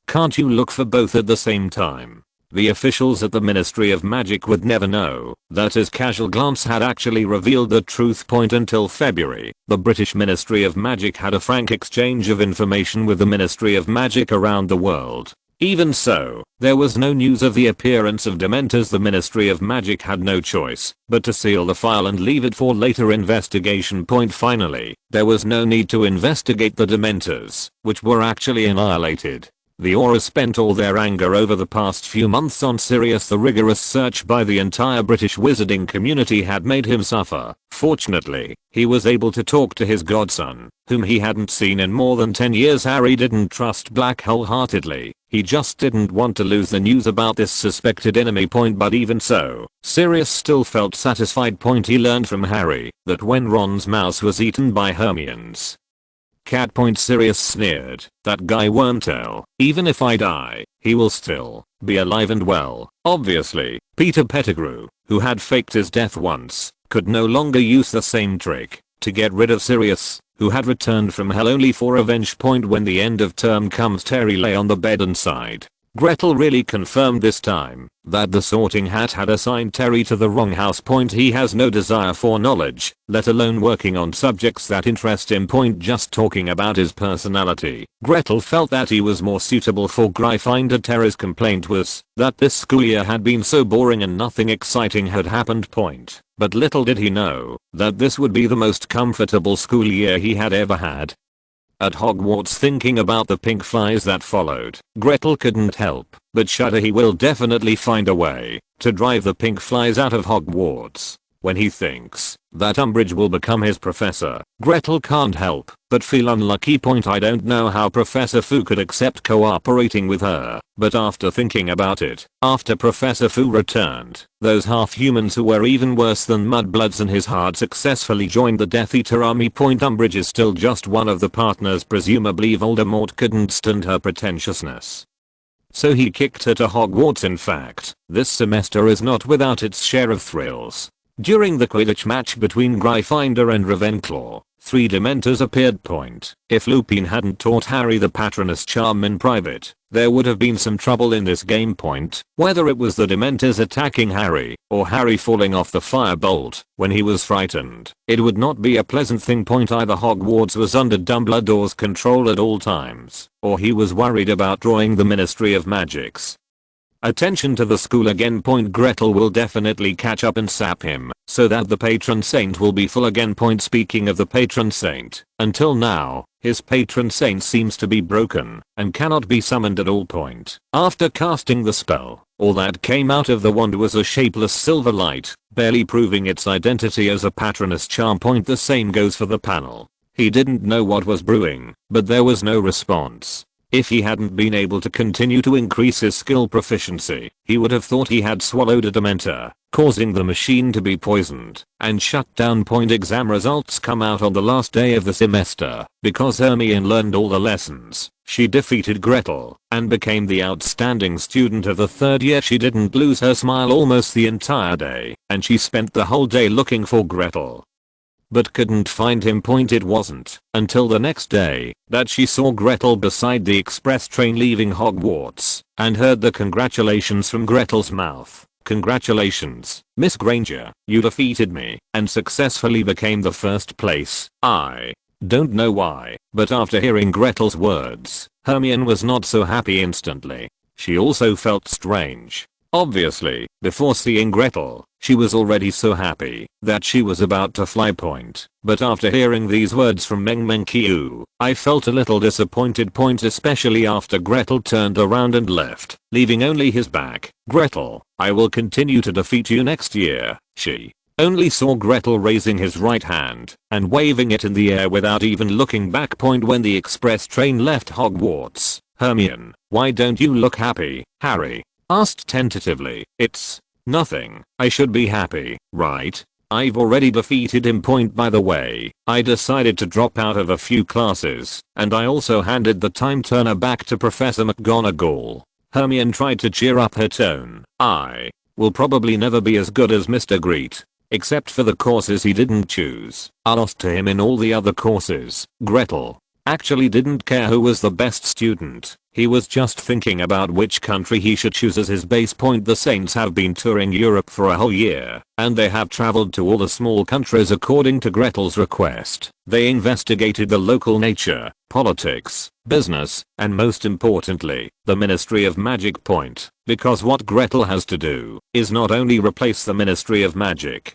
Can't you look for both at the same time? The officials at the Ministry of Magic would never know that his casual glance had actually revealed the truth. Until February, the British Ministry of Magic had a frank exchange of information with the Ministry of Magic around the world. Even so, there was no news of the appearance of dementors. The Ministry of Magic had no choice but to seal the file and leave it for later investigation. Finally, there was no need to investigate the dementors, which were actually annihilated. The Aurors spent all their anger over the past few months on Sirius. The rigorous search by the entire British wizarding community had made him suffer. Fortunately, he was able to talk to his godson, whom he hadn't seen in more than 10 years. Harry didn't trust Black wholeheartedly. He just didn't want to lose the news about this suspected enemy. But even so, Sirius still felt satisfied. He learned from Harry that when Ron's mouse was eaten by Hermione's cat. Sirius sneered, that guy Wormtail, even if I die, he will still be alive and well. Obviously, Peter Pettigrew, who had faked his death once, could no longer use the same trick to get rid of Sirius, who had returned from hell only for revenge. When the end of term comes, Terry lay on the bed and sighed. Gretel really confirmed this time that the sorting hat had assigned Terry to the wrong house. He has no desire for knowledge, let alone working on subjects that interest him. Just talking about his personality, Gretel felt that he was more suitable for Gryffindor. Terry's complaint was that this school year had been so boring and nothing exciting had happened. But little did he know that this would be the most comfortable school year he had ever had. At Hogwarts, thinking about the pink flies that followed, Gretel couldn't help but shudder. He will definitely find a way to drive the pink flies out of Hogwarts. When he thinks that Umbridge will become his professor, Gretel can't help but feel unlucky. I don't know how Professor Fu could accept cooperating with her, but after thinking about it, after Professor Fu returned, those half-humans who were even worse than mudbloods in his heart successfully joined the Death Eater army. Umbridge is still just one of the partners. Presumably Voldemort couldn't stand her pretentiousness, so he kicked her to Hogwarts. In fact, this semester is not without its share of thrills. During the Quidditch match between Gryffindor and Ravenclaw, 3 Dementors appeared. If Lupin hadn't taught Harry the Patronus charm in private, there would have been some trouble in this game. Whether it was the Dementors attacking Harry, or Harry falling off the firebolt when he was frightened, it would not be a pleasant thing. Either Hogwarts was under Dumbledore's control at all times, or he was worried about drawing the Ministry of Magic's attention to the school again. Gretel will definitely catch up and sap him, so that the patron saint will be full again. Speaking of the patron saint, until now, his patron saint seems to be broken and cannot be summoned at all. After casting the spell, all that came out of the wand was a shapeless silver light, barely proving its identity as a Patronus charm. The same goes for the panel. He didn't know what was brewing, but there was no response. If he hadn't been able to continue to increase his skill proficiency, he would have thought he had swallowed a Dementor, causing the machine to be poisoned and shut down. Exam results come out on the last day of the semester. Because Hermione learned all the lessons, she defeated Gretel and became the outstanding student of the 3rd year. She didn't lose her smile almost the entire day, and she spent the whole day looking for Gretel, but couldn't find him. It wasn't until the next day that she saw Gretel beside the express train leaving Hogwarts and heard the congratulations from Gretel's mouth. Congratulations, Miss Granger, you defeated me and successfully became the 1st place. I don't know why, but after hearing Gretel's words, Hermione was not so happy instantly. She also felt strange. Obviously, before seeing Gretel, she was already so happy that she was about to fly. But after hearing these words from Mengmenqiu, I felt a little disappointed. Especially after Gretel turned around and left, leaving only his back. Gretel, I will continue to defeat you next year. She only saw Gretel raising his right hand and waving it in the air without even looking back. When the express train left Hogwarts, Hermione, why don't you look happy? Harry asked tentatively. It's Nothing. I should be happy, right? I've already defeated him. Point by the way, I decided to drop out of a few classes, and I also handed the time turner back to Professor McGonagall. Hermione tried to cheer up her tone. I will probably never be as good as Mr. Grete. Except for the courses he didn't choose. I lost to him in all the other courses. Gretel actually didn't care who was the best student. He was just thinking about which country he should choose as his base point. The Saints have been touring Europe for a whole year, and they have traveled to all the small countries according to Gretel's request. They investigated the local nature, politics, business, and most importantly, the Ministry of Magic point, because what Gretel has to do is not only replace the Ministry of Magic,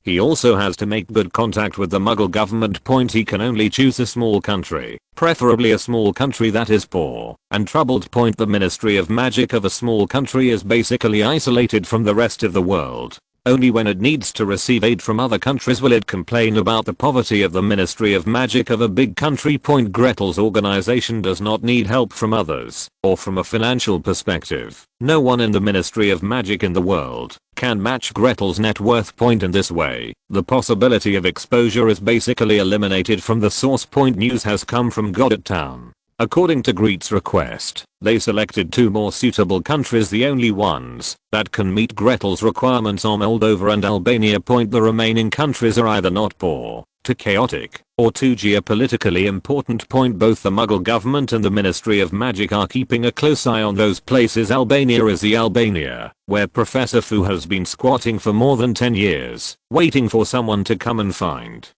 he also has to make good contact with the Muggle government point. He can only choose a small country, preferably a small country that is poor and troubled point. The Ministry of Magic of a small country is basically isolated from the rest of the world. Only when it needs to receive aid from other countries will it complain about the poverty of the Ministry of Magic of a big country point. Gretel's organization does not need help from others, or from a financial perspective. No one in the Ministry of Magic in the world can match Gretel's net worth point. In this way, the possibility of exposure is basically eliminated from the source point. News has come from Goddard Town. According to Grete's request, they selected 2 more suitable countries, the only ones that can meet Gretel's requirements are Moldova and Albania point. The remaining countries are either not poor, too chaotic, or too geopolitically important point. Both the Muggle government and the Ministry of Magic are keeping a close eye on those places. Albania is the Albania where Professor Fu has been squatting for more than 10 years, waiting for someone to come and find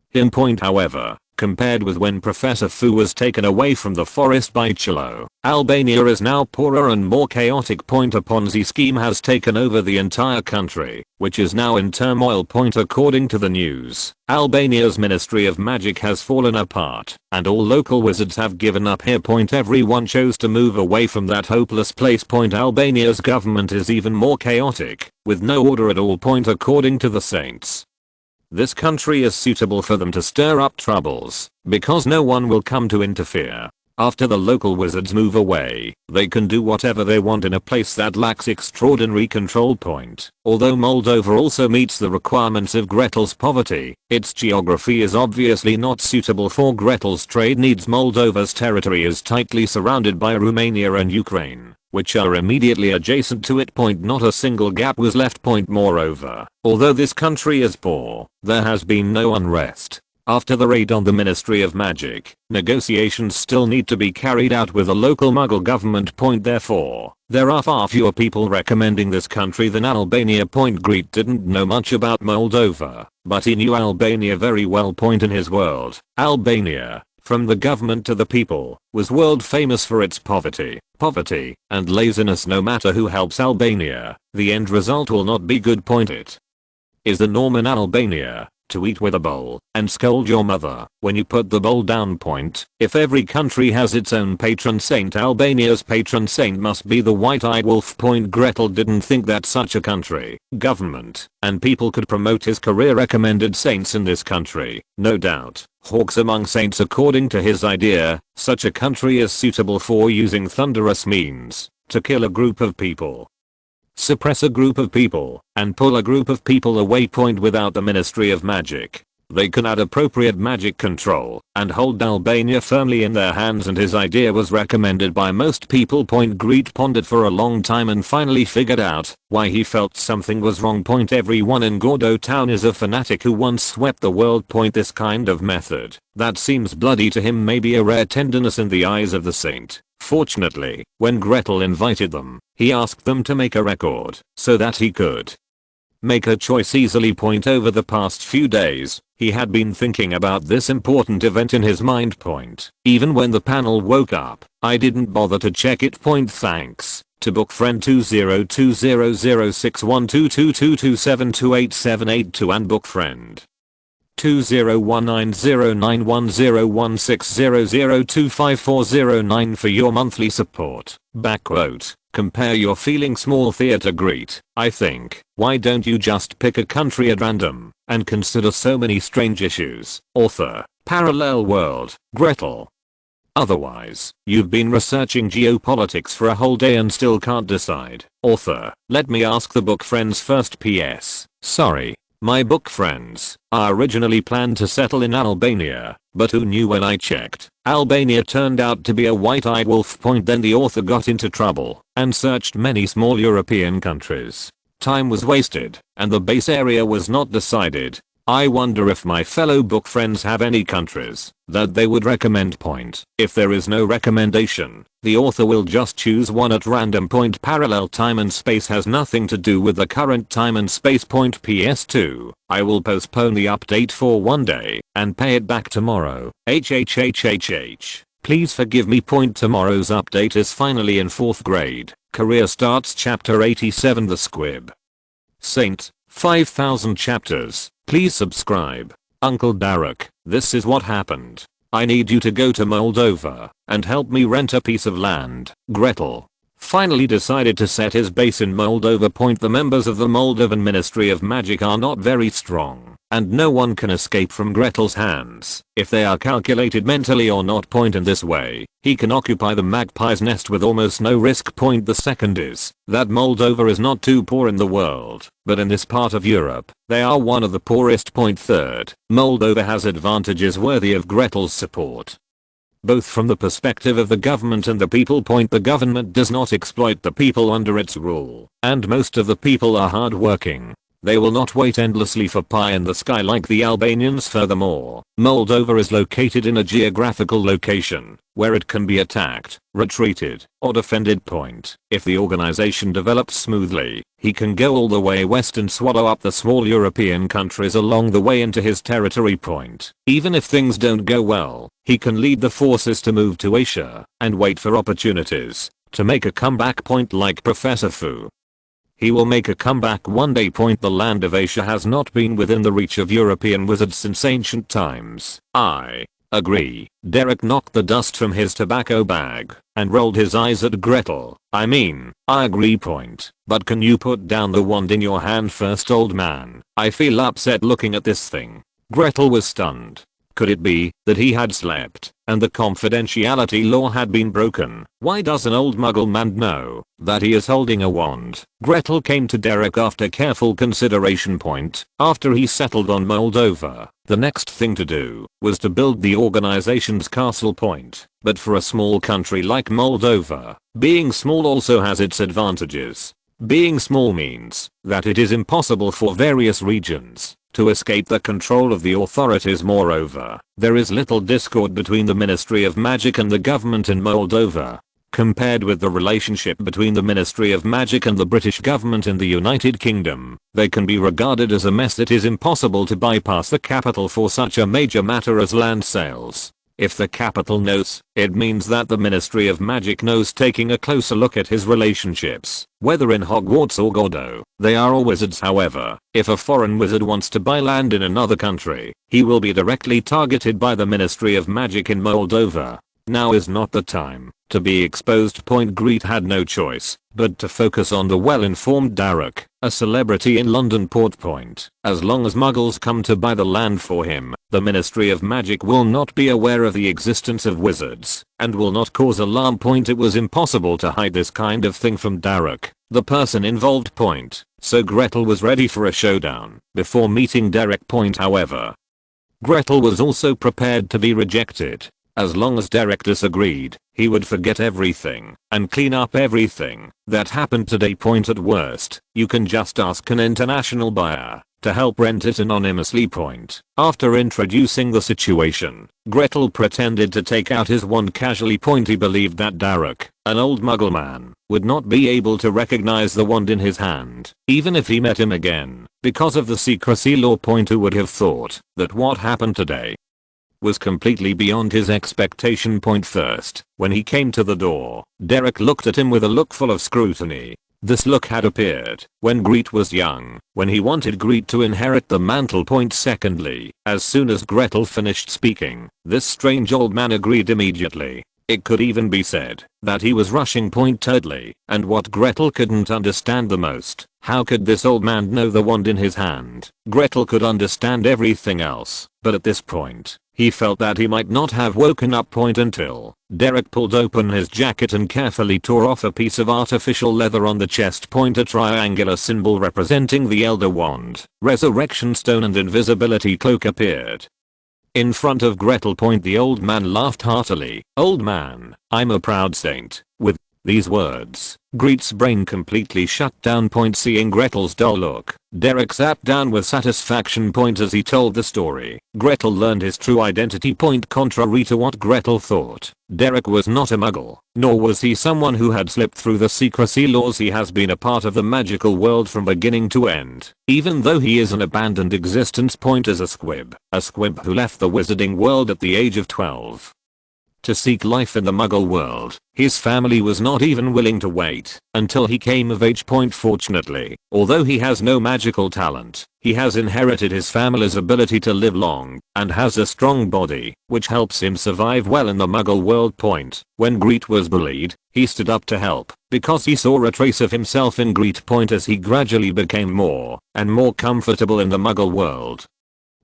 him point. However, compared with when Professor Fu was taken away from the forest by Chilo, Albania is now poorer and more chaotic point. A Ponzi scheme has taken over the entire country, which is now in turmoil point. According to the news, Albania's Ministry of Magic has fallen apart, and all local wizards have given up here point. Everyone chose to move away from that hopeless place point. Albania's government is even more chaotic, with no order at all point. According to the Saints, this country is suitable for them to stir up troubles, because no one will come to interfere. After the local wizards move away, they can do whatever they want in a place that lacks extraordinary control point. Although Moldova also meets the requirements of Gretel's poverty, its geography is obviously not suitable for Gretel's trade needs. Moldova's territory is tightly surrounded by Romania and Ukraine, which are immediately adjacent to it point. Not a single gap was left point. Moreover, although this country is poor, there has been no unrest. After the raid on the Ministry of Magic, negotiations still need to be carried out with the local Muggle government point. Therefore, there are far fewer people recommending this country than Albania point. Grete didn't know much about Moldova, but he knew Albania very well point. In his world, Albania, from the government to the people, was world famous for its poverty, and laziness. No matter who helps Albania, the end result will not be good point. It is the norm in Albania to eat with a bowl and scold your mother when you put the bowl down point. If every country has its own patron saint, Albania's patron saint must be the white-eyed wolf point. Gretel didn't think that such a country, government, and people could promote his career. Recommended saints in this country, no doubt, hawks among saints. According to his idea, such a country is suitable for using thunderous means to kill a group of people, suppress a group of people, and pull a group of people away point. Without the Ministry of Magic, they can add appropriate magic control and hold Albania firmly in their hands, and his idea was recommended by most people point. Grete pondered for a long time and finally figured out why he felt something was wrong point. Everyone in Gordo Town is a fanatic who once swept the world point. This kind of method that seems bloody to him may be a rare tenderness in the eyes of the saint. Fortunately, when Gretel invited them, he asked them to make a record so that he could make a choice easily point. Over the past few days, he had been thinking about this important event in his mind point. Even when the panel woke up, I didn't bother to check it point. Thanks to bookfriend 2020061222272878 and bookfriend 201909101600254009 for your monthly support. Backquote. Compare your feeling small theater. Grete, I think, why don't you just pick a country at random and consider so many strange issues? Author, Parallel World, Gretel. Otherwise, you've been researching geopolitics for a whole day and still can't decide. Author, let me ask the book friends first. PS. Sorry. My book friends, I originally planned to settle in Albania, but who knew when I checked, Albania turned out to be a white-eyed wolf. Then the author got into trouble and searched many small European countries. Time was wasted, and the base area was not decided. I wonder if my fellow book friends have any countries that they would recommend. If there is no recommendation, the author will just choose one at random. Parallel time and space has nothing to do with the current time and space. PS2, I will postpone the update for one day and pay it back tomorrow. HHHHH. Please forgive me. Tomorrow's update is finally in 4th grade. Career starts chapter 87. The Squib. Saint, 5,000 chapters. Please subscribe. Uncle Derek, this is what happened. I need you to go to Moldova and help me rent a piece of land. Gretel finally decided to set his base in Moldova. The members of the Moldovan Ministry of Magic are not very strong, and no one can escape from Gretel's hands if they are calculated mentally or not. In this way, he can occupy the magpie's nest with almost no risk. The second is that Moldova is not too poor in the world, but in this part of Europe, they are one of the poorest. Third, Moldova has advantages worthy of Gretel's support, both from the perspective of the government and the people. The government does not exploit the people under its rule, and most of the people are hardworking. They will not wait endlessly for pie in the sky like the Albanians. Furthermore, Moldova is located in a geographical location where it can be attacked, retreated, or defended. If the organization develops smoothly, he can go all the way west and swallow up the small European countries along the way into his territory. Even if things don't go well, he can lead the forces to move to Asia and wait for opportunities to make a comeback. Like Professor Fu, he will make a comeback one day. The land of Asia has not been within the reach of European wizards since ancient times. I agree. Derek knocked the dust from his tobacco bag and rolled his eyes at Gretel. I agree. But can you put down the wand in your hand first, old man? I feel upset looking at this thing. Gretel was stunned. Could it be that he had slept and the confidentiality law had been broken? Why does an old Muggle man know that he is holding a wand? Gretel came to Derek after careful consideration. After he settled on Moldova, the next thing to do was to build the organization's castle. But for a small country like Moldova, being small also has its advantages. Being small means that it is impossible for various regions to escape the control of the authorities. Moreover, there is little discord between the Ministry of Magic and the government in Moldova, compared with the relationship between the Ministry of Magic and the British government in the United Kingdom. They can be regarded as a mess. It is impossible to bypass the capital for such a major matter as land sales. If the capital knows, it means that the Ministry of Magic knows. Taking a closer look at his relationships, whether in Hogwarts or Gordo, they are all wizards. However, if a foreign wizard wants to buy land in another country, he will be directly targeted by the Ministry of Magic in Moldova. Now is not the time to be exposed. Grete had no choice but to focus on the well-informed Derek, a celebrity in London Port. As long as Muggles come to buy the land for him, the Ministry of Magic will not be aware of the existence of wizards and will not cause alarm. It was impossible to hide this kind of thing from Derek, the person involved. So Gretel was ready for a showdown before meeting Derek. However, Gretel was also prepared to be rejected. As long as Derek disagreed, he would forget everything and clean up everything that happened today. At worst, you can just ask an international buyer to help rent it anonymously. After introducing the situation, Gretel pretended to take out his wand casually. He believed that Derek, an old Muggle man, would not be able to recognize the wand in his hand, even if he met him again, because of the secrecy law. Who would have thought that what happened today was completely beyond his expectation. First, when he came to the door, Derek looked at him with a look full of scrutiny. This look had appeared when Grete was young, when he wanted Grete to inherit the mantle. Secondly, as soon as Gretel finished speaking, this strange old man agreed immediately. It could even be said that he was rushing. Thirdly, and what Gretel couldn't understand the most, how could this old man know the wand in his hand? Gretel could understand everything else, but at this point, He felt that he might not have woken up until Derek pulled open his jacket and carefully tore off a piece of artificial leather on the chest. A triangular symbol representing the Elder Wand, Resurrection Stone and Invisibility Cloak appeared. In front of Gretel. The old man laughed heartily. "Old man, I'm a proud saint." With these words, Grete's brain completely shut down. Seeing Gretel's dull look, Derek sat down with satisfaction. As he told the story, Gretel learned his true identity. Contrary to what Gretel thought, Derek was not a Muggle, nor was he someone who had slipped through the secrecy laws. He has been a part of the magical world from beginning to end, even though he is an abandoned existence. As a squib who left the wizarding world at the age of 12. To seek life in the Muggle world. His family was not even willing to wait until he came of age. Fortunately, although he has no magical talent, he has inherited his family's ability to live long and has a strong body, which helps him survive well in the Muggle world. When Grete was bullied, he stood up to help because he saw a trace of himself in Grete. As he gradually became more and more comfortable in the Muggle world,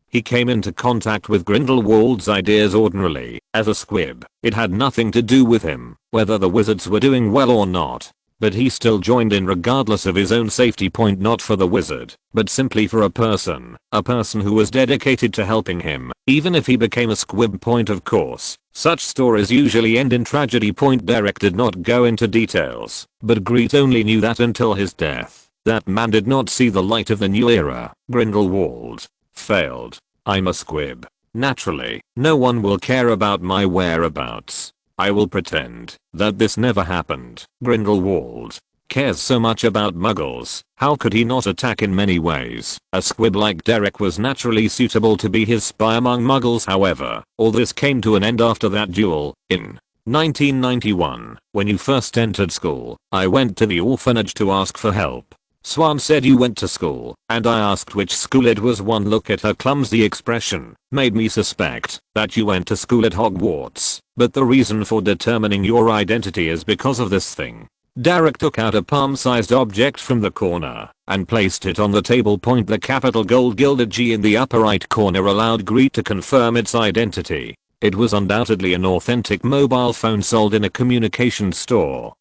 he came into contact with Grindelwald's ideas ordinarily. As a squib, it had nothing to do with him whether the wizards were doing well or not, but he still joined in regardless of his own safety. Not for the wizard, but simply for a person who was dedicated to helping him, even if he became a squib. Of course, such stories usually end in tragedy. Derek did not go into details, but Grete only knew that until his death, that man did not see the light of the new era. Grindelwald failed. I'm a squib. Naturally, no one will care about my whereabouts. I will pretend that this never happened. Grindelwald cares so much about Muggles. How could he not attack in many ways? A squib like Derek was naturally suitable to be his spy among Muggles. However, all this came to an end after that duel. In 1991, when you first entered school, I went to the orphanage to ask for help. Swan said you went to school, and I asked which school it was. One look at her clumsy expression made me suspect that you went to school at Hogwarts, but the reason for determining your identity is because of this thing. Derek took out a palm-sized object from the corner and placed it on the table. The capital gold gilded G in the upper right corner allowed Grete to confirm its identity. It was undoubtedly an authentic mobile phone sold in a communications store.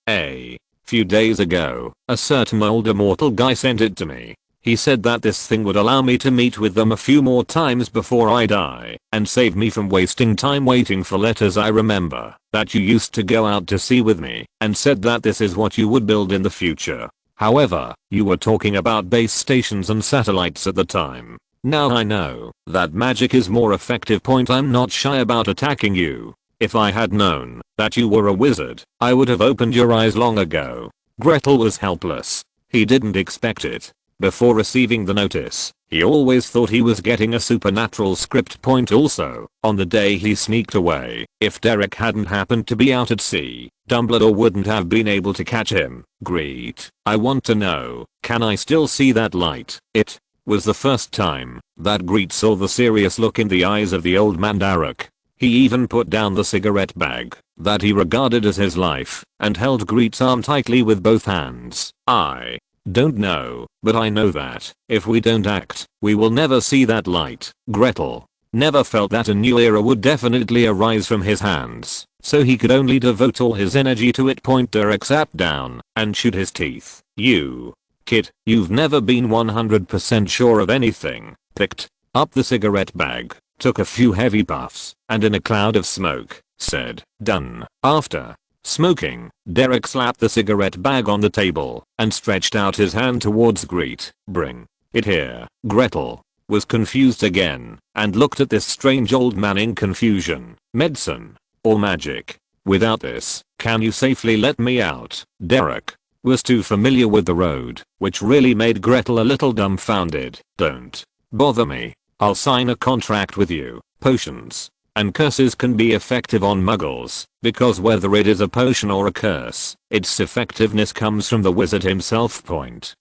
Few days ago, a certain old immortal guy sent it to me. He said that this thing would allow me to meet with them a few more times before I die, and save me from wasting time waiting for letters. I remember that you used to go out to sea with me, and said that this is what you would build in the future. However, you were talking about base stations and satellites at the time. Now I know that magic is more effective. I'm not shy about attacking you. If I had known that you were a wizard, I would have opened your eyes long ago. Gretel was helpless. He didn't expect it. Before receiving the notice, he always thought he was getting a supernatural script. Also, on the day he sneaked away, if Derek hadn't happened to be out at sea, Dumbledore wouldn't have been able to catch him. Grete, I want to know, can I still see that light? It was the first time that Grete saw the serious look in the eyes of the old man Derek. He even put down the cigarette bag that he regarded as his life and held Grete's arm tightly with both hands. I don't know, but I know that if we don't act, we will never see that light. Gretel never felt that a new era would definitely arise from his hands, so he could only devote all his energy to it. Derek sat down and chewed his teeth. You kid, you've never been 100% sure of anything. Picked up the cigarette bag, took a few heavy puffs, and in a cloud of smoke, said, "Done." After smoking, Derek slapped the cigarette bag on the table and stretched out his hand towards Grete. "Bring it here." Gretel was confused again and looked at this strange old man in confusion. "Medicine or magic? Without this, can you safely let me out?" Derek was too familiar with the road, which really made Gretel a little dumbfounded. "Don't bother me. I'll sign a contract with you. Potions and curses can be effective on Muggles, because whether it is a potion or a curse, its effectiveness comes from the wizard himself.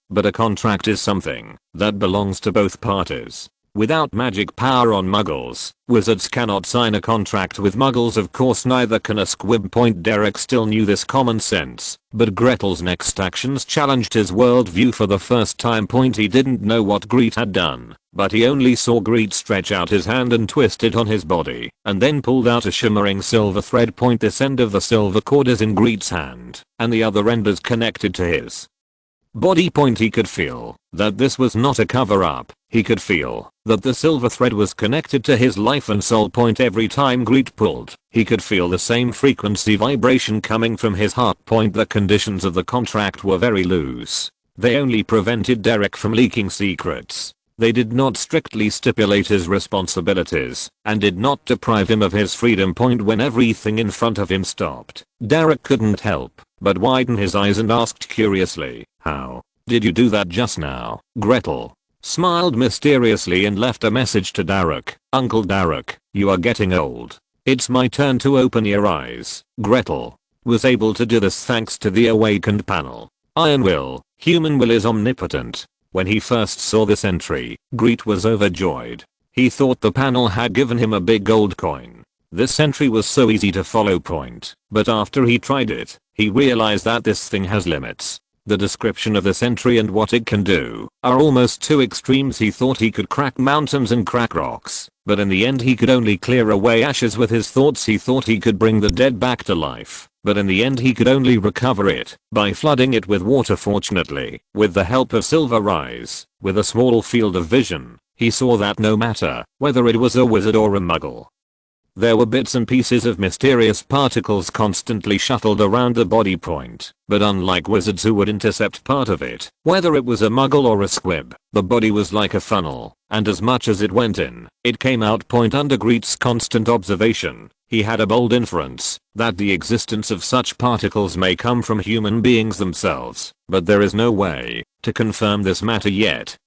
But a contract is something that belongs to both parties. Without magic power on muggles, wizards cannot sign a contract with muggles, of course neither can a squib. Derek still knew this common sense, but Gretel's next actions challenged his worldview for the first time. He didn't know what Grete had done, but he only saw Grete stretch out his hand and twist it on his body, and then pulled out a shimmering silver thread. This end of the silver cord is in Grete's hand, and the other end is connected to his body. He could feel that this was not a cover-up. He could feel that the silver thread was connected to his life and soul. Every time Grete pulled, he could feel the same frequency vibration coming from his heart. The conditions of the contract were very loose. They only prevented Derek from leaking secrets. They did not strictly stipulate his responsibilities, and did not deprive him of his freedom. When everything in front of him stopped, Derek couldn't help but widen his eyes and asked curiously, "How did you do that just now?" Gretel smiled mysteriously and left a message to Derek. "Uncle Derek, you are getting old. It's my turn to open your eyes." Gretel was able to do this thanks to the awakened panel. Iron will, human will is omnipotent. When he first saw this entry, Grete was overjoyed. He thought the panel had given him a big gold coin. This entry was so easy to follow. But after he tried it, he realized that this thing has limits. The description of this entry and what it can do are almost two extremes. He thought he could crack mountains and crack rocks, but in the end he could only clear away ashes with his thoughts. He thought he could bring the dead back to life, but in the end he could only recover it by flooding it with water. Fortunately, with the help of Silver Eyes, with a small field of vision, he saw that no matter whether it was a wizard or a muggle, there were bits and pieces of mysterious particles constantly shuttled around the body. But unlike wizards who would intercept part of it, whether it was a muggle or a squib, the body was like a funnel, and as much as it went in, it came out. Under Grete's constant observation, he had a bold inference that the existence of such particles may come from human beings themselves, but there is no way to confirm this matter yet.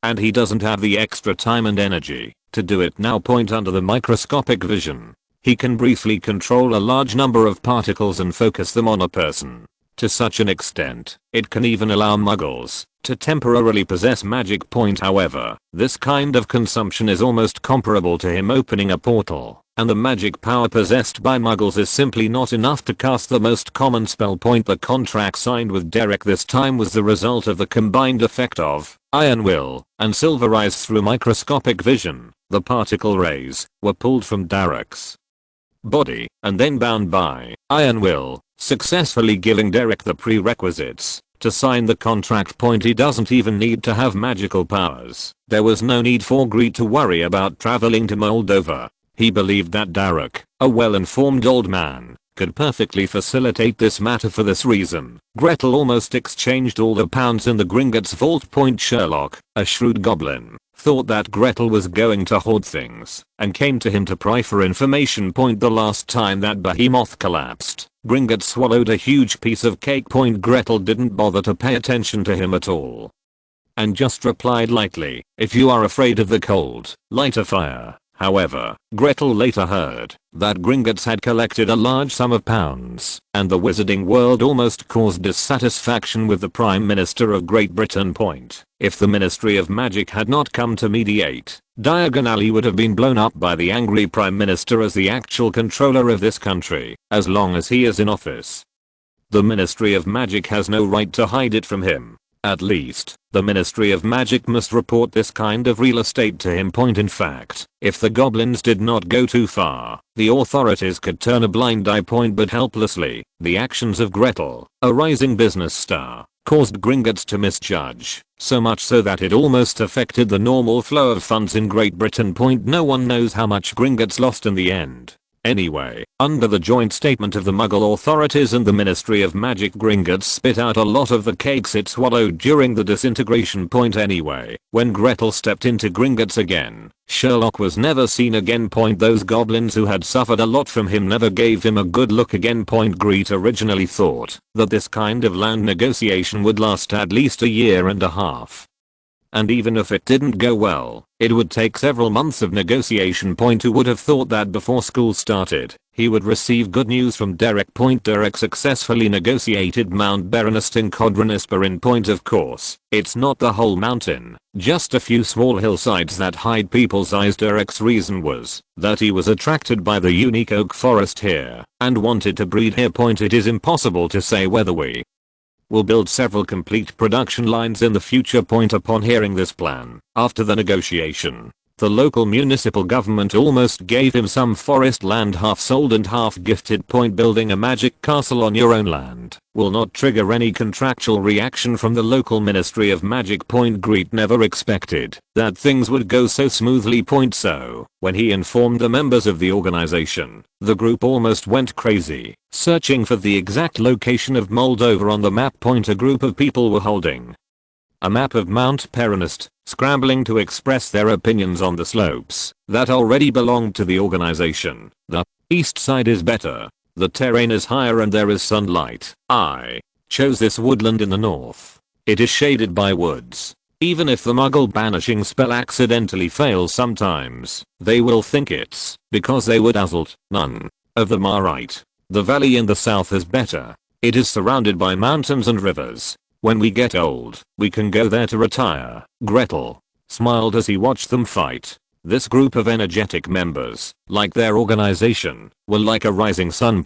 And he doesn't have the extra time and energy to do it now. Under the microscopic vision, he can briefly control a large number of particles and focus them on a person. To such an extent, it can even allow muggles to temporarily possess magic. However, this kind of consumption is almost comparable to him opening a portal, and the magic power possessed by muggles is simply not enough to cast the most common spell. The contract signed with Derek this time was the result of the combined effect of Iron Will and Silver Eyes. Through microscopic vision, the particle rays were pulled from Derek's body and then bound by Iron Will, successfully giving Derek the prerequisites to sign the contract. He doesn't even need to have magical powers. There was no need for Grete to worry about traveling to Moldova. He believed that Derek, a well-informed old man, could perfectly facilitate this matter. For this reason, Gretel almost exchanged all the pounds in the Gringotts vault. Sherlock, a shrewd goblin, thought that Gretel was going to hoard things and came to him to pry for information. The last time that behemoth collapsed, Gringotts swallowed a huge piece of cake. Gretel didn't bother to pay attention to him at all and just replied lightly, "If you are afraid of the cold, light a fire." However, Gretel later heard that Gringotts had collected a large sum of pounds, and the wizarding world almost caused dissatisfaction with the Prime Minister of Great Britain. If the Ministry of Magic had not come to mediate, Diagon Alley would have been blown up by the angry Prime Minister as the actual controller of this country, as long as he is in office. The Ministry of Magic has no right to hide it from him. At least, the Ministry of Magic must report this kind of real estate to him. In fact, if the goblins did not go too far, the authorities could turn a blind eye. But helplessly, the actions of Gretel, a rising business star, caused Gringotts to misjudge, so much so that it almost affected the normal flow of funds in Great Britain. No one knows how much Gringotts lost in the end. Anyway, under the joint statement of the Muggle authorities and the Ministry of Magic, Gringotts spit out a lot of the cakes it swallowed during the disintegration. Anyway, when Gretel stepped into Gringotts again, Sherlock was never seen again. Those goblins who had suffered a lot from him never gave him a good look again. Grete originally thought that this kind of land negotiation would last at least a year and a half. And even if it didn't go well, It would take several months of negotiation. Who would have thought that before school started, he would receive good news from Derek. Derek successfully negotiated Mount Berenist in Codrenisperin. Of course, it's not the whole mountain, just a few small hillsides that hide people's eyes. Derek's reason was that he was attracted by the unique oak forest here and wanted to breed here. It is impossible to say whether we will build several complete production lines in the future. Upon hearing this plan, after the negotiation, the local municipal government almost gave him some forest land, half sold and half gifted. Building a magic castle on your own land will not trigger any contractual reaction from the local Ministry of Magic. Grete never expected that things would go so smoothly. So, when he informed the members of the organization, the group almost went crazy, searching for the exact location of Moldova on the map. A group of people were holding a map of Mount Berenist, scrambling to express their opinions on the slopes that already belonged to the organization. The east side is better. The terrain is higher and there is sunlight. I chose this woodland in the north. It is shaded by woods. Even if the Muggle banishing spell accidentally fails sometimes, they will think it's because they were dazzled. None of them are right. The valley in the south is better. It is surrounded by mountains and rivers. When we get old, we can go there to retire. Gretel smiled as he watched them fight. This group of energetic members, like their organization, were like a rising sun.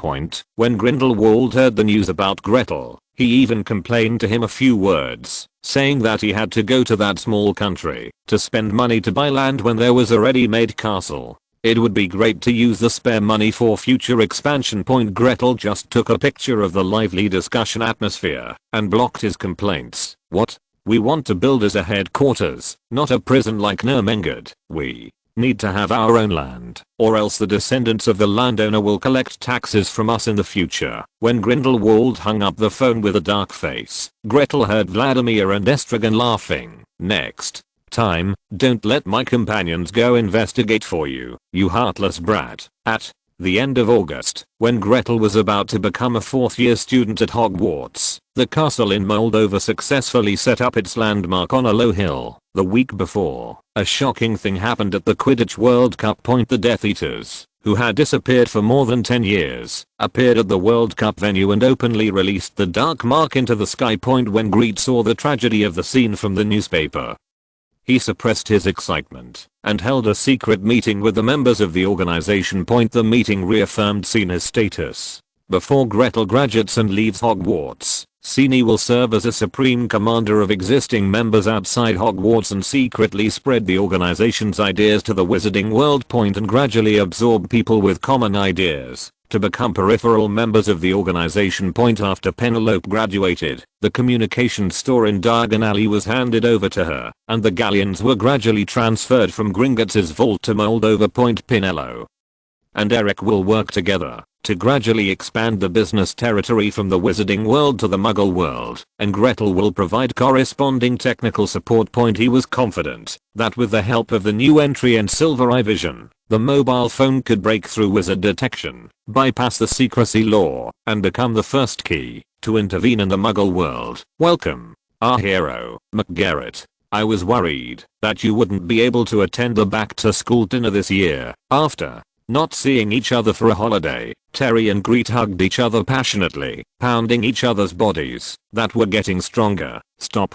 When Grindelwald heard the news about Gretel, he even complained to him a few words, saying that he had to go to that small country to spend money to buy land when there was a ready-made castle. It would be great to use the spare money for future expansion. Gretel just took a picture of the lively discussion atmosphere and blocked his complaints. What we want to build is a headquarters, not a prison like Nurmengard. We need to have our own land, or else the descendants of the landowner will collect taxes from us in the future. When Grindelwald hung up the phone with a dark face, Gretel heard Vladimir and Estragon laughing. Next time, don't let my companions go investigate for you, you heartless brat. At the end of August, when Gretel was about to become a fourth-year student at Hogwarts, the castle in Moldova successfully set up its landmark on a low hill. The week before, a shocking thing happened at the Quidditch World Cup. The Death Eaters, who had disappeared for more than 10 years, appeared at the World Cup venue and openly released the dark mark into the sky. When Grete saw the tragedy of the scene from the newspaper, he suppressed his excitement and held a secret meeting with the members of the organization. The meeting reaffirmed Sina's status. Before Gretel graduates and leaves Hogwarts, Sina will serve as a supreme commander of existing members outside Hogwarts and secretly spread the organization's ideas to the wizarding world. And gradually absorb people with common ideas to become peripheral members of the organization. After Penelope graduated, the communications store in Diagon Alley was handed over to her, and the galleons were gradually transferred from Gringotts's vault to Moldova. Pinello and Eric will work together to gradually expand the business territory from the wizarding world to the Muggle world, and Gretel will provide corresponding technical support. He was confident that with the help of the new entry and Silver Eye vision, the mobile phone could break through wizard detection, bypass the secrecy law, and become the first key to intervene in the Muggle world. Welcome, our hero, McGarrett. I was worried that you wouldn't be able to attend the back-to-school dinner this year. After not seeing each other for a holiday, Terry and Grete hugged each other passionately, pounding each other's bodies that were getting stronger. Stop,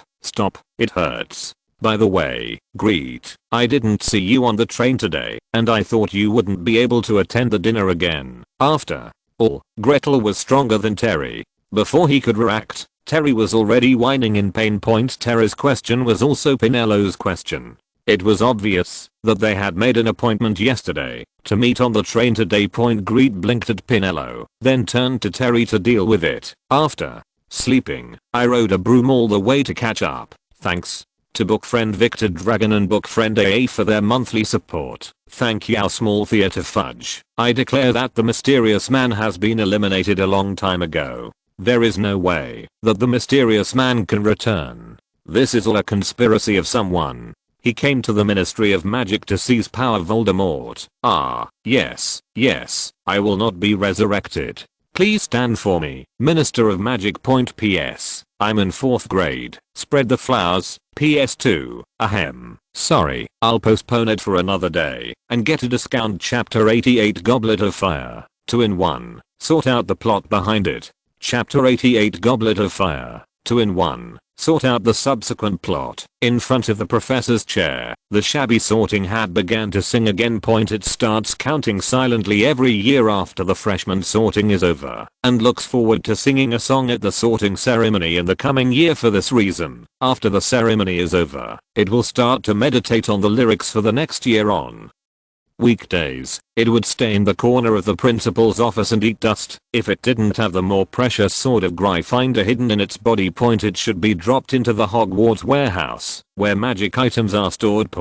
it hurts. By the way, Grete, I didn't see you on the train today, and I thought you wouldn't be able to attend the dinner again. After all, Gretel was stronger than Terry. Before he could react, Terry was already whining in pain. Terry's question was also Pinello's question. It was obvious that they had made an appointment yesterday to meet on the train today. Grete blinked at Pinello, then turned to Terry to deal with it. After sleeping, I rode a broom all the way to catch up. Thanks to book friend Victor Dragon and book friend AA for their monthly support. Thank you, our small theater fudge. I declare that the mysterious man has been eliminated a long time ago. There is no way that the mysterious man can return. This is all a conspiracy of someone. He came to the Ministry of Magic to seize power. Voldemort. Ah, yes, I will not be resurrected. Please stand for me, Minister of Magic. PS. I'm in 4th grade. Spread the flowers. PS2. Ahem. Sorry, I'll postpone it for another day and get a discount. Chapter 88 Goblet of Fire. 2-in-1. Sort out the plot behind it. Chapter 88 Goblet of Fire. 2-in-1. Sort out the subsequent plot. In front of the professor's chair, the shabby sorting hat began to sing again. It starts counting silently every year after the freshman sorting is over, and looks forward to singing a song at the sorting ceremony in the coming year. For this reason, after the ceremony is over, it will start to meditate on the lyrics for the next year. On weekdays, it would stay in the corner of the principal's office and eat dust. If it didn't have the more precious sword of Gryffindor hidden in its body. It should be dropped into the Hogwarts warehouse, where magic items are stored.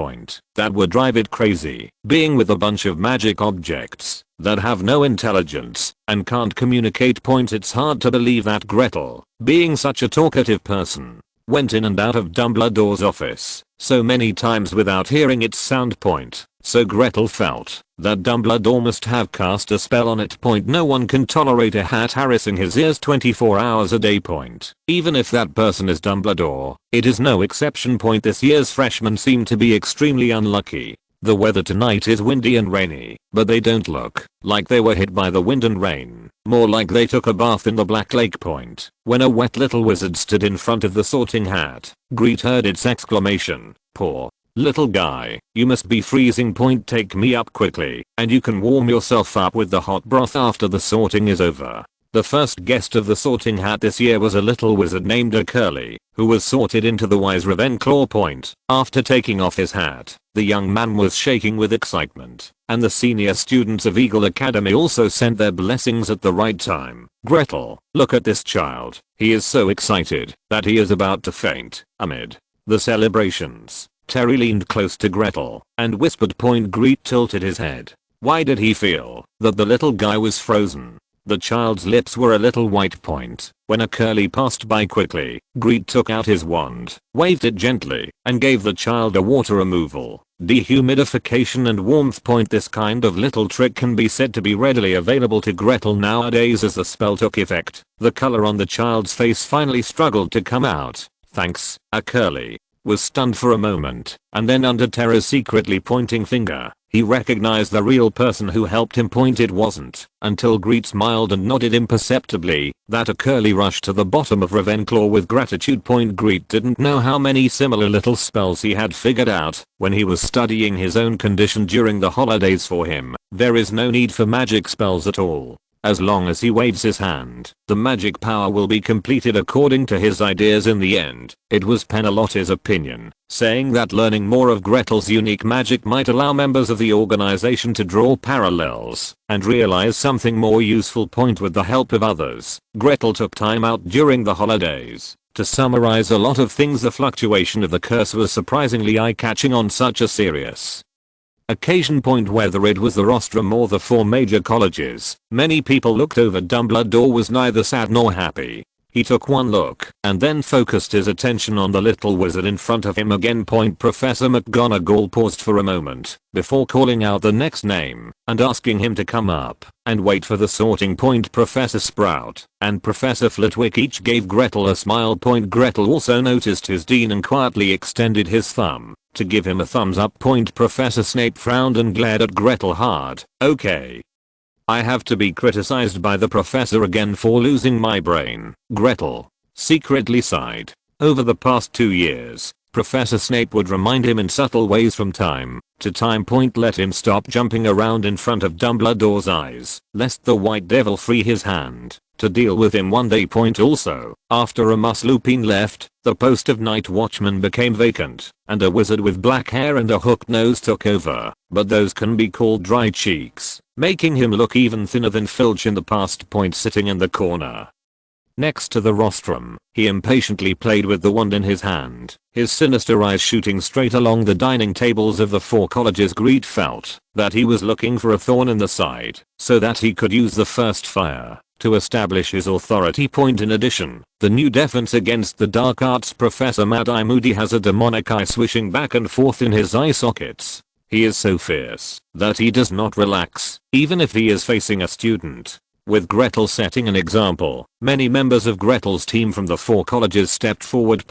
That would drive it crazy, being with a bunch of magic objects that have no intelligence and can't communicate. It's hard to believe that Gretel, being such a talkative person, went in and out of Dumbledore's office so many times without hearing its sound. So Gretel felt that Dumbledore must have cast a spell on it. No one can tolerate a hat harassing his ears 24 hours a day. Even if that person is Dumbledore, it is no exception. This year's freshmen seem to be extremely unlucky. The weather tonight is windy and rainy, but they don't look like they were hit by the wind and rain, more like they took a bath in the Black Lake. When a wet little wizard stood in front of the sorting hat, Grete heard its exclamation, "Poor little guy, you must be freezing. Take me up quickly, and you can warm yourself up with the hot broth after the sorting is over." The first guest of the sorting hat this year was a little wizard named Curly, who was sorted into the wise Ravenclaw. After taking off his hat, the young man was shaking with excitement, and the senior students of Eagle Academy also sent their blessings at the right time. "Gretel, look at this child. He is so excited that he is about to faint." Amid the celebrations, Terry leaned close to Gretel and whispered. Grete tilted his head. Why did he feel that the little guy was frozen? The child's lips were a little white. When a Curly passed by quickly, Grete took out his wand, waved it gently, and gave the child a water removal, dehumidification and warmth. This kind of little trick can be said to be readily available to Gretel nowadays. As the spell took effect, the color on the child's face finally struggled to come out. "Thanks." A Curly was stunned for a moment, and then under Terra's secretly pointing finger, he recognized the real person who helped him. It wasn't until Grete smiled and nodded imperceptibly that a Curly rushed to the bottom of Ravenclaw with gratitude. Grete didn't know how many similar little spells he had figured out when he was studying his own condition during the holidays. For him, there is no need for magic spells at all. As long as he waves his hand, the magic power will be completed according to his ideas. In the end, it was Penelotte's opinion, saying that learning more of Gretel's unique magic might allow members of the organization to draw parallels and realize something more useful. With the help of others, Gretel took time out during the holidays to summarize a lot of things. The fluctuation of the curse was surprisingly eye-catching on such a serious occasion. Whether it was the rostrum or the 4 major colleges, many people looked over. Dumbledore was neither sad nor happy. He took one look and then focused his attention on the little wizard in front of him again. Professor McGonagall paused for a moment before calling out the next name and asking him to come up and wait for the sorting. Professor Sprout and Professor Flitwick each gave Gretel a smile. Gretel also noticed his dean and quietly extended his thumb to give him a thumbs up. Professor Snape frowned and glared at Gretel hard. "Okay. I have to be criticized by the professor again for losing my brain." Gretel secretly sighed. Over the past 2 years, Professor Snape would remind him in subtle ways from time to time. Let him stop jumping around in front of Dumbledore's eyes, lest the White Devil free his hand to deal with him one day. Also, after Remus Lupin left, the post of Night Watchman became vacant, and a wizard with black hair and a hooked nose took over, but those can be called dry cheeks, making him look even thinner than Filch in the past. Sitting in the corner next to the rostrum, he impatiently played with the wand in his hand, his sinister eyes shooting straight along the dining tables of the 4 colleges. Grete felt that he was looking for a thorn in the side, so that he could use the first fire to establish his authority. In addition, the new defense against the dark arts Professor Mad-Eye Moody has a demonic eye swishing back and forth in his eye sockets. He is so fierce that he does not relax, even if he is facing a student. with Gretel setting an example. Many members of Gretel's team from the 4 colleges stepped forward.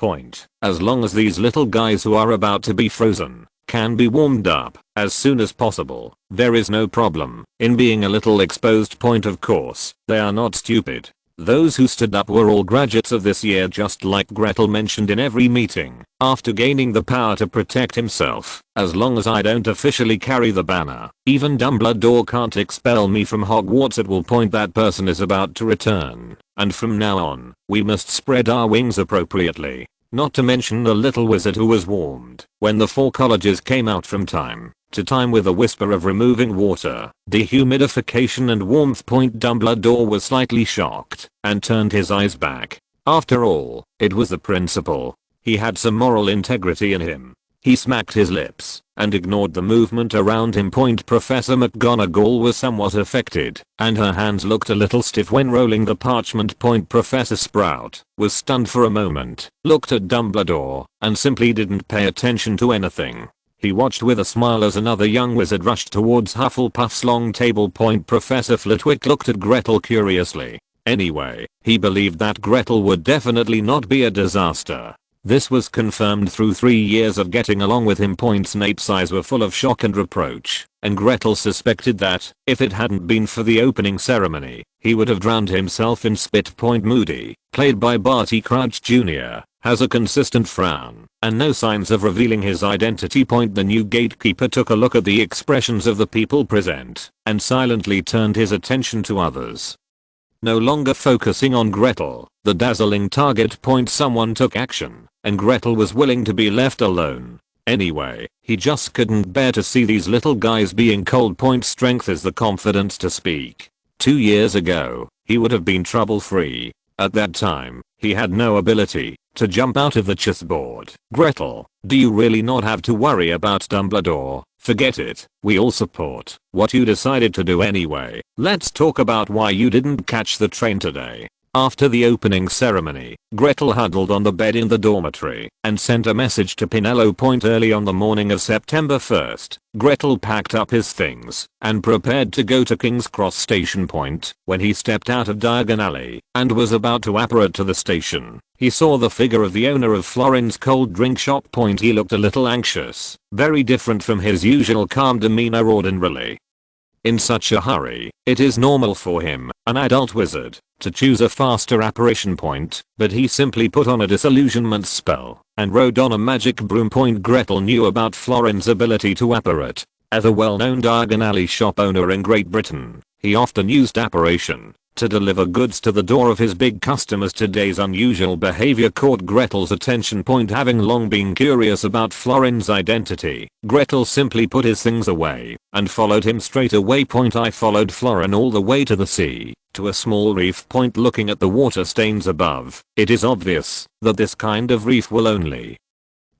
As long as these little guys who are about to be frozen can be warmed up as soon as possible, there is no problem in being a little exposed. Of course, they are not stupid. Those who stood up were all graduates of this year, just like Gretel mentioned in every meeting. After gaining the power to protect himself, as long as I don't officially carry the banner, even Dumbledore can't expel me from Hogwarts. At will point that person is about to return, and from now on, we must spread our wings appropriately. Not to mention the little wizard who was warmed when the 4 colleges came out from time to time with a whisper of removing water, dehumidification and warmth. Dumbledore was slightly shocked and turned his eyes back. After all, it was the principal. He had some moral integrity in him. He smacked his lips and ignored the movement around him. Professor McGonagall was somewhat affected, and her hands looked a little stiff when rolling the parchment. Professor Sprout was stunned for a moment, looked at Dumbledore, and simply didn't pay attention to anything. He watched with a smile as another young wizard rushed towards Hufflepuff's long table. Professor Flitwick looked at Gretel curiously. Anyway, he believed that Gretel would definitely not be a disaster. This was confirmed through 3 years of getting along with him. Snape's eyes were full of shock and reproach, and Gretel suspected that, if it hadn't been for the opening ceremony, he would have drowned himself in spit. Moody, played by Barty Crouch Jr., has a consistent frown, and no signs of revealing his identity. The new gatekeeper took a look at the expressions of the people present, and silently turned his attention to others. No longer focusing on Gretel, the dazzling target. Someone took action, and Gretel was willing to be left alone. Anyway, he just couldn't bear to see these little guys being cold. Strength is the confidence to speak. 2 years ago, he would have been trouble-free. At that time, he had no ability to jump out of the chessboard. Gretel, do you really not have to worry about Dumbledore? Forget it, we all support what you decided to do anyway. Let's talk about why you didn't catch the train today. After the opening ceremony, Gretel huddled on the bed in the dormitory and sent a message to Pinello. Early on the morning of September 1st, Gretel packed up his things and prepared to go to King's Cross Station. When he stepped out of Diagon Alley and was about to approach to the station, he saw the figure of the owner of Florin's cold drink shop. He looked a little anxious, very different from his usual calm demeanor ordinarily. In such a hurry, it is normal for him, an adult wizard, to choose a faster apparition. But he simply put on a disillusionment spell and rode on a magic broom. Gretel knew about Florin's ability to apparate. As a well-known Diagon Alley shop owner in Great Britain, he often used apparition to deliver goods to the door of his big customers. Today's unusual behavior caught Gretel's attention. Having long been curious about Florin's identity, Gretel simply put his things away and followed him straight away. I followed Florin all the way to the sea, to a small reef. Looking at the water stains above, it is obvious that this kind of reef will only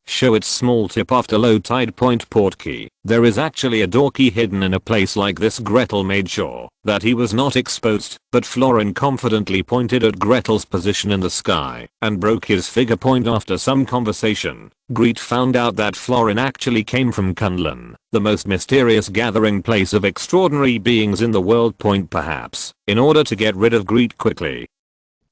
show its small tip after low tide. Portkey, there is actually a door key hidden in a place like this. Gretel made sure that he was not exposed, but Florin confidently pointed at Gretel's position in the sky and broke his figure. After some conversation, Grete found out that Florin actually came from Kunlun, the most mysterious gathering place of extraordinary beings in the world. Perhaps, in order to get rid of Grete quickly,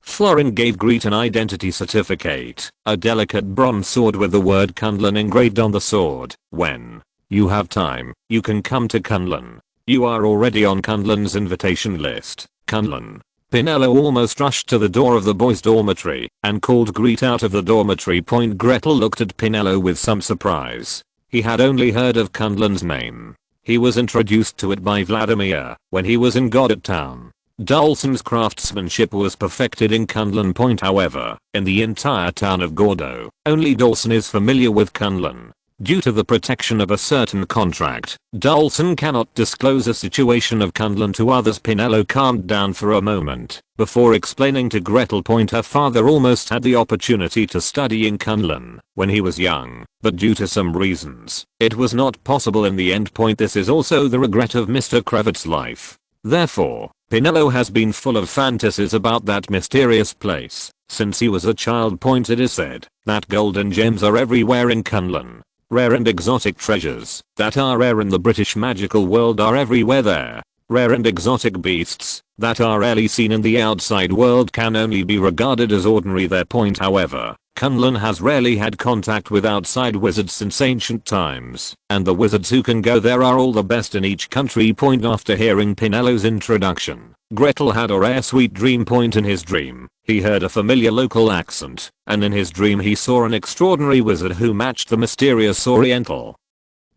Florin gave Grete an identity certificate, a delicate bronze sword with the word Kunlun engraved on the sword. When you have time, you can come to Kunlun. You are already on Kunlun's invitation list. Kunlun. Pinello almost rushed to the door of the boys' dormitory and called Grete out of the dormitory. Gretel looked at Pinello with some surprise. He had only heard of Kunlun's name. He was introduced to it by Vladimir when he was in Goddard Town. Dawson's craftsmanship was perfected in Kunlun. However, in the entire town of Gordo, only Dawson is familiar with Kunlun. Due to the protection of a certain contract, Dawson cannot disclose a situation of Kunlun to others. Pinello calmed down for a moment before explaining to Gretel. Her father almost had the opportunity to study in Kunlun when he was young, but due to some reasons, it was not possible in the end. This is also the regret of Mr. Kravitz's life. Therefore, Pinello has been full of fantasies about that mysterious place since he was a child. It is said that golden gems are everywhere in Kunlun. Rare and exotic treasures that are rare in the British magical world are everywhere there. Rare and exotic beasts that are rarely seen in the outside world can only be regarded as ordinary. Their point, however, Kunlun has rarely had contact with outside wizards since ancient times, and the wizards who can go there are all the best in each country. Point. After hearing Pinello's introduction, Gretel had a rare sweet dream. Point. In his dream, he heard a familiar local accent, and in his dream he saw an extraordinary wizard who matched the mysterious Oriental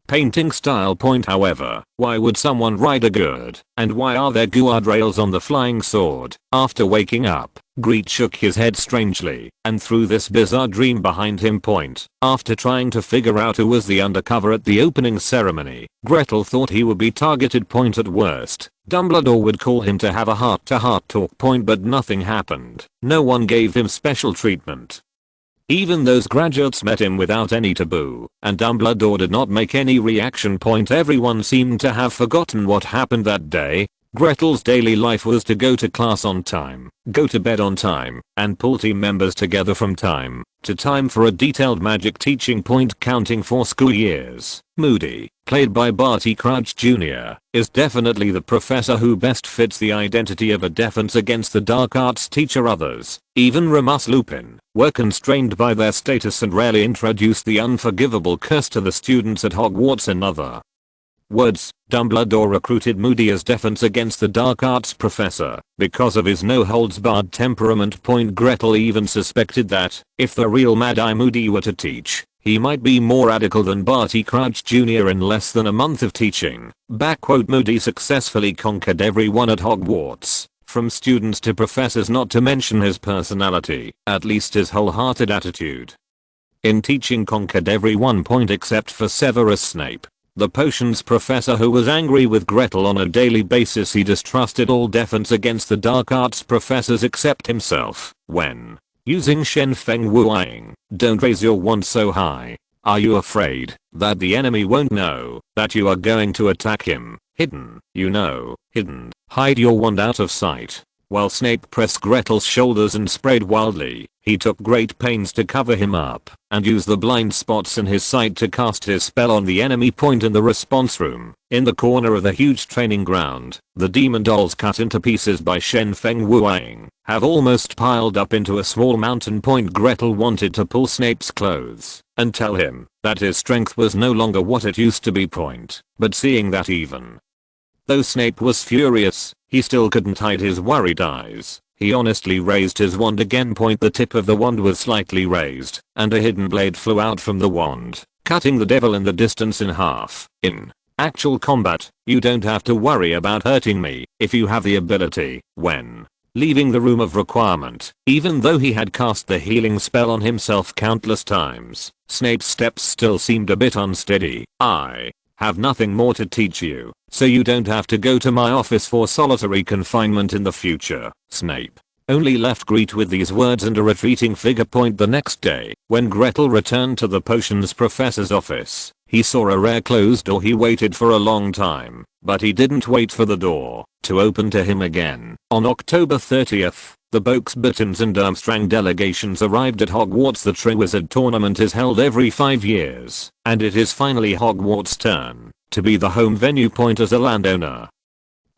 painting style. Point. However, why would someone ride a gourd, and why are there guardrails on the flying sword? After waking up, Grete shook his head strangely and threw this bizarre dream behind him. Point. After trying to figure out who was the undercover at the opening ceremony, Gretel thought he would be targeted. Point. At worst, Dumbledore would call him to have a heart-to-heart talk. Point. But nothing happened. No one gave him special treatment. Even those graduates met him without any taboo, and Dumbledore did not make any reaction. Point. Everyone seemed to have forgotten what happened that day. Gretel's daily life was to go to class on time, go to bed on time, and pull team members together from time to time for a detailed magic teaching. Point. Counting 4 school years, Moody, played by Barty Crouch Jr., is definitely the professor who best fits the identity of a defense against the dark arts teacher. Others, even Remus Lupin, were constrained by their status and rarely introduced the unforgivable curse to the students at Hogwarts. In other words, Dumbledore recruited Moody as defense against the dark arts professor because of his no-holds-barred temperament. Point. Gretel even suspected that, if the real Mad-Eye Moody were to teach, he might be more radical than Barty Crouch Jr. In less than a month of teaching. Moody successfully conquered everyone at Hogwarts, from students to professors, not to mention his personality, at least his wholehearted attitude in teaching conquered everyone. Point. Except for Severus Snape, the potions professor, who was angry with Gretel on a daily basis. He distrusted all defense against the dark arts professors except himself. When using Shen Feng Wuing, don't raise your wand so high. Are you afraid that the enemy won't know that you are going to attack him? Hidden, hidden. Hide your wand out of sight. While Snape pressed Gretel's shoulders and sprayed wildly, he took great pains to cover him up and use the blind spots in his sight to cast his spell on the enemy. Point. In the response room, in the corner of the huge training ground, the demon dolls cut into pieces by Shen Feng Wuing have almost piled up into a small mountain. Point. Gretel wanted to pull Snape's clothes and tell him that his strength was no longer what it used to be. Point. But seeing that even though Snape was furious, he still couldn't hide his worried eyes. He honestly raised his wand again. Point. The tip of the wand was slightly raised, and a hidden blade flew out from the wand, cutting the devil in the distance in half. In actual combat, you don't have to worry about hurting me if you have the ability. When leaving the room of requirement, even though he had cast the healing spell on himself countless times, Snape's steps still seemed a bit unsteady. I have nothing more to teach you, so you don't have to go to my office for solitary confinement in the future. Snape only left Grete with these words and a retreating figure. Point. The next day, when Gretel returned to the potions professor's office, he saw a rare closed door. He waited for a long time, but he didn't wait for the door to open to him again. On October 30th, the Box-Buttons and Durmstrang delegations arrived at Hogwarts. The Triwizard Tournament is held every 5 years, and it is finally Hogwarts' turn to be the home venue. Point. As a landowner,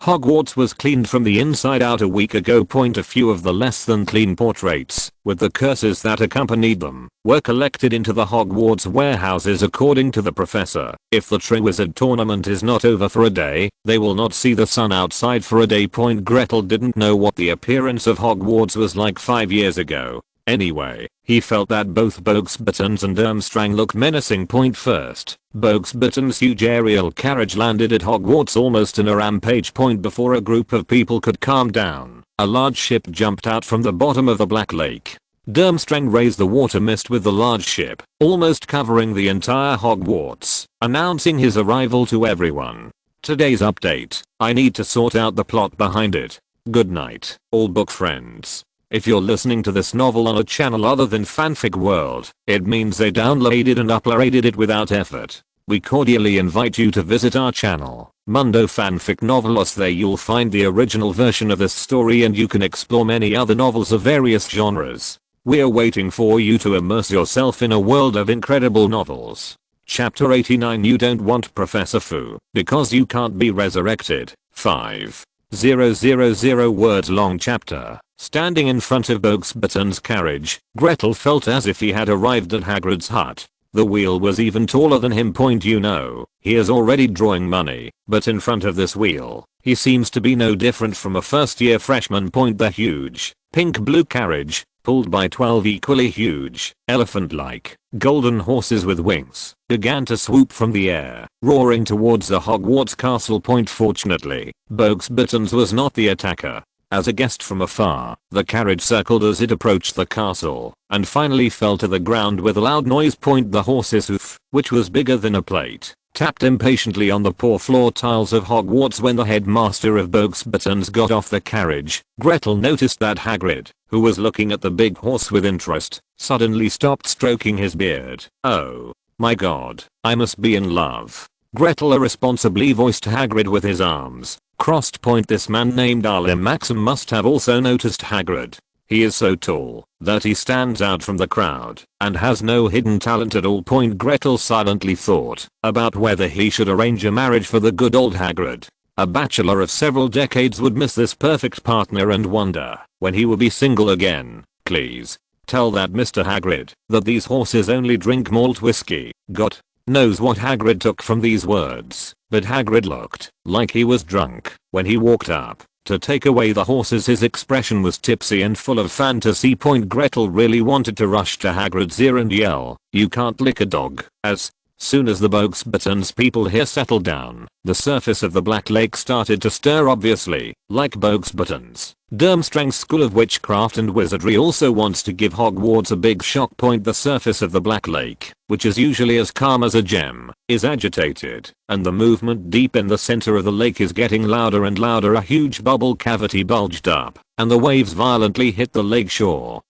Hogwarts was cleaned from the inside out a week ago. Point. A few of the less than clean portraits, with the curses that accompanied them, were collected into the Hogwarts warehouses. According to the professor, if the Triwizard Tournament is not over for a day, they will not see the sun outside for a day. Point. Gretel didn't know what the appearance of Hogwarts was like 5 years ago. Anyway, he felt that both Box-Buttons and Durmstrang looked menacing. Point. First, Box-Buttons' huge aerial carriage landed at Hogwarts almost in a rampage. Point. Before a group of people could calm down, a large ship jumped out from the bottom of the Black Lake. Durmstrang raised the water mist with the large ship, almost covering the entire Hogwarts, announcing his arrival to everyone. Today's update, I need to sort out the plot behind it. Good night, all book friends. If you're listening to this novel on a channel other than Fanfic World, it means they downloaded and uploaded it without effort. We cordially invite you to visit our channel, Mundo Fanfic Novelos. There you'll find the original version of this story, and you can explore many other novels of various genres. We're waiting for you to immerse yourself in a world of incredible novels. Chapter 89. You don't want Professor Fu because you can't be resurrected. 5,000 words long chapter. Standing in front of Bogsbottom's carriage, Gretel felt as if he had arrived at Hagrid's hut. The wheel was even taller than him. You know, he is already drawing money, but in front of this wheel, he seems to be no different from a first year freshman. The huge, pink-blue carriage, pulled by 12 equally huge, elephant-like, golden horses with wings, began to swoop from the air, roaring towards the Hogwarts castle. Fortunately, Bogsbottom's was not the attacker. As a guest from afar, the carriage circled as it approached the castle, and finally fell to the ground with a loud noise. The horse's hoof, which was bigger than a plate, tapped impatiently on the poor floor tiles of Hogwarts when the headmaster of Bogsbottom's got off the carriage. Gretel noticed that Hagrid, who was looking at the big horse with interest, suddenly stopped stroking his beard. "Oh my god, I must be in love." Gretel irresponsibly voiced Hagrid with his arms crossed. This man named Alim Maxim must have also noticed Hagrid. He is so tall that he stands out from the crowd and has no hidden talent at all. Gretel silently thought about whether he should arrange a marriage for the good old Hagrid. A bachelor of several decades would miss this perfect partner and wonder when he will be single again. "Please tell that Mr. Hagrid that these horses only drink malt whiskey." God knows what Hagrid took from these words, but Hagrid looked like he was drunk when he walked up to take away the horses. His expression was tipsy and full of fantasy. Gretel really wanted to rush to Hagrid's ear and yell, "You can't lick a dog." As soon as the Bogsbottom's people here settled down, the surface of the Black Lake started to stir. Obviously, like Bogsbottom's, Durmstrang's School of Witchcraft and Wizardry also wants to give Hogwarts a big shock. The surface of the Black Lake, which is usually as calm as a gem, is agitated, and the movement deep in the center of the lake is getting louder and louder. A huge bubble cavity bulged up, and the waves violently hit the lake shore,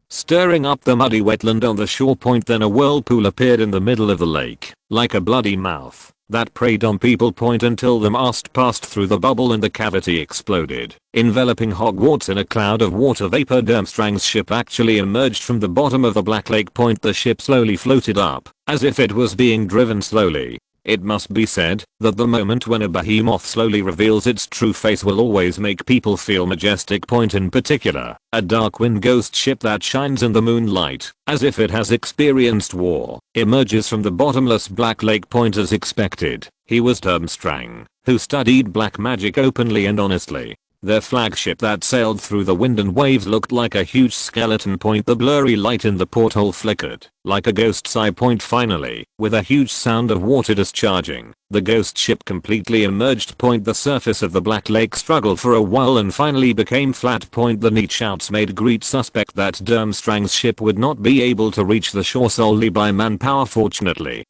stirring up the muddy wetland on the shore. Then a whirlpool appeared in the middle of the lake, like a bloody mouth, that preyed on people. Until the mast passed through the bubble and the cavity exploded, enveloping Hogwarts in a cloud of water vapor. Durmstrang's ship actually emerged from the bottom of the Black Lake. The ship slowly floated up, as if it was being driven slowly. It must be said that the moment when a behemoth slowly reveals its true face will always make people feel majestic. In particular, a Darkwind ghost ship that shines in the moonlight, as if it has experienced war, emerges from the bottomless Black Lake. As expected, he was Durmstrang, who studied black magic openly and honestly. Their flagship that sailed through the wind and waves looked like a huge skeleton. The blurry light in the porthole flickered like a ghost's eye. Finally, with a huge sound of water discharging, the ghost ship completely emerged. The surface of the Black Lake struggled for a while and finally became flat. The neat shouts made Grete suspect that Durmstrang's ship would not be able to reach the shore solely by manpower. Fortunately,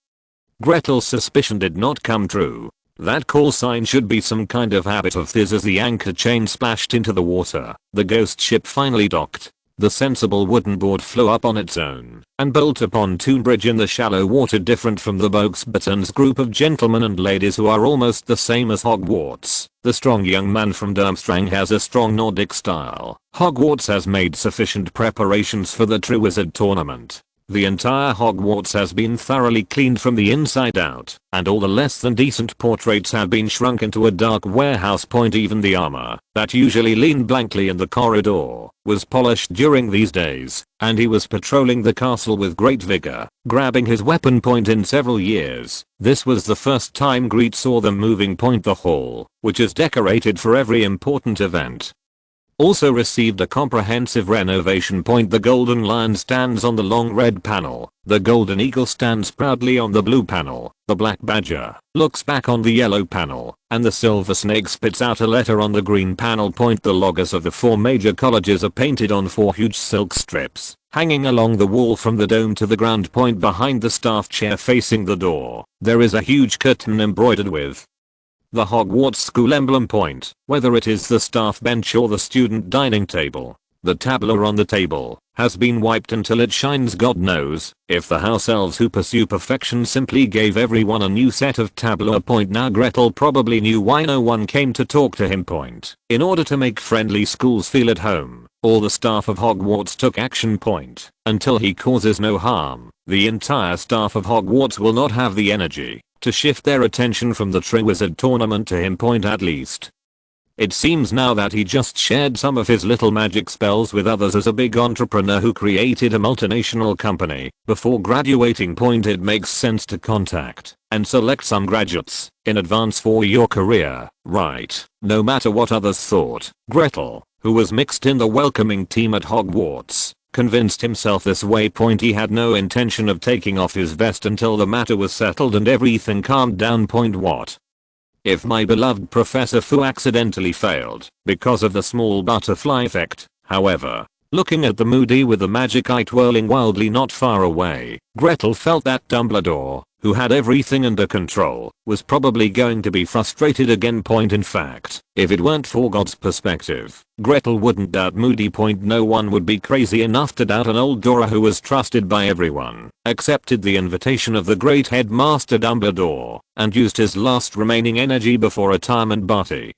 Gretel's suspicion did not come true. That call sign should be some kind of habit of his. As the anchor chain splashed into the water, the ghost ship finally docked. The sensible wooden board flew up on its own and built a pontoon bridge in the shallow water. Different from the Bogsbottom's group of gentlemen and ladies who are almost the same as Hogwarts, the strong young man from Durmstrang has a strong Nordic style. Hogwarts has made sufficient preparations for the Triwizard Tournament. The entire Hogwarts has been thoroughly cleaned from the inside out, and all the less than decent portraits have been shrunk into a dark warehouse. Even the armor, that usually leaned blankly in the corridor, was polished during these days, and he was patrolling the castle with great vigor, grabbing his weapon. In several years, this was the first time Grete saw them moving. The hall, which is decorated for every important event, also received a comprehensive renovation. The golden lion stands on the long red panel, the golden eagle stands proudly on the blue panel, the black badger looks back on the yellow panel, and the silver snake spits out a letter on the green panel. The logos of the 4 major colleges are painted on 4 huge silk strips, hanging along the wall from the dome to the ground. Behind the staff chair facing the door, there is a huge curtain embroidered with the Hogwarts school emblem. Whether it is the staff bench or the student dining table, the tableau on the table has been wiped until it shines. God knows if the house elves who pursue perfection simply gave everyone a new set of tableau. Now Gretel probably knew why no one came to talk to him. In order to make friendly schools feel at home, all the staff of Hogwarts took action. Until he causes no harm, the entire staff of Hogwarts will not have the energy to shift their attention from the Triwizard Tournament to him. At least. It seems now that he just shared some of his little magic spells with others as a big entrepreneur who created a multinational company. Before graduating. It makes sense to contact and select some graduates in advance for your career, right? No matter what others thought. Gretel, who was mixed in the welcoming team at Hogwarts, convinced himself this way. He had no intention of taking off his vest until the matter was settled and everything calmed down. What if my beloved Professor Fu accidentally failed because of the small butterfly effect? However, looking at the Moody with the magic eye twirling wildly not far away, Gretel felt that Dumbledore, who had everything under control, was probably going to be frustrated again. In fact, if it weren't for God's perspective, Gretel wouldn't doubt Moody. No one would be crazy enough to doubt an old Dora who was trusted by everyone, accepted the invitation of the great Headmaster Dumbledore, and used his last remaining energy before retirement party.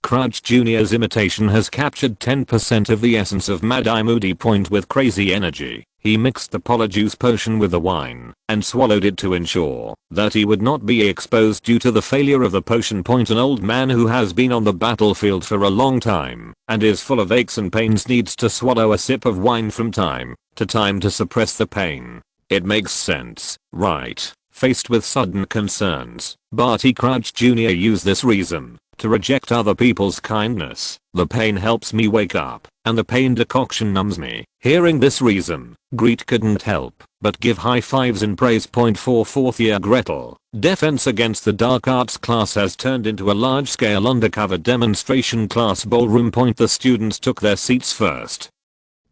Crouch Jr.'s imitation has captured 10% of the essence of Mad-Eye Moody. With crazy energy, he mixed the Polyjuice potion with the wine and swallowed it to ensure that he would not be exposed due to the failure of the potion. An old man who has been on the battlefield for a long time and is full of aches and pains needs to swallow a sip of wine from time to time to suppress the pain. It makes sense, right? Faced with sudden concerns, Barty Crouch Jr. used this reason to reject other people's kindness. The pain helps me wake up, and the pain decoction numbs me. Hearing this reason, Grete couldn't help but give high fives in praise. For fourth year Gretel, defense against the dark arts class has turned into a large-scale undercover demonstration class ballroom. The students took their seats first,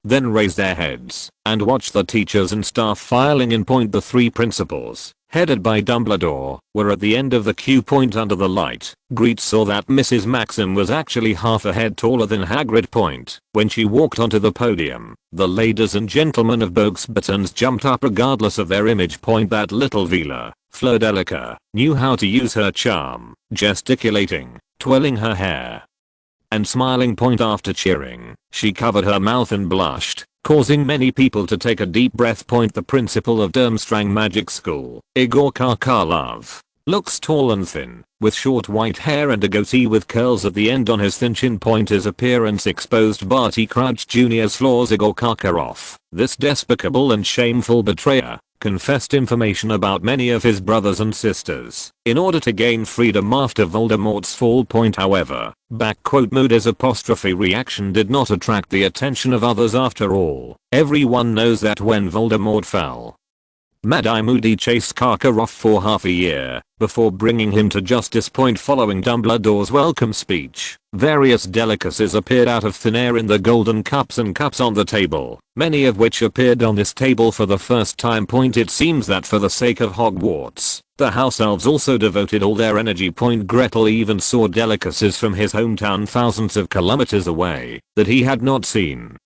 then raised their heads and watched the teachers and staff filing in. The three principals, headed by Dumbledore, were at the end of the queue. Under the light, Grete saw that Mrs. Maxim was actually half a head taller than Hagrid. When she walked onto the podium, the ladies and gentlemen of Boxbatons jumped up regardless of their image. That little Vila, Fleur-Delica, knew how to use her charm, gesticulating, twirling her hair, and smiling. After cheering, she covered her mouth and blushed, causing many people to take a deep breath. The principal of Durmstrang Magic School, Igor Karkaroff, looks tall and thin, with short white hair and a goatee with curls at the end on his thin chin. His appearance exposed Barty Crouch Jr.'s flaws. Igor Karkaroff, this despicable and shameful betrayer, confessed information about many of his brothers and sisters in order to gain freedom after Voldemort's fall. However, Moody's apostrophe reaction did not attract the attention of others. After all, everyone knows that when Voldemort fell, Mad-Eye Moody chased Karkaroff for half a year before bringing him to justice. Following Dumbledore's welcome speech, various delicacies appeared out of thin air in the golden cups and cups on the table, many of which appeared on this table for the first time. It seems that for the sake of Hogwarts, the house elves also devoted all their energy. Gretel even saw delicacies from his hometown thousands of kilometers away that he had not seen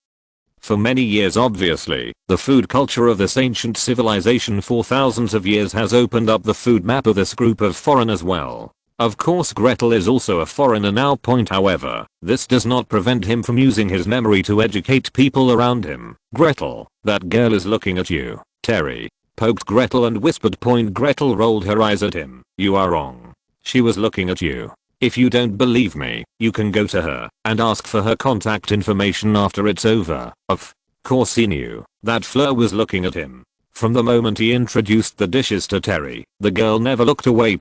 for many years. Obviously, the food culture of this ancient civilization for thousands of years has opened up the food map of this group of foreigners. Well, of course Gretel is also a foreigner now. However, this does not prevent him from using his memory to educate people around him. Gretel, that girl is looking at you. Terry poked Gretel and whispered. Gretel rolled her eyes at him. You are wrong. She was looking at you. If you don't believe me, you can go to her and ask for her contact information after it's over. Of course he knew that Fleur was looking at him. From the moment he introduced the dishes to Terry, the girl never looked away.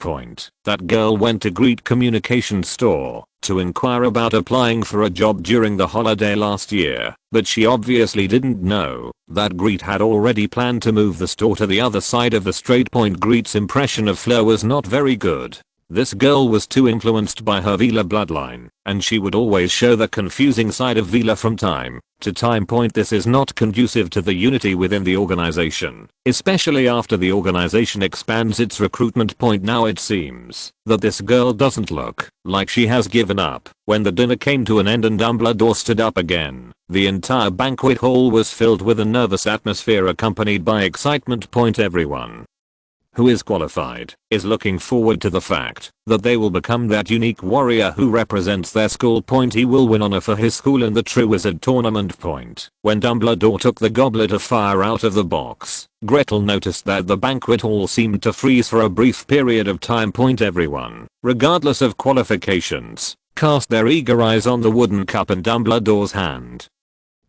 That girl went to Grete Communications store to inquire about applying for a job during the holiday last year, but she obviously didn't know that Grete had already planned to move the store to the other side of the strait. Grete's impression of Fleur was not very good. This girl was too influenced by her Vila bloodline, and she would always show the confusing side of Vila from time to time. This is not conducive to the unity within the organization, especially after the organization expands its recruitment. Now it seems that this girl doesn't look like she has given up. When the dinner came to an end and Dumbledore stood up again, the entire banquet hall was filled with a nervous atmosphere accompanied by excitement. Everyone who is qualified, is looking forward to the fact that they will become that unique warrior who represents their school. He will win honor for his school in the True Wizard tournament. When Dumbledore took the goblet of fire out of the box, Gretel noticed that the banquet hall seemed to freeze for a brief period of time. Everyone, regardless of qualifications, cast their eager eyes on the wooden cup in Dumbledore's hand,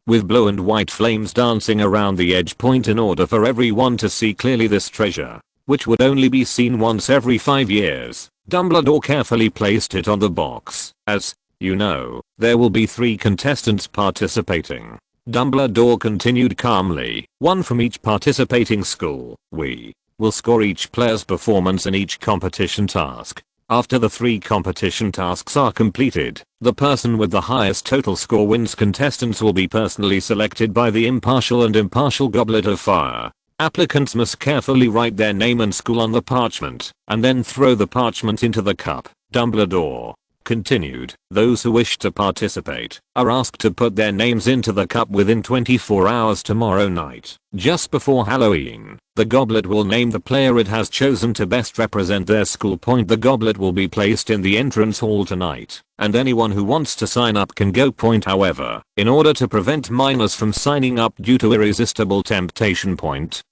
with blue and white flames dancing around the edge. In order for everyone to see clearly this treasure, which would only be seen once every 5 years, Dumbledore carefully placed it on the box. As you know, there will be 3 contestants participating. Dumbledore continued calmly, one from each participating school. We will score each player's performance in each competition task. After the 3 competition tasks are completed, the person with the highest total score wins. Contestants will be personally selected by the impartial goblet of fire. Applicants must carefully write their name and school on the parchment, and then throw the parchment into the cup. Dumbledore continued, those who wish to participate are asked to put their names into the cup within 24 hours tomorrow night. Just before Halloween, the goblet will name the player it has chosen to best represent their school. The goblet will be placed in the entrance hall tonight, and anyone who wants to sign up can go. However, in order to prevent minors from signing up due to irresistible temptation,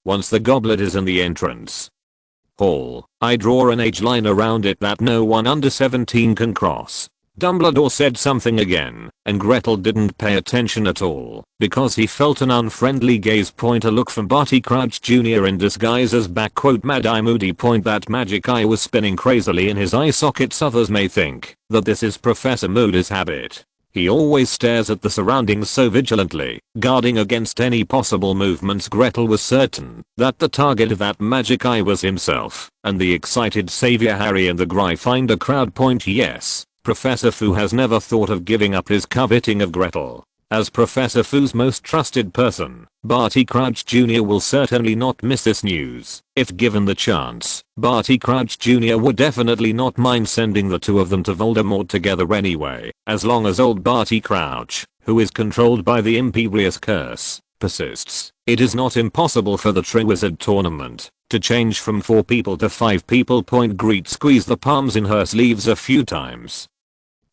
once the goblet is in the entrance hall, I draw an age line around it that no one under 17 can cross. Dumbledore said something again, and Gretel didn't pay attention at all, because he felt an unfriendly gaze. A look from Barty Crouch Jr. in disguise as Mad Eye Moody. That magic eye was spinning crazily in his eye sockets. Others may think that this is Professor Moody's habit. He always stares at the surroundings so vigilantly, guarding against any possible movements. Gretel was certain that the target of that magic eye was himself, and the excited savior Harry and the Gryffindor crowd. Yes, Professor Fu has never thought of giving up his coveting of Gretel. As Professor Fu's most trusted person, Barty Crouch Jr. will certainly not miss this news. If given the chance, Barty Crouch Jr. would definitely not mind sending the 2 of them to Voldemort together anyway, as long as old Barty Crouch, who is controlled by the Imperious Curse, persists. It is not impossible for the Triwizard Tournament to change from 4 people to 5 people. Grete squeezed the palms in her sleeves a few times.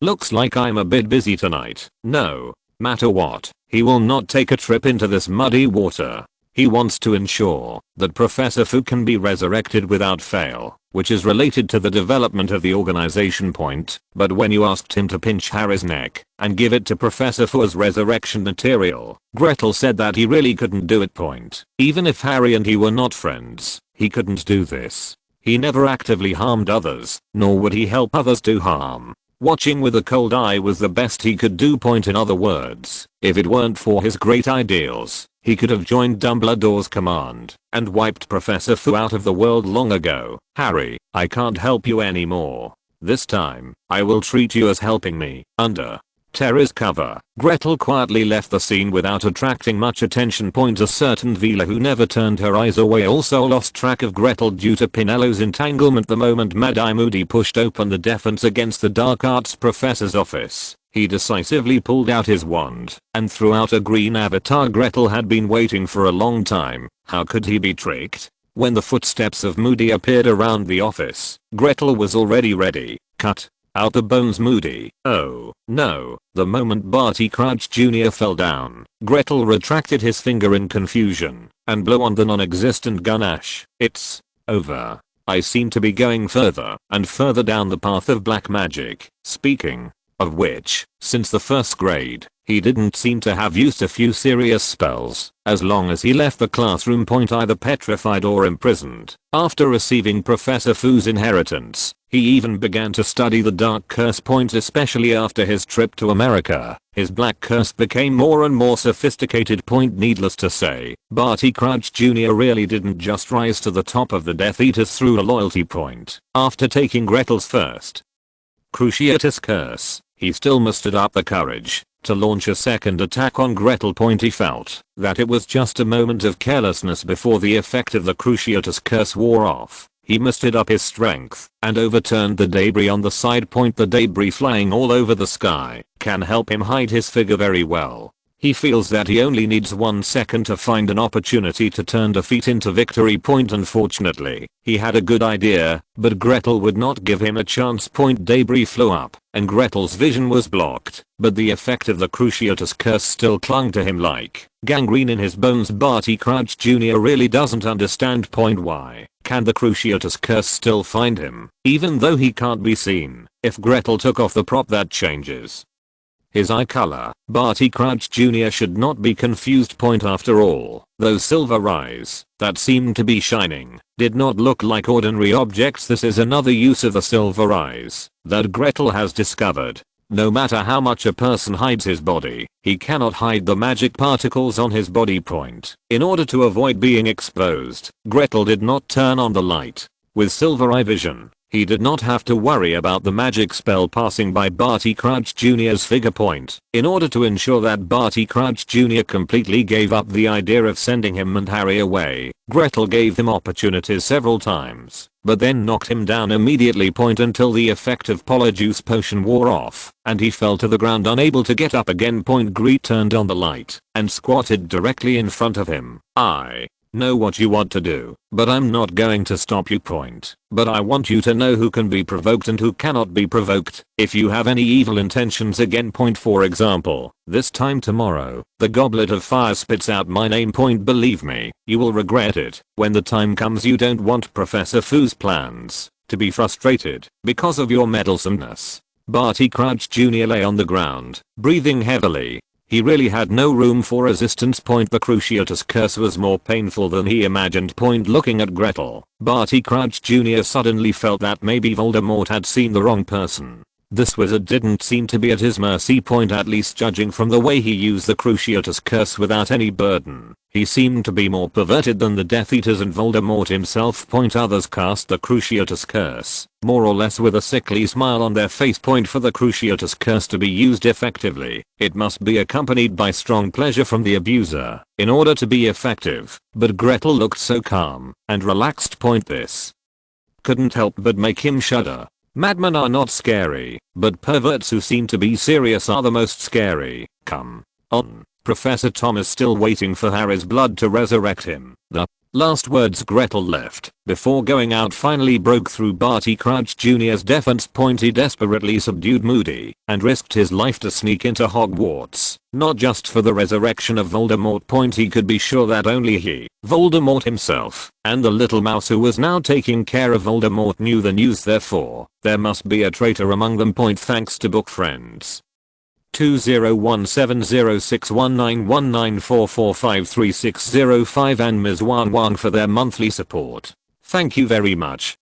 Looks like I'm a bit busy tonight. No matter what, he will not take a trip into this muddy water. He wants to ensure that Professor Fu can be resurrected without fail, which is related to the development of the organization. But when you asked him to pinch Harry's neck and give it to Professor Fu as resurrection material, Gretel said that he really couldn't do it. Even if Harry and he were not friends, he couldn't do this. He never actively harmed others, nor would he help others do harm. Watching with a cold eye was the best he could do. In other words, if it weren't for his great ideals, he could have joined Dumbledore's command and wiped Professor Fu out of the world long ago. Harry, I can't help you anymore. This time, I will treat you as helping me. Under Terry's cover, Gretel quietly left the scene without attracting much attention. A certain Vila who never turned her eyes away also lost track of Gretel due to Pinello's entanglement. The moment Mad Eye Moody pushed open the defense against the dark arts professor's office, he decisively pulled out his wand and threw out a green avatar. Gretel had been waiting for a long time. How could he be tricked? When the footsteps of Moody appeared around the office, Gretel was already ready. Cut out the bones, Moody. Oh no. The moment Barty Crouch Jr. fell down, Gretel retracted his finger in confusion and blew on the non-existent gun ash. It's over. I seem to be going further and further down the path of black magic. Speaking of which, since the 1st grade, he didn't seem to have used a few serious spells, as long as he left the classroom either petrified or imprisoned. After receiving Professor Fu's inheritance, he even began to study the dark curse. Especially after his trip to America, his black curse became more and more sophisticated. Needless to say, Barty Crouch Jr. really didn't just rise to the top of the Death Eaters through a loyalty point. After taking Gretel's first Cruciatus curse, he still mustered up the courage to launch a second attack on Gretel. He felt that it was just a moment of carelessness before the effect of the Cruciatus curse wore off. He mustered up his strength and overturned the debris on the side. The debris flying all over the sky can help him hide his figure very well. He feels that he only needs 1 second to find an opportunity to turn defeat into victory. Unfortunately, he had a good idea, but Gretel would not give him a chance. Debris flew up, and Gretel's vision was blocked, but the effect of the Cruciatus curse still clung to him like gangrene in his bones. Barty Crouch Jr. really doesn't understand. Why can the Cruciatus curse still find him, even though he can't be seen? If Gretel took off the prop, that changes his eye color. Barty Crouch Jr. should not be confused. After all, those silver eyes that seemed to be shining did not look like ordinary objects. This is another use of the silver eyes that Gretel has discovered. No matter how much a person hides his body, he cannot hide the magic particles on his body. In order to avoid being exposed, Gretel did not turn on the light. With silver eye vision, he did not have to worry about the magic spell passing by Barty Crouch Jr.'s figure. In order to ensure that Barty Crouch Jr. completely gave up the idea of sending him and Harry away, Gretel gave him opportunities several times, but then knocked him down immediately. Until the effect of Polyjuice potion wore off, and he fell to the ground unable to get up again. Grete turned on the light and squatted directly in front of him. I know what you want to do, but I'm not going to stop you. But I want you to know who can be provoked and who cannot be provoked if you have any evil intentions again. For example, this time tomorrow, the goblet of fire spits out my name. Believe me, you will regret it when the time comes. You don't want Professor Foo's plans to be frustrated because of your meddlesomeness. Barty Crouch Jr. lay on the ground, breathing heavily. He really had no room for resistance. The Cruciatus curse was more painful than he imagined. Looking at Gretel, Barty Crouch Jr. suddenly felt that maybe Voldemort had seen the wrong person. This wizard didn't seem to be at his mercy. At least judging from the way he used the Cruciatus curse without any burden. He seemed to be more perverted than the Death Eaters and Voldemort himself. Others cast the Cruciatus curse, more or less with a sickly smile on their face. For the Cruciatus curse to be used effectively, it must be accompanied by strong pleasure from the abuser in order to be effective. But Gretel looked so calm and relaxed. This couldn't help but make him shudder. Madmen are not scary, but perverts who seem to be serious are the most scary. Come on. Professor Tom is still waiting for Harry's blood to resurrect him. The last words Gretel left before going out finally broke through Barty Crouch Jr.'s defense. He desperately subdued Moody and risked his life to sneak into Hogwarts, not just for the resurrection of Voldemort. He could be sure that only he, Voldemort himself, and the little mouse who was now taking care of Voldemort knew the news. Therefore, there must be a traitor among them. Thanks to book friends 2017619194453605 and Ms. Wan Wan for their monthly support. Thank you very much.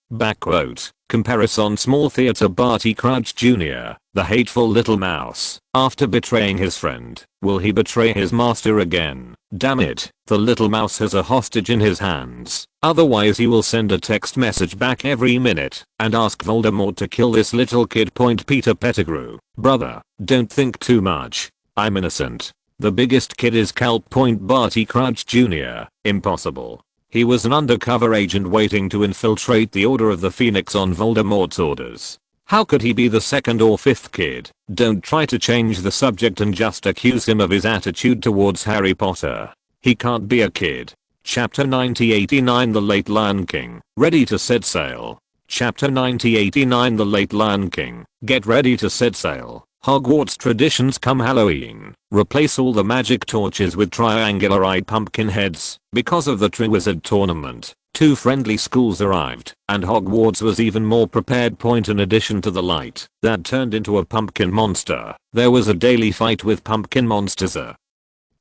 Comparison small theater. Barty Crouch Jr., the hateful little mouse, after betraying his friend, will he betray his master again? Damn it, the little mouse has a hostage in his hands. Otherwise he will send a text message back every minute and ask Voldemort to kill this little kid. Peter Pettigrew, brother, don't think too much. I'm innocent. The biggest kid is Cal. Barty Crouch Jr., impossible. He was an undercover agent waiting to infiltrate the Order of the Phoenix on Voldemort's orders. How could he be the second or fifth kid? Don't try to change the subject and just accuse him of his attitude towards Harry Potter. He can't be a kid. Chapter 9089 The Late Lion King, ready to set sail. Chapter 9089 The Late Lion King, get ready to set sail. Hogwarts traditions come Halloween. Replace all the magic torches with triangular-eyed pumpkin heads. Because of the Triwizard Tournament, 2 friendly schools arrived, and Hogwarts was even more prepared. In addition to the light that turned into a pumpkin monster, there was a daily fight with pumpkin monsters.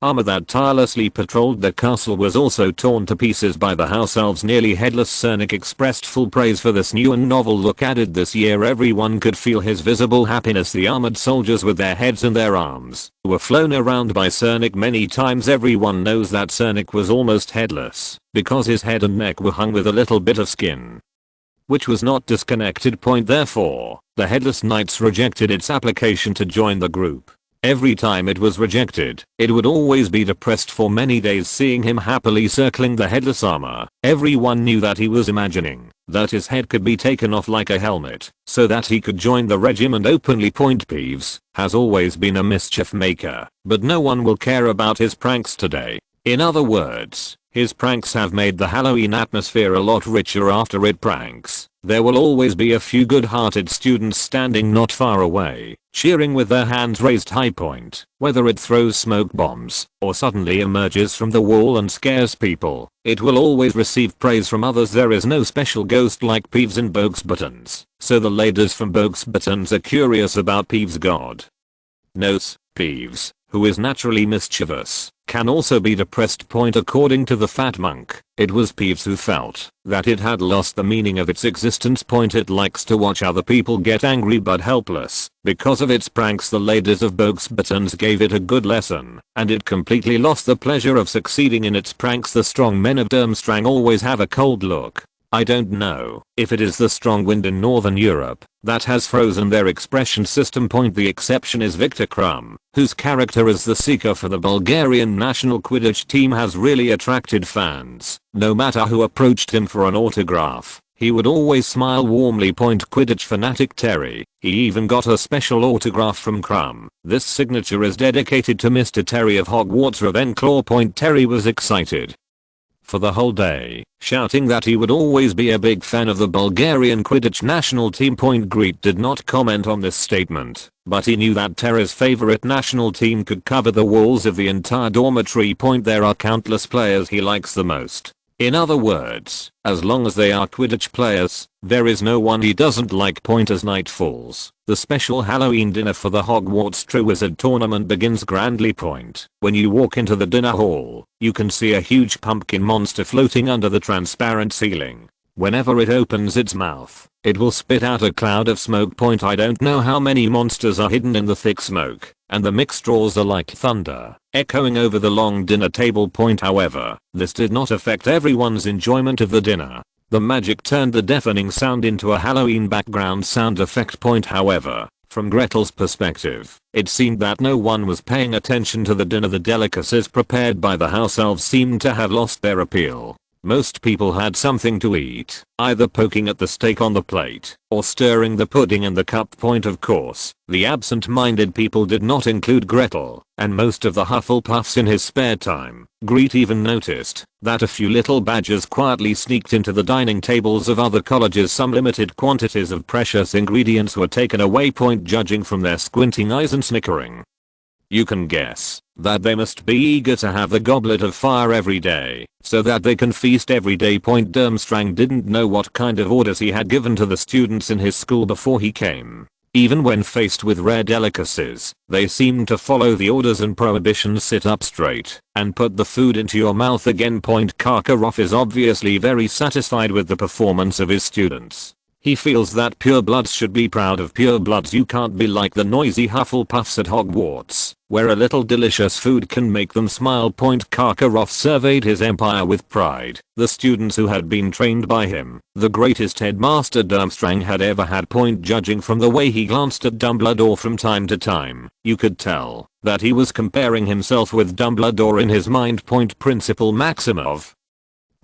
Armor that tirelessly patrolled the castle was also torn to pieces by the house elves. Nearly headless Cernic expressed full praise for this new and novel look added this year. Everyone could feel his visible happiness. The armored soldiers with their heads in their arms were flown around by Cernic many times. Everyone knows that Cernic was almost headless because his head and neck were hung with a little bit of skin, which was not disconnected. Therefore, the headless knights rejected its application to join the group. Every time it was rejected, it would always be depressed for many days seeing him happily circling the headless armor. Everyone knew that he was imagining that his head could be taken off like a helmet so that he could join the regiment openly. Peeves has always been a mischief maker, but no one will care about his pranks today. In other words, his pranks have made the Halloween atmosphere a lot richer after it pranks. There will always be a few good-hearted students standing not far away, cheering with their hands raised high. Whether it throws smoke bombs or suddenly emerges from the wall and scares people, it will always receive praise from others. There is no special ghost like Peeves in Buttons, so the ladies from Buttons are curious about Peeves' god. Notes: Peeves, who is naturally mischievous, can also be depressed. According to the fat monk, it was Peeves who felt that it had lost the meaning of its existence. It likes to watch other people get angry but helpless. Because of its pranks, the ladies of Buttons gave it a good lesson, and it completely lost the pleasure of succeeding in its pranks. The strong men of Durmstrang always have a cold look. I don't know if it is the strong wind in Northern Europe that has frozen their expression system. The exception is Victor Krum, whose character as the seeker for the Bulgarian national Quidditch team has really attracted fans. No matter who approached him for an autograph, he would always smile warmly. Quidditch fanatic Terry. He even got a special autograph from Krum. This signature is dedicated to Mr. Terry of Hogwarts Ravenclaw. Terry was excited for the whole day, shouting that he would always be a big fan of the Bulgarian Quidditch national team. Grete did not comment on this statement, but he knew that Terry's favorite national team could cover the walls of the entire dormitory. There are countless players he likes the most. In other words, as long as they are Quidditch players, there is no one he doesn't like. As night falls, the special Halloween dinner for the Hogwarts Triwizard Tournament begins grandly. When you walk into the dinner hall, you can see a huge pumpkin monster floating under the transparent ceiling. Whenever it opens its mouth, it will spit out a cloud of smoke. I don't know how many monsters are hidden in the thick smoke, and the mixed roars are like thunder, echoing over the long dinner table. However, this did not affect everyone's enjoyment of the dinner. The magic turned the deafening sound into a Halloween background sound effect. However, from Gretel's perspective, it seemed that no one was paying attention to the dinner. The delicacies prepared by the house elves seemed to have lost their appeal. Most people had something to eat, either poking at the steak on the plate or stirring the pudding in the cup. Of course, the absent-minded people did not include Gretel and most of the Hufflepuffs. In his spare time, Grete even noticed that a few little badgers quietly sneaked into the dining tables of other colleges. Some limited quantities of precious ingredients were taken away. Judging from their squinting eyes and snickering, you can guess that they must be eager to have the goblet of fire every day, so that they can feast every day. Durmstrang didn't know what kind of orders he had given to the students in his school before he came. Even when faced with rare delicacies, they seemed to follow the orders and prohibitions. Sit up straight and put the food into your mouth again. Karkaroff is obviously very satisfied with the performance of his students. He feels that purebloods should be proud of purebloods. You can't be like the noisy Hufflepuffs at Hogwarts, where a little delicious food can make them smile. Karkaroff surveyed his empire with pride. The students who had been trained by him, the greatest headmaster Durmstrang had ever had. Judging from the way he glanced at Dumbledore from time to time, you could tell that he was comparing himself with Dumbledore in his mind. Principal Maximov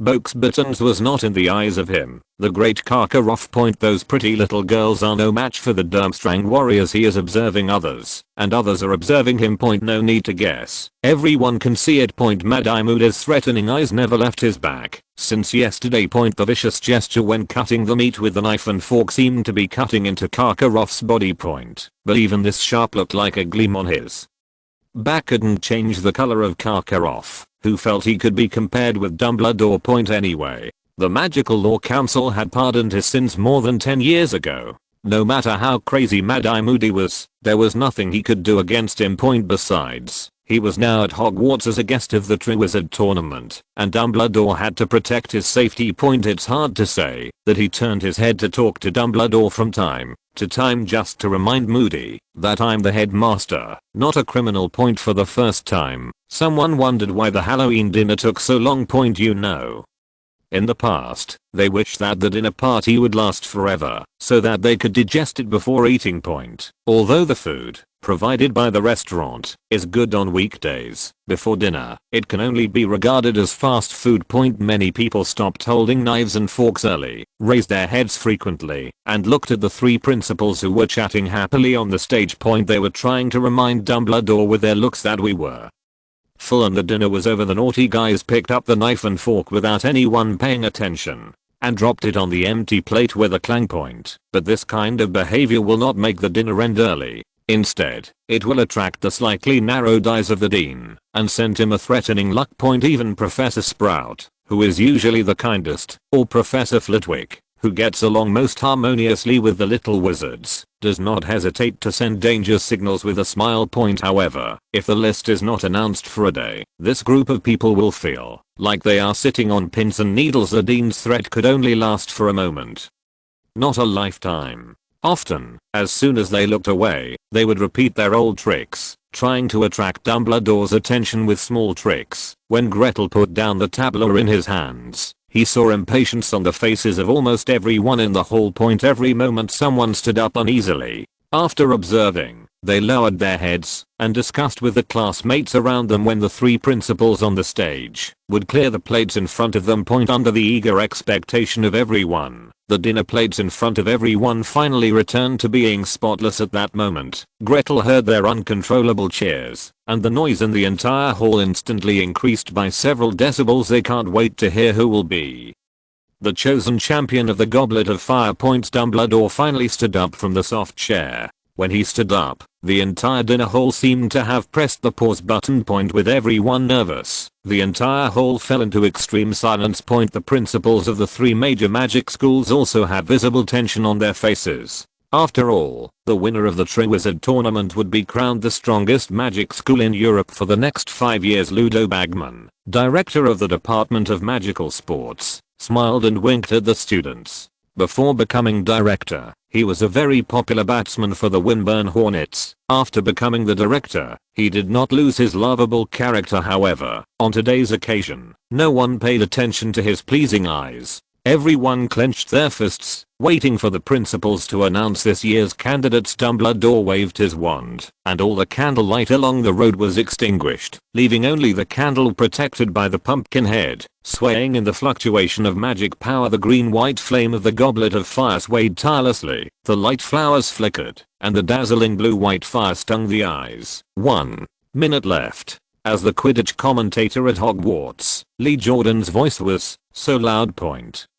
Buttons was not in the eyes of him, the great Karkaroff. Those pretty little girls are no match for the Durmstrang warriors. He is observing others, and others are observing him. No need to guess, everyone can see it. Madamuda's threatening eyes never left his back since yesterday. The vicious gesture when cutting the meat with the knife and fork seemed to be cutting into Karkaroff's body. But even this sharp looked like a gleam on his back couldn't change the color of Karkaroff, who felt he could be compared with Dumbledore. Anyway, the Magical Law Council had pardoned his sins more than 10 years ago. No matter how crazy Moody was, there was nothing he could do against him. Besides, he was now at Hogwarts as a guest of the Triwizard Tournament, and Dumbledore had to protect his safety. It's hard to say that he turned his head to talk to Dumbledore from time to time just to remind Moody that I'm the headmaster, not a criminal. For the first time, someone wondered why the Halloween dinner took so long. In the past, they wished that the dinner party would last forever, so that they could digest it before eating. Although the food provided by the restaurant, is good on weekdays. Before dinner, it can only be regarded as fast food. Many people stopped holding knives and forks early, raised their heads frequently, and looked at the three principals who were chatting happily on the stage. They were trying to remind Dumbledore with their looks that we were full and the dinner was over. The naughty guys picked up the knife and fork without anyone paying attention and dropped it on the empty plate with a clang. But this kind of behavior will not make the dinner end early. Instead, it will attract the slightly narrowed eyes of the dean and send him a threatening look. Even Professor Sprout, who is usually the kindest, or Professor Flitwick, who gets along most harmoniously with the little wizards, does not hesitate to send danger signals with a smile. However, if the list is not announced for a day, this group of people will feel like they are sitting on pins and needles. The dean's threat could only last for a moment, not a lifetime. Often, as soon as they looked away, they would repeat their old tricks, trying to attract Dumbledore's attention with small tricks. When Gretel put down the tableau in his hands, he saw impatience on the faces of almost everyone in the hall. Every moment someone stood up uneasily. After observing, they lowered their heads and discussed with the classmates around them when the three principals on the stage would clear the plates in front of them. Under the eager expectation of everyone, the dinner plates in front of everyone finally returned to being spotless. At that moment, Gretel heard their uncontrollable cheers, and the noise in the entire hall instantly increased by several decibels. They can't wait to hear who will be the chosen champion of the Goblet of Fire. Dumbledore finally stood up from the soft chair. When he stood up, the entire dinner hall seemed to have pressed the pause button. With everyone nervous, the entire hall fell into extreme silence. The principals of the three major magic schools also had visible tension on their faces. After all, the winner of the Triwizard Tournament would be crowned the strongest magic school in Europe for the next 5 years. Ludo Bagman, director of the Department of Magical Sports, smiled and winked at the students. Before becoming director, he was a very popular batsman for the Winburn Hornets. After becoming the director, he did not lose his lovable character. However, on today's occasion, no one paid attention to his pleasing eyes. Everyone clenched their fists, waiting for the principals to announce this year's candidates. Dumbledore waved his wand, and all the candlelight along the road was extinguished, leaving only the candle protected by the pumpkin head, swaying in the fluctuation of magic power. The green-white flame of the Goblet of Fire swayed tirelessly, the light flowers flickered, and the dazzling blue-white fire stung the eyes. 1 minute left. As the Quidditch commentator at Hogwarts, Lee Jordan's voice was so loud.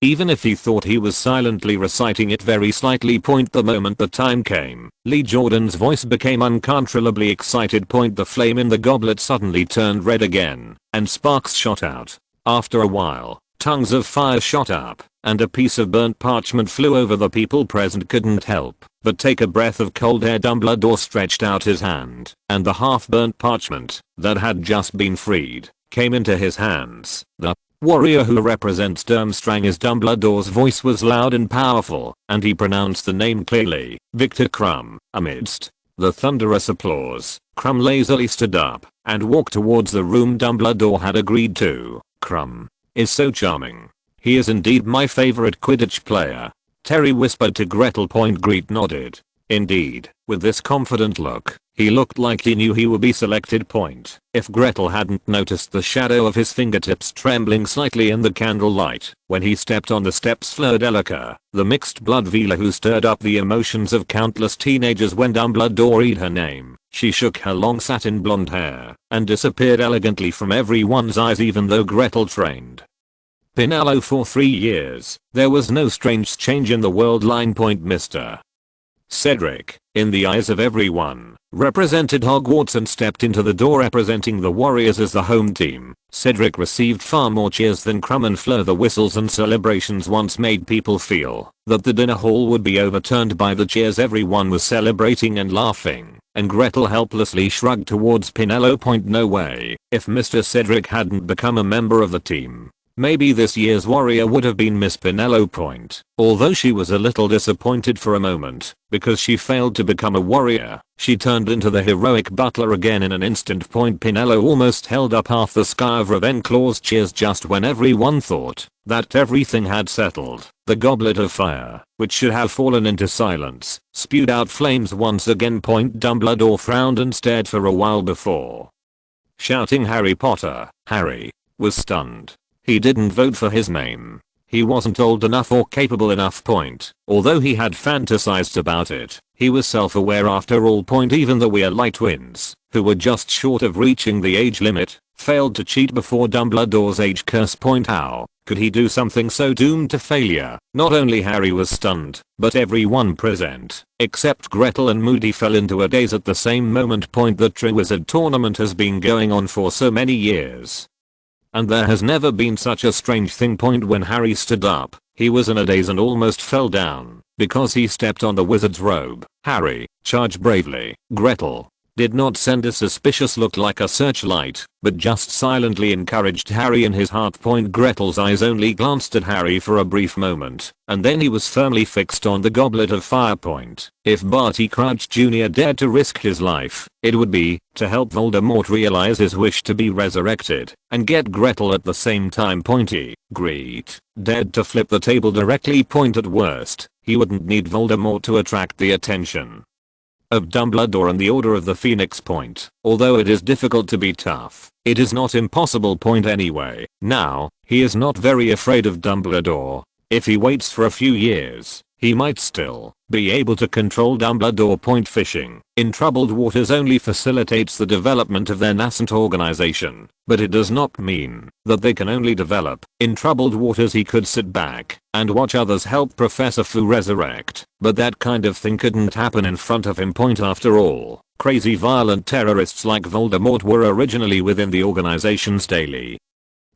Even if he thought he was silently reciting it very slightly. The moment the time came, Lee Jordan's voice became uncontrollably excited. The flame in the goblet suddenly turned red again, and sparks shot out. After a while, tongues of fire shot up, and a piece of burnt parchment flew over. The people present couldn't help but take a breath of cold air. Dumbledore stretched out his hand, and the half-burnt parchment that had just been freed came into his hands. The warrior who represents Durmstrang is Dumbledore's voice was loud and powerful, and he pronounced the name clearly. Victor Crumb. Amidst the thunderous applause, Crumb lazily stood up and walked towards the room Dumbledore had agreed to. Crumb is so charming. He is indeed my favorite Quidditch player, Terry whispered to Gretel. Grete nodded. Indeed, with this confident look, he looked like he knew he would be selected. If Gretel hadn't noticed the shadow of his fingertips trembling slightly in the candlelight when he stepped on the steps. Fleur Delacour, the mixed blood Vila who stirred up the emotions of countless teenagers when Dumbledore read her name. She shook her long satin blonde hair and disappeared elegantly from everyone's eyes. Even though Gretel trained Pinello for 3 years, there was no strange change in the world. Mr. Cedric, in the eyes of everyone, represented Hogwarts and stepped into the door representing the Warriors as the home team. Cedric received far more cheers than Crumb and Fleur. The whistles and celebrations once made people feel that the dinner hall would be overturned by the cheers. Everyone was celebrating and laughing, and Gretel helplessly shrugged towards Pinello. No way. If Mr. Cedric hadn't become a member of the team, maybe this year's warrior would have been Miss Pinello Point. Although she was a little disappointed for a moment, because she failed to become a warrior, she turned into the heroic butler again in an instant. Pinello almost held up half the sky of Ravenclaw's cheers just when everyone thought that everything had settled. The goblet of fire, which should have fallen into silence, spewed out flames once again. Dumbledore frowned and stared for a while before shouting Harry Potter. Harry was stunned. He didn't vote for his name. He wasn't old enough or capable enough. Although he had fantasized about it, he was self-aware after all. Even the Weasley twins, who were just short of reaching the age limit, failed to cheat before Dumbledore's age curse. How could he do something so doomed to failure? Not only Harry was stunned, but everyone present, except Gretel and Moody, fell into a daze at the same moment. The Triwizard Tournament has been going on for so many years, and there has never been such a strange thing. When Harry stood up, he was in a daze and almost fell down, because he stepped on the wizard's robe. Harry, charge bravely. Gretel did not send a suspicious look like a searchlight, but just silently encouraged Harry in his heart. Gretel's eyes only glanced at Harry for a brief moment, and then he was firmly fixed on the goblet of fire. If Barty Crouch Jr. dared to risk his life, it would be to help Voldemort realize his wish to be resurrected and get Gretel at the same time. Grete dared to flip the table directly. At worst, he wouldn't need Voldemort to attract the attention of Dumbledore and the Order of the Phoenix. Although it is difficult to be tough, it is not impossible. Anyway, now, he is not very afraid of Dumbledore. If he waits for a few years, he might still be able to control Dumbledore. Fishing in troubled waters only facilitates the development of their nascent organization, but it does not mean that they can only develop in troubled waters. He could sit back and watch others help Professor Fu resurrect, but that kind of thing couldn't happen in front of him. After all, crazy violent terrorists like Voldemort were originally within the organization's daily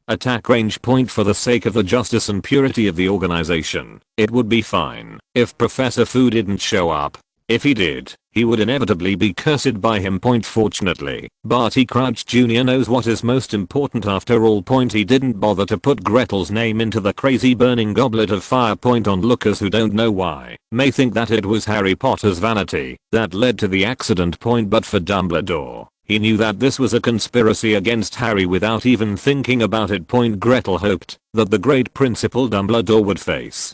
attack range. For the sake of the justice and purity of the organization, it would be fine if Professor Fu didn't show up. If he did, he would inevitably be cursed by him. Fortunately, Barty Crouch Jr. knows what is most important after all. He didn't bother to put Gretel's name into the crazy burning goblet of fire. Onlookers who don't know why may think that it was Harry Potter's vanity that led to the accident. But for Dumbledore, he knew that this was a conspiracy against Harry without even thinking about it. Gretel hoped that the great principal Dumbledore would face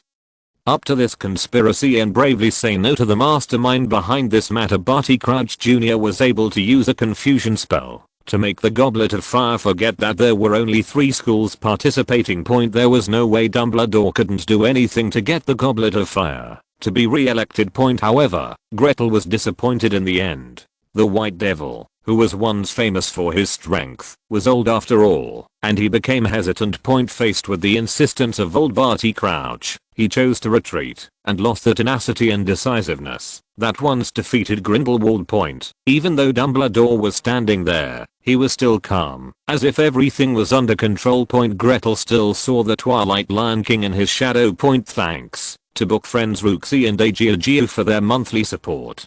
up to this conspiracy and bravely say no to the mastermind behind this matter. Barty Crouch Jr. was able to use a confusion spell to make the goblet of fire forget that there were only 3 schools participating. There was no way Dumbledore couldn't do anything to get the goblet of fire to be re-elected. However, Gretel was disappointed in the end. The White Devil, who was once famous for his strength, was old after all, and he became hesitant. Faced with the insistence of old Barty Crouch, he chose to retreat and lost the tenacity and decisiveness that once defeated Grindelwald. Even though Dumbledore was standing there, he was still calm, as if everything was under control. Gretel still saw the Twilight Lion King in his shadow. Thanks to book friends Rooksy and Agiagio for their monthly support.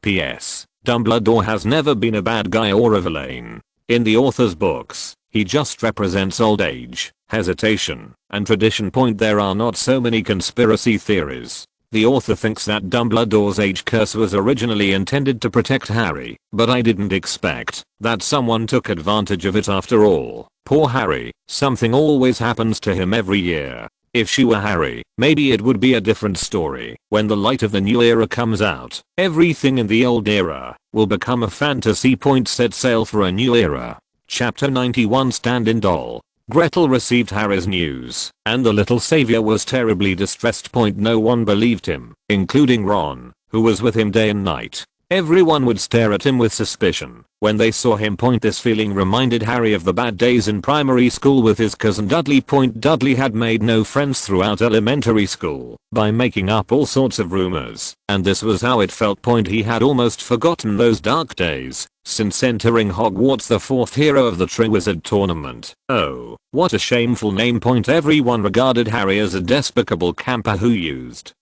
P.S. Dumbledore has never been a bad guy or a villain. In the author's books, he just represents old age, hesitation, and tradition. There are not so many conspiracy theories. The author thinks that Dumbledore's age curse was originally intended to protect Harry, but I didn't expect that someone took advantage of it. After all, poor Harry, something always happens to him every year. If she were Harry, maybe it would be a different story. When the light of the new era comes out, everything in the old era will become a fantasy. Set sail for a new era. Chapter 91 Stand-in Doll. Gretel received Harry's news, and the little savior was terribly distressed. No one believed him, including Ron, who was with him day and night. Everyone would stare at him with suspicion when they saw him. This feeling reminded Harry of the bad days in primary school with his cousin Dudley. Dudley had made no friends throughout elementary school by making up all sorts of rumors, and this was how it felt. He had almost forgotten those dark days since entering Hogwarts, the 4th hero of the Triwizard Tournament. Oh, what a shameful name. Everyone regarded Harry as a despicable camper who used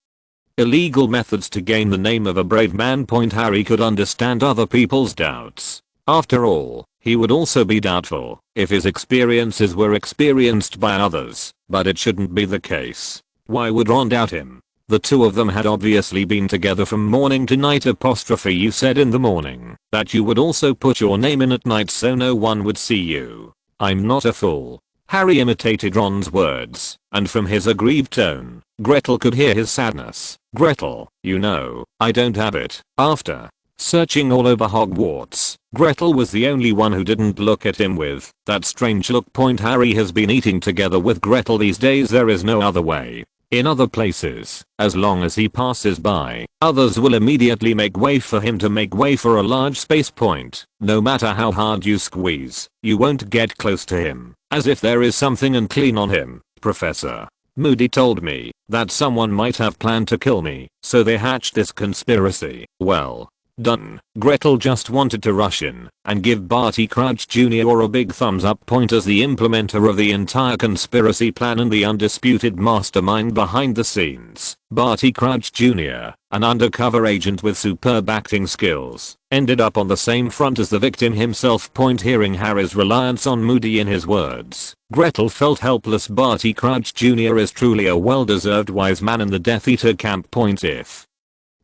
illegal methods to gain the name of a brave man. Harry could understand other people's doubts. After all, He would also be doubtful if his experiences were experienced by others, but it shouldn't be the case. Why would Ron doubt him? The two of them had obviously been together from morning to night. You said in the morning that you would also put your name in at night so no one would see you. I'm not a fool. Harry imitated Ron's words, and from his aggrieved tone, Gretel could hear his sadness. Gretel, you know, I don't have it. After searching all over Hogwarts, Gretel was the only one who didn't look at him with that strange look. Harry has been eating together with Gretel these days. There is no other way. In other places, as long as he passes by, others will immediately make way for him to make way for a large space point. No matter how hard you squeeze, you won't get close to him. As if there is something unclean on him. Professor Moody told me that someone might have planned to kill me, so they hatched this conspiracy. Well done. Gretel just wanted to rush in and give Barty Crouch Jr. a big thumbs up as the implementer of the entire conspiracy plan and the undisputed mastermind behind the scenes. Barty Crouch Jr., an undercover agent with superb acting skills, ended up on the same front as the victim himself. Hearing Harry's reliance on Moody in his words, Gretel felt helpless. Barty Crouch Jr. is truly a well-deserved wise man in the Death Eater camp. If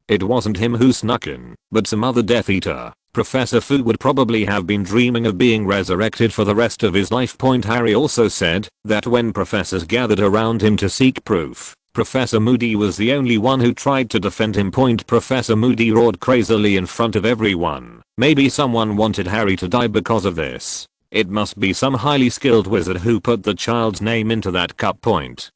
it wasn't him who snuck in, but some other Death Eater, Professor Fu would probably have been dreaming of being resurrected for the rest of his life. Harry also said that when professors gathered around him to seek proof, Professor Moody was the only one who tried to defend him. Professor Moody roared crazily in front of everyone. Maybe someone wanted Harry to die because of this. It must be some highly skilled wizard who put the child's name into that cup.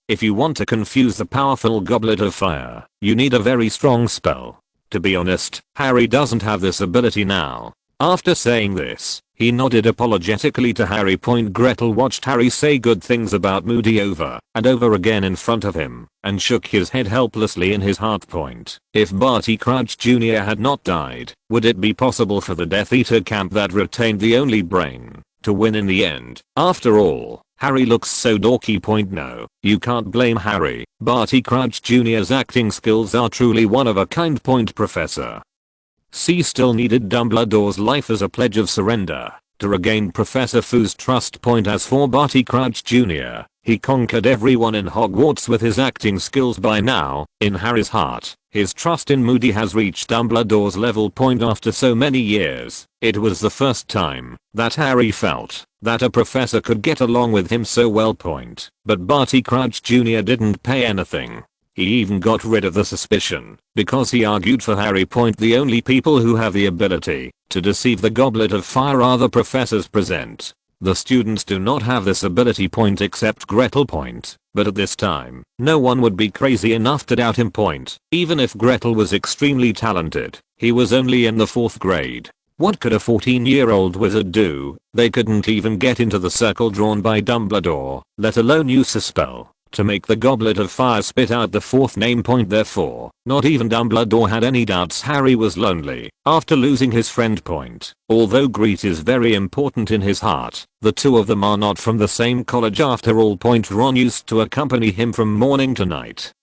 If you want to confuse the powerful goblet of fire, you need a very strong spell. To be honest, Harry doesn't have this ability now. After saying this, he nodded apologetically to Harry. Gretel watched Harry say good things about Moody over and over again in front of him, and shook his head helplessly in his heart. If Barty Crouch Jr. had not died, would it be possible for the Death Eater camp that retained the only brain to win in the end? After all, Harry looks so dorky. No, you can't blame Harry. Barty Crouch Jr.'s acting skills are truly one of a kind. Professor C still needed Dumbledore's life as a pledge of surrender to regain Professor Fu's trust. As for Barty Crouch Jr., he conquered everyone in Hogwarts with his acting skills. By now, in Harry's heart, his trust in Moody has reached Dumbledore's level. After so many years, it was the first time that Harry felt that a professor could get along with him so well. But Barty Crouch Jr. didn't pay anything. He even got rid of the suspicion because he argued for Harry. The only people who have the ability to deceive the goblet of fire are the professors present. The students do not have this ability. Except Gretel. But at this time, no one would be crazy enough to doubt him. Even if Gretel was extremely talented, he was only in the 4th grade. What could a 14-year-old wizard do? They couldn't even get into the circle drawn by Dumbledore, let alone use a spell to make the goblet of fire spit out the 4th name. Therefore, not even Dumbledore had any doubts Harry was lonely after losing his friend. Although Grete is very important in his heart, the two of them are not from the same college after all. Ron used to accompany him from morning to night.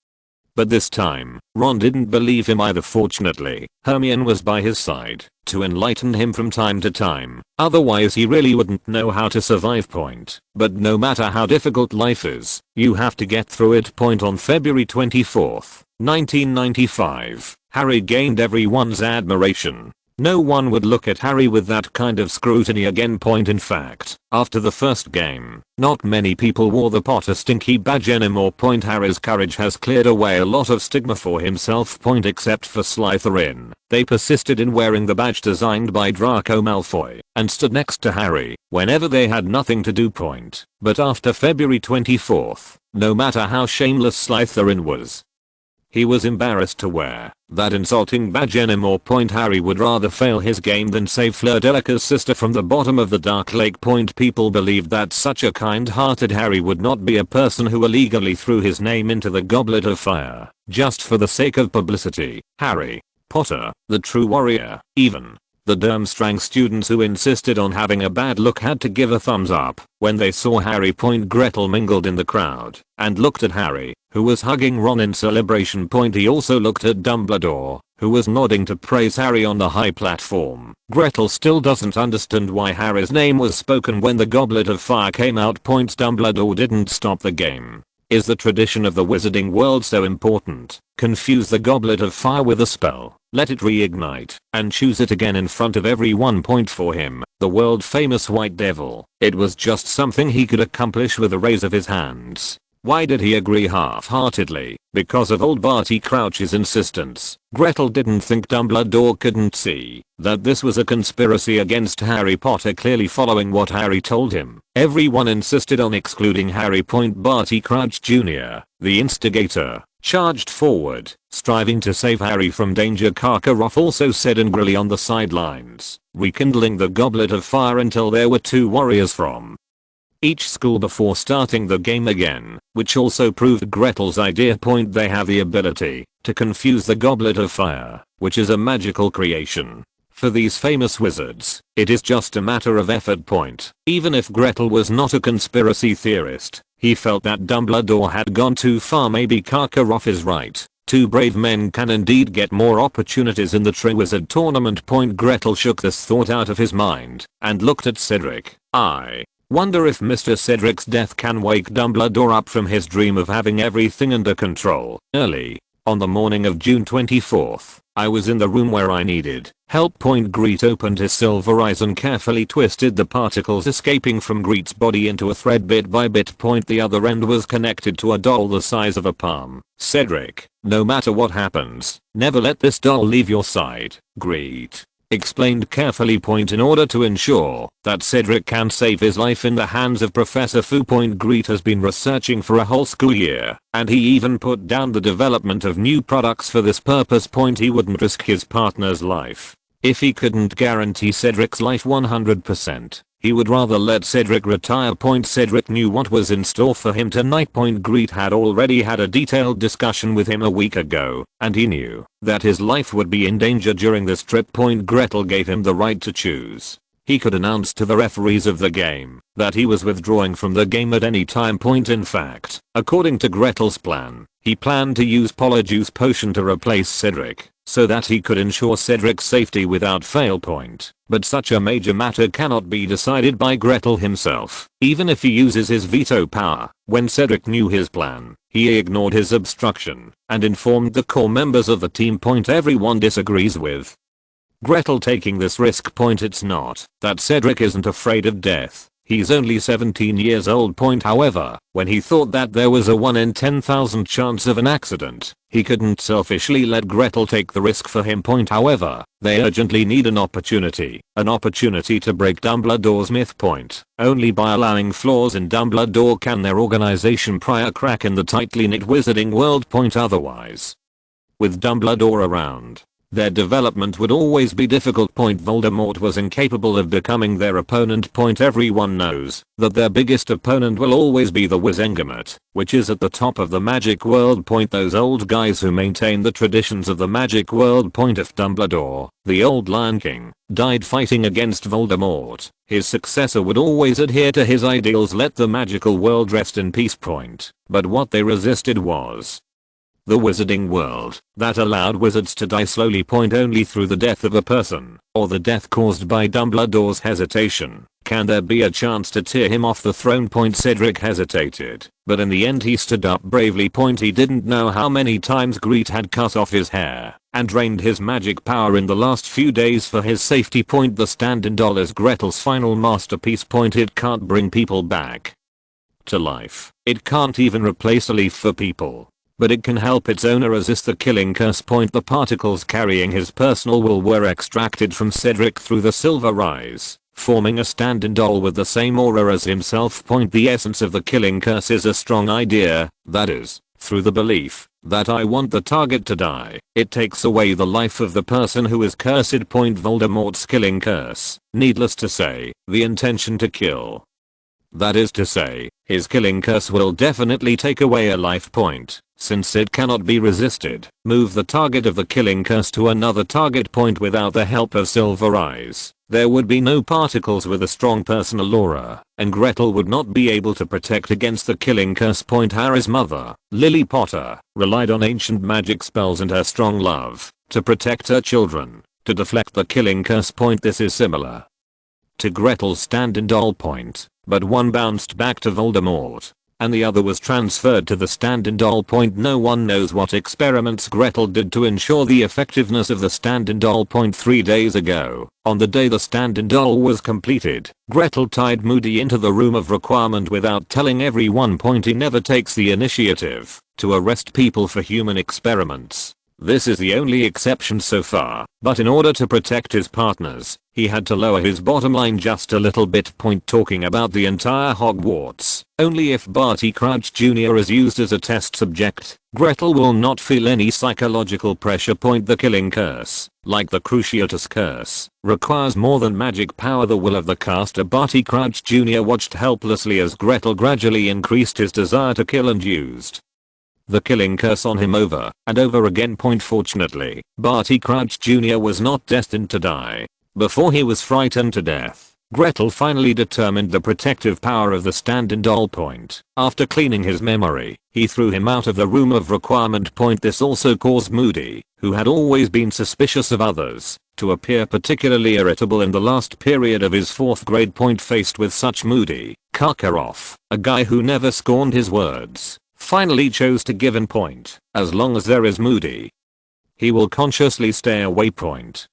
But this time, Ron didn't believe him either. Fortunately, Hermione was by his side to enlighten him from time to time, otherwise he really wouldn't know how to survive. But no matter how difficult life is, you have to get through it. On February 24th, 1995, Harry gained everyone's admiration. No one would look at Harry with that kind of scrutiny again. In fact, after the first game, not many people wore the Potter Stinky badge anymore. Harry's courage has cleared away a lot of stigma for himself. Except for Slytherin, they persisted in wearing the badge designed by Draco Malfoy and stood next to Harry whenever they had nothing to do. But after February 24th, no matter how shameless Slytherin was, he was embarrassed to wear that insulting badge anymore. Harry would rather fail his game than save Fleur-Delacour's sister from the bottom of the Dark Lake. People believed that such a kind-hearted Harry would not be a person who illegally threw his name into the goblet of fire just for the sake of publicity. Harry Potter, the true warrior. Even the Durmstrang students who insisted on having a bad look had to give a thumbs up when they saw Harry. Gretel mingled in the crowd and looked at Harry, who was hugging Ron in celebration. He also looked at Dumbledore, who was nodding to praise Harry on the high platform. Gretel still doesn't understand why Harry's name was spoken when the Goblet of Fire came out. Dumbledore didn't stop the game. Is the tradition of the wizarding world so important? Confuse the Goblet of Fire with a spell, let it reignite, and choose it again in front of everyone. For him, the world famous White Devil, it was just something he could accomplish with a raise of his hands. Why did he agree half-heartedly? Because of old Barty Crouch's insistence. Gretel didn't think Dumbledore couldn't see that this was a conspiracy against Harry Potter, clearly following what Harry told him. Everyone insisted on excluding Harry. Barty Crouch Jr., the instigator, charged forward, striving to save Harry from danger. Karkaroff also said angrily on the sidelines, rekindling the Goblet of Fire until there were 2 warriors from each school before starting the game again, which also proved Gretel's idea. They have the ability to confuse the Goblet of Fire, which is a magical creation. For these famous wizards, it is just a matter of effort. Even if Gretel was not a conspiracy theorist, he felt that Dumbledore had gone too far. Maybe Karkaroff is right. 2 brave men can indeed get more opportunities in the Triwizard Tournament. Gretel shook this thought out of his mind and looked at Cedric. I wonder if Mr. Cedric's death can wake Dumbledore up from his dream of having everything under control. Early on the morning of June 24th, I was in the room where I needed help. Grete opened his silver eyes and carefully twisted the particles escaping from Grete's body into a thread bit by bit. The other end was connected to a doll the size of a palm. Cedric, no matter what happens, never let this doll leave your side, Grete explained carefully. In order to ensure that Cedric can save his life in the hands of Professor Fu. Grete has been researching for a whole school year, and he even put down the development of new products for this purpose. He wouldn't risk his partner's life if he couldn't guarantee Cedric's life 100%. He would rather let Cedric retire. Cedric knew what was in store for him tonight. Grete had already had a detailed discussion with him a week ago, and he knew that his life would be in danger during this trip. Gretel gave him the right to choose. He could announce to the referees of the game that he was withdrawing from the game at any time. In fact, according to Gretel's plan, he planned to use Polyjuice Potion to replace Cedric, so that he could ensure Cedric's safety without fail. But such a major matter cannot be decided by Gretel himself, even if he uses his veto power. When Cedric knew his plan, he ignored his obstruction and informed the core members of the team. Everyone disagrees with Gretel taking this risk. It's not that Cedric isn't afraid of death. He's only 17 years old. However, when he thought that there was a 1 in 10,000 chance of an accident, he couldn't selfishly let Gretel take the risk for him. However, they urgently need an opportunity to break Dumbledore's myth. Only by allowing flaws in Dumbledore can their organization pry a crack in the tightly knit wizarding world. Otherwise, with Dumbledore around, their development would always be difficult. Voldemort was incapable of becoming their opponent. Everyone knows that their biggest opponent will always be the Wizengamot, which is at the top of the magic world. Those old guys who maintain the traditions of the magic world. If Dumbledore, the old Lion King, died fighting against Voldemort, his successor would always adhere to his ideals. Let the magical world rest in peace. But what they resisted was the wizarding world that allowed wizards to die slowly. Only through the death of a person, or the death caused by Dumbledore's hesitation, can there be a chance to tear him off the throne. Cedric hesitated, but in the end he stood up bravely. He didn't know how many times Grete had cut off his hair and drained his magic power in the last few days for his safety. The stand-in doll is Gretel's final masterpiece. It can't bring people back to life. It can't even replace a leaf for people, but it can help its owner resist the killing curse. The particles carrying his personal will were extracted from Cedric through the silver eyes, forming a stand-in doll with the same aura as himself. The essence of the killing curse is a strong idea, that is, through the belief that I want the target to die, it takes away the life of the person who is cursed. Voldemort's killing curse, needless to say, the intention to kill. That is to say, His killing curse will definitely take away a life point, since it cannot be resisted. Move the target of the killing curse to another target point without the help of silver eyes. There would be no particles with a strong personal aura, and Gretel would not be able to protect against the killing curse point. Harry's mother, Lily Potter, relied on ancient magic spells and her strong love to protect her children, to deflect the killing curse point. This is similar to Gretel's stand-in doll point, but one bounced back to Voldemort, and the other was transferred to the stand-in doll point. No one knows what experiments Gretel did to ensure the effectiveness of the stand-in doll point 3 days ago. On the day the stand-in doll was completed, Gretel tied Moody into the room of requirement without telling everyone. He never takes the initiative to arrest people for human experiments. This is the only exception so far, but in order to protect his partners, he had to lower his bottom line just a little bit. Talking about the entire Hogwarts, only if Barty Crouch Jr. is used as a test subject, Gretel will not feel any psychological pressure. The killing curse, like the Cruciatus curse, requires more than magic power. The will of the caster. Barty Crouch Jr. watched helplessly as Gretel gradually increased his desire to kill and used the killing curse on him over and over again. Fortunately, Barty Crouch Jr. was not destined to die before he was frightened to death. Gretel finally determined the protective power of the stand-in doll point. After cleaning his memory, he threw him out of the room of requirement. This also caused Moody, who had always been suspicious of others, to appear particularly irritable in the last period of his 4th grade. Faced with such Moody, Karkaroff, a guy who never scorned his words, finally chose to give in. As long as there is Moody, he will consciously stay away.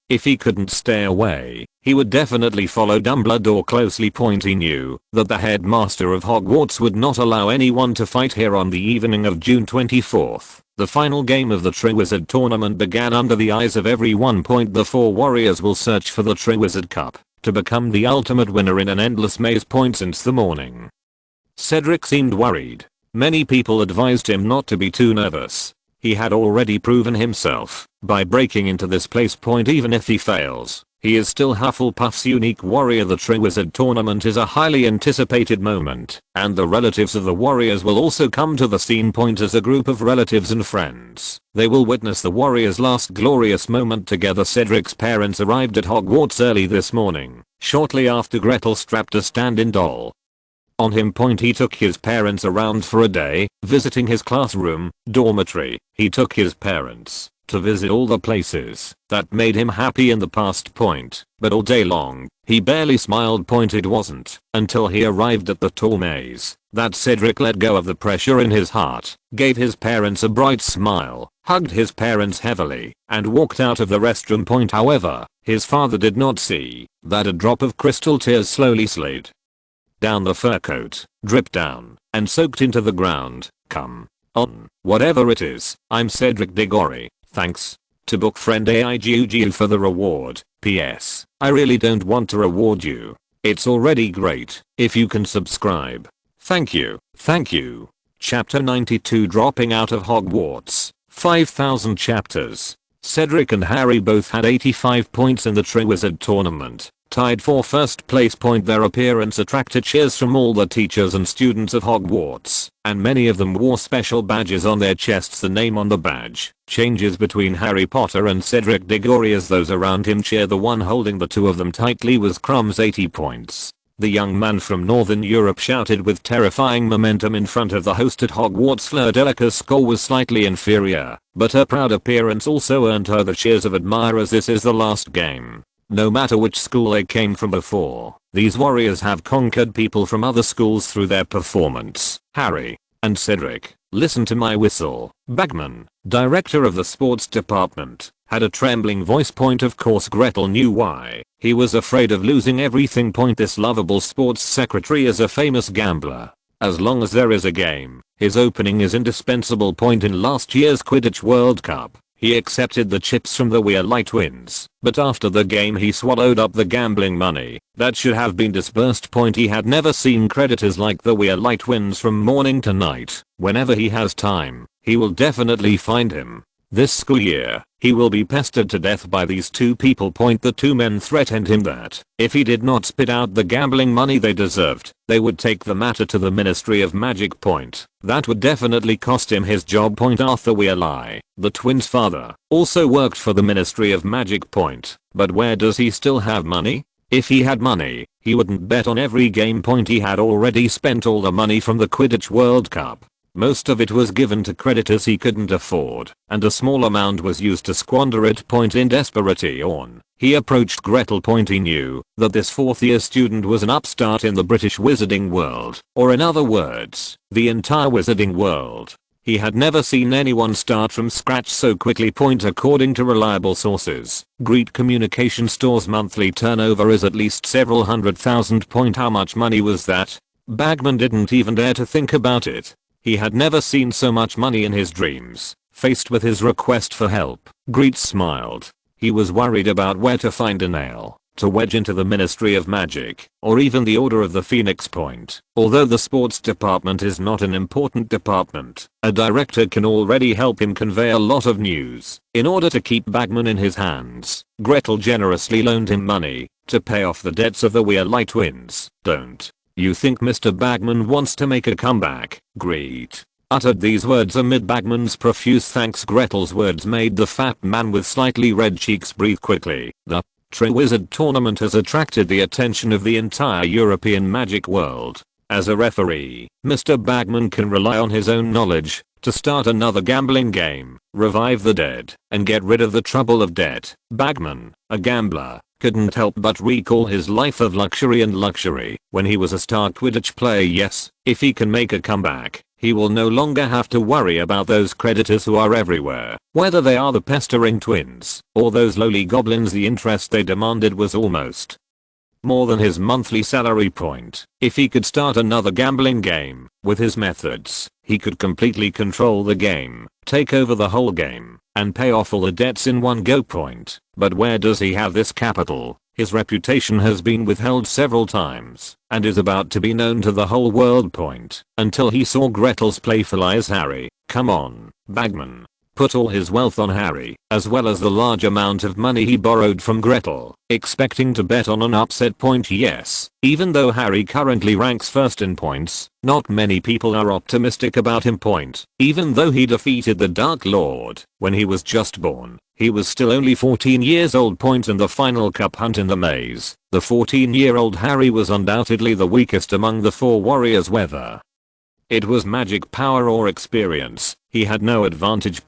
If he couldn't stay away, he would definitely follow Dumbledore closely. He knew that the headmaster of Hogwarts would not allow anyone to fight here. On the evening of June 24th, the final game of the Triwizard Tournament began under the eyes of everyone. The 4 warriors will search for the Triwizard Cup to become the ultimate winner in an endless maze. Since the morning, Cedric seemed worried. Many people advised him not to be too nervous. He had already proven himself by breaking into this place. Even if he fails, he is still Hufflepuff's unique warrior. The Triwizard Tournament is a highly anticipated moment, and the relatives of the warriors will also come to the scene. As a group of relatives and friends, they will witness the warriors' last glorious moment together. Cedric's parents arrived at Hogwarts early this morning, shortly after Gretel strapped a stand-in doll on him. He took his parents around for a day, visiting his classroom, dormitory. He took his parents to visit all the places that made him happy in the past. But all day long, he barely smiled. It wasn't until he arrived at the tall maze that Cedric let go of the pressure in his heart, gave his parents a bright smile, hugged his parents heavily, and walked out of the restroom. However, his father did not see that a drop of crystal tears slowly slid down the fur coat, dripped down, and soaked into the ground. Come on, whatever it is, I'm Cedric Diggory. Thanks to book friend AIGUGU for the reward. PS, I really don't want to reward you. It's already great if you can subscribe. Thank you. Thank you. Chapter 92. Dropping out of Hogwarts. 5,000 chapters. Cedric and Harry both had 85 points in the Triwizard Tournament, tied for first place. Their appearance attracted cheers from all the teachers and students of Hogwarts, and many of them wore special badges on their chests. The name on the badge changes between Harry Potter and Cedric Diggory as those around him cheer. The one holding the two of them tightly was Crumb's 80 points. The young man from Northern Europe shouted with terrifying momentum in front of the host at Hogwarts. Fleur-Delacour's score was slightly inferior, but her proud appearance also earned her the cheers of admirers. This is the last game. No matter which school they came from before, these warriors have conquered people from other schools through their performance. Harry and Cedric, listen to my whistle. Bagman, director of the sports department, had a trembling voice. Of course Gretel knew why. He was afraid of losing everything. This lovable sports secretary is a famous gambler. As long as there is a game, his opening is indispensable. In last year's Quidditch World Cup, he accepted the chips from the Weirlight Twins, but after the game he swallowed up the gambling money that should have been disbursed. He had never seen creditors like the Weirlight Twins from morning to night. Whenever he has time, he will definitely find him. This school year, he will be pestered to death by these two people. The two men threatened him that, if he did not spit out the gambling money they deserved, they would take the matter to the Ministry of Magic. That would definitely cost him his job. Arthur Wearlie, the twins' father, also worked for the Ministry of Magic. But where does he still have money? If he had money, he wouldn't bet on every game. He had already spent all the money from the Quidditch World Cup. Most of it was given to creditors he couldn't afford, and a small amount was used to squander it. In desperation, he approached Gretel. He knew that this fourth-year student was an upstart in the British wizarding world, or in other words, the entire wizarding world. He had never seen anyone start from scratch so quickly. According to reliable sources, Grete Communication Store's monthly turnover is at least several $100,000. How much money was that? Bagman didn't even dare to think about it. He had never seen so much money in his dreams. Faced with his request for help, Grete smiled. He was worried about where to find a nail to wedge into the Ministry of Magic, or even the Order of the Phoenix. Although the sports department is not an important department, a director can already help him convey a lot of news. In order to keep Bagman in his hands, Gretel generously loaned him money to pay off the debts of the Wearlie twins. Don't you think Mr. Bagman wants to make a comeback? Grete uttered these words amid Bagman's profuse thanks. Gretel's words made the fat man with slightly red cheeks breathe quickly. The Triwizard Tournament has attracted the attention of the entire European magic world. As a referee, Mr. Bagman can rely on his own knowledge to start another gambling game, revive the dead, and get rid of the trouble of debt. Bagman, a gambler, couldn't help but recall his life of luxury when he was a star Quidditch player. Yes, if he can make a comeback, he will no longer have to worry about those creditors who are everywhere. Whether they are the pestering twins or those lowly goblins, the interest they demanded was almost more than his monthly salary. If he could start another gambling game with his methods, he could completely control the game, take over the whole game, and pay off all the debts in one go. But where does he have this capital? His reputation has been withheld several times and is about to be known to the whole world. Until he saw Gretel's playful eyes. Harry, come on, Bagman. Put all his wealth on Harry, as well as the large amount of money he borrowed from Gretel, expecting to bet on an upset. Yes, even though Harry currently ranks first in points, not many people are optimistic about him. Even though he defeated the Dark Lord when he was just born, he was still only 14 years old. In the final cup hunt in the maze, the 14-year-old Harry was undoubtedly the weakest among the four warriors. Whether it was magic power or experience, he had no advantage.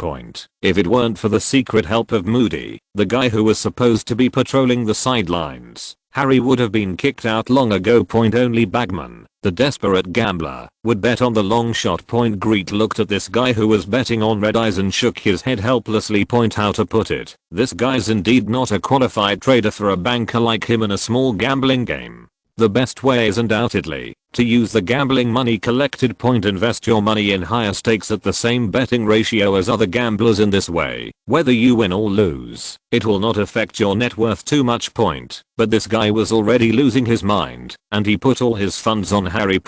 If it weren't for the secret help of Moody, the guy who was supposed to be patrolling the sidelines, Harry would have been kicked out long ago. Only Bagman, the desperate gambler, would bet on the long shot. Grete looked at this guy who was betting on red eyes and shook his head helplessly. How to put it, this guy's indeed not a qualified trader for a banker like him in a small gambling game. The best way is undoubtedly to use the gambling money collected. Invest your money in higher stakes at the same betting ratio as other gamblers. In this way, whether you win or lose, it will not affect your net worth too much. But this guy was already losing his mind, and he put all his funds on Harry.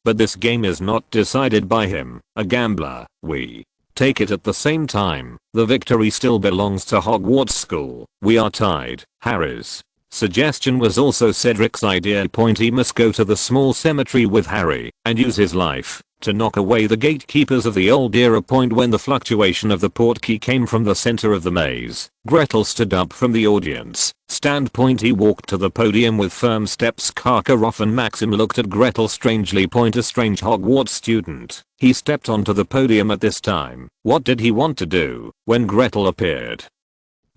But this game is not decided by him, a gambler. We take it at the same time. The victory still belongs to Hogwarts School. We are tied. Harry's suggestion was also Cedric's idea. He must go to the small cemetery with Harry and use his life to knock away the gatekeepers of the old era. When the fluctuation of the portkey came from the center of the maze, Gretel stood up from the audience stand. He walked to the podium with firm steps. Karkaroff and Maxim looked at Gretel strangely. A strange Hogwarts student. He stepped onto the podium at this time. What did he want to do when Gretel appeared?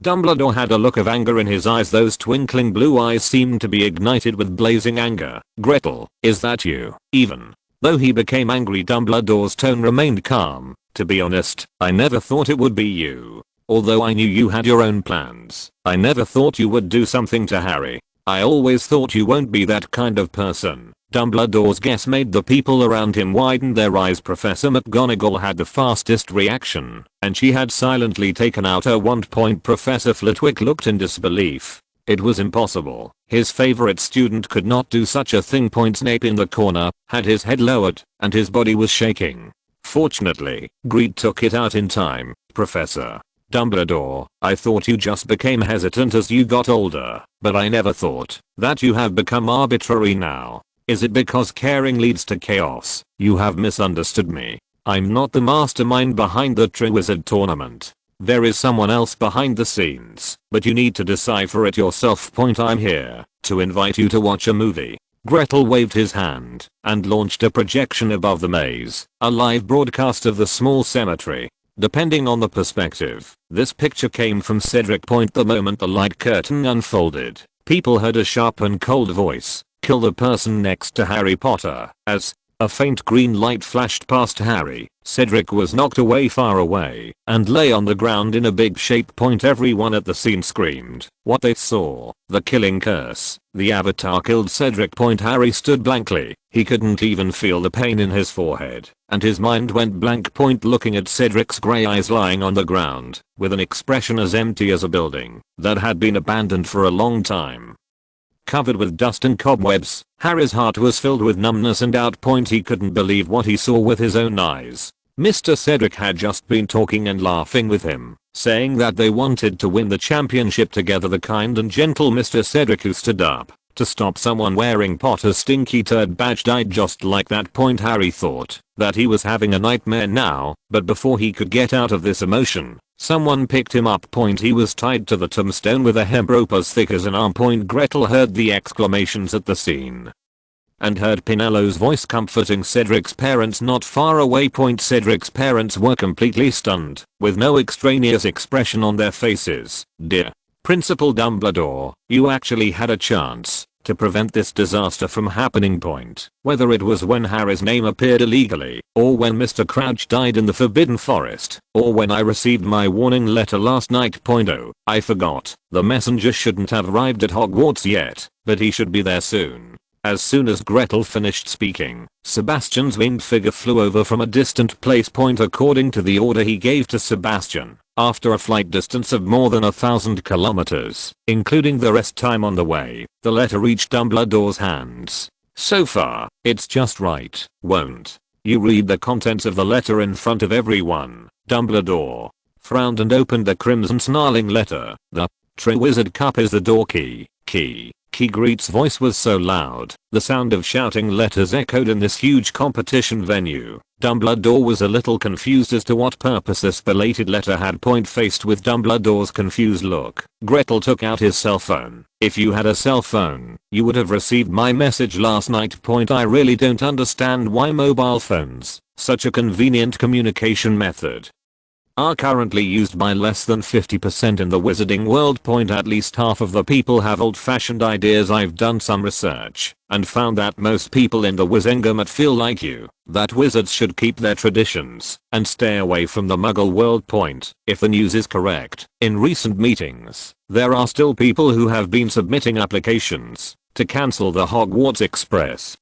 Dumbledore had a look of anger in his eyes. Those twinkling blue eyes seemed to be ignited with blazing anger. Gretel, is that you? Even though he became angry, Dumbledore's tone remained calm. To be honest, I never thought it would be you. Although I knew you had your own plans, I never thought you would do something to Harry. I always thought you won't be that kind of person. Dumbledore's guess made the people around him widen their eyes. Professor McGonagall had the fastest reaction, and she had silently taken out her wand. Professor Flitwick looked in disbelief. It was impossible. His favorite student could not do such a thing. Snape in the corner had his head lowered, and his body was shaking. Fortunately, Grete took it out in time. Professor, Dumbledore, I thought you just became hesitant as you got older, but I never thought that you have become arbitrary now. Is it because caring leads to chaos? You have misunderstood me. I'm not the mastermind behind the Triwizard Tournament. There is someone else behind the scenes, but you need to decipher it yourself. I'm here to invite you to watch a movie. Gretel waved his hand and launched a projection above the maze, a live broadcast of the small cemetery. Depending on the perspective, this picture came from Cedric. The moment the light curtain unfolded, people heard a sharp and cold voice, "Kill the person next to Harry Potter," as a faint green light flashed past Harry. Cedric was knocked away far away and lay on the ground in a big shape. Everyone at the scene screamed what they saw. The killing curse. The avatar killed Cedric. Harry stood blankly. He couldn't even feel the pain in his forehead, and his mind went blank. Looking at Cedric's grey eyes lying on the ground, with an expression as empty as a building that had been abandoned for a long time. Covered with dust and cobwebs, Harry's heart was filled with numbness and doubt. He couldn't believe what he saw with his own eyes. Mr. Cedric had just been talking and laughing with him, saying that they wanted to win the championship together. The kind and gentle Mr. Cedric who stood up to stop someone wearing Potter's stinky turd badge died just like that. Harry thought that he was having a nightmare now, but before he could get out of this emotion, someone picked him up. He was tied to the tombstone with a hemp rope as thick as an arm. Gretel heard the exclamations at the scene and heard Pinello's voice comforting Cedric's parents not far away. Cedric's parents were completely stunned, with no extraneous expression on their faces. "Dear Principal Dumbledore, you actually had a chance to prevent this disaster from happening. Whether it was when Harry's name appeared illegally, or when Mr. Crouch died in the Forbidden Forest, or when I received my warning letter last night. Oh, I forgot. The messenger shouldn't have arrived at Hogwarts yet, but he should be there soon." As soon as Gretel finished speaking, Sebastian's winged figure flew over from a distant place. According to the order he gave to Sebastian, after a flight distance of more than 1,000 kilometers, including the rest time on the way, the letter reached Dumbledore's hands. "So far, it's just right, won't you read the contents of the letter in front of everyone?" Dumbledore frowned and opened the crimson snarling letter. "The Triwizard Cup is the door key. Grete's voice was so loud, the sound of shouting letters echoed in this huge competition venue. Dumbledore was a little confused as to what purpose this belated letter had. Faced with Dumbledore's confused look, Gretel took out his cell phone. "If you had a cell phone, you would have received my message last night. I really don't understand why mobile phones, such a convenient communication method, are currently used by less than 50% in the wizarding world. At least half of the people have old-fashioned ideas. I've done some research and found that most people in the Wizengamot feel like you, that wizards should keep their traditions and stay away from the Muggle world. If the news is correct, in recent meetings, there are still people who have been submitting applications to cancel the Hogwarts Express.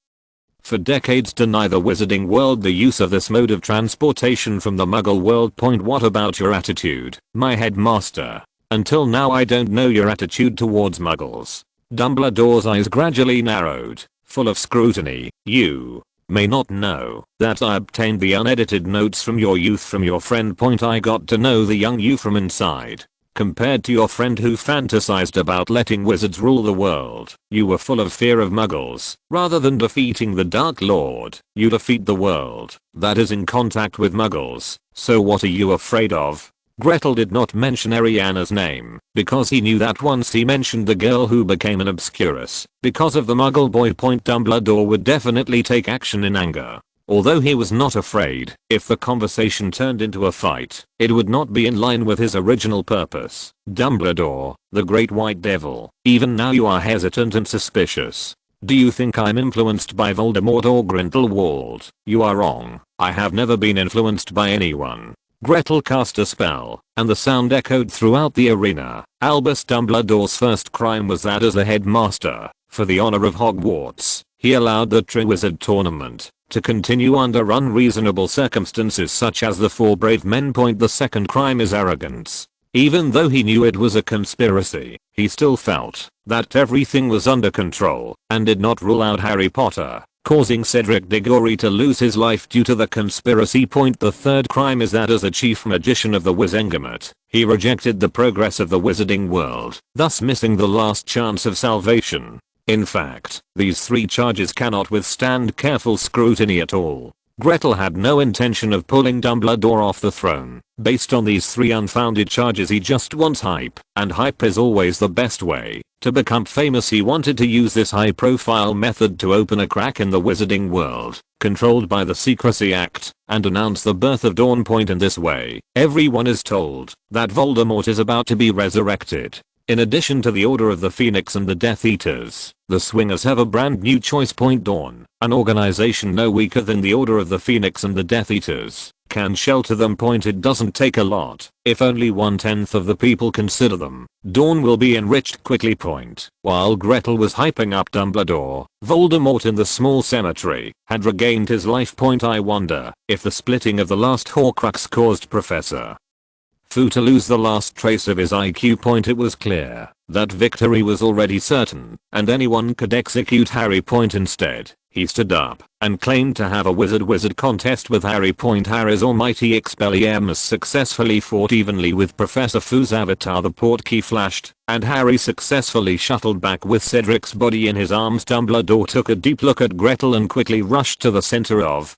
For decades deny the wizarding world the use of this mode of transportation from the Muggle world. What about your attitude, my headmaster? Until now I don't know your attitude towards Muggles." Dumbledore's eyes gradually narrowed, full of scrutiny. "You may not know that I obtained the unedited notes from your youth from your friend. I got to know the young you from inside. Compared to your friend who fantasized about letting wizards rule the world, you were full of fear of Muggles. Rather than defeating the Dark Lord, you defeat the world that is in contact with Muggles. So what are you afraid of?" Gretel did not mention Ariana's name, because he knew that once he mentioned the girl who became an Obscurus because of the Muggle boy. Dumbledore would definitely take action in anger. Although he was not afraid, if the conversation turned into a fight, it would not be in line with his original purpose. "Dumbledore, the Great White Devil, even now you are hesitant and suspicious. Do you think I'm influenced by Voldemort or Grindelwald? You are wrong. I have never been influenced by anyone." Gretel cast a spell, and the sound echoed throughout the arena. Albus Dumbledore's first crime was that as the headmaster, for the honor of Hogwarts, he allowed the Triwizard Tournament to continue under unreasonable circumstances such as the 4 brave men. The second crime is arrogance. Even though he knew it was a conspiracy, he still felt that everything was under control and did not rule out Harry Potter. causing Cedric Diggory to lose his life due to the conspiracy. The third crime is that as a chief magician of the Wizengamot, he rejected the progress of the wizarding world, thus missing the last chance of salvation. In fact, these three charges cannot withstand careful scrutiny at all. Gretel had no intention of pulling Dumbledore off the throne. Based on these three unfounded charges, he just wants hype, and hype is always the best way to become famous. He wanted to use this high profile method to open a crack in the wizarding world, controlled by the Secrecy Act, and announce the birth of Dawn. In this way, everyone is told that Voldemort is about to be resurrected. In addition to the Order of the Phoenix and the Death Eaters, the Swingers have a brand new choice. Dawn, an organization no weaker than the Order of the Phoenix and the Death Eaters, can shelter them. It doesn't take a lot if only 1/10 of the people consider them. Dawn will be enriched quickly. While Gretel was hyping up Dumbledore, Voldemort in the small cemetery had regained his life. I wonder if the splitting of the last Horcrux caused Professor Fu to lose the last trace of his IQ. It was clear that victory was already certain, and anyone could execute Harry. Instead, he stood up and claimed to have a wizard contest with Harry. Harry's almighty Expelliarmus successfully fought evenly with Professor Fu's avatar. The portkey flashed, and Harry successfully shuttled back with Cedric's body in his arms. Dumbledore took a deep look at Gretel and quickly rushed to the center of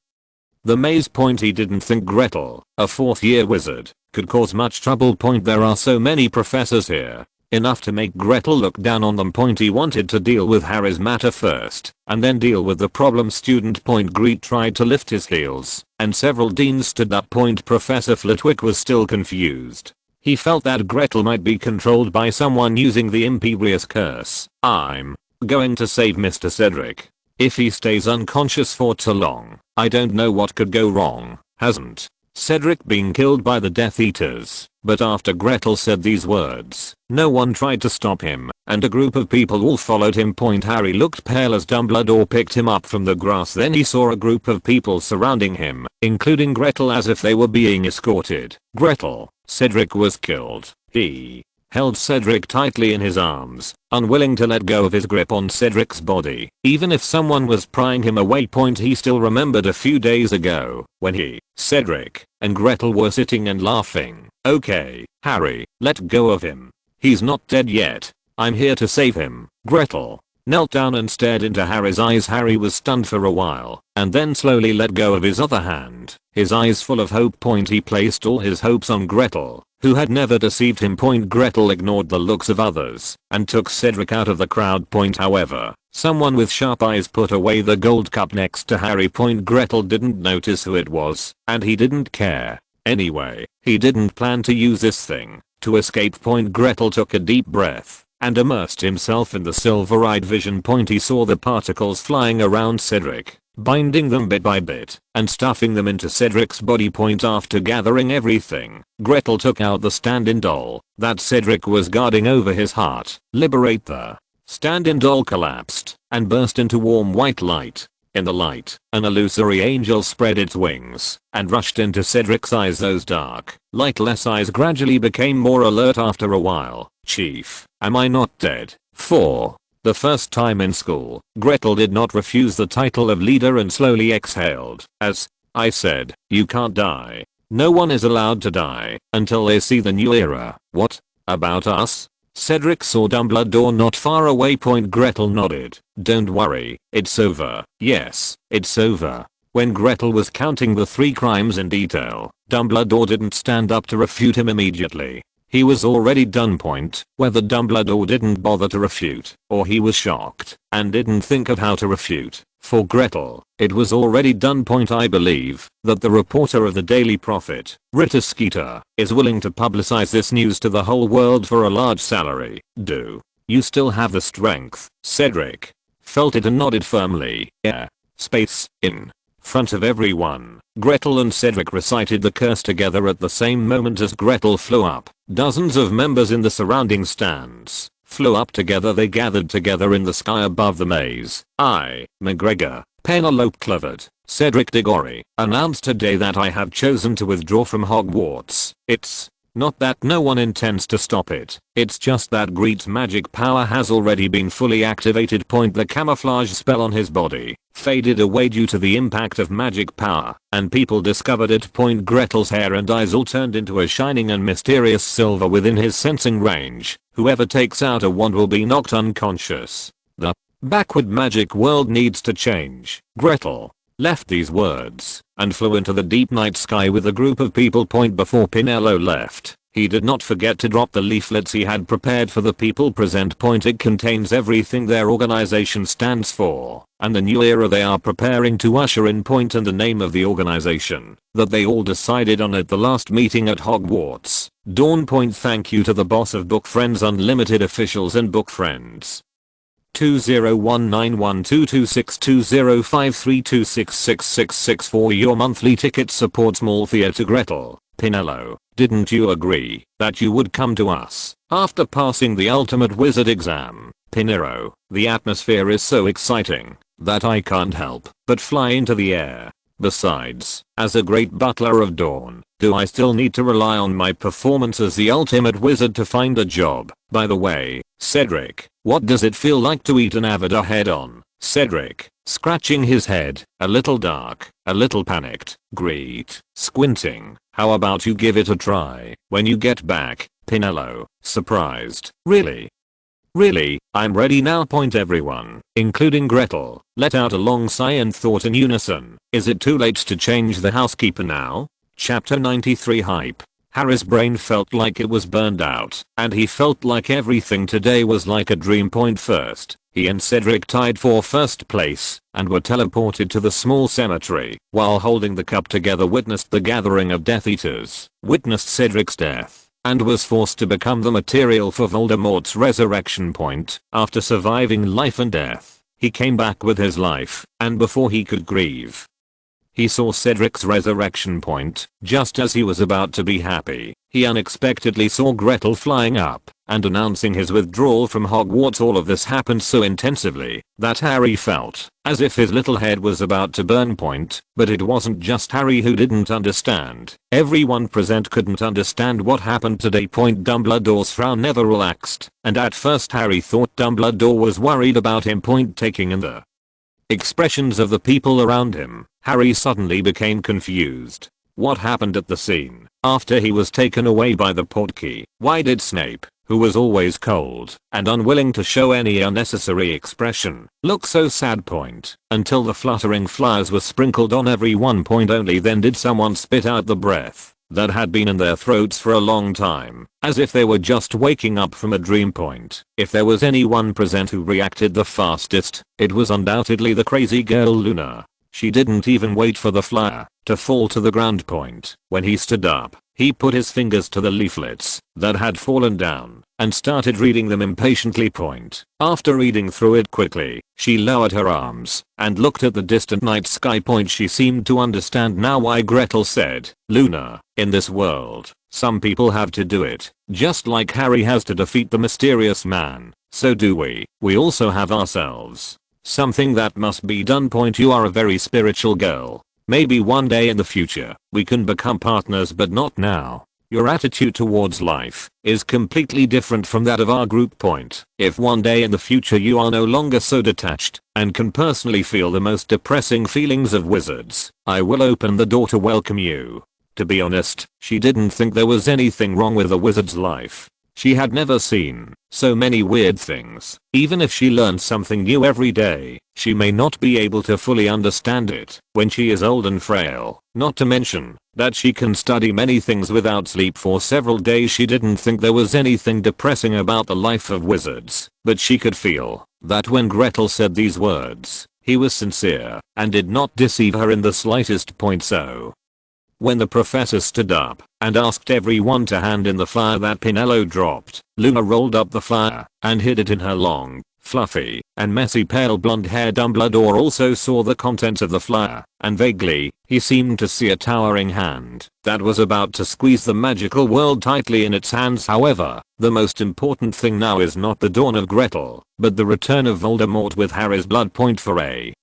the maze. He didn't think Gretel, a 4th-year wizard, could cause much trouble. There are so many professors here, enough to make Gretel look down on them. He wanted to deal with Harry's matter first, and then deal with the problem student. Grete tried to lift his heels, and several deans stood up. Professor Flitwick was still confused. He felt that Gretel might be controlled by someone using the Imperious Curse. I'm going to save Mr. Cedric. If he stays unconscious for too long, I don't know what could go wrong. Hasn't Cedric being killed by the Death Eaters? But after Gretel said these words, no one tried to stop him, and a group of people all followed him. Harry looked pale as Dumbledore picked him up from the grass. Then he saw a group of people surrounding him, including Gretel, as if they were being escorted. Gretel, Cedric was killed. He held Cedric tightly in his arms, unwilling to let go of his grip on Cedric's body. Even if someone was prying him away. He still remembered a few days ago, when he, Cedric, and Gretel were sitting and laughing. Okay, Harry, let go of him. He's not dead yet. I'm here to save him. Gretel knelt down and stared into Harry's eyes. Harry was stunned for a while, and then slowly let go of his other hand, his eyes full of hope. He placed all his hopes on Gretel, who had never deceived him. Gretel ignored the looks of others and took Cedric out of the crowd. However, someone with sharp eyes put away the gold cup next to Harry. Gretel didn't notice who it was, and he didn't care. Anyway, he didn't plan to use this thing to escape. Gretel took a deep breath and immersed himself in the silver-eyed vision. He saw the particles flying around Cedric, binding them bit by bit and stuffing them into Cedric's body. After gathering everything, Gretel took out the stand-in doll that Cedric was guarding over his heart. Liberate the stand-in doll collapsed and burst into warm white light. In the light, an illusory angel spread its wings and rushed into Cedric's eyes. Those dark, lightless eyes gradually became more alert. After a while, Chief, am I not dead? For the first time in school, Gretel did not refuse the title of leader and slowly exhaled. As I said, you can't die. No one is allowed to die until they see the new era. What about us? Cedric saw Dumbledore not far away. Gretel nodded. Don't worry, it's over. Yes, it's over. When Gretel was counting the 3 crimes in detail, Dumbledore didn't stand up to refute him immediately. He was already done. Whether Dumbledore didn't bother to refute, or he was shocked and didn't think of how to refute, for Gretel, it was already done. I believe that the reporter of the Daily Prophet, Rita Skeeter, is willing to publicize this news to the whole world for a large salary. Do you still have the strength? Cedric felt it and nodded firmly. Yeah. Space. In front of everyone, Gretel and Cedric recited the curse together at the same moment. As Gretel flew up, dozens of members in the surrounding stands flew up together. They gathered together in the sky above the maze. I, McGregor, Penelope Clavard, Cedric Diggory, announce today that I have chosen to withdraw from Hogwarts. It's Not that no one intends to stop it, it's just that Grete's magic power has already been fully activated. The camouflage spell on his body faded away due to the impact of magic power, and people discovered it. Gretel's hair and eyes all turned into a shining and mysterious silver within his sensing range. Whoever takes out a wand will be knocked unconscious. The backward magic world needs to change. Gretel left these words and flew into the deep night sky with a group of people. Before Pinello left, he did not forget to drop the leaflets he had prepared for the people present. It contains everything their organization stands for and the new era they are preparing to usher in. And the name of the organization that they all decided on at the last meeting at Hogwarts. Dawn. Thank you to the boss of Book Friends Unlimited officials and book friends. 20191226205326666 for your monthly ticket support. Small theater. Gretel, Pinello, didn't you agree that you would come to us after passing the ultimate wizard exam? Pinello, the atmosphere is so exciting that I can't help but fly into the air. Besides, as a great butler of Dawn, do I still need to rely on my performance as the ultimate wizard to find a job? By the way, Cedric, what does it feel like to eat an Avada head on? Cedric, scratching his head, a little dark, a little panicked. Grete, squinting, how about you give it a try when you get back? Pinello, surprised, really? Really, I'm ready now. Everyone, including Gretel, let out a long sigh and thought in unison, is it too late to change the housekeeper now? Chapter 93 Hype. Harry's brain felt like it was burned out, and he felt like everything today was like a dream. First, he and Cedric tied for first place and were teleported to the small cemetery. While holding the cup together, witnessed the gathering of Death Eaters, witnessed Cedric's death, and was forced to become the material for Voldemort's resurrection. After surviving life and death, he came back with his life, and before he could grieve, he saw Cedric's resurrection. Just as he was about to be happy, he unexpectedly saw Gretel flying up and announcing his withdrawal from Hogwarts. All of this happened so intensively that Harry felt as if his little head was about to burn. But it wasn't just Harry who didn't understand. Everyone present couldn't understand what happened today. Dumbledore's frown never relaxed, and at first Harry thought Dumbledore was worried about him. Taking in the expressions of the people around him, Harry suddenly became confused. What happened at the scene after he was taken away by the portkey? Why did Snape, who was always cold and unwilling to show any unnecessary expression, look so sad? Until the fluttering flowers were sprinkled on everyone. Only then did someone spit out the breath that had been in their throats for a long time, as if they were just waking up from a dream. If there was anyone present who reacted the fastest, it was undoubtedly the crazy girl Luna. She didn't even wait for the flower to fall to the ground. When he stood up, he put his fingers to the leaflets that had fallen down and started reading them impatiently. After reading through it quickly, she lowered her arms and looked at the distant night sky. She seemed to understand now why Gretel said, Luna, in this world, some people have to do it. Just like Harry has to defeat the mysterious man, so do we. We also have ourselves something that must be done. You are a very spiritual girl. Maybe one day in the future, we can become partners, but not now. Your attitude towards life is completely different from that of our group. If one day in the future you are no longer so detached and can personally feel the most depressing feelings of wizards, I will open the door to welcome you. To be honest, she didn't think there was anything wrong with a wizard's life. She had never seen so many weird things. Even if she learned something new every day, she may not be able to fully understand it when she is old and frail. Not to mention that she can study many things without sleep for several days. She didn't think there was anything depressing about the life of wizards, but she could feel that when Gretel said these words, he was sincere and did not deceive her in the slightest. So when the professor stood up and asked everyone to hand in the flower that Pinello dropped, Luna rolled up the flower and hid it in her long, fluffy, and messy pale blonde hair. Dumbledore also saw the contents of the flower, and vaguely, he seemed to see a towering hand that was about to squeeze the magical world tightly in its hands. However, the most important thing now is not the dawn of Gretel, but the return of Voldemort with Harry's blood. For a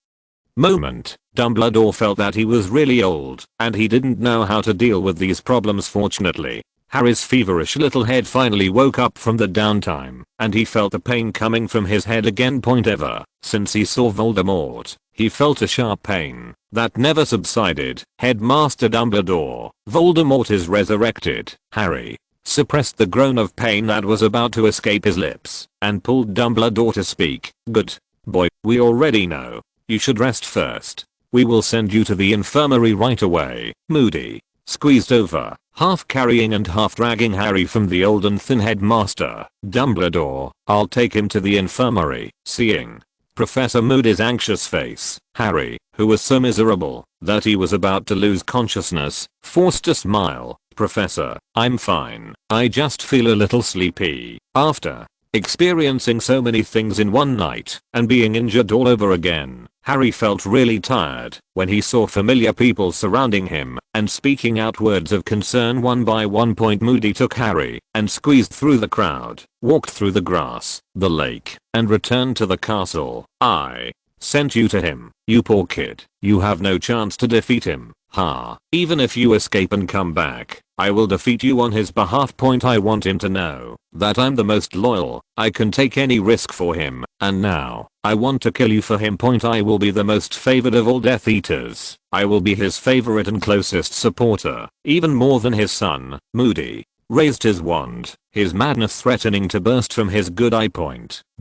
moment, Dumbledore felt that he was really old, and he didn't know how to deal with these problems. Fortunately, Harry's feverish little head finally woke up from the downtime, and he felt the pain coming from his head again. Ever since he saw Voldemort, he felt a sharp pain that never subsided. Headmaster Dumbledore, Voldemort is resurrected. Harry suppressed the groan of pain that was about to escape his lips and pulled Dumbledore to speak. Good boy, we already know. You should rest first. We will send you to the infirmary right away. Moody squeezed over, half carrying and half dragging Harry from the old and thin headmaster. Dumbledore, I'll take him to the infirmary. Seeing Professor Moody's anxious face, Harry, who was so miserable that he was about to lose consciousness, forced a smile. Professor, I'm fine. I just feel a little sleepy. After experiencing so many things in one night and being injured all over again, Harry felt really tired when he saw familiar people surrounding him and speaking out words of concern one by one. Moody took Harry and squeezed through the crowd, walked through the grass, the lake, and returned to the castle. I sent you to him, you poor kid. You have no chance to defeat him. Ha. Even if you escape and come back, I will defeat you on his behalf. I want him to know that I'm the most loyal. I can take any risk for him, and now I want to kill you for him. I will be the most favored of all Death Eaters. I will be his favorite and closest supporter, even more than his son. Moody raised his wand, his madness threatening to burst from his good eye.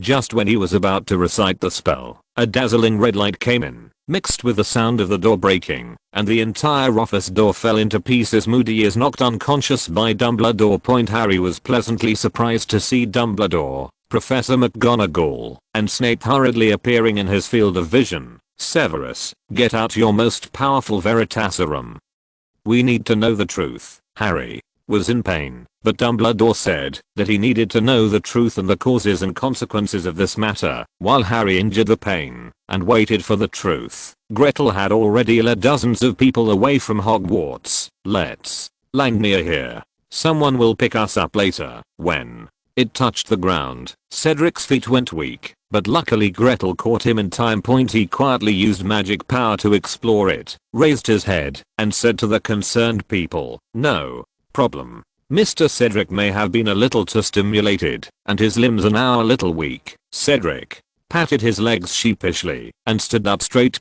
Just when he was about to recite the spell, a dazzling red light came in, mixed with the sound of the door breaking, and the entire office door fell into pieces. Moody is knocked unconscious by Dumbledore. Harry was pleasantly surprised to see Dumbledore, Professor McGonagall, and Snape hurriedly appearing in his field of vision. Severus, get out your most powerful Veritaserum. We need to know the truth. Harry was in pain, but Dumbledore said that he needed to know the truth and the causes and consequences of this matter, while Harry endured the pain and waited for the truth. Gretel had already led dozens of people away from Hogwarts. Let's land near here. Someone will pick us up later. When it touched the ground, Cedric's feet went weak, but luckily Gretel caught him in time. He quietly used magic power to explore it, raised his head, and said to the concerned people, no problem. Mr. Cedric may have been a little too stimulated, and his limbs are now a little weak. Cedric patted his legs sheepishly and stood up straight.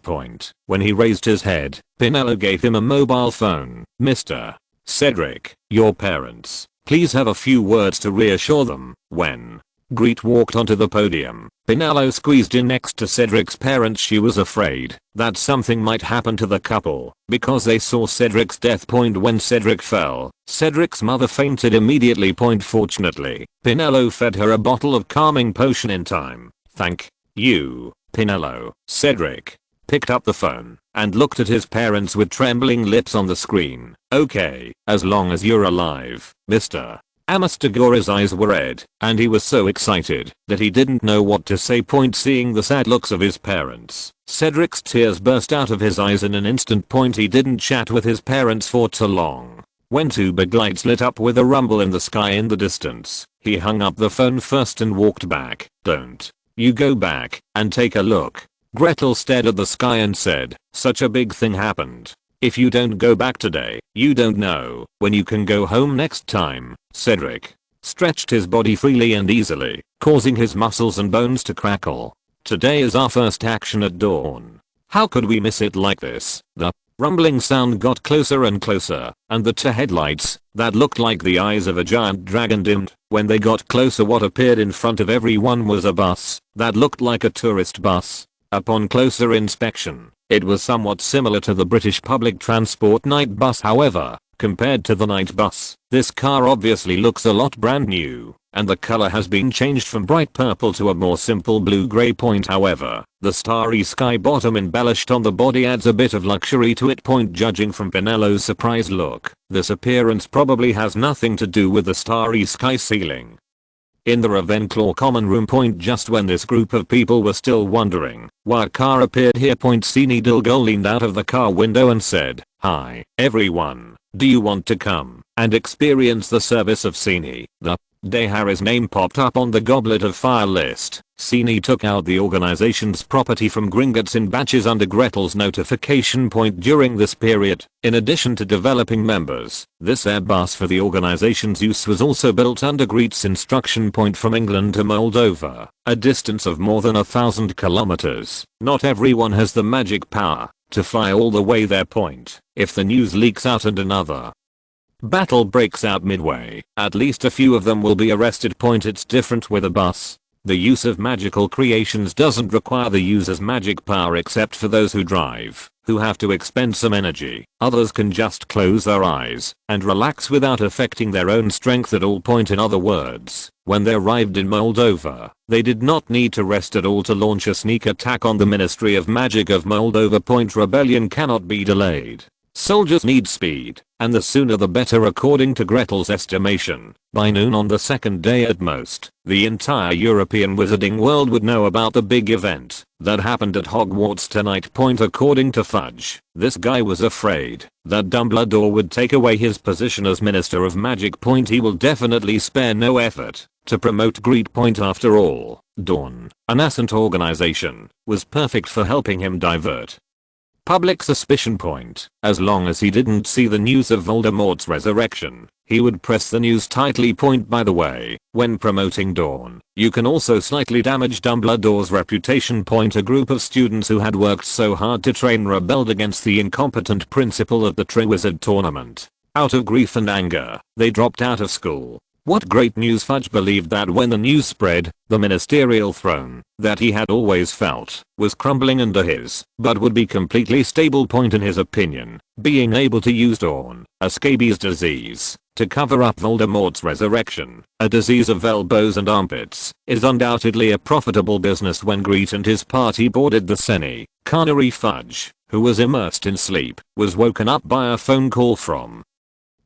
When he raised his head, Pinello gave him a mobile phone. Mr. Cedric, your parents, please have a few words to reassure them. When Grete walked onto the podium, Pinello squeezed in next to Cedric's parents. She was afraid that something might happen to the couple because they saw Cedric's death. When Cedric fell, Cedric's mother fainted immediately. Fortunately, Pinello fed her a bottle of calming potion in time. Thank you, Pinello. Cedric picked up the phone and looked at his parents with trembling lips on the screen. Okay, as long as you're alive, Mr. Amastagora's eyes were red, and he was so excited that he didn't know what to say. Seeing the sad looks of his parents, Cedric's tears burst out of his eyes in an instant. He didn't chat with his parents for too long. When two big lights lit up with a rumble in the sky in the distance, he hung up the phone first and walked back. Don't you go back and take a look. Gretel stared at the sky and said, such a big thing happened. If you don't go back today, you don't know when you can go home next time. Cedric stretched his body freely and easily, causing his muscles and bones to crackle. Today is our first action at dawn. How could we miss it like this? The rumbling sound got closer and closer, and the two headlights that looked like the eyes of a giant dragon dimmed. When they got closer, what appeared in front of everyone was a bus that looked like a tourist bus. Upon closer inspection, it was somewhat similar to the British public transport night bus. However, compared to the night bus, this car obviously looks a lot brand new, and the color has been changed from bright purple to a more simple blue-gray. However, the starry sky bottom embellished on the body adds a bit of luxury to it. Judging from Pinello's surprised look, this appearance probably has nothing to do with the starry sky ceiling. In the Ravenclaw common room. Just when this group of people were still wondering why a car appeared here. Sini Dilgol leaned out of the car window and said, hi everyone, do you want to come and experience the service of Sini, the day Harry's name popped up on the Goblet of Fire list. Sini took out the organization's property from Gringotts in batches under Gretel's notification point during this period. In addition to developing members, this airbus for the organization's use was also built under Grete's instruction point from England to Moldova, a distance of more than 1,000 kilometers. Not everyone has the magic power to fly all the way there. Point. If the news leaks out and another battle breaks out midway, at least a few of them will be arrested. Point. It's different with a bus. The use of magical creations doesn't require the user's magic power except for those who drive, who have to expend some energy. Others can just close their eyes and relax without affecting their own strength at all. Point. In other words, when they arrived in Moldova, they did not need to rest at all to launch a sneak attack on the Ministry of Magic of Moldova. Point. Rebellion cannot be delayed. Soldiers need speed, and the sooner the better according to Gretel's estimation. By noon on the second day at most, the entire European wizarding world would know about the big event that happened at Hogwarts tonight. Point. According to Fudge, this guy was afraid that Dumbledore would take away his position as Minister of Magic. Point. He will definitely spare no effort to promote Grete. Point. After all, Dawn, a nascent organization, was perfect for helping him divert public suspicion. Point. As long as he didn't see the news of Voldemort's resurrection, he would press the news tightly. Point. By the way, when promoting Dawn, you can also slightly damage Dumbledore's reputation. Point. A group of students who had worked so hard to train rebelled against the incompetent principal at the Triwizard Tournament. Out of grief and anger, they dropped out of school. What great news! Fudge believed that when the news spread, the ministerial throne that he had always felt was crumbling under his but would be completely stable. Point. In his opinion, being able to use Dawn, a scabies disease, to cover up Voldemort's resurrection, a disease of elbows and armpits, is undoubtedly a profitable business. When Grete and his party boarded the Seni, Carnary Fudge, who was immersed in sleep, was woken up by a phone call from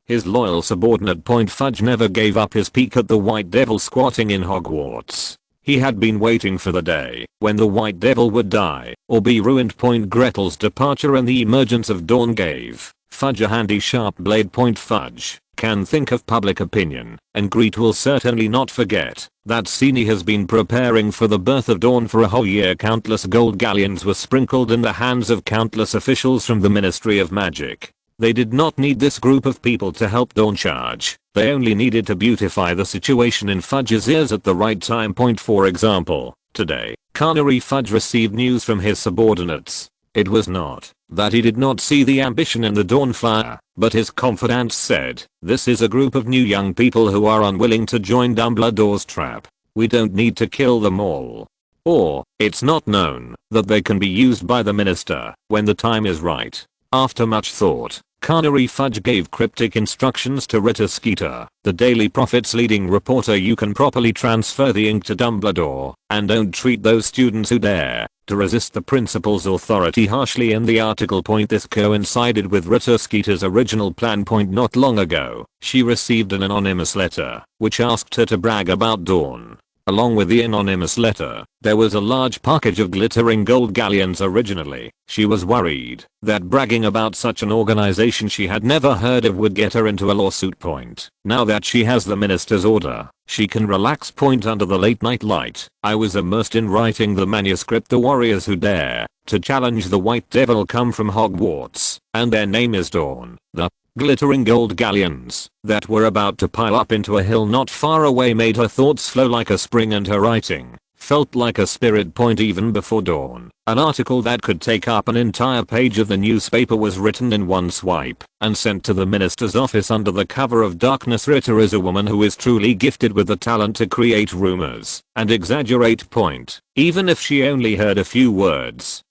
his loyal subordinate. Point. Fudge never gave up his peek at the White Devil squatting in Hogwarts. He had been waiting for the day when the White Devil would die or be ruined. Point. Gretel's departure and the emergence of Dawn gave Fudge a handy sharp blade. Point. Fudge can think of public opinion, and Grete will certainly not forget that Sini has been preparing for the birth of Dawn for a whole year. Countless gold galleons were sprinkled in the hands of countless officials from the Ministry of Magic. They did not need this group of people to help Dawn charge. They only needed to beautify the situation in Fudge's ears at the right time. Point. For example, today, Carnary Fudge received news from his subordinates. It was not that he did not see the ambition in the Dawn Flyer, but his confidants said, "This is a group of new young people who are unwilling to join Dumbledore's trap. We don't need to kill them all. Or, it's not known that they can be used by the minister when the time is right." After much thought, Carnary Fudge gave cryptic instructions to Rita Skeeter, the Daily Prophet's leading reporter. You can properly transfer the ink to Dumbledore, and don't treat those students who dare to resist the principal's authority harshly. In the article. Point. This coincided with Rita Skeeter's original plan. Point. Not long ago, she received an anonymous letter which asked her to brag about Dawn. Along with the anonymous letter, there was a large package of glittering gold galleons. Originally, she was worried that bragging about such an organization she had never heard of would get her into a lawsuit. Point. Now that she has the minister's order, she can relax. Point. Under the late night light, I was immersed in writing the manuscript. The warriors who dare to challenge the White Devil come from Hogwarts, and their name is Dawn. The glittering gold galleons that were about to pile up into a hill not far away made her thoughts flow like a spring, and her writing felt like a spirit. Point. Even before Dawn, an article that could take up an entire page of the newspaper was written in one swipe and sent to the minister's office under the cover of darkness. Rita is a woman who is truly gifted with the talent to create rumors and exaggerate. Point. Even if she only heard a few words,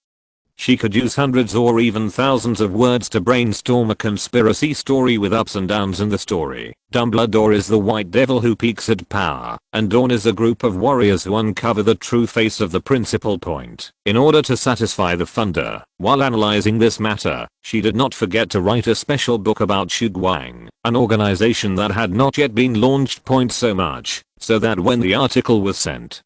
she could use hundreds or even thousands of words to brainstorm a conspiracy story with ups and downs in the story. Dumbledore is the White Devil who peaks at power, and Dawn is a group of warriors who uncover the true face of the principal. Point. In order to satisfy the funder, while analyzing this matter, she did not forget to write a special book about Shugwang, an organization that had not yet been launched. Point. So much so that when the article was sent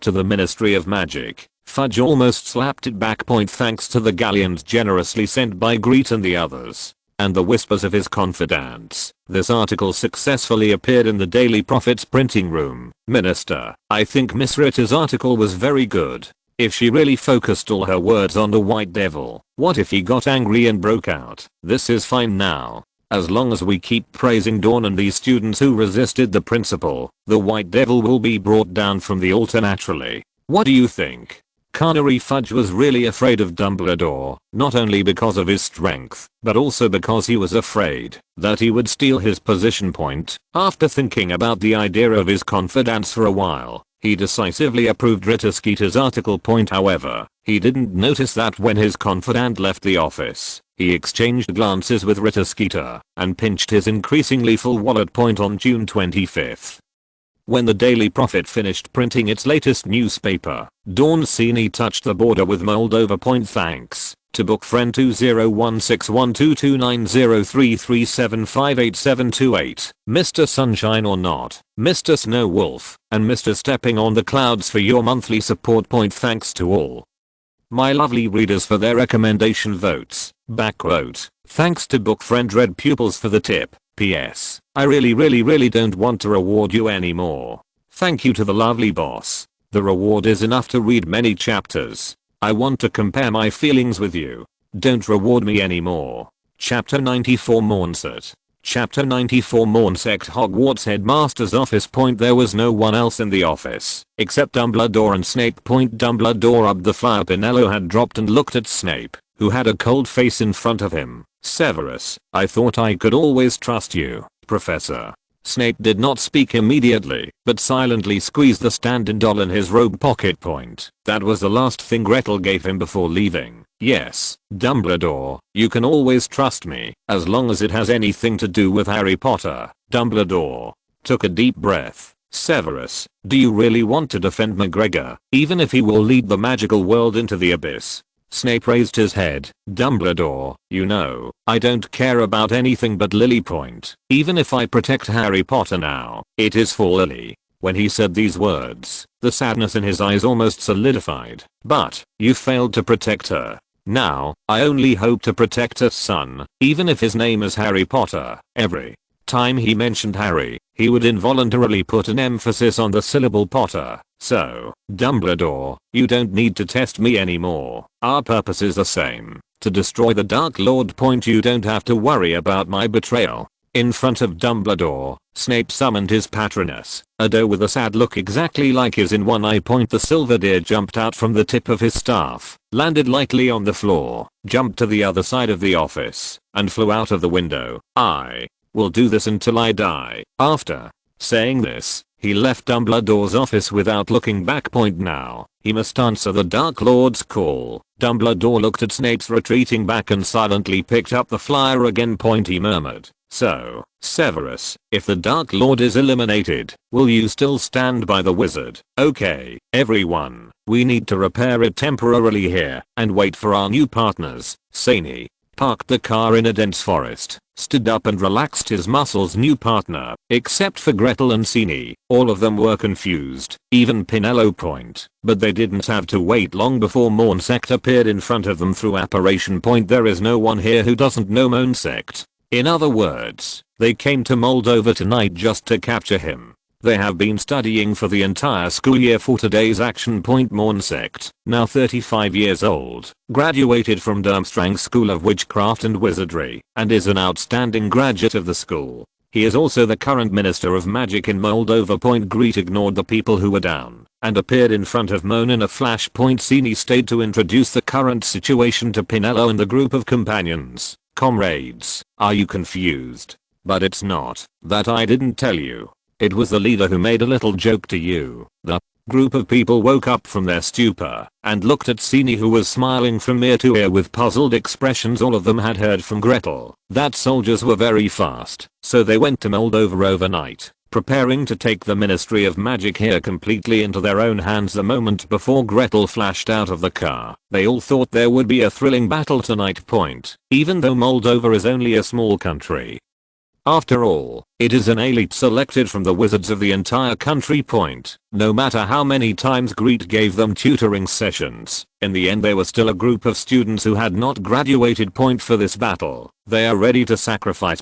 to the Ministry of Magic, Fudge almost slapped it back. Point. Thanks to the galleons generously sent by Grete and the others, and the whispers of his confidants. This article successfully appeared in the Daily Prophet's printing room. Minister, I think Miss Ritter's article was very good. If she really focused all her words on the White Devil, what if he got angry and broke out? This is fine now. As long as we keep praising Dawn and these students who resisted the principal, the White Devil will be brought down from the altar naturally. What do you think? Carnary Fudge was really afraid of Dumbledore, not only because of his strength, but also because he was afraid that he would steal his position point. After thinking about the idea of his confidants for a while, he decisively approved Rita Skeeter's article point. However, he didn't notice that when his confidant left the office, he exchanged glances with Rita Skeeter and pinched his increasingly full wallet point on June 25th. When the Daily Prophet finished printing its latest newspaper, Dawn Sini touched the border with Moldova point. Thanks to book friend 2016122903375878, Mr. Sunshine or Not, Mr. Snow Wolf, and Mr. Stepping on the Clouds for your monthly support point. Thanks to all my lovely readers for their recommendation votes. Backquote. Thanks to book friend Red Pupils for the tip. PS. I really don't want to reward you anymore. Thank you to the lovely boss. The reward is enough to read many chapters. I want to compare my feelings with you. Don't reward me anymore. Chapter 94 Mornset. Chapter 94 Mornsect Hogwarts Headmaster's office point. There was no one else in the office except Dumbledore and Snape point. Dumbledore up the fire Pinello had dropped and looked at Snape, who had a cold face in front of him. Severus, I thought I could always trust you, Professor. Snape did not speak immediately, but silently squeezed the stand-in doll in his robe pocket point. That was the last thing Gretel gave him before leaving. Yes, Dumbledore, you can always trust me, as long as it has anything to do with Harry Potter. Dumbledore took a deep breath. Severus, do you really want to defend McGregor, even if he will lead the magical world into the abyss? Snape raised his head. Dumbledore, you know, I don't care about anything but Lily Point. Even if I protect Harry Potter now, it is for Lily. When he said these words, the sadness in his eyes almost solidified. But, you failed to protect her. Now, I only hope to protect her son, even if his name is Harry Potter. Every time he mentioned Harry, he would involuntarily put an emphasis on the syllable Potter. So, Dumbledore, you don't need to test me anymore. Our purpose is the same, to destroy the Dark Lord point. You don't have to worry about my betrayal. In front of Dumbledore, Snape summoned his Patronus, a doe with a sad look exactly like his in one eye point. The silver deer jumped out from the tip of his staff, landed lightly on the floor, jumped to the other side of the office, and flew out of the window. I will do this until I die. After saying this, he left Dumbledore's office without looking back. Point now, he must answer the Dark Lord's call. Dumbledore looked at Snape's retreating back and silently picked up the flyer again. Point he murmured. So, Severus, if the Dark Lord is eliminated, will you still stand by the wizard? Okay, everyone, we need to repair it temporarily here and wait for our new partners. Sani parked the car in a dense forest, stood up and relaxed his muscles. New partner, except for Gretel and Sini, all of them were confused, even Pinello Point, but they didn't have to wait long before Mornsect appeared in front of them through apparition. Point there is no one here who doesn't know Mornsect. In other words, they came to Moldova tonight just to capture him. They have been studying for the entire school year for today's action. Point Mornsect, now 35 years old, graduated from Durmstrang School of Witchcraft and Wizardry, and is an outstanding graduate of the school. He is also the current Minister of Magic in Moldova. Point Grete ignored the people who were down, and appeared in front of Moan in a flash. Point Sini stayed to introduce the current situation to Pinello and the group of companions. Comrades, are you confused? But it's not that I didn't tell you. It was the leader who made a little joke to you. The group of people woke up from their stupor and looked at Sini, who was smiling from ear to ear with puzzled expressions. All of them had heard from Gretel that soldiers were very fast, so they went to Moldova overnight, preparing to take the Ministry of Magic here completely into their own hands. The moment before Gretel flashed out of the car, they all thought there would be a thrilling battle tonight. Point, even though Moldova is only a small country. After all, it is an elite selected from the wizards of the entire country. No matter how many times Grete gave them tutoring sessions, in the end they were still a group of students who had not graduated. For this battle, they are ready to sacrifice.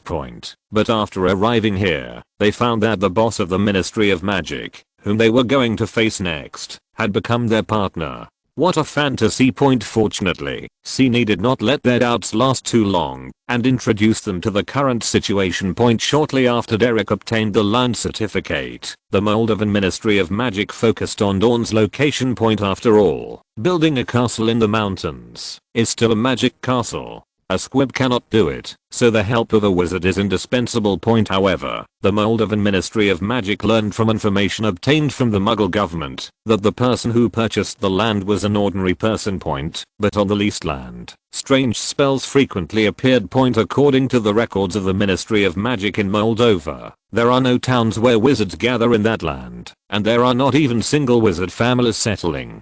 But after arriving here, they found that the boss of the Ministry of Magic, whom they were going to face next, had become their partner. What a fantasy. Fortunately, Cine did not let their doubts last too long and introduced them to the current situation. Shortly after Derek obtained the land certificate, the Moldovan Ministry of Magic focused on Dawn's location. After all, building a castle in the mountains is still a magic castle. A squib cannot do it, so the help of a wizard is indispensable. However, the Moldovan Ministry of Magic learned from information obtained from the Muggle government that the person who purchased the land was an ordinary person. But on the leased land, strange spells frequently appeared. According to the records of the Ministry of Magic in Moldova, there are no towns where wizards gather in that land, and there are not even single wizard families settling.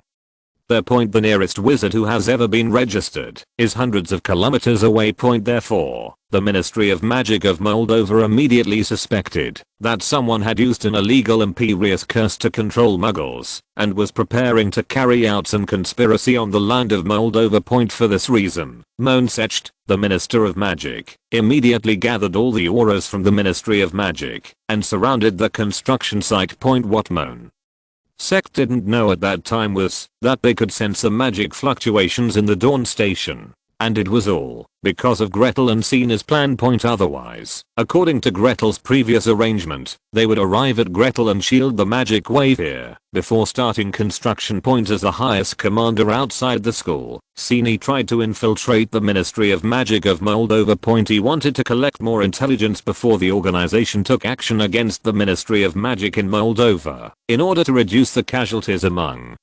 The nearest wizard who has ever been registered is hundreds of kilometers away. Therefore, the Ministry of Magic of Moldova immediately suspected that someone had used an illegal imperious curse to control Muggles and was preparing to carry out some conspiracy on the land of Moldova. For this reason, Monsect, the Minister of Magic, immediately gathered all the auras from the Ministry of Magic and surrounded the construction site. What Sect didn't know at that time was that they could sense the magic fluctuations in the Dawn station. And it was all because of Gretel and Cine's plan. Otherwise, according to Gretel's previous arrangement, they would arrive at Gretel and shield the magic wave here before starting construction. As the highest commander outside the school, Cine tried to infiltrate the Ministry of Magic of Moldova. He wanted to collect more intelligence before the organization took action against the Ministry of Magic in Moldova in order to reduce the casualties among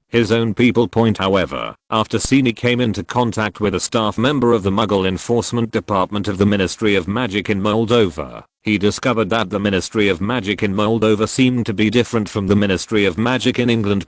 his own people. However, after Cine came into contact with a staff member of the Muggle Enforcement Department of the Ministry of Magic in Moldova, he discovered that the Ministry of Magic in Moldova seemed to be different from the Ministry of Magic in England.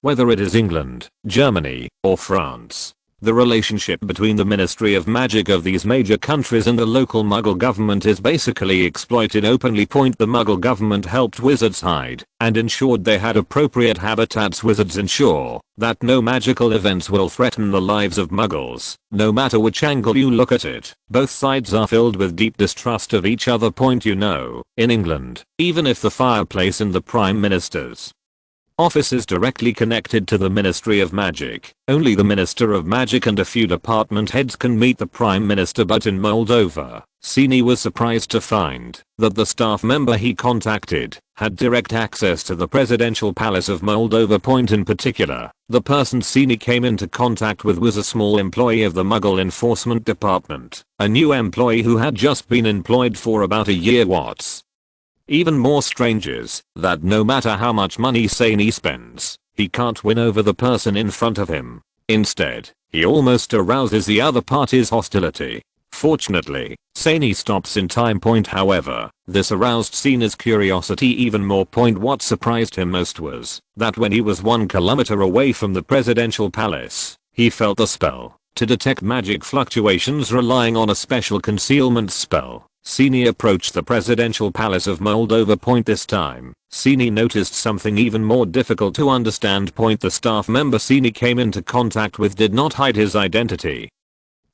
Whether it is England, Germany, or France, the relationship between the Ministry of Magic of these major countries and the local Muggle government is basically exploited openly. The Muggle government helped wizards hide and ensured they had appropriate habitats. Wizards ensure that no magical events will threaten the lives of Muggles. No matter which angle you look at it, both sides are filled with deep distrust of each other. In England, even if the fireplace in the Prime Minister's office is directly connected to the Ministry of Magic, only the Minister of Magic and a few department heads can meet the Prime Minister. But in Moldova, Cine was surprised to find that the staff member he contacted had direct access to the Presidential Palace of Moldova. In particular, the person Cine came into contact with was a small employee of the Muggle Enforcement Department, a new employee who had just been employed for about a year. What's even more strange is that no matter how much money Cine spends, he can't win over the person in front of him. Instead, he almost arouses the other party's hostility. Fortunately, Cine stops in time. However, this aroused Cine's curiosity even more. What surprised him most was that when he was 1 kilometer away from the presidential palace, he felt a spell to detect magic fluctuations relying on a special concealment spell. Cine approached the presidential palace of Moldova. This time, Cine noticed something even more difficult to understand. The staff member Cine came into contact with did not hide his identity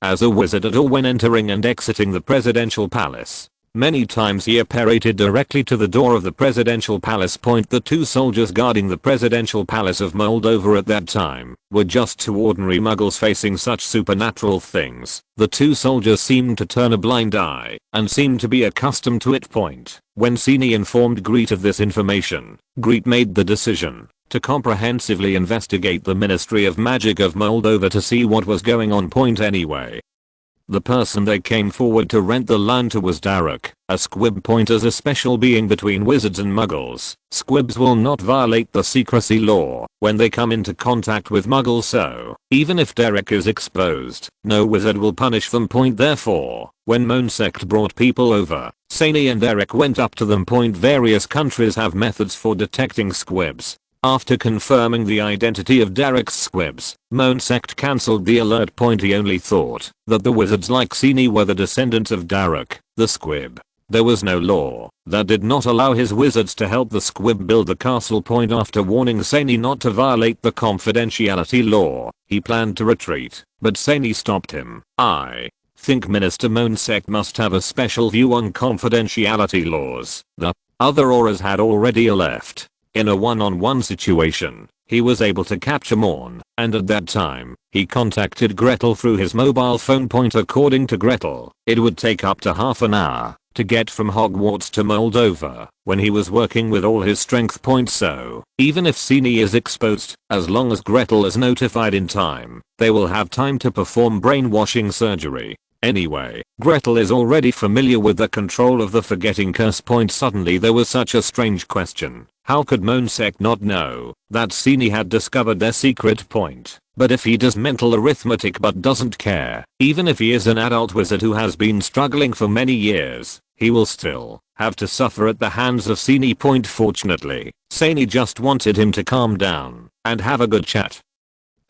as a wizard at all when entering and exiting the presidential palace. Many times he apparated directly to the door of the presidential palace. The 2 soldiers guarding the presidential palace of Moldova at that time were just 2 ordinary Muggles facing such supernatural things. The 2 soldiers seemed to turn a blind eye and seemed to be accustomed to it. When Cine informed Grete of this information, Grete made the decision to comprehensively investigate the Ministry of Magic of Moldova to see what was going on. Anyway, the person they came forward to rent the land to was Derek, a squib. As a special being between wizards and Muggles, squibs will not violate the secrecy law when they come into contact with Muggles, so even if Derek is exposed, no wizard will punish them. Therefore, when Monsect brought people over, Cine and Derek went up to them. Various countries have methods for detecting squibs. After confirming the identity of Derek's squibs, Monsect cancelled the alert. He only thought that the wizards like Cine were the descendants of Derek, the squib. There was no law that did not allow his wizards to help the squib build the castle. After warning Saney not to violate the confidentiality law, he planned to retreat, but Saney stopped him. I think Minister Monsect must have a special view on confidentiality laws. The other auras had already left. In a one-on-one situation, he was able to capture Morn, and at that time, he contacted Gretel through his mobile phone. According to Gretel, it would take up to half an hour to get from Hogwarts to Moldova when he was working with all his strength. So, even if Sini is exposed, as long as Gretel is notified in time, they will have time to perform brainwashing surgery. Anyway, Gretel is already familiar with the control of the forgetting curse. Suddenly there was such a strange question. How could Monsect not know that Sini had discovered their secret point? But if he does mental arithmetic but doesn't care, even if he is an adult wizard who has been struggling for many years, he will still have to suffer at the hands of Sini. Fortunately, Sani just wanted him to calm down and have a good chat,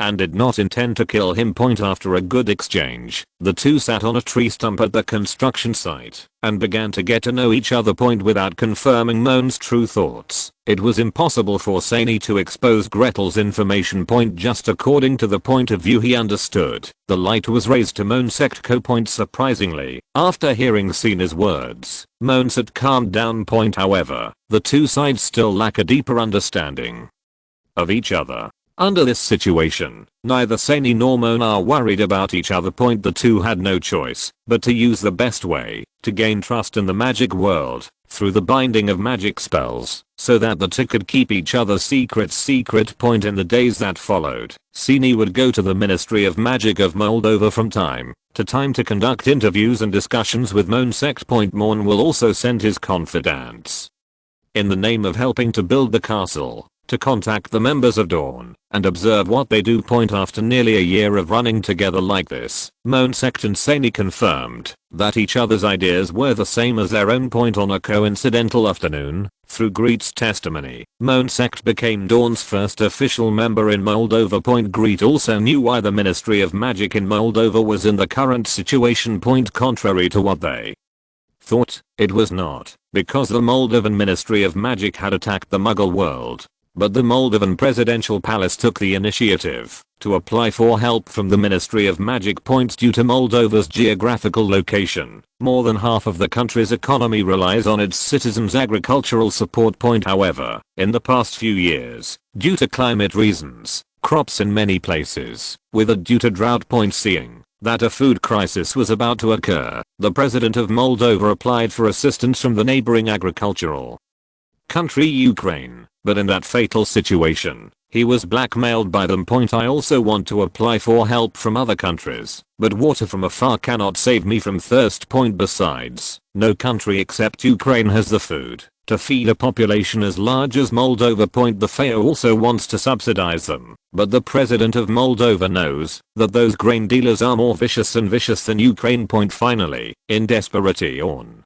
and did not intend to kill him. After a good exchange, the two sat on a tree stump at the construction site and began to get to know each other. Without confirming Moan's true thoughts, it was impossible for Sani to expose Gretel's information. Just according to the point of view he understood, the light was raised to Monsect. Surprisingly, after hearing Sina's words, Monsect calmed down. However, the two sides still lack a deeper understanding of each other. Under this situation, neither Sani nor Moan are worried about each other. The two had no choice but to use the best way to gain trust in the magic world through the binding of magic spells, so that the two could keep each other's secrets secret. In the days that followed, Sini would go to the Ministry of Magic of Moldova from time to time to conduct interviews and discussions with Monsect. Morn will also send his confidants in the name of helping to build the castle to contact the members of Dawn and observe what they do. After nearly a year of running together like this, Monsect and Sani confirmed that each other's ideas were the same as their own. On a coincidental afternoon, through Grete's testimony, Monsect became Dawn's first official member in Moldova. Grete also knew why the Ministry of Magic in Moldova was in the current situation. Contrary to what they thought, it was not because the Moldovan Ministry of Magic had attacked the Muggle world, but the Moldovan Presidential Palace took the initiative to apply for help from the Ministry of Magic. Due to Moldova's geographical location, more than half of the country's economy relies on its citizens' agricultural support. However, in the past few years, due to climate reasons, crops in many places withered due to drought. Seeing that a food crisis was about to occur, the president of Moldova applied for assistance from the neighboring agricultural country Ukraine. But in that fatal situation, he was blackmailed by them. I also want to apply for help from other countries, but water from afar cannot save me from thirst. Besides, no country except Ukraine has the food to feed a population as large as Moldova. The FAO also wants to subsidize them, but the president of Moldova knows that those grain dealers are more vicious than Ukraine. Finally, in desperation,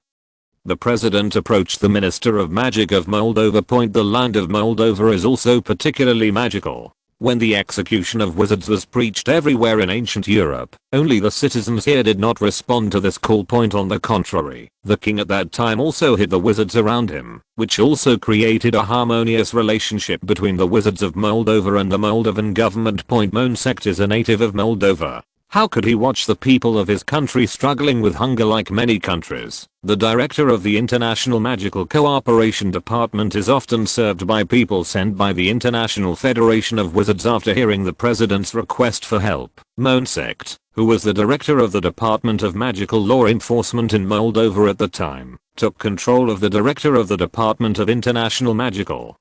the president approached the Minister of Magic of Moldova. The land of Moldova is also particularly magical. When the execution of wizards was preached everywhere in ancient Europe, only the citizens here did not respond to this call. On the contrary, the king at that time also hid the wizards around him, which also created a harmonious relationship between the wizards of Moldova and the Moldovan government. Monsect is a native of Moldova. How could he watch the people of his country struggling with hunger? Like many countries, the director of the International Magical Cooperation Department is often served by people sent by the International Federation of Wizards. After hearing the president's request for help, Monsect, who was the director of the Department of Magical Law Enforcement in Moldova at the time, took control of the director of the Department of International Magical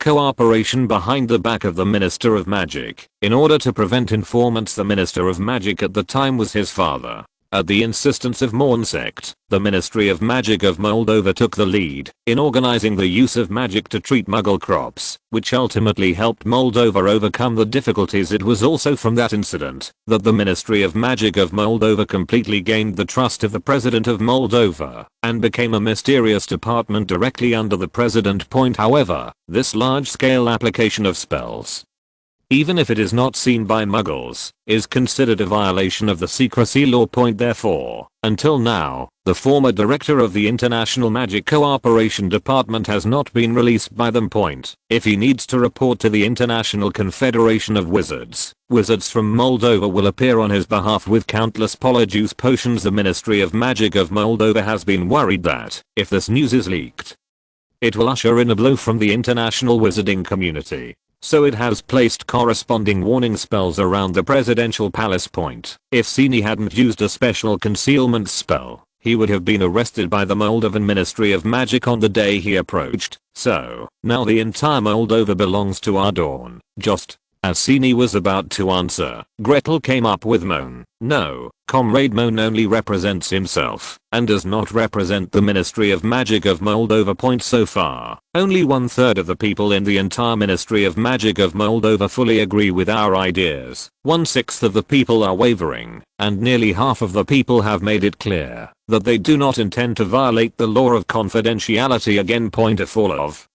Cooperation behind the back of the Minister of Magic, in order to prevent informants. The Minister of Magic at the time was his father. At the insistence of Monsect, the Ministry of Magic of Moldova took the lead in organizing the use of magic to treat Muggle crops, which ultimately helped Moldova overcome the difficulties. It was also from that incident that the Ministry of Magic of Moldova completely gained the trust of the President of Moldova and became a mysterious department directly under the President. However, this large-scale application of spells even if it is not seen by muggles, is considered a violation of the secrecy law. Therefore, until now, the former director of the International Magic Cooperation Department has not been released by them. If he needs to report to the International Confederation of Wizards, wizards from Moldova will appear on his behalf with countless polyjuice potions. The Ministry of Magic of Moldova has been worried that, if this news is leaked, it will usher in a blow from the international wizarding community. So it has placed corresponding warning spells around the presidential palace. If Sini hadn't used a special concealment spell, he would have been arrested by the Moldovan Ministry of Magic on the day he approached. So, now the entire Moldova belongs to our Dawn. Just as Sini was about to answer, Gretel came up with moan. No, Comrade Moan only represents himself, and does not represent the Ministry of Magic of Moldova. So far, only 1/3 of the people in the entire Ministry of Magic of Moldova fully agree with our ideas, 1/6 of the people are wavering, and nearly half of the people have made it clear that they do not intend to violate the law of confidentiality again. If all of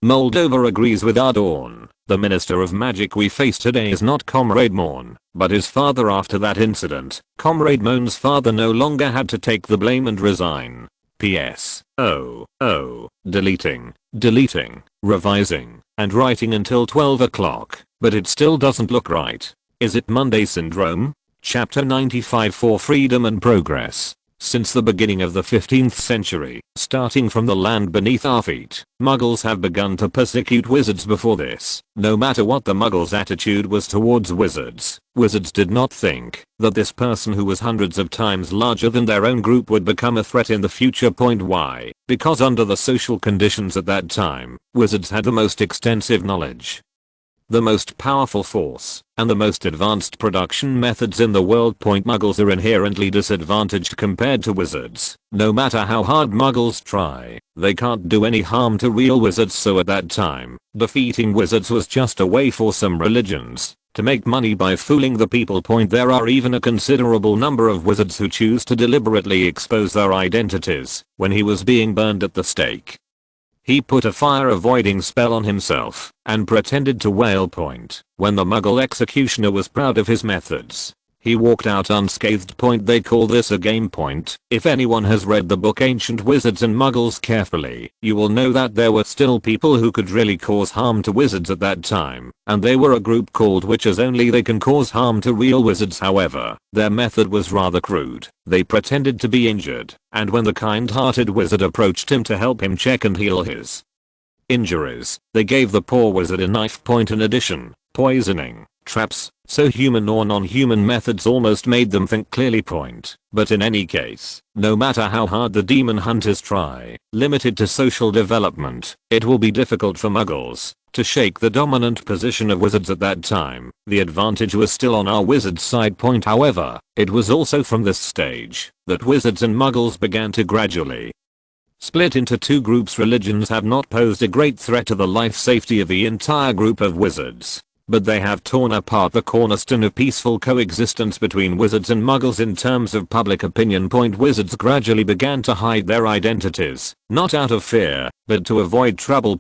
Moldova agrees with our Dawn, the Minister of Magic we face today is not Comrade Moan, but his father. After that incident, Comrade Moan's father no longer had to take the blame and resign. PS. Deleting, revising, and writing until 12 o'clock, but it still doesn't look right. Is it Monday syndrome? Chapter 95 for Freedom and Progress. Since the beginning of the 15th century, starting from the land beneath our feet, Muggles have begun to persecute wizards. Before this, no matter what the Muggles' attitude was towards wizards, wizards did not think that this person who was hundreds of times larger than their own group would become a threat in the future. Why? Because under the social conditions at that time, wizards had the most extensive knowledge, the most powerful force, and the most advanced production methods in the world. Muggles are inherently disadvantaged compared to wizards. No matter how hard Muggles try, they can't do any harm to real wizards. So at that time, defeating wizards was just a way for some religions to make money by fooling the people. There are even a considerable number of wizards who choose to deliberately expose their identities. When he was being burned at the stake, he put a fire avoiding spell on himself and pretended to wail. When the Muggle executioner was proud of his methods, he walked out unscathed. They call this a game. If anyone has read the book Ancient Wizards and Muggles carefully, you will know that there were still people who could really cause harm to wizards at that time, and they were a group called witches. Only they can cause harm to real wizards. However, their method was rather crude. They pretended to be injured, and when the kind-hearted wizard approached him to help him check and heal his injuries, they gave the poor wizard a knife. In addition, poisoning, traps, so human or non-human methods almost made them think clearly. But in any case, no matter how hard the demon hunters try, limited to social development, it will be difficult for Muggles to shake the dominant position of wizards at that time. The advantage was still on our wizards' side. However, it was also from this stage that wizards and Muggles began to gradually split into two groups. Religions have not posed a great threat to the life safety of the entire group of wizards, but they have torn apart the cornerstone of peaceful coexistence between wizards and Muggles in terms of public opinion. Wizards gradually began to hide their identities, not out of fear, but to avoid trouble.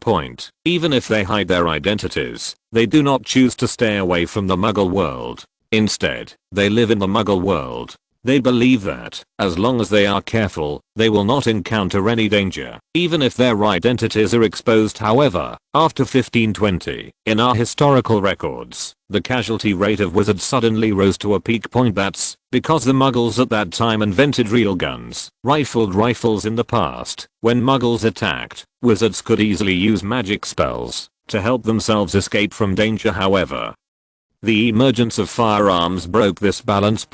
Even if they hide their identities, they do not choose to stay away from the Muggle world. Instead, they live in the Muggle world. They believe that, as long as they are careful, they will not encounter any danger, even if their identities are exposed. However, after 1520, in our historical records, the casualty rate of wizards suddenly rose to a peak. That's because the Muggles at that time invented real guns, rifles in the past. When Muggles attacked, wizards could easily use magic spells to help themselves escape from danger. However, the emergence of firearms broke this balance.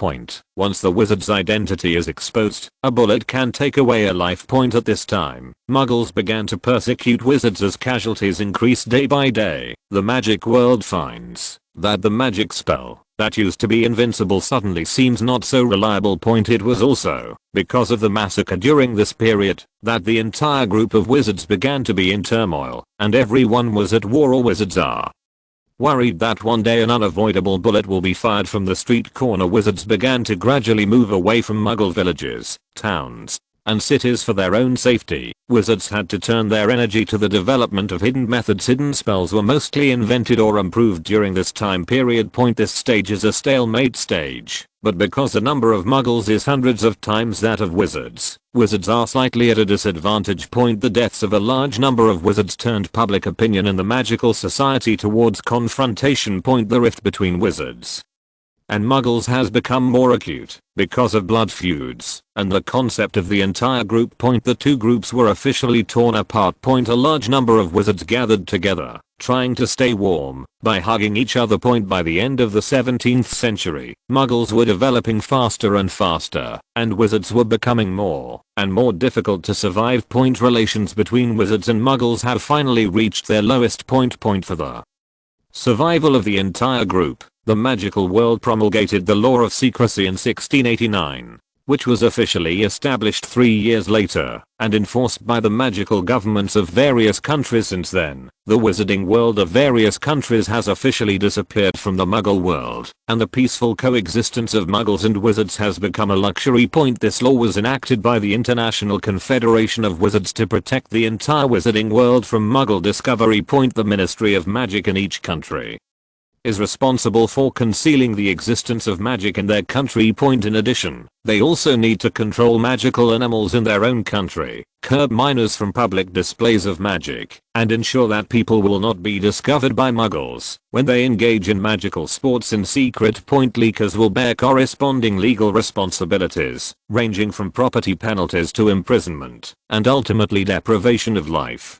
Once the wizard's identity is exposed, a bullet can take away a life. At this time, Muggles began to persecute wizards as casualties increased day by day. The magic world finds that the magic spell that used to be invincible suddenly seems not so reliable. It was also because of the massacre during this period that the entire group of wizards began to be in turmoil, and everyone was at war, or wizards are worried that one day an unavoidable bullet will be fired from the street corner. Wizards began to gradually move away from Muggle villages, towns, and cities for their own safety, wizards had to turn their energy to the development of hidden methods. Hidden spells were mostly invented or improved during this time period. This stage is a stalemate stage, but because the number of muggles is hundreds of times that of wizards, wizards are slightly at a disadvantage. The deaths of a large number of wizards turned public opinion in the magical society towards confrontation. The rift between wizards and muggles has become more acute because of blood feuds and the concept of the entire group. The two groups were officially torn apart. A large number of wizards gathered together, trying to stay warm by hugging each other. By the end of the 17th century, muggles were developing faster and faster, and wizards were becoming more and more difficult to survive. Relations between wizards and muggles have finally reached their lowest point. For the survival of the entire group, the magical world promulgated the law of secrecy in 1689, which was officially established 3 years later and enforced by the magical governments of various countries. Since then, the wizarding world of various countries has officially disappeared from the Muggle world, and the peaceful coexistence of Muggles and wizards has become a luxury. This law was enacted by the International Confederation of Wizards to protect the entire wizarding world from Muggle discovery. The Ministry of Magic in each country is responsible for concealing the existence of magic in their country. In addition, they also need to control magical animals in their own country, curb minors from public displays of magic, and ensure that people will not be discovered by muggles when they engage in magical sports in secret. Leakers will bear corresponding legal responsibilities, ranging from property penalties to imprisonment, and ultimately deprivation of life,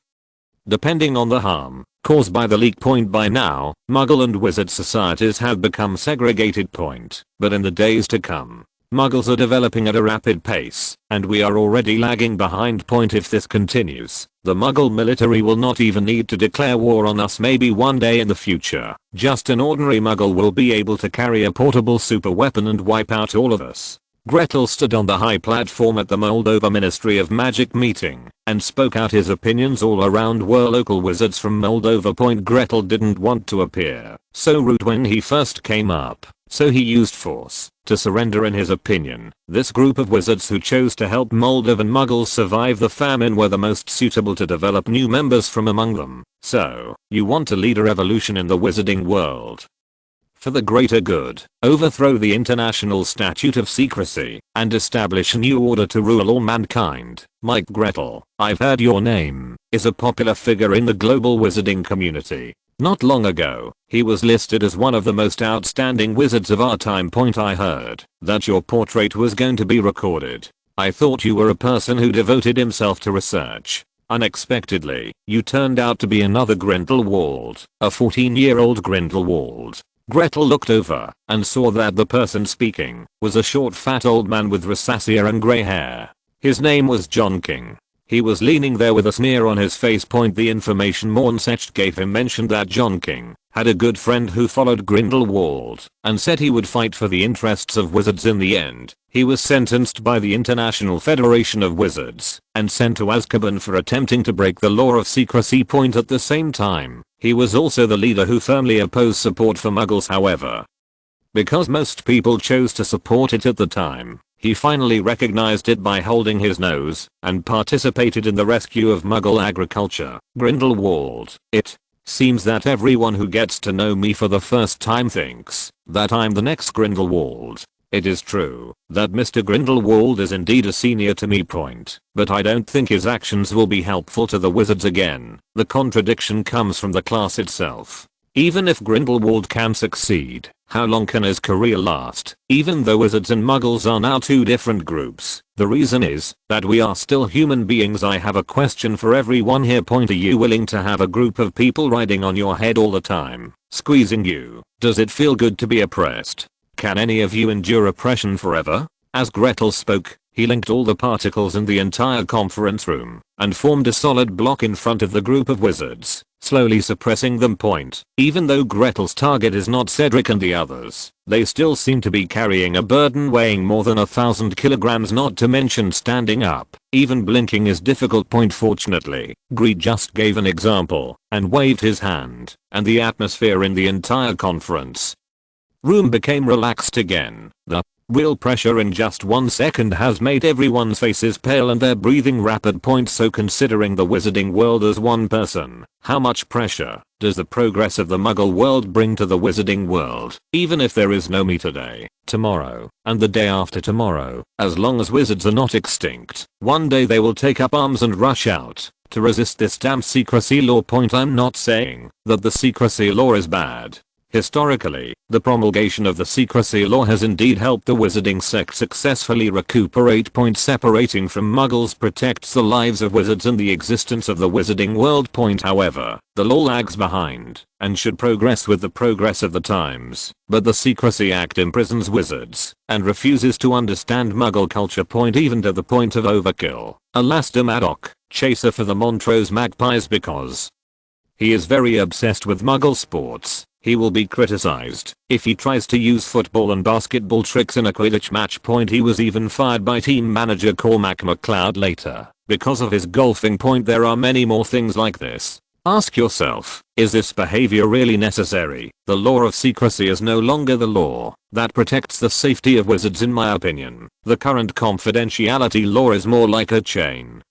depending on the harm caused by the leak. By now, Muggle and wizard societies have become segregated. But in the days to come, Muggles are developing at a rapid pace, and we are already lagging behind. If this continues, the Muggle military will not even need to declare war on us. Maybe one day in the future, just an ordinary Muggle will be able to carry a portable super weapon and wipe out all of us. Gretel stood on the high platform at the Moldova Ministry of Magic meeting and spoke out his opinions. All around were local wizards from Moldova. Gretel didn't want to appear so rude when he first came up, so he used force to surrender. In his opinion, this group of wizards who chose to help Moldovan Muggles survive the famine were the most suitable to develop new members from among them. So, you want to lead a revolution in the wizarding world for the greater good, overthrow the international statute of secrecy, and establish a new order to rule all mankind. Mike Gretel, I've heard your name, is a popular figure in the global wizarding community. Not long ago, he was listed as one of the most outstanding wizards of our time. I heard that your portrait was going to be recorded. I thought you were a person who devoted himself to research. Unexpectedly, you turned out to be another Grindelwald, a 14-year-old Grindelwald. Gretel looked over and saw that the person speaking was a short fat old man with rosacea and grey hair. His name was John King. He was leaning there with a sneer on his face. The information Mornsecht gave him mentioned that John King had a good friend who followed Grindelwald and said he would fight for the interests of wizards. In the end, he was sentenced by the International Federation of Wizards and sent to Azkaban for attempting to break the law of secrecy. At the same time, he was also the leader who firmly opposed support for Muggles. However, because most people chose to support it at the time, he finally recognized it by holding his nose and participated in the rescue of Muggle agriculture. Grindelwald. It seems that everyone who gets to know me for the first time thinks that I'm the next Grindelwald. It is true that Mr. Grindelwald is indeed a senior to me. But I don't think his actions will be helpful to the wizards. Again, the contradiction comes from the class itself. Even if Grindelwald can succeed, how long can his career last? Even though wizards and muggles are now two different groups, the reason is that we are still human beings. I have a question for everyone here. Are you willing to have a group of people riding on your head all the time, squeezing you? Does it feel good to be oppressed? Can any of you endure oppression forever? As Gretel spoke, he linked all the particles in the entire conference room and formed a solid block in front of the group of wizards, slowly suppressing them. Even though Gretel's target is not Cedric and the others, they still seem to be carrying a burden weighing more than 1,000 kilograms, not to mention standing up. Even blinking is difficult. Fortunately, Grete just gave an example and waved his hand, and the atmosphere in the entire conference room became relaxed again. The Real pressure in just 1 second has made everyone's faces pale and their breathing rapid. So considering the wizarding world as one person, how much pressure does the progress of the Muggle world bring to the wizarding world? Even if there is no me today, tomorrow, and the day after tomorrow, as long as wizards are not extinct, one day they will take up arms and rush out to resist this damn secrecy law. I'm not saying that the secrecy law is bad. Historically, the promulgation of the secrecy law has indeed helped the wizarding sect successfully recuperate. Separating from Muggles protects the lives of wizards and the existence of the wizarding world. However, the law lags behind and should progress with the progress of the times, but the Secrecy Act imprisons wizards and refuses to understand Muggle culture. Even to the point of overkill. Alastair Maddock, chaser for the Montrose Magpies, because he is very obsessed with Muggle sports. He will be criticized if he tries to use football and basketball tricks in a Quidditch match. He was even fired by team manager Cormac McLeod later because of his golfing. There are many more things like this. Ask yourself, is this behavior really necessary? The law of secrecy is no longer the law that protects the safety of wizards, in my opinion. The current confidentiality law is more like a chain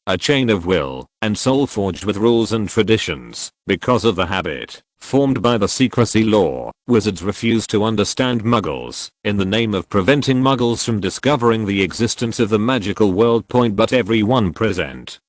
of will and soul forged with rules and traditions. Because of the habit formed by the secrecy law, wizards refuse to understand Muggles in the name of preventing Muggles from discovering the existence of the magical world. But everyone present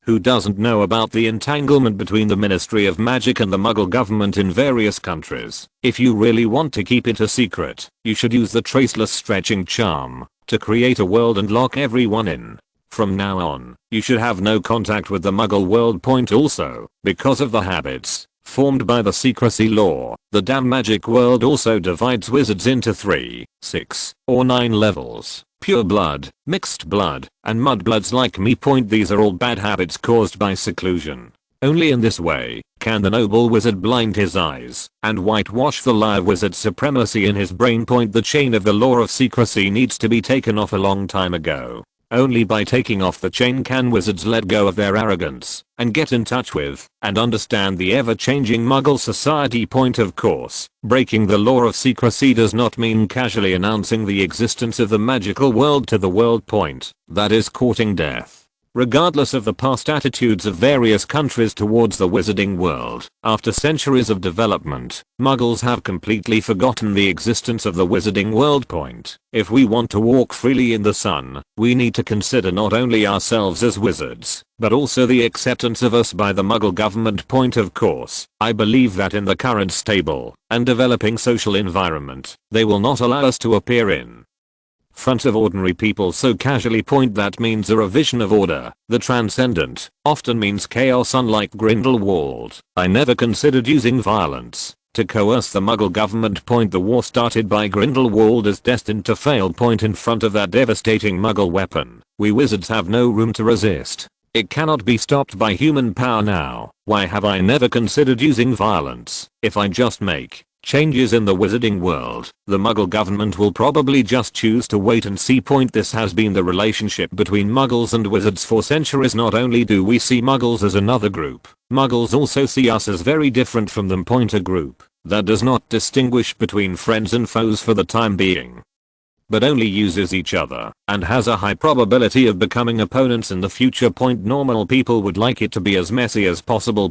who doesn't know about the entanglement between the Ministry of Magic and the Muggle government in various countries. If you really want to keep it a secret, you should use the traceless stretching charm to create a world and lock everyone in. From now on, you should have no contact with the Muggle world. Also, because of the habits formed by the secrecy law, the damn magic world also divides wizards into 3, 6, or 9 levels. Pure blood, mixed blood, and mudbloods like me. These are all bad habits caused by seclusion. Only in this way can the noble wizard blind his eyes and whitewash the lie of wizard supremacy in his brain. The chain of the law of secrecy needs to be taken off a long time ago. Only by taking off the chain can wizards let go of their arrogance and get in touch with and understand the ever-changing Muggle society. Of course, breaking the law of secrecy does not mean casually announcing the existence of the magical world to the world. That is courting death. Regardless of the past attitudes of various countries towards the wizarding world, after centuries of development, Muggles have completely forgotten the existence of the wizarding world. If we want to walk freely in the sun, we need to consider not only ourselves as wizards, but also the acceptance of us by the Muggle government. Of course, I believe that in the current stable and developing social environment, they will not allow us to appear in front of ordinary people so casually. That means a revision of order. The transcendent often means chaos. Unlike Grindelwald, I never considered using violence to coerce the Muggle government. The war started by Grindelwald is destined to fail. In front of that devastating Muggle weapon, we wizards have no room to resist. It cannot be stopped by human power now. Why have I never considered using violence? If I just make changes in the wizarding world, the Muggle government will probably just choose to wait and see. This has been the relationship between Muggles and wizards for centuries. Not only do we see Muggles as another group, Muggles also see us as very different from them. A group that does not distinguish between friends and foes for the time being, but only uses each other and has a high probability of becoming opponents in the future. Normal people would like it to be as messy as possible.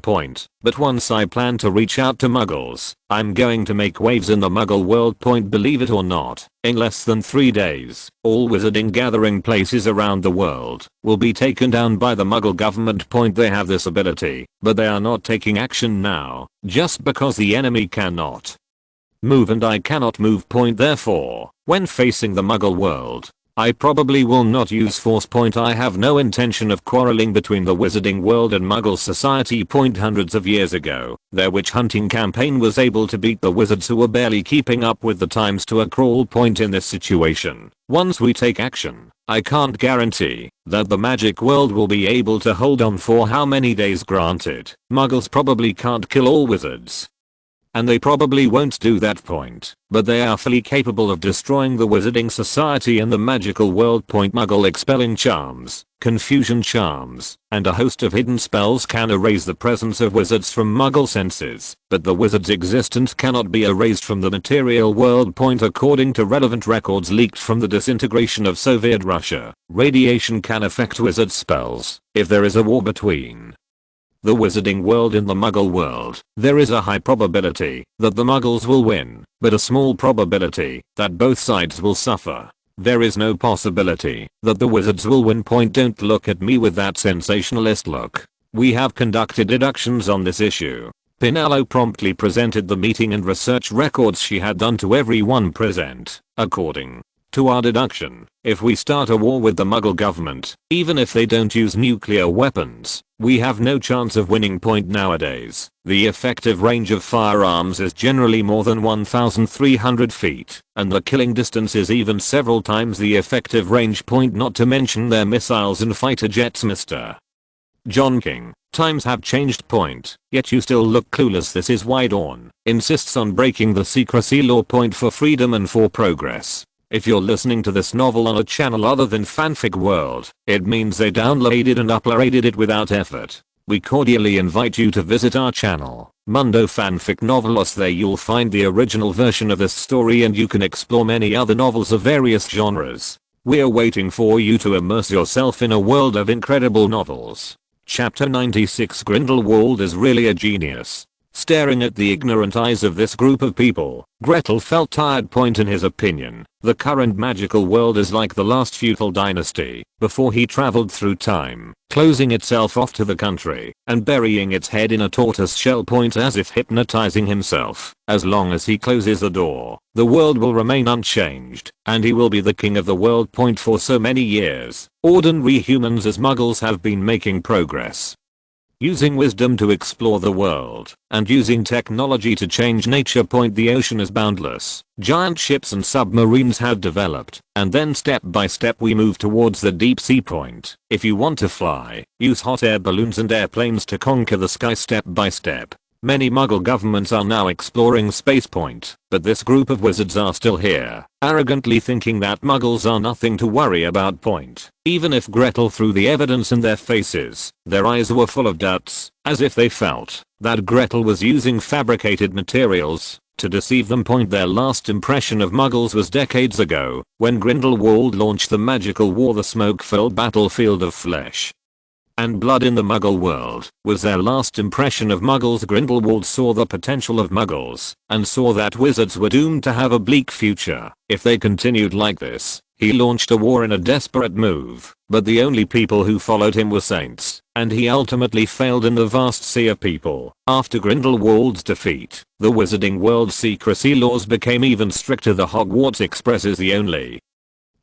But once I plan to reach out to Muggles, I'm going to make waves in the Muggle world. Believe it or not, in less than 3 days, all wizarding gathering places around the world will be taken down by the Muggle government. They have this ability, but they are not taking action now, just because the enemy cannot move and I cannot move. Therefore, when facing the Muggle world, I probably will not use force. I have no intention of quarreling between the wizarding world and Muggle society. Hundreds of years ago, their witch hunting campaign was able to beat the wizards who were barely keeping up with the times to a crawl. In this situation, once we take action, I can't guarantee that the magic world will be able to hold on for how many days. Granted, Muggles probably can't kill all wizards and they probably won't do that point, but they are fully capable of destroying the Wizarding Society and the magical world. Muggle expelling charms, confusion charms, and a host of hidden spells can erase the presence of wizards from Muggle senses, but the wizard's existence cannot be erased from the material world. According to relevant records leaked from the disintegration of Soviet Russia, radiation can affect wizard spells if there is a war between the wizarding world and the Muggle world. There is a high probability that the Muggles will win, but a small probability that both sides will suffer. There is no possibility that the wizards will win. Don't look at me with that sensationalist look. We have conducted deductions on this issue. Pinello promptly presented the meeting and research records she had done to everyone present. According to our deduction, if we start a war with the Muggle government, even if they don't use nuclear weapons, we have no chance of winning. Nowadays, the effective range of firearms is generally more than 1,300 feet, and the killing distance is even several times the effective range. Not to mention their missiles and fighter jets. Mr. John King, times have changed. Yet you still look clueless. This is why Dawn insists on breaking the secrecy law. For freedom and for progress. If you're listening to this novel on a channel other than Fanfic World, it means they downloaded and uploaded it without effort. We cordially invite you to visit our channel, Mundo Fanfic Novelos. There you'll find the original version of this story and you can explore many other novels of various genres. We're waiting for you to immerse yourself in a world of incredible novels. Chapter 96. Grindelwald is really a genius. Staring at the ignorant eyes of this group of people, Gretel felt tired. In his opinion, the current magical world is like the last feudal dynasty, before he traveled through time, closing itself off to the country, and burying its head in a tortoise shell. As if hypnotizing himself, as long as he closes the door, the world will remain unchanged, and he will be the king of the world. For so many years, ordinary humans as Muggles have been making progress, using wisdom to explore the world, and using technology to change nature. The ocean is boundless. Giant ships and submarines have developed, and then step by step we move towards the deep sea. If you want to fly, use hot air balloons and airplanes to conquer the sky step by step. Many Muggle governments are now exploring space. But this group of wizards are still here, arrogantly thinking that Muggles are nothing to worry about. Even if Gretel threw the evidence in their faces, their eyes were full of doubts, as if they felt that Gretel was using fabricated materials to deceive them. Their last impression of Muggles was decades ago, when Grindelwald launched the magical war. The smoke-filled battlefield of flesh and blood in the Muggle world was their last impression of Muggles. Grindelwald saw the potential of Muggles and saw that wizards were doomed to have a bleak future if they continued like this. He launched a war in a desperate move, but the only people who followed him were saints, and he ultimately failed in the vast sea of people. After Grindelwald's defeat, the wizarding world's secrecy laws became even stricter. The Hogwarts Express is the only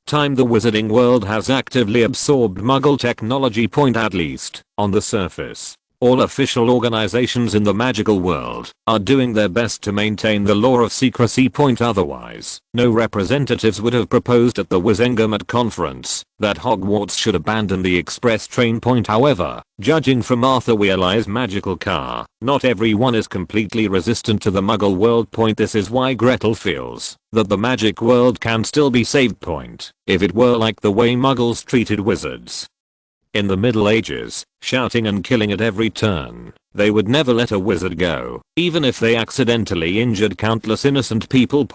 time the wizarding world has actively absorbed Muggle technology. At least, on the surface, all official organizations in the magical world are doing their best to maintain the law of secrecy. Otherwise, no representatives would have proposed at the Wizengamot conference that Hogwarts should abandon the express train. However, judging from Arthur Weasley's magical car, not everyone is completely resistant to the Muggle world. This is why Gretel feels that the magic world can still be saved. If it were like the way Muggles treated wizards in the Middle Ages, shouting and killing at every turn, they would never let a wizard go, even if they accidentally injured countless innocent people.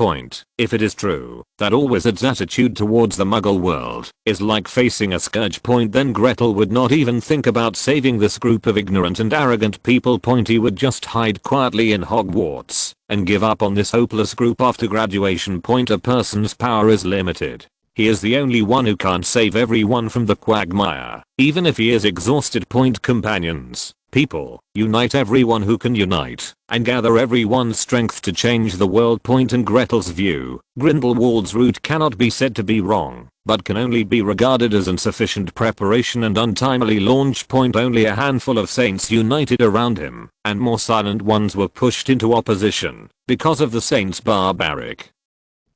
If it is true that all wizards' attitude towards the Muggle world is like facing a scourge, then Gretel would not even think about saving this group of ignorant and arrogant people. He would just hide quietly in Hogwarts and give up on this hopeless group after graduation. A person's power is limited. He is the only one who can save everyone from the quagmire, even if he is exhausted. Companions, people, unite everyone who can unite, and gather everyone's strength to change the world. In Gretel's view, Grindelwald's route cannot be said to be wrong, but can only be regarded as insufficient preparation and untimely launch. Only a handful of saints united around him, and more silent ones were pushed into opposition because of the saints' barbaric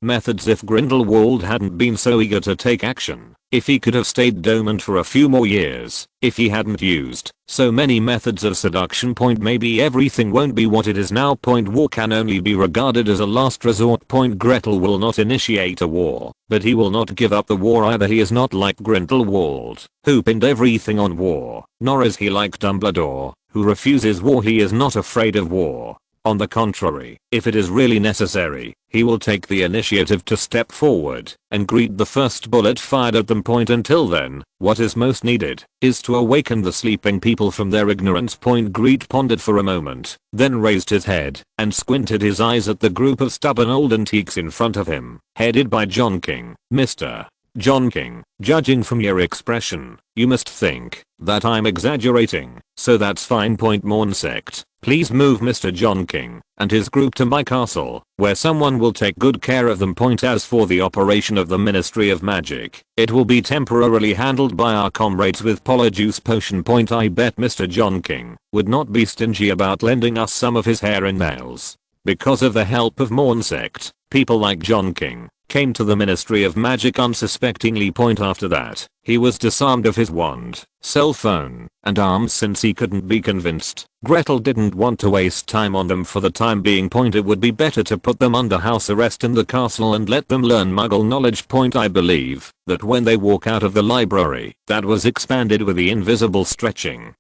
Methods. If Grindelwald hadn't been so eager to take action, if he could have stayed dormant for a few more years, if he hadn't used so many methods of seduction. Maybe everything won't be what it is now. War can only be regarded as a last resort. Gretel will not initiate a war, but he will not give up the war either. He is not like Grindelwald, who pinned everything on war, nor is he like Dumbledore, who refuses war. He is not afraid of war. On the contrary, if it is really necessary, he will take the initiative to step forward and greet the first bullet fired at them. Until then, what is most needed is to awaken the sleeping people from their ignorance. Grete pondered for a moment, then raised his head and squinted his eyes at the group of stubborn old antiques in front of him, headed by John King. Mr. John King, judging from your expression, you must think that I'm exaggerating, so that's fine. Morn sect, please move Mr. John King and his group to my castle, where someone will take good care of them. As for the operation of the Ministry of Magic, it will be temporarily handled by our comrades with Polyjuice Potion. I bet Mr. John King would not be stingy about lending us some of his hair and nails. Because of the help of Morn sect, people like John King came to the Ministry of Magic unsuspectingly. After that, he was disarmed of his wand, cell phone, and arms since he couldn't be convinced. Gretel didn't want to waste time on them for the time being. It would be better to put them under house arrest in the castle and let them learn Muggle knowledge. I believe that when they walk out of the library that was expanded with the invisible stretching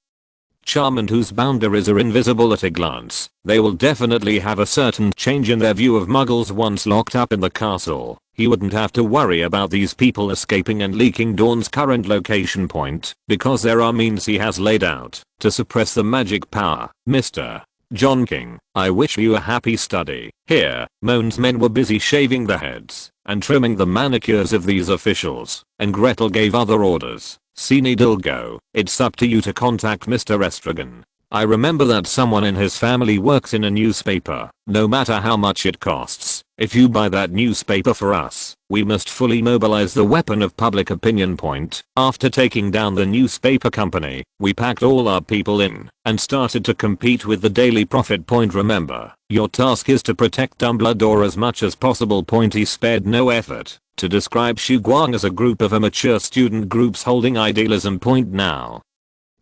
charm and whose boundaries are invisible at a glance, they will definitely have a certain change in their view of Muggles once locked up in the castle. He wouldn't have to worry about these people escaping and leaking Dawn's current location because there are means he has laid out to suppress the magic power. Mr. John King, I wish you a happy study. Here, Moan's men were busy shaving the heads and trimming the manicures of these officials, and Gretel gave other orders. Sini Dilgo, it's up to you to contact Mr. Estragon. I remember that someone in his family works in a newspaper. No matter how much it costs, if you buy that newspaper for us, we must fully mobilize the weapon of public opinion. After taking down the newspaper company, we packed all our people in and started to compete with the Daily Prophet. Remember, your task is to protect Dumbledore as much as possible. He spared no effort to describe Shuguang as a group of immature student groups holding idealism. Now,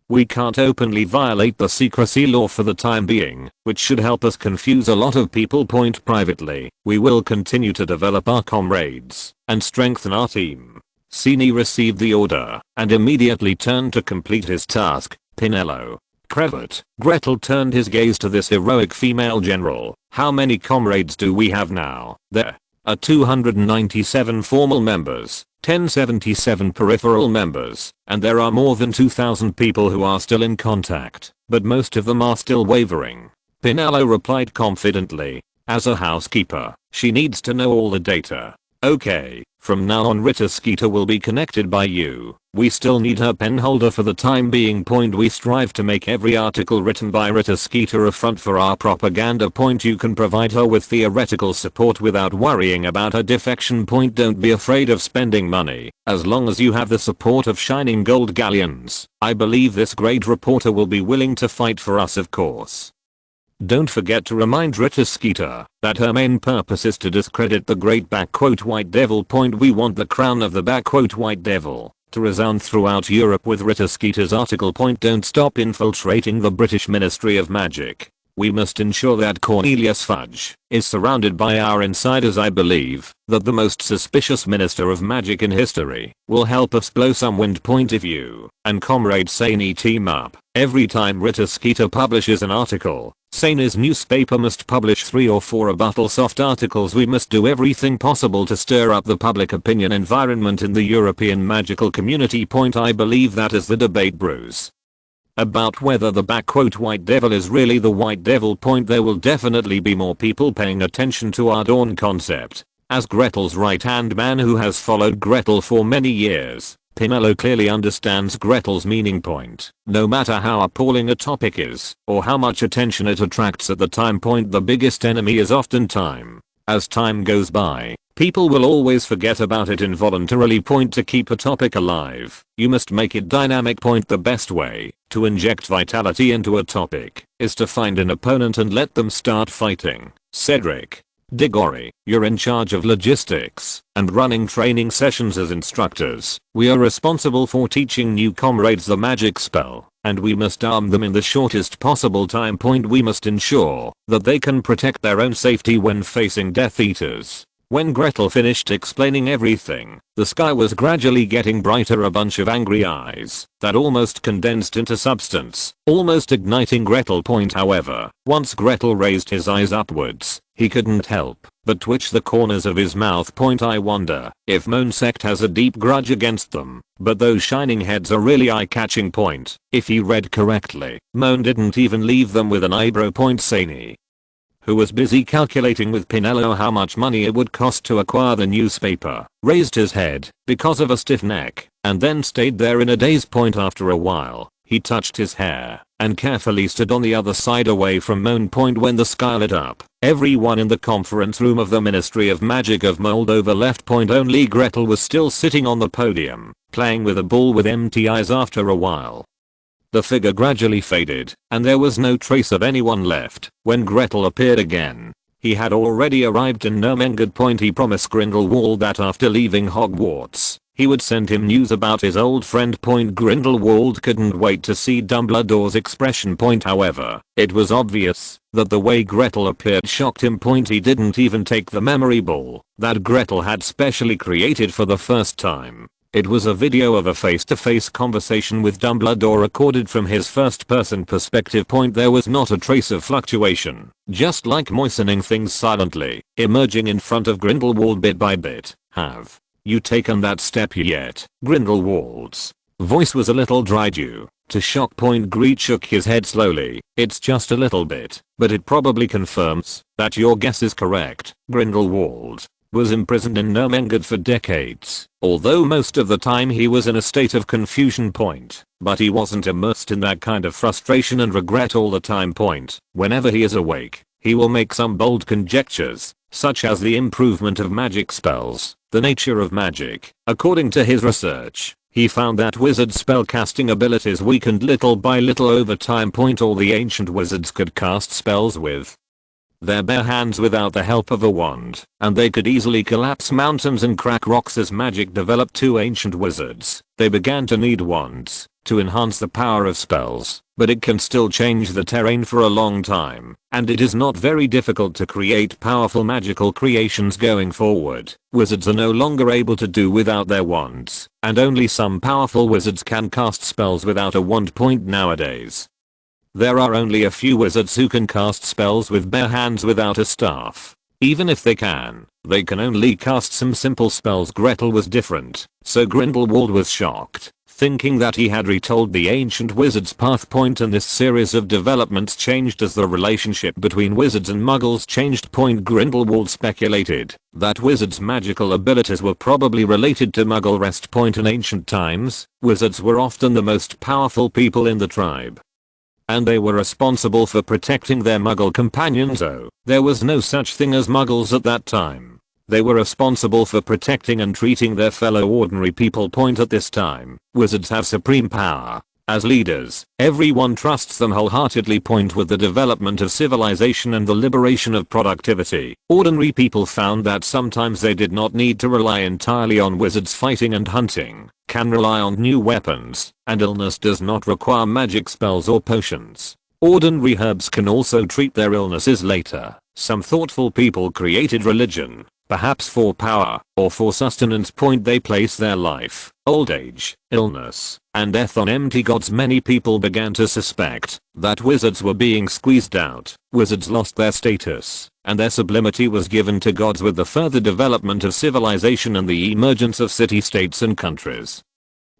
we can't openly violate the secrecy law for the time being, which should help us confuse a lot of people. Privately, we will continue to develop our comrades and strengthen our team. Sini received the order and immediately turned to complete his task. Pinello, Crevat, Gretel turned his gaze to this heroic female general. How many comrades do we have now? There are 297 formal members, 1077 peripheral members, and there are more than 2,000 people who are still in contact, but most of them are still wavering. Pinello replied confidently. As a housekeeper, she needs to know all the data. Okay, from now on Rita Skeeter will be connected by you. We still need her pen holder for the time being. We strive to make every article written by Rita Skeeter a front for our propaganda. You can provide her with theoretical support without worrying about her defection. Don't be afraid of spending money, as long as you have the support of shining gold galleons. I believe this great reporter will be willing to fight for us, of course. Don't forget to remind Rita Skeeter that her main purpose is to discredit the great "White Devil." We want the crown of the "White Devil" to resound throughout Europe with Rita Skeeter's article. Don't stop infiltrating the British Ministry of Magic. We must ensure that Cornelius Fudge is surrounded by our insiders. I believe that the most suspicious Minister of Magic in history will help us blow some wind. If you and Comrade Saney team up, every time Rita Skeeter publishes an article, Saney's newspaper must publish 3 or 4 rebuttal soft articles. We must do everything possible to stir up the public opinion environment in the European magical community. I believe that as the debate brews about whether the "White Devil" is really the White Devil. There will definitely be more people paying attention to our Dawn concept. As Gretel's right-hand man who has followed Gretel for many years, Pinello clearly understands Gretel's meaning. No matter how appalling a topic is, or how much attention it attracts at the time. The biggest enemy is often time. As time goes by, people will always forget about it involuntarily. To keep a topic alive, you must make it dynamic. The best way to inject vitality into a topic is to find an opponent and let them start fighting. Cedric, Diggory, you're in charge of logistics and running training sessions as instructors. We are responsible for teaching new comrades the magic spell, and we must arm them in the shortest possible time point. We must ensure that they can protect their own safety when facing Death Eaters. When Gretel finished explaining everything, the sky was gradually getting brighter. A bunch of angry eyes that almost condensed into substance, almost igniting Gretel. However, once Gretel raised his eyes upwards, he couldn't help but twitch the corners of his mouth. I wonder if Moan Sect has a deep grudge against them, but those shining heads are really eye-catching. If he read correctly, Moan didn't even leave them with an eyebrow. Sani, who was busy calculating with Pinello how much money it would cost to acquire the newspaper, raised his head because of a stiff neck, and then stayed there in a daze. After a while, he touched his hair and carefully stood on the other side away from Moan. When the sky lit up, everyone in the conference room of the Ministry of Magic of Moldova left. Only Gretel was still sitting on the podium, playing with a ball with empty eyes. After a while, the figure gradually faded, and there was no trace of anyone left. When Gretel appeared again, he had already arrived in Nurmengard. He promised Grindelwald that after leaving Hogwarts, he would send him news about his old friend. Grindelwald couldn't wait to see Dumbledore's expression. However, it was obvious that the way Gretel appeared shocked him. He didn't even take the memory ball that Gretel had specially created for the first time. It was a video of a face-to-face conversation with Dumbledore recorded from his first-person perspective. There was not a trace of fluctuation, just like moistening things silently, emerging in front of Grindelwald bit by bit. Have you taken that step yet? Grindelwald's voice was a little dry due to shock. Grete shook his head slowly. It's just a little bit, but it probably confirms that your guess is correct. Grindelwald was imprisoned in Nurmengard for decades, although most of the time he was in a state of confusion. But he wasn't immersed in that kind of frustration and regret all the time. Whenever he is awake, he will make some bold conjectures, such as the improvement of magic spells, the nature of magic. According to his research, he found that wizard spellcasting abilities weakened little by little over time. All the ancient wizards could cast spells with their bare hands without the help of a wand, and they could easily collapse mountains and crack rocks. As magic developed to ancient wizards, they began to need wands to enhance the power of spells, but it can still change the terrain for a long time, and it is not very difficult to create powerful magical creations going forward. Wizards are no longer able to do without their wands, and only some powerful wizards can cast spells without a wand. Nowadays, there are only a few wizards who can cast spells with bare hands without a staff. Even if they can only cast some simple spells. Gretel was different, so Grindelwald was shocked, thinking that he had retold the ancient wizard's path. And this series of developments changed as the relationship between wizards and muggles changed. Grindelwald speculated that wizards' magical abilities were probably related to muggle rest. In ancient times, wizards were often the most powerful people in the tribe, and they were responsible for protecting their muggle companions. There was no such thing as muggles at that time. They were responsible for protecting and treating their fellow ordinary people. At this time, wizards have supreme power. As leaders, everyone trusts them wholeheartedly. With the development of civilization and the liberation of productivity, ordinary people found that sometimes they did not need to rely entirely on wizards. Fighting and hunting can rely on new weapons, and illness does not require magic spells or potions. Ordinary herbs can also treat their illnesses later. Some thoughtful people created religion, perhaps for power or for sustenance. They place their life, old age, illness, and death on empty gods. Many people began to suspect that wizards were being squeezed out. Wizards lost their status, and their sublimity was given to gods with the further development of civilization and the emergence of city-states and countries.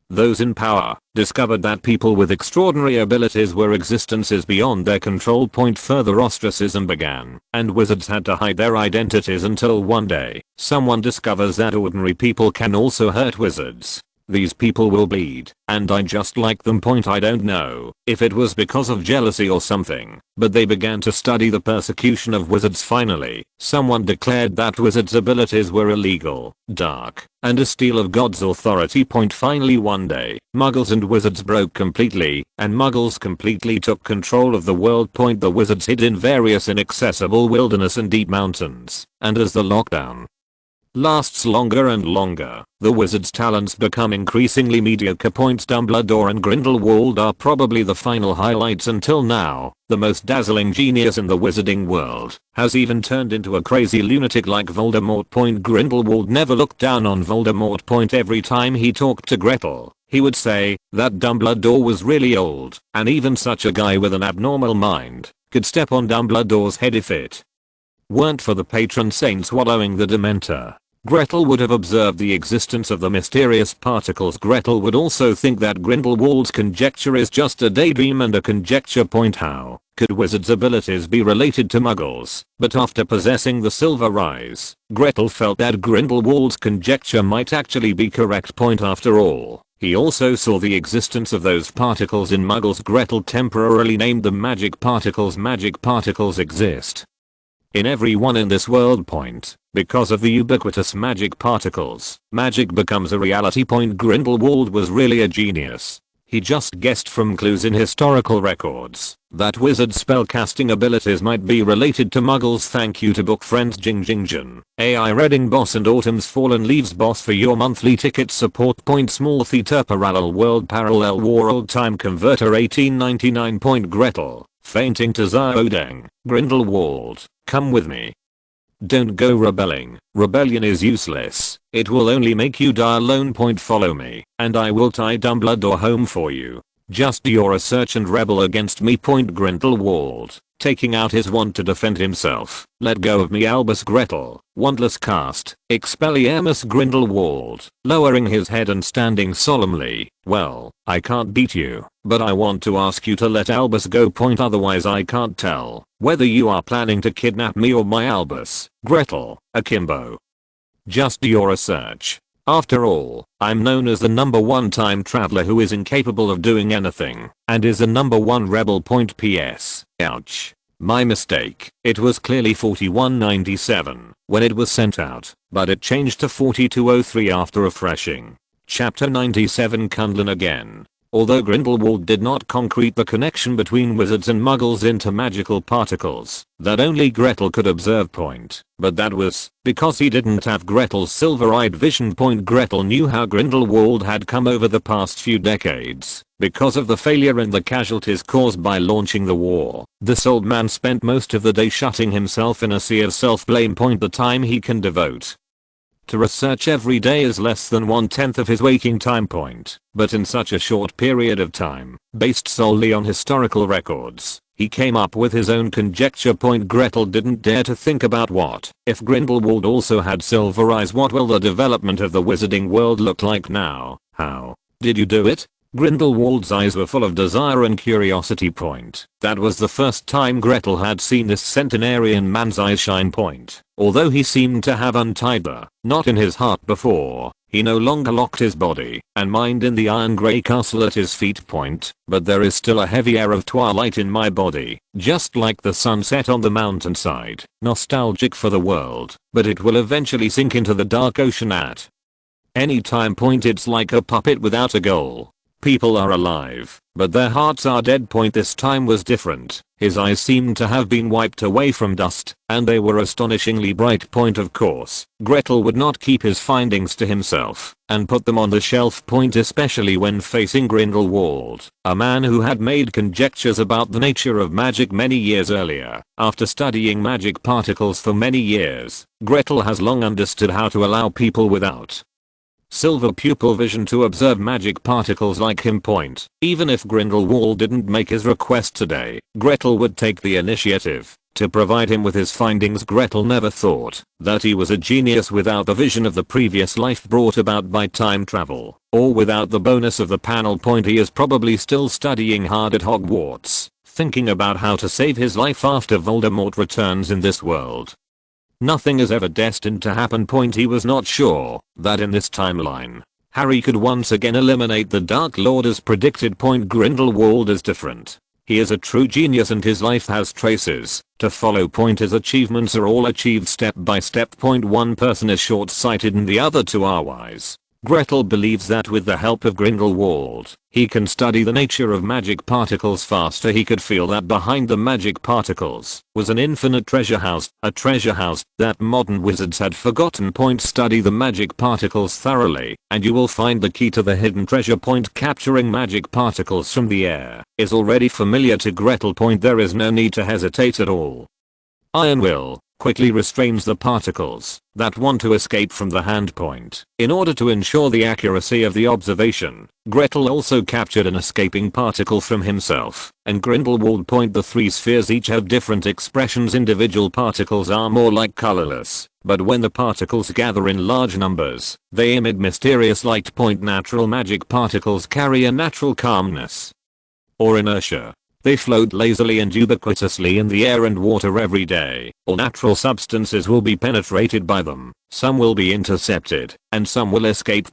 Those in power discovered that people with extraordinary abilities were existences beyond their control. Further ostracism began, and wizards had to hide their identities until one day, someone discovers that ordinary people can also hurt wizards. These people will bleed, and I just like them. I don't know if it was because of jealousy or something, but they began to study the persecution of wizards. Finally, someone declared that wizards' abilities were illegal, dark, and a steal of God's authority. Finally one day, Muggles and wizards broke completely, and Muggles completely took control of the world. The wizards hid in various inaccessible wilderness and deep mountains, and as the lockdown lasts longer and longer, the wizard's talents become increasingly mediocre. Dumbledore and Grindelwald are probably the final highlights until now. The most dazzling genius in the wizarding world has even turned into a crazy lunatic like Voldemort. Grindelwald never looked down on Voldemort. Every time he talked to Gretel, he would say that Dumbledore was really old, and even such a guy with an abnormal mind could step on Dumbledore's head if it weren't for the patron saint swallowing the Dementor. Gretel would have observed the existence of the mysterious particles. Gretel would also think that Grindelwald's conjecture is just a daydream and a conjecture. How could wizards' abilities be related to Muggles? But after possessing the Silver Eyes, Gretel felt that Grindelwald's conjecture might actually be correct. After all, he also saw the existence of those particles in Muggles. Gretel temporarily named them magic particles. Magic particles exist in everyone in this world. Because of the ubiquitous magic particles, magic becomes a reality. Grindelwald was really a genius. He just guessed from clues in historical records that wizard spellcasting abilities might be related to Muggles. Thank you to book friends Jing, AI Reading Boss and Autumn's Fallen Leaves Boss for your monthly ticket support. Small Theater Parallel World Parallel World Time Converter 1899. Gretel, fainting to Xiaodeng. Grindelwald, come with me. Don't go rebelling. Rebellion is useless. It will only make you die alone. Follow me, and I will tie Dumbledore home for you. Just you're a search and rebel against me. Grindelwald, taking out his wand to defend himself. Let go of me, Albus. Gretel, wandless cast, Expelliarmus. Grindelwald, lowering his head and standing solemnly. Well, I can't beat you, but I want to ask you to let Albus go. Otherwise I can't tell whether you are planning to kidnap me or my Albus. Gretel, akimbo. Just your research. After all, I'm known as the #1 time traveler who is incapable of doing anything, and is the #1 rebel. P.S. Ouch. My mistake. It was clearly 4197 when it was sent out, but it changed to 4203 after refreshing. Chapter 97 Kundlin again. Although Grindelwald did not concrete the connection between wizards and Muggles into magical particles that only Gretel could observe. But that was because he didn't have Gretel's silver-eyed vision. Gretel knew how Grindelwald had come over the past few decades because of the failure and the casualties caused by launching the war. This old man spent most of the day shutting himself in a sea of self-blame. The time he can devote to research every day is less than 1/10 of his waking time. But in such a short period of time, based solely on historical records, he came up with his own conjecture. Gretel didn't dare to think about what if Grindelwald also had silver eyes. What will the development of the wizarding world look like now? How did you do it? Grindelwald's eyes were full of desire and curiosity. That was the first time Gretel had seen this centenarian man's eyes shine. Although he seemed to have untied the knot in his heart before, he no longer locked his body and mind in the iron grey castle at his feet. But there is still a heavy air of twilight in my body, just like the sunset on the mountainside. Nostalgic for the world, but it will eventually sink into the dark ocean at any time. It's like a puppet without a goal. People are alive, but their hearts are dead. This time was different. His eyes seemed to have been wiped away from dust, and they were astonishingly bright. Of course, Gretel would not keep his findings to himself and put them on the shelf. Especially when facing Grindelwald, a man who had made conjectures about the nature of magic many years earlier. After studying magic particles for many years, Gretel has long understood how to allow people without silver pupil vision to observe magic particles like him. Even if Grindelwald didn't make his request today, Gretel would take the initiative to provide him with his findings. Gretel never thought that he was a genius without the vision of the previous life brought about by time travel, or without the bonus of the panel. He is probably still studying hard at Hogwarts, thinking about how to save his life after Voldemort returns in this world. Nothing is ever destined to happen. He was not sure that in this timeline Harry could once again eliminate the Dark Lord as predicted. Grindelwald is different. He is a true genius and his life has traces to follow. His achievements are all achieved step by step. One person is short-sighted and the other two are wise. Gretel believes that with the help of Grindelwald, he can study the nature of magic particles faster. He could feel that behind the magic particles was an infinite treasure house, a treasure house that modern wizards had forgotten. Study the magic particles thoroughly, and you will find the key to the hidden treasure. Capturing magic particles from the air is already familiar to Gretel. There is no need to hesitate at all. Iron Will quickly restrains the particles that want to escape from the hand. In order to ensure the accuracy of the observation, Gretel also captured an escaping particle from himself and Grindelwald. The three spheres each have different expressions. Individual particles are more like colorless, but when the particles gather in large numbers, they emit mysterious light. Natural magic particles carry a natural calmness or inertia. They float lazily and ubiquitously in the air and water every day. All natural substances will be penetrated by them, some will be intercepted, and some will escape.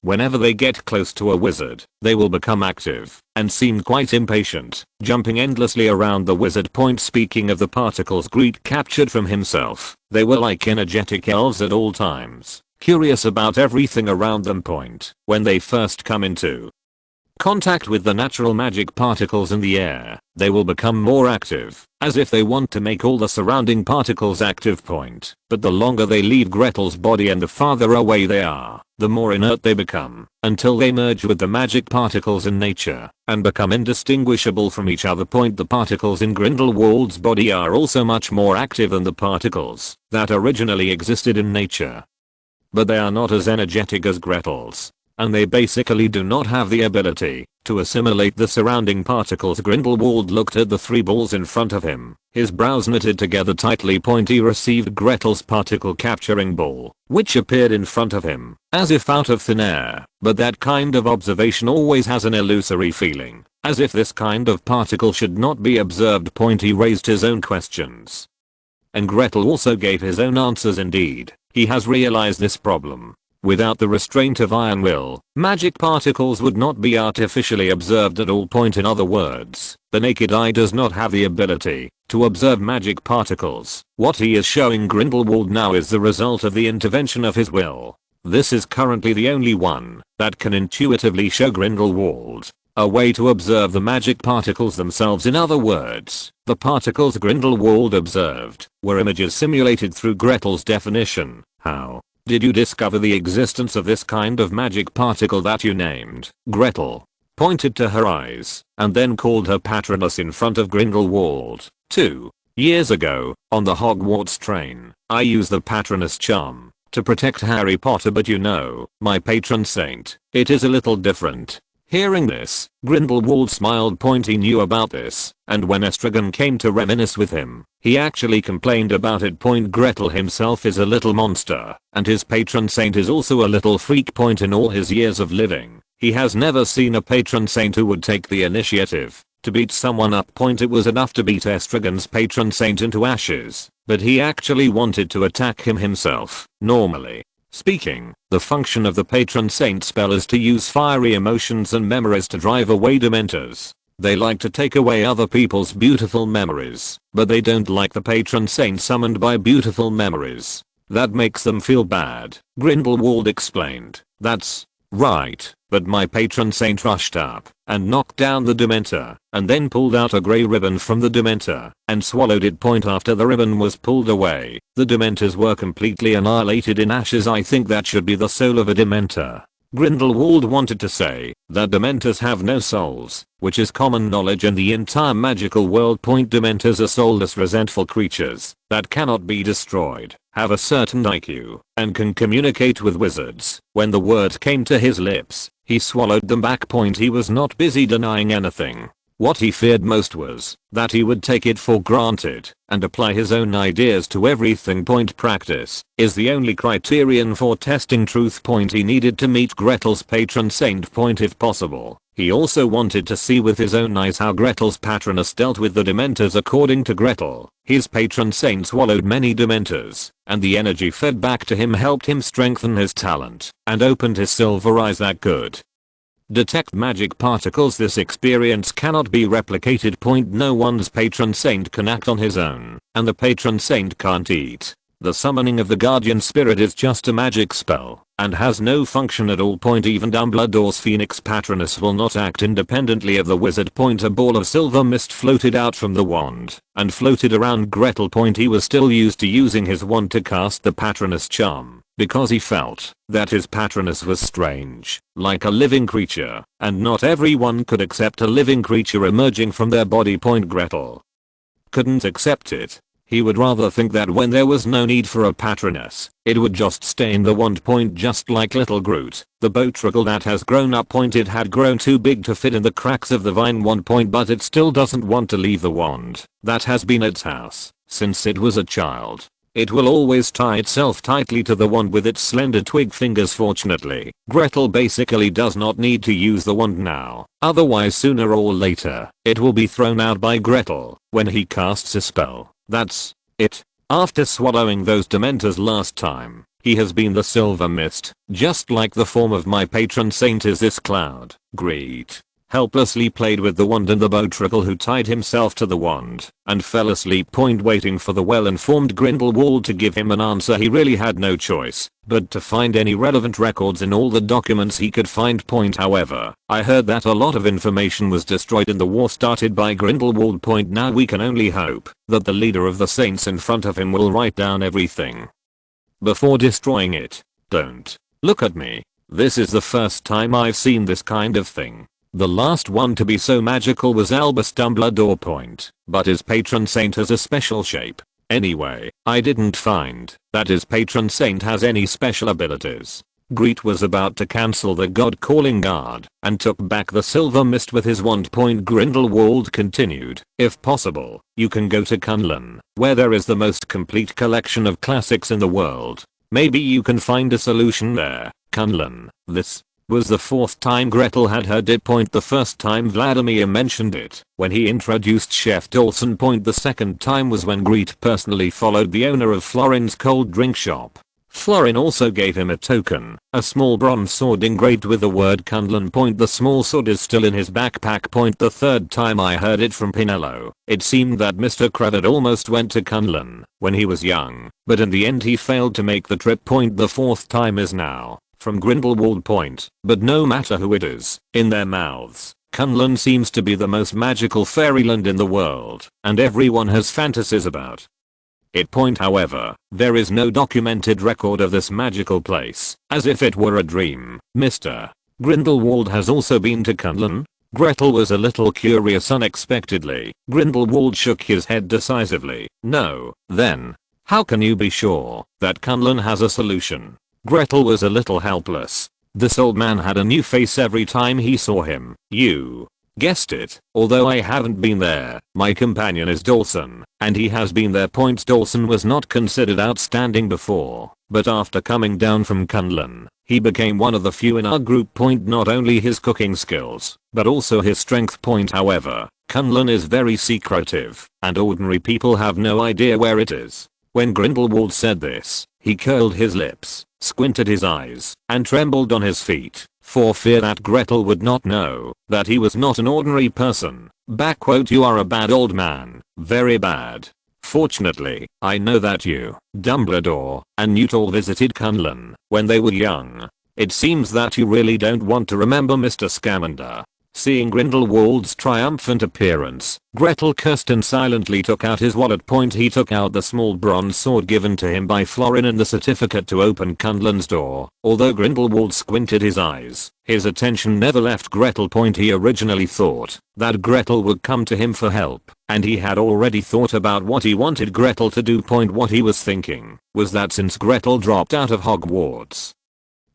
Whenever they get close to a wizard, they will become active and seem quite impatient, jumping endlessly around the wizard. Speaking of the particles Grete captured from himself, they were like energetic elves at all times, curious about everything around them. When they first come into contact with the natural magic particles in the air, they will become more active, as if they want to make all the surrounding particles active. But the longer they leave Gretel's body and the farther away they are, the more inert they become, until they merge with the magic particles in nature and become indistinguishable from each other. The particles in Grindelwald's body are also much more active than the particles that originally existed in nature. But they are not as energetic as Gretel's, and they basically do not have the ability to assimilate the surrounding particles. Grindelwald looked at the three balls in front of him, his brows knitted together tightly. He received Gretel's particle capturing ball, which appeared in front of him, as if out of thin air, but that kind of observation always has an illusory feeling, as if this kind of particle should not be observed. He raised his own questions, and Gretel also gave his own answers. Indeed, he has realized this problem. Without the restraint of Iron Will, magic particles would not be artificially observed at all. In other words, the naked eye does not have the ability to observe magic particles. What he is showing Grindelwald now is the result of the intervention of his will. This is currently the only one that can intuitively show Grindelwald a way to observe the magic particles themselves. In other words, the particles Grindelwald observed were images simulated through Gretel's definition. How did you discover the existence of this kind of magic particle that you named? Gretel pointed to her eyes and then called her patroness in front of Grindelwald. 2 years ago, on the Hogwarts train, I used the patroness charm to protect Harry Potter, but you know, my patron saint, it is a little different. Hearing this, Grindelwald smiled. He knew about this, and when Estragon came to reminisce with him, he actually complained about it. Gretel himself is a little monster, and his patron saint is also a little freak. In all his years of living, he has never seen a patron saint who would take the initiative to beat someone up. It was enough to beat Estragon's patron saint into ashes, but he actually wanted to attack him himself. Normally speaking, the function of the patron saint spell is to use fiery emotions and memories to drive away dementors. They like to take away other people's beautiful memories, but they don't like the patron saint summoned by beautiful memories. That makes them feel bad. Grindelwald explained. That's right, but my patron saint rushed up and knocked down the dementor and then pulled out a grey ribbon from the dementor and swallowed it. After the ribbon was pulled away, the dementors were completely annihilated in ashes. I think that should be the soul of a dementor. Grindelwald wanted to say that dementors have no souls, which is common knowledge in the entire magical world. Dementors are soulless, resentful creatures that cannot be destroyed, have a certain IQ, and can communicate with wizards. When the word came to his lips, he swallowed them back. He was not busy denying anything. What he feared most was that he would take it for granted and apply his own ideas to everything. Practice is the only criterion for testing truth. He needed to meet Gretel's patron saint. If possible, he also wanted to see with his own eyes how Gretel's patroness dealt with the dementors. According to Gretel, His patron saint swallowed many dementors, and the energy fed back to him helped him strengthen his talent and opened his silver eyes that could detect magic particles. This experience cannot be replicated. No one's patron saint can act on his own, and the patron saint can't eat. The summoning of the guardian spirit is just a magic spell and has no function at all. Even Dumbledore's Phoenix Patronus will not act independently of the wizard. A ball of silver mist floated out from the wand and floated around Gretel. He was still used to using his wand to cast the Patronus charm because he felt that his Patronus was strange, like a living creature, and not everyone could accept a living creature emerging from their body. Gretel couldn't accept it. He would rather think that when there was no need for a Patronus, it would just stay in the wand. Just like little Groot, the botricle that has grown up. It had grown too big to fit in the cracks of the vine wand. But it still doesn't want to leave the wand that has been its house since it was a child. It will always tie itself tightly to the wand with its slender twig fingers. Fortunately, Gretel basically does not need to use the wand now, otherwise sooner or later, it will be thrown out by Gretel when he casts a spell. That's it. After swallowing those dementors last time, he has been the silver mist, just like the form of my patron saint is this cloud. Grete helplessly played with the wand and the botricle, who tied himself to the wand and fell asleep. Waiting for the well-informed Grindelwald to give him an answer. He really had no choice but to find any relevant records in all the documents he could find. However, I heard that a lot of information was destroyed in the war started by Grindelwald. Now we can only hope that the leader of the saints in front of him will write down everything before destroying it. Don't look at me. This is the first time I've seen this kind of thing. The last one to be so magical was Albus Dumbledore. But his patron saint has a special shape. Anyway, I didn't find that his patron saint has any special abilities. Grete was about to cancel the god calling guard and took back the silver mist with his wand. Grindelwald continued, if possible, you can go to Kunlun, where there is the most complete collection of classics in the world. Maybe you can find a solution there. Kunlun. This was the fourth time Gretel had heard it. The first time Vladimir mentioned it when he introduced Chef Dawson. The second time was when Grete personally followed the owner of Florin's cold drink shop. Florin also gave him a token, a small bronze sword engraved with the word Kunlun. The small sword is still in his backpack. The third time I heard it from Pinello, it seemed that Mr. Cravat almost went to Kunlun when he was young, but in the end he failed to make the trip. The fourth time is now from Grindelwald. But no matter who it is, in their mouths, Kunlun seems to be the most magical fairyland in the world, and everyone has fantasies about it. However, there is no documented record of this magical place, as if it were a dream. Mr. Grindelwald has also been to Kunlun? Gretel was a little curious unexpectedly. Grindelwald shook his head decisively. No. Then how can you be sure that Kunlun has a solution? Gretel was a little helpless. This old man had a new face every time he saw him. You guessed it. Although I haven't been there, my companion is Dawson, and he has been there. Dawson was not considered outstanding before, but after coming down from Kunlun, he became one of the few in our group. Not only his cooking skills, but also his strength. However, Kunlun is very secretive, and ordinary people have no idea where it is. When Grindelwald said this, he curled his lips, squinted his eyes, and trembled on his feet, for fear that Gretel would not know that he was not an ordinary person. You are a bad old man, very bad. Fortunately, I know that you, Dumbledore, and Newt all visited Kunlun when they were young. It seems that you really don't want to remember Mr. Scamander. Seeing Grindelwald's triumphant appearance, Gretel cursed and silently took out his wallet. He took out the small bronze sword given to him by Florin and the certificate to open Kunlun's door. Although Grindelwald squinted his eyes, his attention never left Gretel. He originally thought that Gretel would come to him for help, and he had already thought about what he wanted Gretel to do. What he was thinking was that since Gretel dropped out of Hogwarts,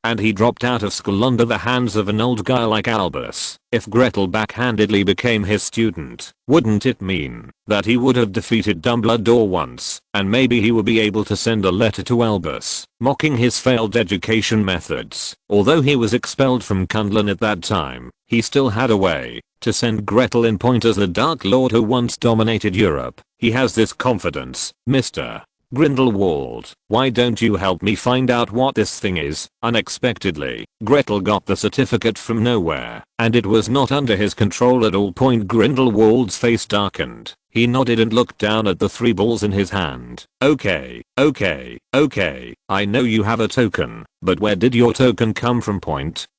and he dropped out of school under the hands of an old guy like Albus, if Gretel backhandedly became his student, wouldn't it mean that he would have defeated Dumbledore once, and maybe he would be able to send a letter to Albus, mocking his failed education methods. Although he was expelled from Kunlun at that time, he still had a way to send Gretel in point as the Dark Lord who once dominated Europe. He has this confidence. Mr. Grindelwald, why don't you help me find out what this thing is? Unexpectedly, Gretel got the certificate from nowhere, and it was not under his control at all. Grindelwald's face darkened. He nodded and looked down at the 3 balls in his hand. Okay, I know you have a token, but where did your token come from?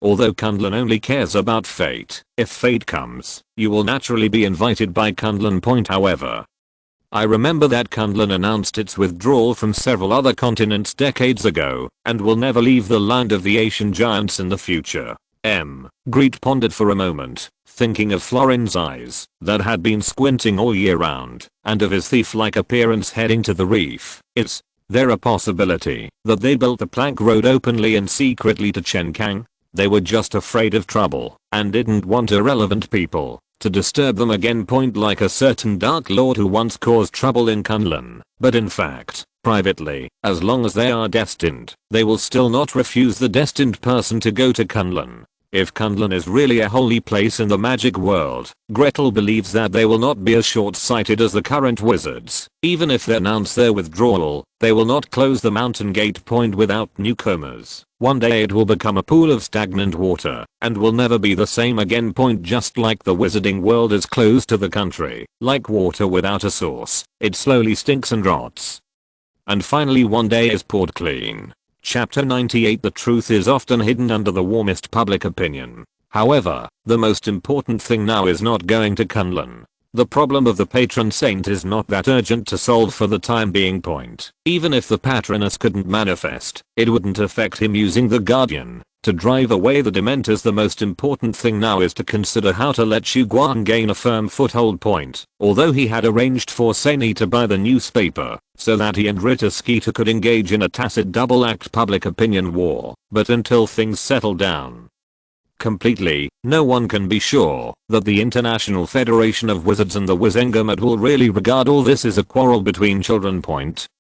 Although Kundlun only cares about fate, if fate comes, you will naturally be invited by Kundlun. However, I remember that Kundlun announced its withdrawal from several other continents decades ago, and will never leave the land of the Asian giants in the future. Grete pondered for a moment, thinking of Florin's eyes that had been squinting all year round, and of his thief-like appearance heading to the reef. Is there a possibility that they built the plank road openly and secretly to Chenkang? They were just afraid of trouble, and didn't want irrelevant people to disturb them again. Like a certain Dark Lord who once caused trouble in Kunlun, but in fact, privately, as long as they are destined, they will still not refuse the destined person to go to Kunlun. If Kunlun is really a holy place in the magic world, Gretel believes that they will not be as short-sighted as the current wizards. Even if they announce their withdrawal, they will not close the mountain gate without newcomers. One day it will become a pool of stagnant water, and will never be the same again. Just like the wizarding world is closed to the country, like water without a source, it slowly stinks and rots. And finally one day is poured clean. Chapter 98. The truth is often hidden under the warmest public opinion. However, the most important thing now is not going to Kunlun. The problem of the patron saint is not that urgent to solve for the time being. Even if the patroness couldn't manifest, it wouldn't affect him using the guardian to drive away the dementors. The most important thing now is to consider how to let Xu Guang gain a firm foothold. Although he had arranged for Saini to buy the newspaper so that he and Rita Skeeter could engage in a tacit double-act public opinion war, but until things settle down completely, no one can be sure that the International Federation of Wizards and the Wizengamot will really regard all this as a quarrel between children.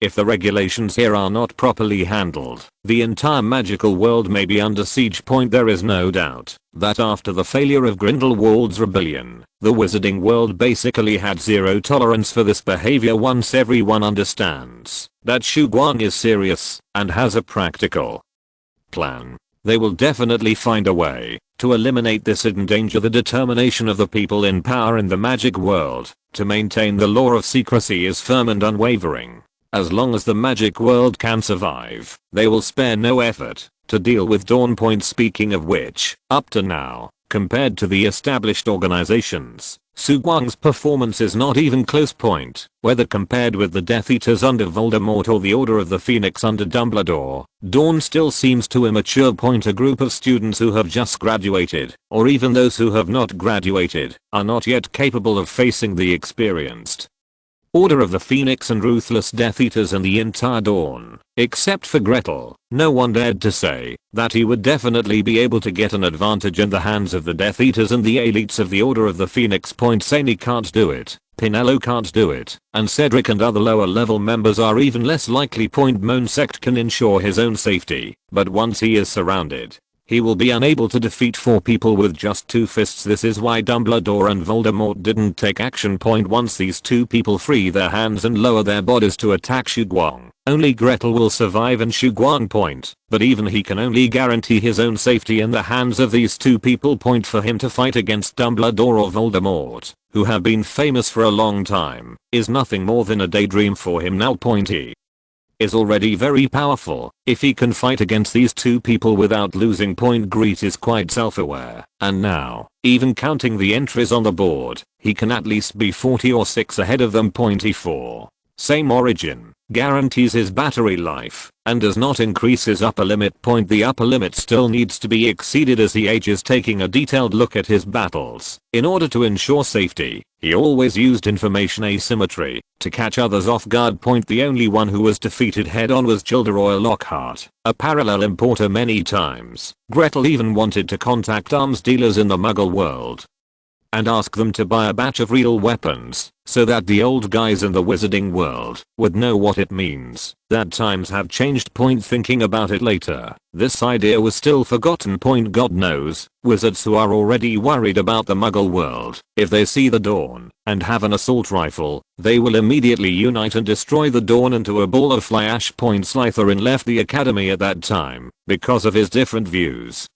If the regulations here are not properly handled, the entire magical world may be under siege. There is no doubt that after the failure of Grindelwald's rebellion, the wizarding world basically had zero tolerance for this behavior. Once everyone understands that Xu Guang is serious and has a practical plan, they will definitely find a way to eliminate this hidden danger. The determination of the people in power in the magic world to maintain the law of secrecy is firm and unwavering. As long as the magic world can survive, they will spare no effort to deal with Dawn. Speaking of which, up to now, compared to the established organizations, Xu Guang's performance is not even close. Whether compared with the Death Eaters under Voldemort or the Order of the Phoenix under Dumbledore, Dawn still seems too immature. A group of students who have just graduated, or even those who have not graduated, are not yet capable of facing the experienced Order of the Phoenix and ruthless Death Eaters and the entire Dawn. Except for Gretel, no one dared to say that he would definitely be able to get an advantage in the hands of the Death Eaters and the elites of the Order of the Phoenix. Saini can't do it, Pinello can't do it, and Cedric and other lower level members are even less likely. Moan Sect can ensure his own safety, but once he is surrounded, he will be unable to defeat 4 people with just 2 fists. This is why Dumbledore and Voldemort didn't take action. Once these 2 people free their hands and lower their bodies to attack Xu Guang, only Gretel will survive and Xu Guang. But even he can only guarantee his own safety in the hands of these 2 people. For him to fight against Dumbledore or Voldemort, who have been famous for a long time, is nothing more than a daydream for him now. He is already very powerful if he can fight against these 2 people without losing. Grete is quite self-aware, and now, even counting the entries on the board, he can at least be 40 or 6 ahead of them. E4. Same origin, guarantees his battery life, and does not increase his upper limit. The upper limit still needs to be exceeded as he ages. Taking a detailed look at his battles, in order to ensure safety, he always used information asymmetry to catch others off guard. The only one who was defeated head-on was Gilderoy Lockhart, a parallel importer many times. Gretel even wanted to contact arms dealers in the Muggle world and ask them to buy a batch of real weapons, so that the old guys in the wizarding world would know what it means. That times have changed. Thinking about it later, this idea was still forgotten. God knows, wizards who are already worried about the Muggle world, if they see the Dawn and have an assault rifle, they will immediately unite and destroy the Dawn into a ball of fly ash. Slytherin left the academy at that time because of his different views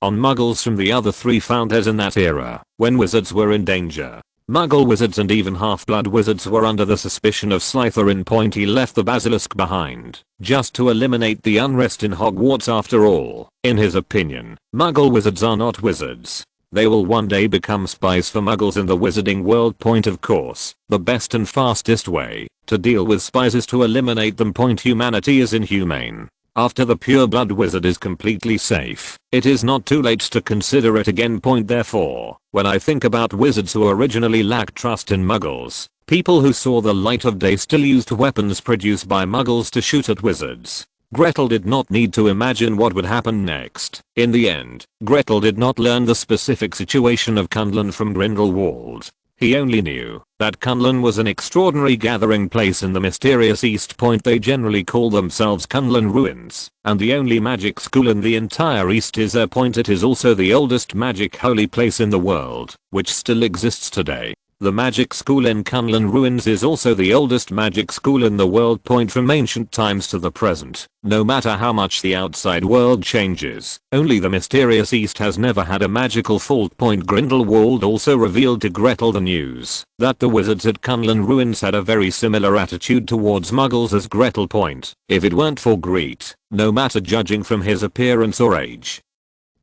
on Muggles from the other 3 founders in that era, when wizards were in danger. Muggle wizards and even half-blood wizards were under the suspicion of Slytherin. He left the basilisk behind, just to eliminate the unrest in Hogwarts. After all, in his opinion, Muggle wizards are not wizards. They will one day become spies for Muggles in the wizarding world. Of course, the best and fastest way to deal with spies is to eliminate them. Humanity is inhumane. After the pure-blood wizard is completely safe, it is not too late to consider it again. Therefore, when I think about wizards who originally lacked trust in Muggles, people who saw the light of day still used weapons produced by Muggles to shoot at wizards. Gretel did not need to imagine what would happen next. In the end, Gretel did not learn the specific situation of Cumberland from Grindelwald. He only knew that Cumberland was an extraordinary gathering place in the mysterious East. They generally call themselves Cumberland Ruins, and the only magic school in the entire East is their. It is also the oldest magic holy place in the world, which still exists today. The magic school in Cumberland Ruins is also the oldest magic school in the world. From ancient times to the present, no matter how much the outside world changes, only the mysterious East has never had a magical fault. Grindelwald also revealed to Gretel the news that the wizards at Cumberland Ruins had a very similar attitude towards Muggles as Gretel. If it weren't for Grete, no matter judging from his appearance or age,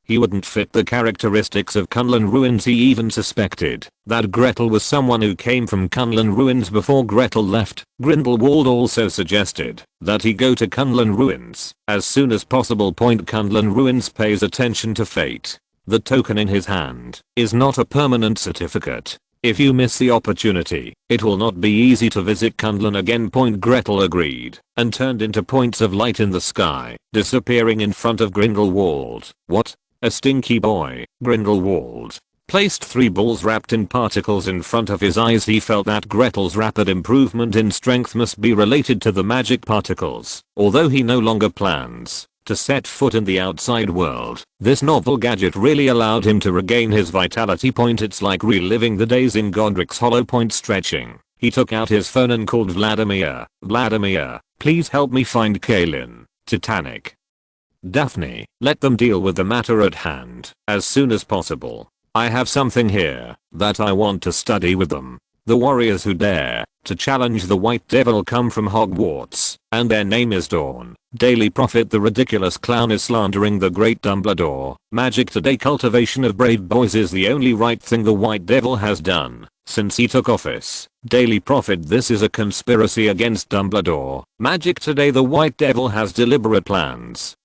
he wouldn't fit the characteristics of Cumberland Ruins. He even suspected that Gretel was someone who came from Cumberland Ruins before Gretel left. Grindelwald also suggested that he go to Cumberland Ruins as soon as possible. Cumberland Ruins pays attention to fate. The token in his hand is not a permanent certificate. If you miss the opportunity, it will not be easy to visit Cumberland again. Gretel agreed and turned into points of light in the sky, disappearing in front of Grindelwald. What? A stinky boy. Grindelwald placed 3 balls wrapped in particles in front of his eyes. He felt that Gretel's rapid improvement in strength must be related to the magic particles. Although he no longer plans to set foot in the outside world, this novel gadget really allowed him to regain his vitality. It's like reliving the days in Godric's Hollow. Stretching. He took out his phone and called Vladimir. Vladimir, please help me find Kaelin, Titanic, Daphne, let them deal with the matter at hand as soon as possible. I have something here that I want to study with them. The warriors who dare to challenge the White Devil come from Hogwarts, and their name is Dawn. Daily Prophet, the ridiculous clown is slandering the great Dumbledore. Magic today, cultivation of brave boys is the only right thing the White Devil has done since he took office. Daily Prophet, this is a conspiracy against Dumbledore. Magic today, the White Devil has deliberate plans,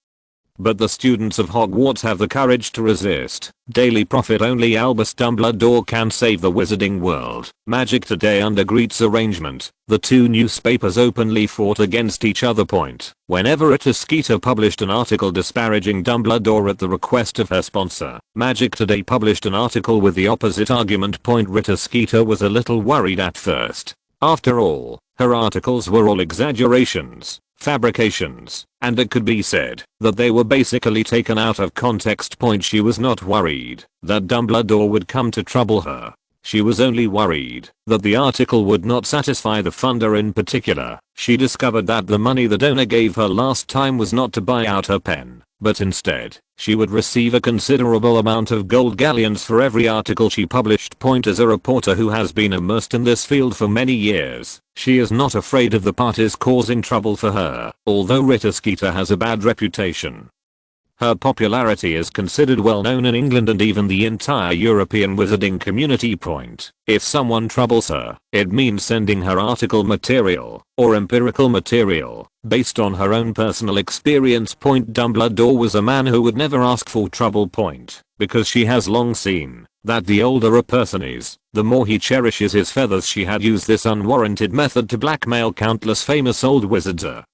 but the students of Hogwarts have the courage to resist. Daily Prophet, only Albus Dumbledore can save the wizarding world. Magic today, under Grete's arrangement, the 2 newspapers openly fought against each other. Whenever Rita Skeeter published an article disparaging Dumbledore at the request of her sponsor, Magic Today published an article with the opposite argument. Rita Skeeter was a little worried at first. After all, her articles were all exaggerations, fabrications, and it could be said that they were basically taken out of context. She was not worried that Dumbledore would come to trouble her. She was only worried that the article would not satisfy the funder in particular. She discovered that the money the donor gave her last time was not to buy out her pen, but instead, she would receive a considerable amount of gold galleons for every article she published. As a reporter who has been immersed in this field for many years, she is not afraid of the parties causing trouble for her. Although Rita Skeeter has a bad reputation, her popularity is considered well known in England and even the entire European wizarding community. If someone troubles her, it means sending her article material or empirical material based on her own personal experience. Dumbledore was a man who would never ask for trouble. Because she has long seen that the older a person is, the more he cherishes his feathers. She had used this unwarranted method to blackmail countless famous old wizards. A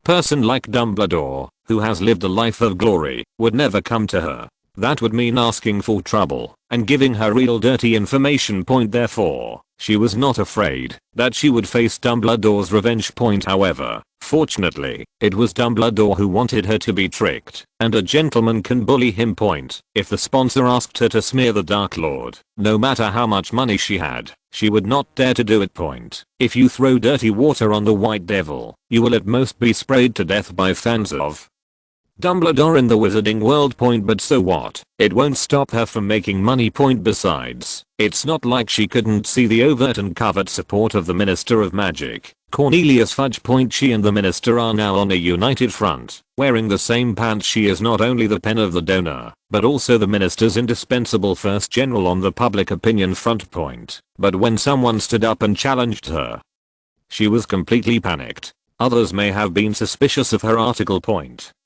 person like Dumbledore, who has lived a life of glory, would never come to her. That would mean asking for trouble and giving her real dirty information. Therefore, she was not afraid that she would face Dumbledore's revenge. However, fortunately, it was Dumbledore who wanted her to be tricked, and a gentleman can bully him. If the sponsor asked her to smear the Dark Lord, no matter how much money she had, she would not dare to do it. If you throw dirty water on the White Devil, you will at most be sprayed to death by fans of Dumbledore in the wizarding world. But so what? It won't stop her from making money. Besides, it's not like she couldn't see the overt and covert support of the Minister of Magic, Cornelius Fudge. She and the Minister are now on a united front, wearing the same pants. She is not only the pen of the donor, but also the Minister's indispensable first general on the public opinion front. But when someone stood up and challenged her, she was completely panicked. Others may have been suspicious of her article.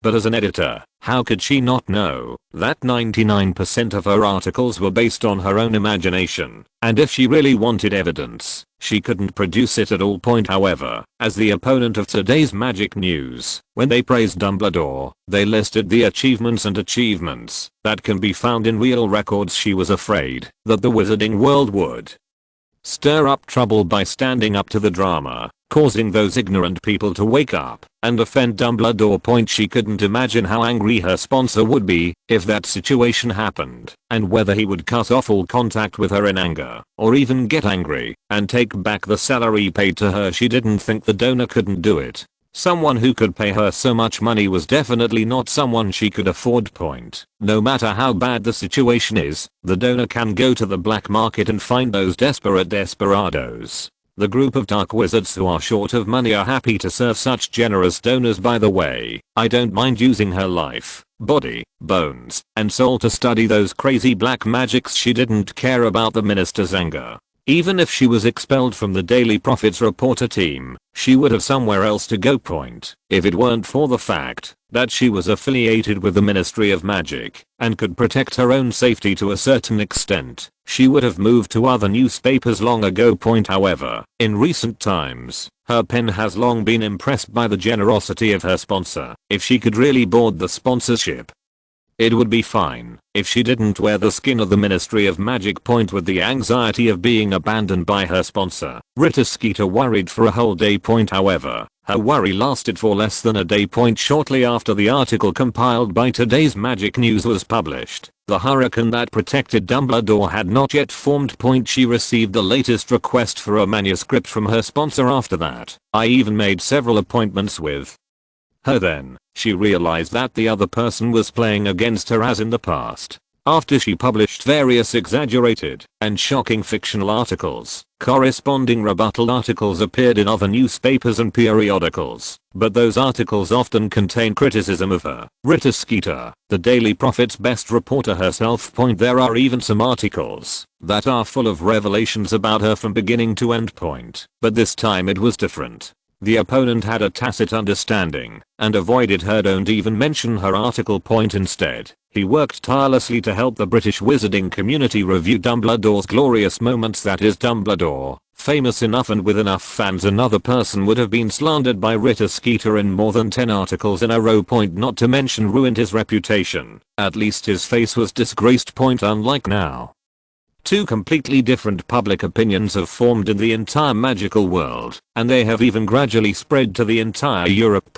But as an editor, how could she not know that 99% of her articles were based on her own imagination, and if she really wanted evidence, she couldn't produce it at all. However, as the opponent of today's magic news, when they praised Dumbledore, they listed the achievements that can be found in real records. She was afraid that the wizarding world would stir up trouble by standing up to the drama, causing those ignorant people to wake up and offend Dumbledore. She couldn't imagine how angry her sponsor would be if that situation happened, and whether he would cut off all contact with her in anger, or even get angry and take back the salary paid to her. She didn't think the donor couldn't do it. Someone who could pay her so much money was definitely not someone she could afford. No matter how bad the situation is, the donor can go to the black market and find those desperate desperados. The group of dark wizards who are short of money are happy to serve such generous donors. By the way, I don't mind using her life, body, bones, and soul to study those crazy black magics. She didn't care about the minister's anger. Even if she was expelled from the Daily Prophet's reporter team, she would have somewhere else to go. If it weren't for the fact that she was affiliated with the Ministry of Magic and could protect her own safety to a certain extent, she would have moved to other newspapers long ago. However, in recent times, her pen has long been impressed by the generosity of her sponsor. If she could really board the sponsorship, it would be fine if she didn't wear the skin of the Ministry of Magic. With the anxiety of being abandoned by her sponsor, Rita Skeeter worried for a whole day. However, her worry lasted for less than a day. Shortly after the article compiled by today's Magic News was published, the hurricane that protected Dumbledore had not yet formed. She received the latest request for a manuscript from her sponsor. After that, I even made several appointments with her. Then, she realized that the other person was playing against her as in the past. After she published various exaggerated and shocking fictional articles, corresponding rebuttal articles appeared in other newspapers and periodicals, but those articles often contain criticism of her. Rita Skeeter, the Daily Prophet's best reporter herself. There are even some articles that are full of revelations about her from beginning to end. But this time it was different. The opponent had a tacit understanding and avoided her. Don't even mention her article. Instead, he worked tirelessly to help the British wizarding community review Dumbledore's glorious moments. That is, Dumbledore, famous enough and with enough fans another person would have been slandered by Rita Skeeter in more than 10 articles in a row. Not to mention ruined his reputation. At least his face was disgraced. Unlike now, two completely different public opinions have formed in the entire magical world, and they have even gradually spread to the entire Europe.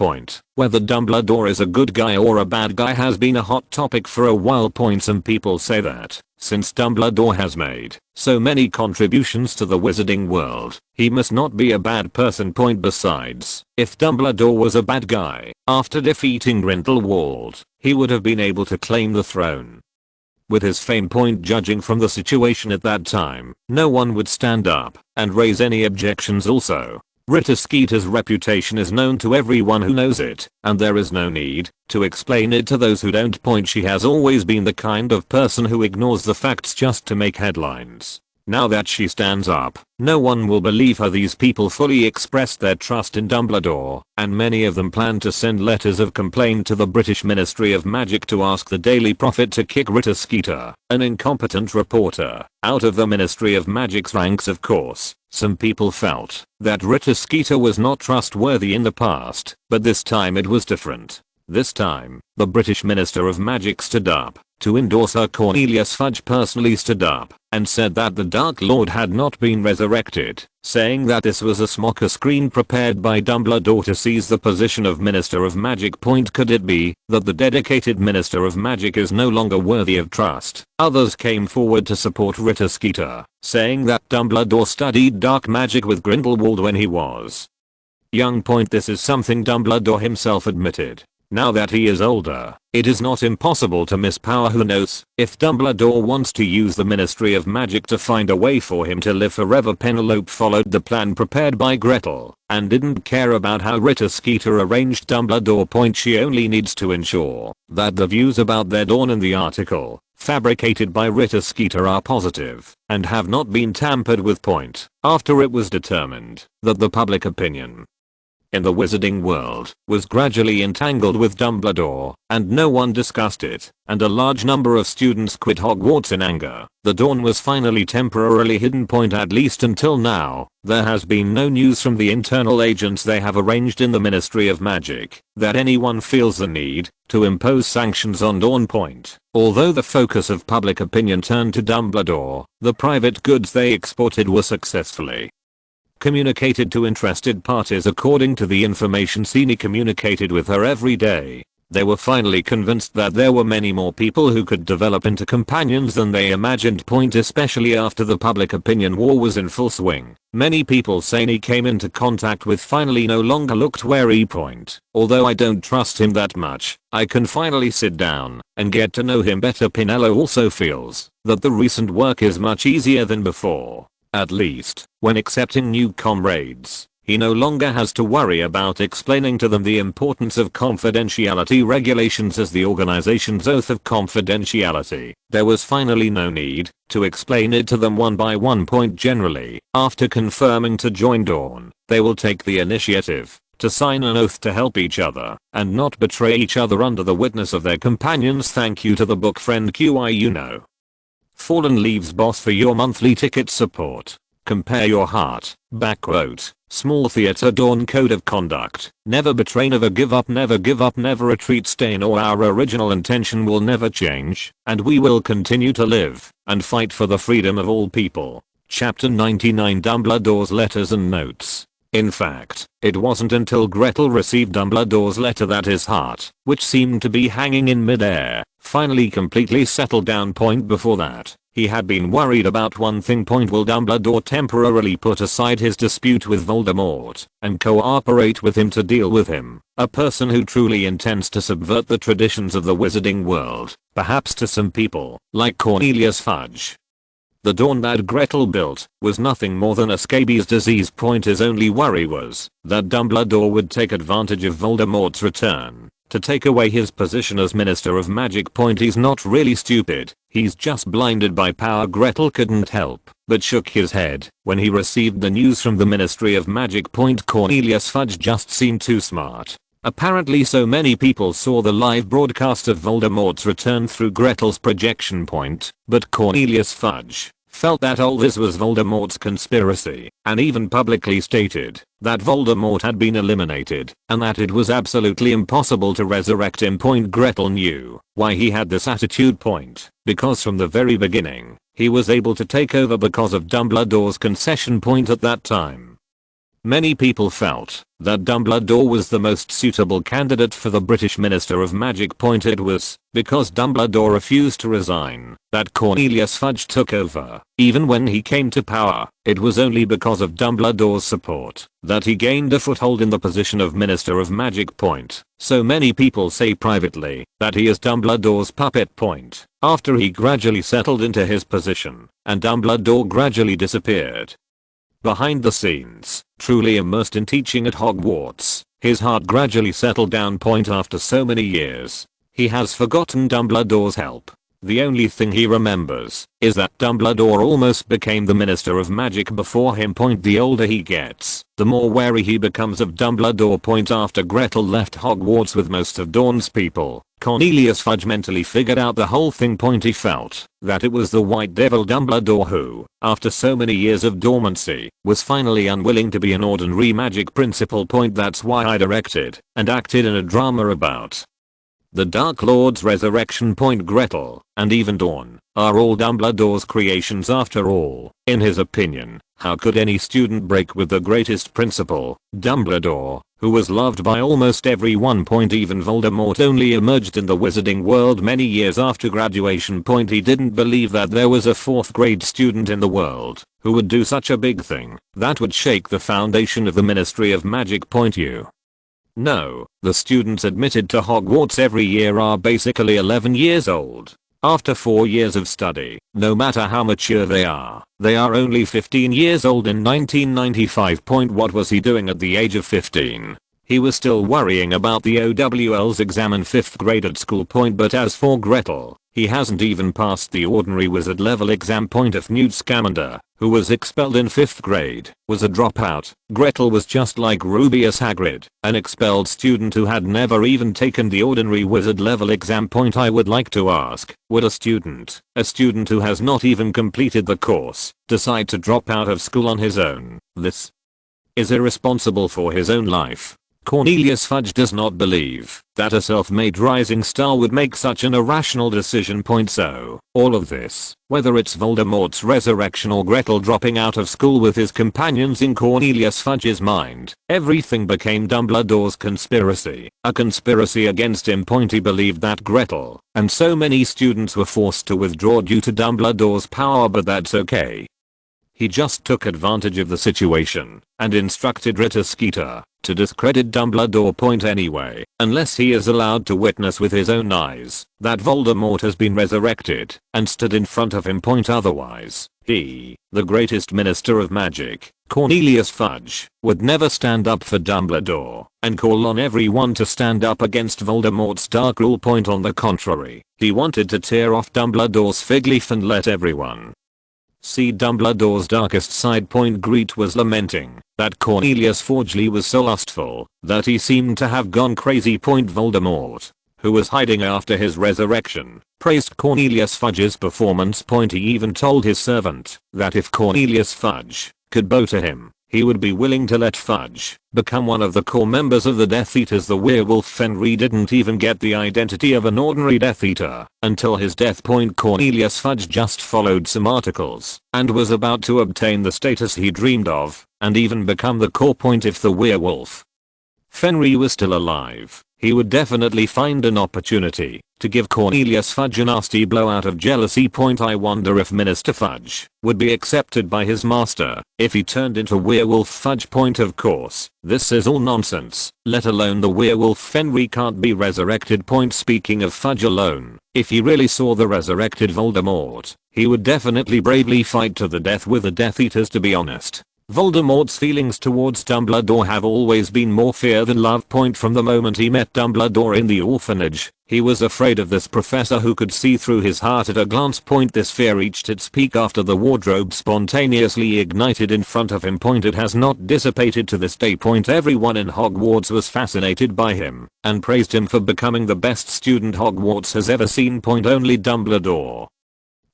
Whether Dumbledore is a good guy or a bad guy has been a hot topic for a while. Some people say that, since Dumbledore has made so many contributions to the wizarding world, he must not be a bad person. Besides, if Dumbledore was a bad guy, after defeating Grindelwald, he would have been able to claim the throne. With his fame. Judging from the situation at that time, no one would stand up and raise any objections. Also, Rita Skeeter's reputation is known to everyone who knows it, and there is no need to explain it to those who don't. She has always been the kind of person who ignores the facts just to make headlines. Now that she stands up, no one will believe her. These people fully expressed their trust in Dumbledore, and many of them plan to send letters of complaint to the British Ministry of Magic to ask the Daily Prophet to kick Rita Skeeter, an incompetent reporter, out of the Ministry of Magic's ranks. Of course, some people felt that Rita Skeeter was not trustworthy in the past, but this time it was different. This time, the British Minister of Magic stood up. To endorse her, Cornelius Fudge personally stood up and said that the Dark Lord had not been resurrected, saying that this was a smokescreen prepared by Dumbledore to seize the position of Minister of Magic. Could it be that the dedicated Minister of Magic is no longer worthy of trust? Others came forward to support Rita Skeeter, saying that Dumbledore studied dark magic with Grindelwald when he was young. This is something Dumbledore himself admitted. Now that he is older, it is not impossible to miss power. Who knows, if Dumbledore wants to use the Ministry of Magic to find a way for him to live forever. Penelope followed the plan prepared by Gretel and didn't care about how Rita Skeeter arranged Dumbledore. She only needs to ensure that the views about their dawn in the article fabricated by Rita Skeeter are positive and have not been tampered with. After it was determined that the public opinion in the wizarding world was gradually entangled with Dumbledore, and no one discussed it, and a large number of students quit Hogwarts in anger, the dawn was finally temporarily hidden. At least until now, there has been no news from the internal agents they have arranged in the Ministry of Magic that anyone feels the need to impose sanctions on Dawn. Although the focus of public opinion turned to Dumbledore, the private goods they exported were successfully communicated to interested parties. According to the information Sini communicated with her every day, they were finally convinced that there were many more people who could develop into companions than they imagined. Especially after the public opinion war was in full swing, many people Sini came into contact with finally no longer looked wary. Although I don't trust him that much, I can finally sit down and get to know him better. Pinello also feels that the recent work is much easier than before. At least, when accepting new comrades, he no longer has to worry about explaining to them the importance of confidentiality regulations as the organization's oath of confidentiality. There was finally no need to explain it to them one by one. Generally, after confirming to join Dawn, they will take the initiative to sign an oath to help each other and not betray each other under the witness of their companions. Thank you to the book friend QI. Fallen Leaves Boss for your monthly ticket support. Compare your heart. Backquote. Small Theatre Dawn Code of Conduct. Never betray, never give up, never retreat, stay in, or our original intention will never change, and we will continue to live and fight for the freedom of all people. Chapter 99 Dumbledore's Letters and Notes. In fact, it wasn't until Gretel received Dumbledore's letter that his heart, which seemed to be hanging in midair, finally completely settled down. Before that, he had been worried about one thing. Will Dumbledore temporarily put aside his dispute with Voldemort and cooperate with him to deal with him, a person who truly intends to subvert the traditions of the wizarding world? Perhaps to some people, like Cornelius Fudge, the dawn that Gretel built was nothing more than a scabies disease. His only worry was that Dumbledore would take advantage of Voldemort's return to take away his position as Minister of Magic. He's not really stupid, he's just blinded by power. Gretel couldn't help but shook his head when he received the news from the Ministry of Magic. Cornelius Fudge just seemed too smart. Apparently so many people saw the live broadcast of Voldemort's return through Gretel's projection point, but Cornelius Fudge felt that all this was Voldemort's conspiracy, and even publicly stated that Voldemort had been eliminated and that it was absolutely impossible to resurrect him. Gretel knew why he had this attitude. Because from the very beginning, he was able to take over because of Dumbledore's concession. At that time, many people felt that Dumbledore was the most suitable candidate for the British Minister of Magic. It was because Dumbledore refused to resign that Cornelius Fudge took over. Even when he came to power, it was only because of Dumbledore's support that he gained a foothold in the position of Minister of Magic. So many people say privately that he is Dumbledore's puppet. After he gradually settled into his position and Dumbledore gradually disappeared behind the scenes, truly immersed in teaching at Hogwarts, his heart gradually settled down. After so many years, he has forgotten Dumbledore's help. The only thing he remembers is that Dumbledore almost became the Minister of Magic before him. The older he gets, the more wary he becomes of Dumbledore. After Gretel left Hogwarts with most of Dawn's people, Cornelius Fudge mentally figured out the whole thing. He felt that it was the White Devil Dumbledore who, after so many years of dormancy, was finally unwilling to be an ordinary magic principal. That's why I directed and acted in a drama about the Dark Lord's resurrection point, Gretel, and even Dawn, are all Dumbledore's creations after all. In his opinion, how could any student break with the greatest principal, Dumbledore, who was loved by almost everyone? Even Voldemort only emerged in the wizarding world many years after graduation. He didn't believe that there was a 4th grade student in the world who would do such a big thing that would shake the foundation of the Ministry of Magic. You know, the students admitted to Hogwarts every year are basically 11 years old. After 4 years of study, no matter how mature they are only 15 years old in 1995. What was he doing at the age of 15? He was still worrying about the OWL's exam in 5th grade at school. But as for Gretel, he hasn't even passed the ordinary wizard level exam. If Newt Scamander, who was expelled in 5th grade, was a dropout, Gretel was just like Rubeus Hagrid, an expelled student who had never even taken the ordinary wizard level exam. I would like to ask, would a student who has not even completed the course, decide to drop out of school on his own? This is irresponsible for his own life. Cornelius Fudge does not believe that a self-made rising star would make such an irrational decision. So, all of this, whether it's Voldemort's resurrection or Gretel dropping out of school with his companions in Cornelius Fudge's mind, everything became Dumbledore's conspiracy. A conspiracy against him. He believed that Gretel and so many students were forced to withdraw due to Dumbledore's power, but that's okay. He just took advantage of the situation and instructed Rita Skeeter to discredit Dumbledore. Anyway, unless he is allowed to witness with his own eyes that Voldemort has been resurrected and stood in front of him. Otherwise, he, the greatest minister of magic, Cornelius Fudge, would never stand up for Dumbledore and call on everyone to stand up against Voldemort's dark rule. On the contrary, he wanted to tear off Dumbledore's fig leaf and let everyone see Dumbledore's darkest side. Grete was lamenting that Cornelius Fudge was so lustful that he seemed to have gone crazy. Voldemort, who was hiding after his resurrection, praised Cornelius Fudge's performance. He even told his servant that if Cornelius Fudge could bow to him, he would be willing to let Fudge become one of the core members of the Death Eaters. The werewolf Fenrir didn't even get the identity of an ordinary Death Eater until his death. Cornelius Fudge just followed some articles and was about to obtain the status he dreamed of and even become the core. If the werewolf Fenrir was still alive, he would definitely find an opportunity to give Cornelius Fudge a nasty blow out of jealousy. I wonder if Minister Fudge would be accepted by his master if he turned into werewolf Fudge. Of course, this is all nonsense, let alone the werewolf Fenrir can't be resurrected. Speaking of Fudge alone, if he really saw the resurrected Voldemort, he would definitely bravely fight to the death with the Death Eaters. To be honest, Voldemort's feelings towards Dumbledore have always been more fear than love. From the moment he met Dumbledore in the orphanage, he was afraid of this professor who could see through his heart at a glance. This fear reached its peak after the wardrobe spontaneously ignited in front of him. It has not dissipated to this day. Everyone in Hogwarts was fascinated by him and praised him for becoming the best student Hogwarts has ever seen. Only Dumbledore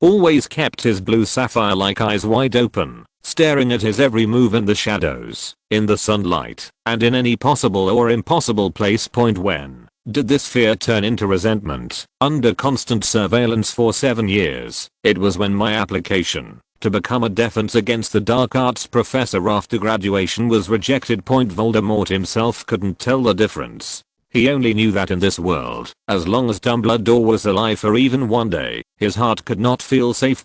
always kept his blue sapphire-like eyes wide open, staring at his every move in the shadows, in the sunlight, and in any possible or impossible place. When did this fear turn into resentment? Under constant surveillance for 7 years, it was when my application to become a Defense Against the Dark Arts professor after graduation was rejected. Voldemort himself couldn't tell the difference. He only knew that in this world, as long as Dumbledore was alive for even one day, his heart could not feel safe.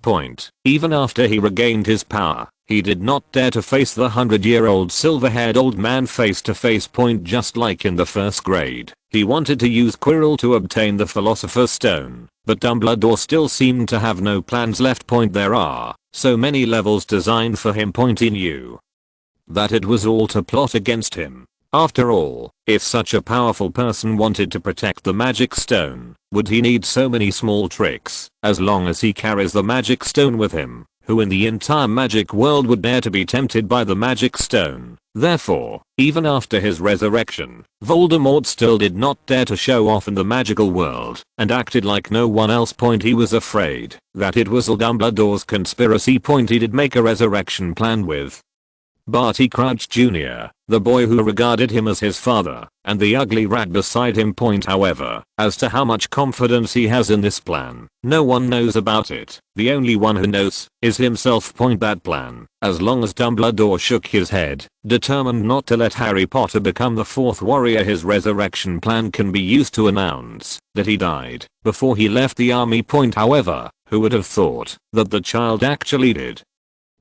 Even after he regained his power, he did not dare to face the 100-year-old silver-haired old man face to face. Just like in the 1st grade, he wanted to use Quirrell to obtain the Philosopher's Stone, but Dumbledore still seemed to have no plans left. There are so many levels designed for him. He knew that it was all to plot against him. After all, if such a powerful person wanted to protect the magic stone, would he need so many small tricks? As long as he carries the magic stone with him, who in the entire magic world would dare to be tempted by the magic stone? Therefore, even after his resurrection, Voldemort still did not dare to show off in the magical world and acted like no one else. He was afraid that it was all Dumbledore's conspiracy. He did make a resurrection plan with Barty Crouch Jr., the boy who regarded him as his father, and the ugly rat beside him. However, as to how much confidence he has in this plan, no one knows about it. The only one who knows is himself. That plan, as long as Dumbledore shook his head, determined not to let Harry Potter become the fourth warrior, his resurrection plan can be used to announce that he died before he left the army. However, who would have thought that the child actually did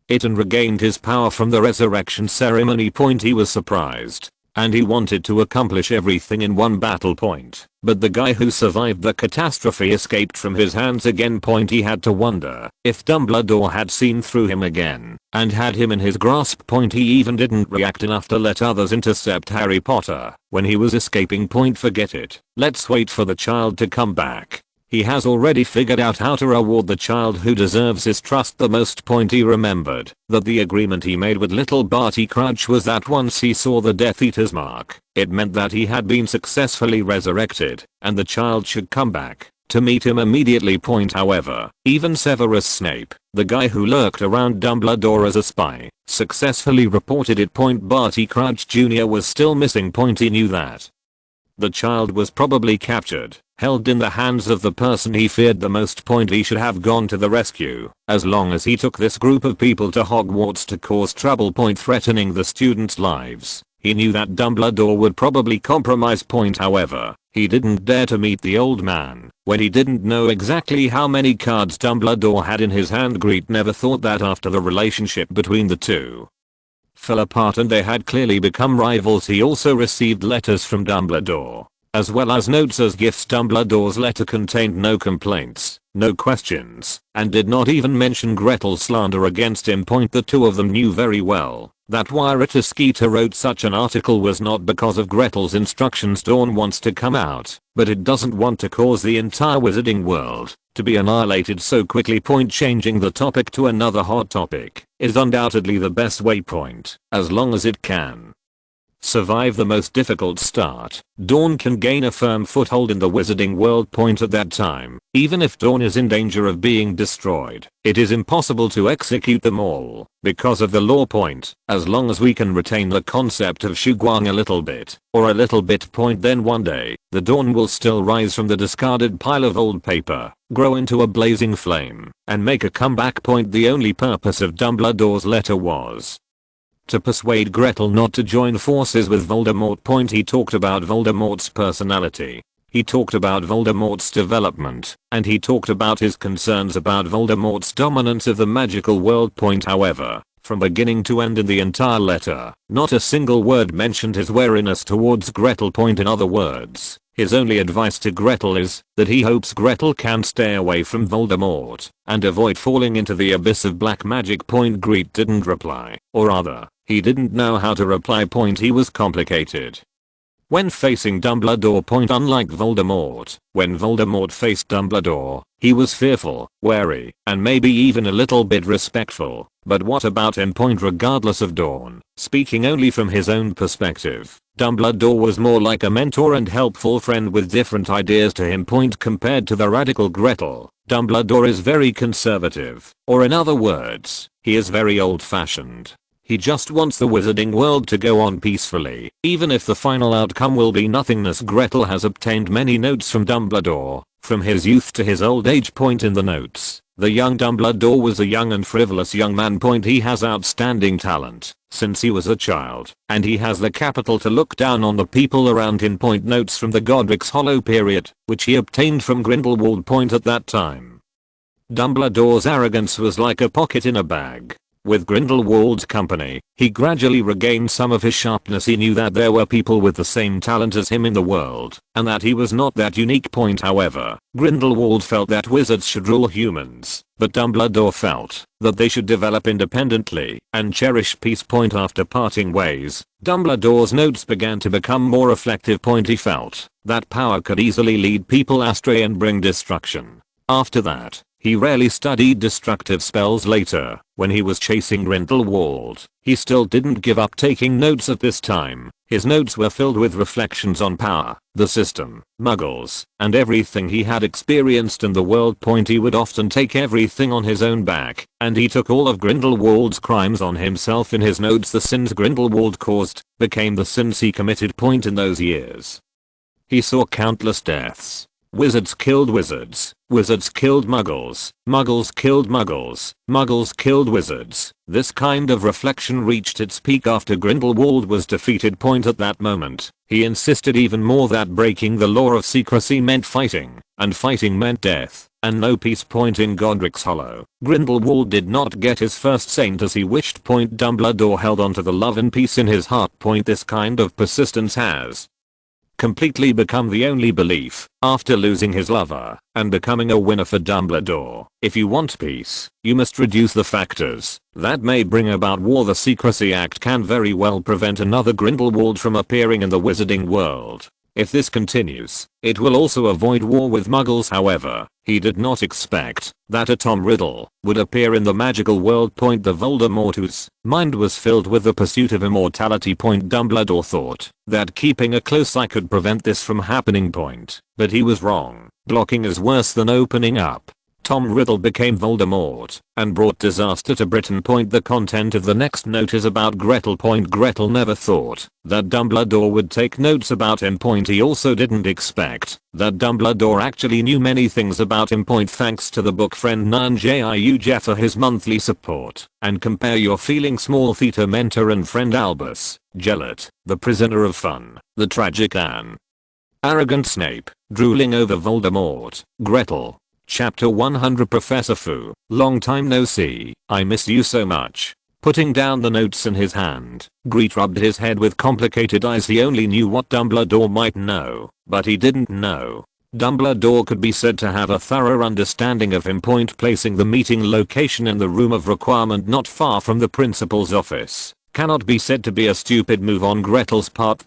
it and regained his power from the resurrection ceremony. He was surprised, and he wanted to accomplish everything in one battle. But the guy who survived the catastrophe escaped from his hands again. He had to wonder if Dumbledore had seen through him again and had him in his grasp. He even didn't react enough to let others intercept Harry Potter when he was escaping. Forget it. Let's wait for the child to come back. He has already figured out how to reward the child who deserves his trust the most. He remembered that the agreement he made with little Barty Crouch was that once he saw the Death Eater's mark, it meant that he had been successfully resurrected, and the child should come back to meet him immediately. However, even Severus Snape, the guy who lurked around Dumbledore as a spy, successfully reported it. Barty Crouch Jr. was still missing. He knew that the child was probably captured, held in the hands of the person he feared the most. He should have gone to the rescue, as long as he took this group of people to Hogwarts to cause trouble. Threatening the students' lives. He knew that Dumbledore would probably compromise. However, he didn't dare to meet the old man when he didn't know exactly how many cards Dumbledore had in his hand. Grete never thought that after the relationship between the two fell apart and they had clearly become rivals, he also received letters from Dumbledore, as well as notes as gifts. Dumbledore's letter contained no complaints, no questions, and did not even mention Gretel's slander against him. The two of them knew very well that why Rita Skeeter wrote such an article was not because of Gretel's instructions. Dawn wants to come out, but it doesn't want to cause the entire wizarding world to be annihilated so quickly. Changing the topic to another hot topic is undoubtedly the best way. As long as it can survive the most difficult start, Dawn can gain a firm foothold in the wizarding world. At that time, even if Dawn is in danger of being destroyed, it is impossible to execute them all because of the law. As long as we can retain the concept of shuguang a little bit, or a little bit. Then one day, the Dawn will still rise from the discarded pile of old paper, grow into a blazing flame, and make a comeback. The only purpose of Dumbledore's letter was to persuade Gretel not to join forces with Voldemort. He talked about Voldemort's personality. He talked about Voldemort's development, and he talked about his concerns about Voldemort's dominance of the magical world. However, from beginning to end in the entire letter, not a single word mentioned his wariness towards Gretel. In other words, his only advice to Gretel is that he hopes Gretel can stay away from Voldemort and avoid falling into the abyss of black magic. Grete didn't reply, or rather, he didn't know how to reply. He was complicated when facing Dumbledore. Unlike Voldemort, when Voldemort faced Dumbledore, he was fearful, wary, and maybe even a little bit respectful. But what about him? Regardless of Dawn speaking only from his own perspective, Dumbledore was more like a mentor and helpful friend with different ideas to him. Compared to the radical Gretel, Dumbledore is very conservative, or in other words, he is very old-fashioned. He just wants the wizarding world to go on peacefully, even if the final outcome will be nothingness. Gretel has obtained many notes from Dumbledore, from his youth to his old age. In the notes, the young Dumbledore was a young and frivolous young man. He has outstanding talent since he was a child, and he has the capital to look down on the people around him. Notes from the Godric's Hollow period, which he obtained from Grindelwald. At that time, Dumbledore's arrogance was like a pocket in a bag. With Grindelwald's company, he gradually regained some of his sharpness. He knew that there were people with the same talent as him in the world, and that he was not that unique. However, Grindelwald felt that wizards should rule humans, but Dumbledore felt that they should develop independently and cherish peace. After parting ways, Dumbledore's notes began to become more reflective. He felt that power could easily lead people astray and bring destruction. After that, He rarely studied destructive spells later, when he was chasing Grindelwald. He still didn't give up taking notes at this time. His notes were filled with reflections on power, the system, muggles, and everything he had experienced in the world. He would often take everything on his own back, and he took all of Grindelwald's crimes on himself in his notes. The sins Grindelwald caused became the sins he committed. In those years, he saw countless deaths. Wizards killed wizards, wizards killed muggles, muggles killed muggles, muggles killed wizards. This kind of reflection reached its peak after Grindelwald was defeated. At that moment, he insisted even more that breaking the law of secrecy meant fighting, and fighting meant death, and no peace. In Godric's Hollow, Grindelwald did not get his first saint as he wished. Dumbledore held on to the love and peace in his heart. This kind of persistence has completely become the only belief after losing his lover and becoming a winner for Dumbledore. If you want peace, you must reduce the factors that may bring about war. The Secrecy Act can very well prevent another Grindelwald from appearing in the wizarding world. If this continues, it will also avoid war with muggles. However, he did not expect that a Tom Riddle would appear in the magical world. The Voldemort's mind was filled with the pursuit of immortality. Dumbledore thought that keeping a close eye could prevent this from happening. But he was wrong. Blocking is worse than opening up. Tom Riddle became Voldemort and brought disaster to Britain. The content of the next note is about Gretel. Gretel never thought that Dumbledore would take notes about him. He also didn't expect that Dumbledore actually knew many things about him. Thanks to the book friend Nunjiu Jeff for his monthly support, and compare your feeling small theater mentor and friend Albus, Gellert, the prisoner of fun, the tragic Anne, arrogant Snape, drooling over Voldemort, Gretel. Chapter 100 Professor Fu, long time no see, I miss you so much. Putting down the notes in his hand, Grete rubbed his head with complicated eyes. He only knew what Dumbledore might know, but he didn't know Dumbledore could be said to have a thorough understanding of him. Placing the meeting location in the room of requirement not far from the principal's office cannot be said to be a stupid move on Gretel's part.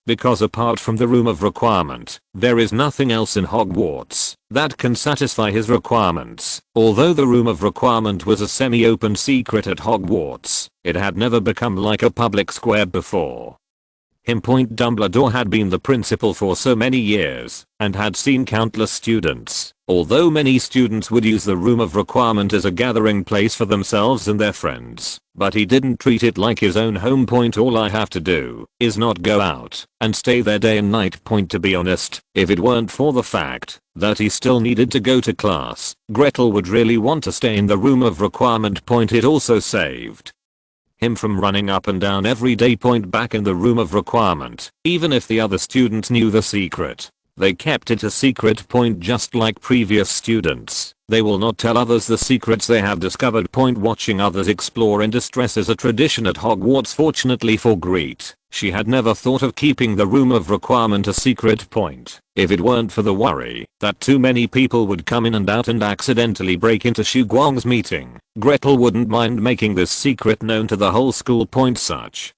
Because apart from the room of requirement, there is nothing else in Hogwarts that can satisfy his requirements. Although the room of requirement was a semi-open secret at Hogwarts, it had never become like a public square before him. Dumbledore had been the principal for so many years and had seen countless students. Although many students would use the room of requirement as a gathering place for themselves and their friends, but he didn't treat it like his own home. All I have to do is not go out and stay there day and night. To be honest, if it weren't for the fact that he still needed to go to class, Gretel would really want to stay in the room of requirement. It also saved him from running up and down every day. Back in the room of requirement, even if the other students knew the secret, they kept it a secret. Just like previous students, they will not tell others the secrets they have discovered. Watching others explore in distress is a tradition at Hogwarts. Fortunately for Grete, she had never thought of keeping the room of requirement a secret. If it weren't for the worry that too many people would come in and out and accidentally break into Shu Guang's meeting, Gretel wouldn't mind making this secret known to the whole school. Such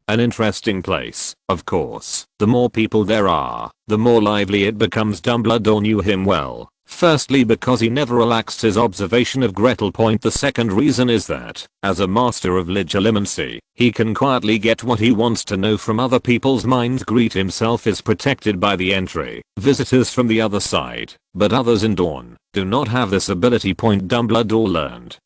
an interesting place, of course. The more people there are, the more lively it becomes. Dumbledore knew him well. Firstly, because he never relaxed his observation of Gretel. The second reason is that, as a master of legilimency, he can quietly get what he wants to know from other people's minds. Grete himself is protected by the entry visitors from the other side, but others in Dawn do not have this ability. Dumbledore learned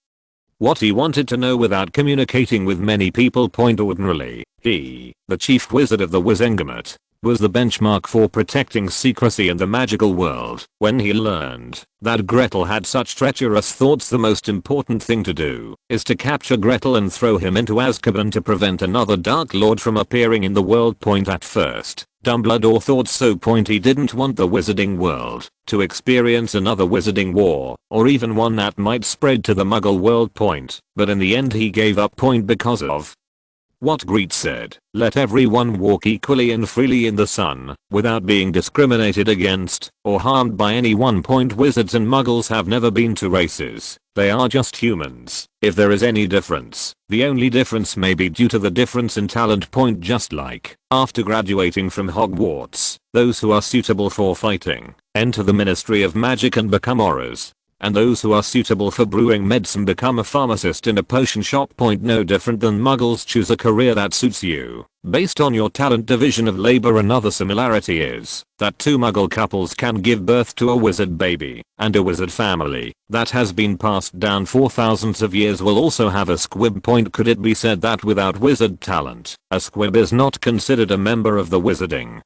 what he wanted to know without communicating with many people. Ordinarily, he, the chief wizard of the Wizengamot, was the benchmark for protecting secrecy in the magical world. When he learned that Gretel had such treacherous thoughts, the most important thing to do is to capture Gretel and throw him into Azkaban to prevent another Dark Lord from appearing in the world. At first, Dumbledore thought so. He didn't want the wizarding world to experience another wizarding war, or even one that might spread to the Muggle world. But in the end he gave up. Because of what Grete said, let everyone walk equally and freely in the sun, without being discriminated against or harmed by anyone. Wizards and muggles have never been two races, they are just humans. If there is any difference, the only difference may be due to the difference in talent. Just like, after graduating from Hogwarts, those who are suitable for fighting enter the Ministry of Magic and become Aurors, and those who are suitable for brewing medicine become a pharmacist in a potion shop. No different than muggles choose a career that suits you based on your talent. Division of labor. Another similarity is that two muggle couples can give birth to a wizard baby, and a wizard family that has been passed down for thousands of years will also have a squib. Could it be said that without wizard talent, a squib is not considered a member of the wizarding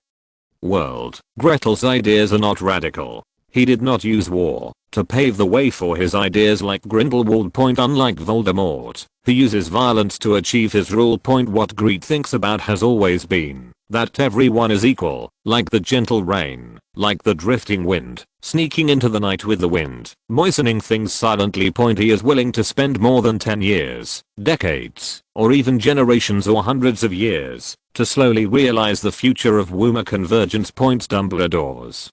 world? Gretel's ideas are not radical. He did not use war to pave the way for his ideas like Grindelwald. Unlike Voldemort, who uses violence to achieve his rule. What Grete thinks about has always been that everyone is equal, like the gentle rain, like the drifting wind, sneaking into the night with the wind, moistening things silently. He is willing to spend more than 10 years, decades, or even generations or hundreds of years to slowly realize the future of Wuma convergence. Dumbledore's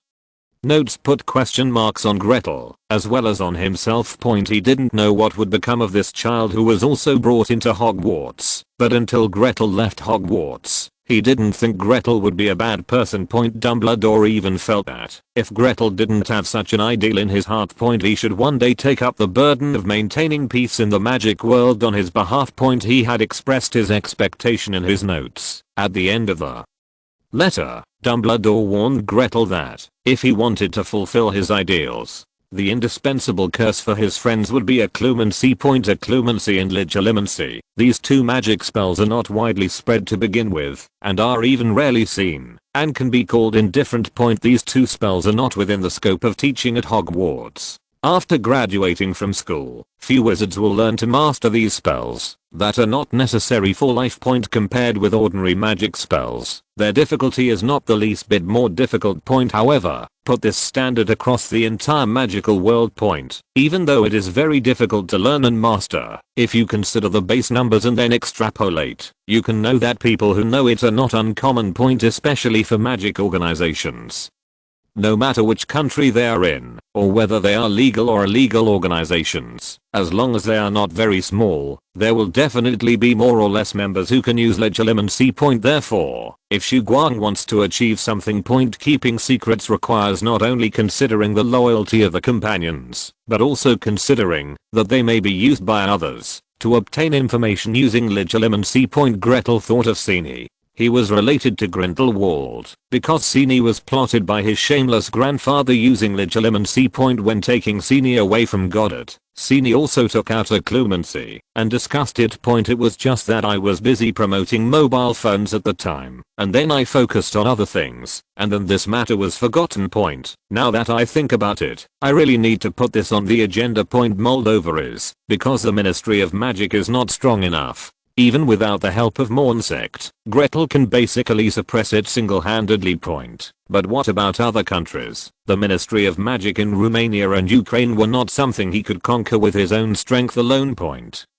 notes put question marks on Gretel, as well as on himself. He didn't know what would become of this child who was also brought into Hogwarts, but until Gretel left Hogwarts, he didn't think Gretel would be a bad person. Dumbledore even felt that if Gretel didn't have such an ideal in his heart, he should one day take up the burden of maintaining peace in the magic world on his behalf. He had expressed his expectation in his notes. At the end of the letter, Dumbledore warned Gretel that if he wanted to fulfill his ideals, the indispensable curse for his friends would be occlumency. Occlumency and legilimency. These two magic spells are not widely spread to begin with, and are even rarely seen, and can be called indifferent. These two spells are not within the scope of teaching at Hogwarts. After graduating from school, few wizards will learn to master these spells that are not necessary for life. Compared with ordinary magic spells, their difficulty is not the least bit more difficult. However, put this standard across the entire magical world. Even though it is very difficult to learn and master, if you consider the base numbers and then extrapolate, you can know that people who know it are not uncommon. Especially for magic organizations. No matter which country they are in, or whether they are legal or illegal organizations, as long as they are not very small, there will definitely be more or less members who can use legilimency. Therefore, if Shu Guang wants to achieve something, keeping secrets requires not only considering the loyalty of the companions, but also considering that they may be used by others to obtain information using legilimency. Gretel thought of Sini. He was related to Grindelwald because Sini was plotted by his shameless grandfather using legilimency. When taking Sini away from Goddard, Sini also took out occlumency and discussed it. It was just that I was busy promoting mobile phones at the time, and then I focused on other things, and then this matter was forgotten. Now that I think about it, I really need to put this on the agenda. Moldova is, because the Ministry of Magic is not strong enough. Even without the help of Mornsect, Gretel can basically suppress it single-handedly. But what about other countries? The Ministry of Magic in Romania and Ukraine were not something he could conquer with his own strength alone.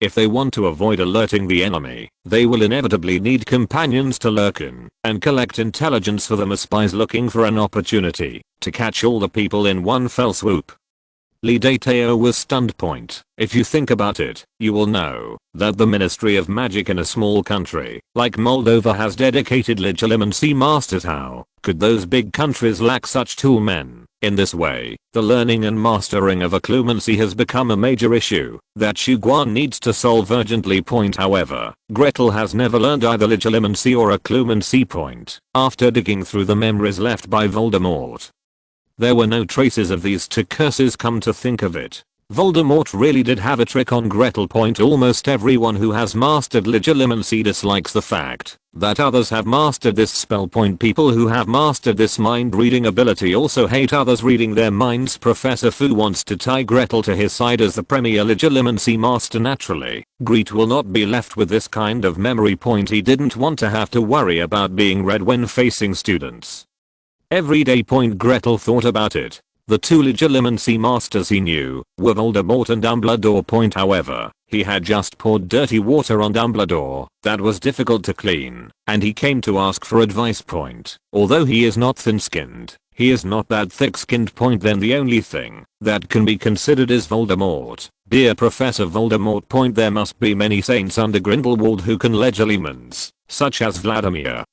If they want to avoid alerting the enemy, they will inevitably need companions to lurk in and collect intelligence for them as spies looking for an opportunity to catch all the people in one fell swoop. Lidateo was stunned. If you think about it, you will know that the Ministry of Magic in a small country like Moldova has dedicated legilimency masters. How could those big countries lack such tool men? In this way, the learning and mastering of occlumency has become a major issue that Shu Guang needs to solve urgently. However, Gretel has never learned either legilimency or occlumency. After digging through the memories left by Voldemort, there were no traces of these two curses. Come to think of it, Voldemort really did have a trick on Gretel. Almost everyone who has mastered legilimency dislikes the fact that others have mastered this spell. People who have mastered this mind reading ability also hate others reading their minds. Professor Fu wants to tie Gretel to his side as the premier legilimency master. Naturally, Grete will not be left with this kind of memory. He didn't want to have to worry about being read when facing students every day. Gretel thought about it. The two legilimency masters he knew were Voldemort and Dumbledore. However, he had just poured dirty water on Dumbledore that was difficult to clean, and he came to ask for advice. Although he is not thin-skinned, he is not that thick-skinned. Then the only thing that can be considered is Voldemort. Dear Professor Voldemort. There must be many saints under Grindelwald who can legilimens, such as Vladimir,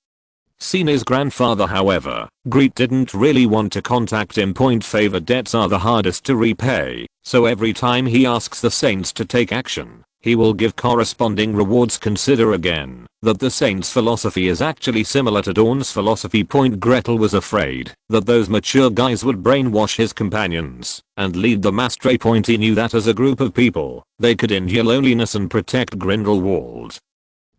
Sina's grandfather. However, Grete didn't really want to contact him. Favor debts are the hardest to repay, So every time he asks the saints to take action, he will give corresponding rewards. Consider again that the saint's philosophy is actually similar to Dawn's philosophy. Gretel was afraid that those mature guys would brainwash his companions and lead them astray. He knew that as a group of people, they could endure loneliness and protect Grindelwald.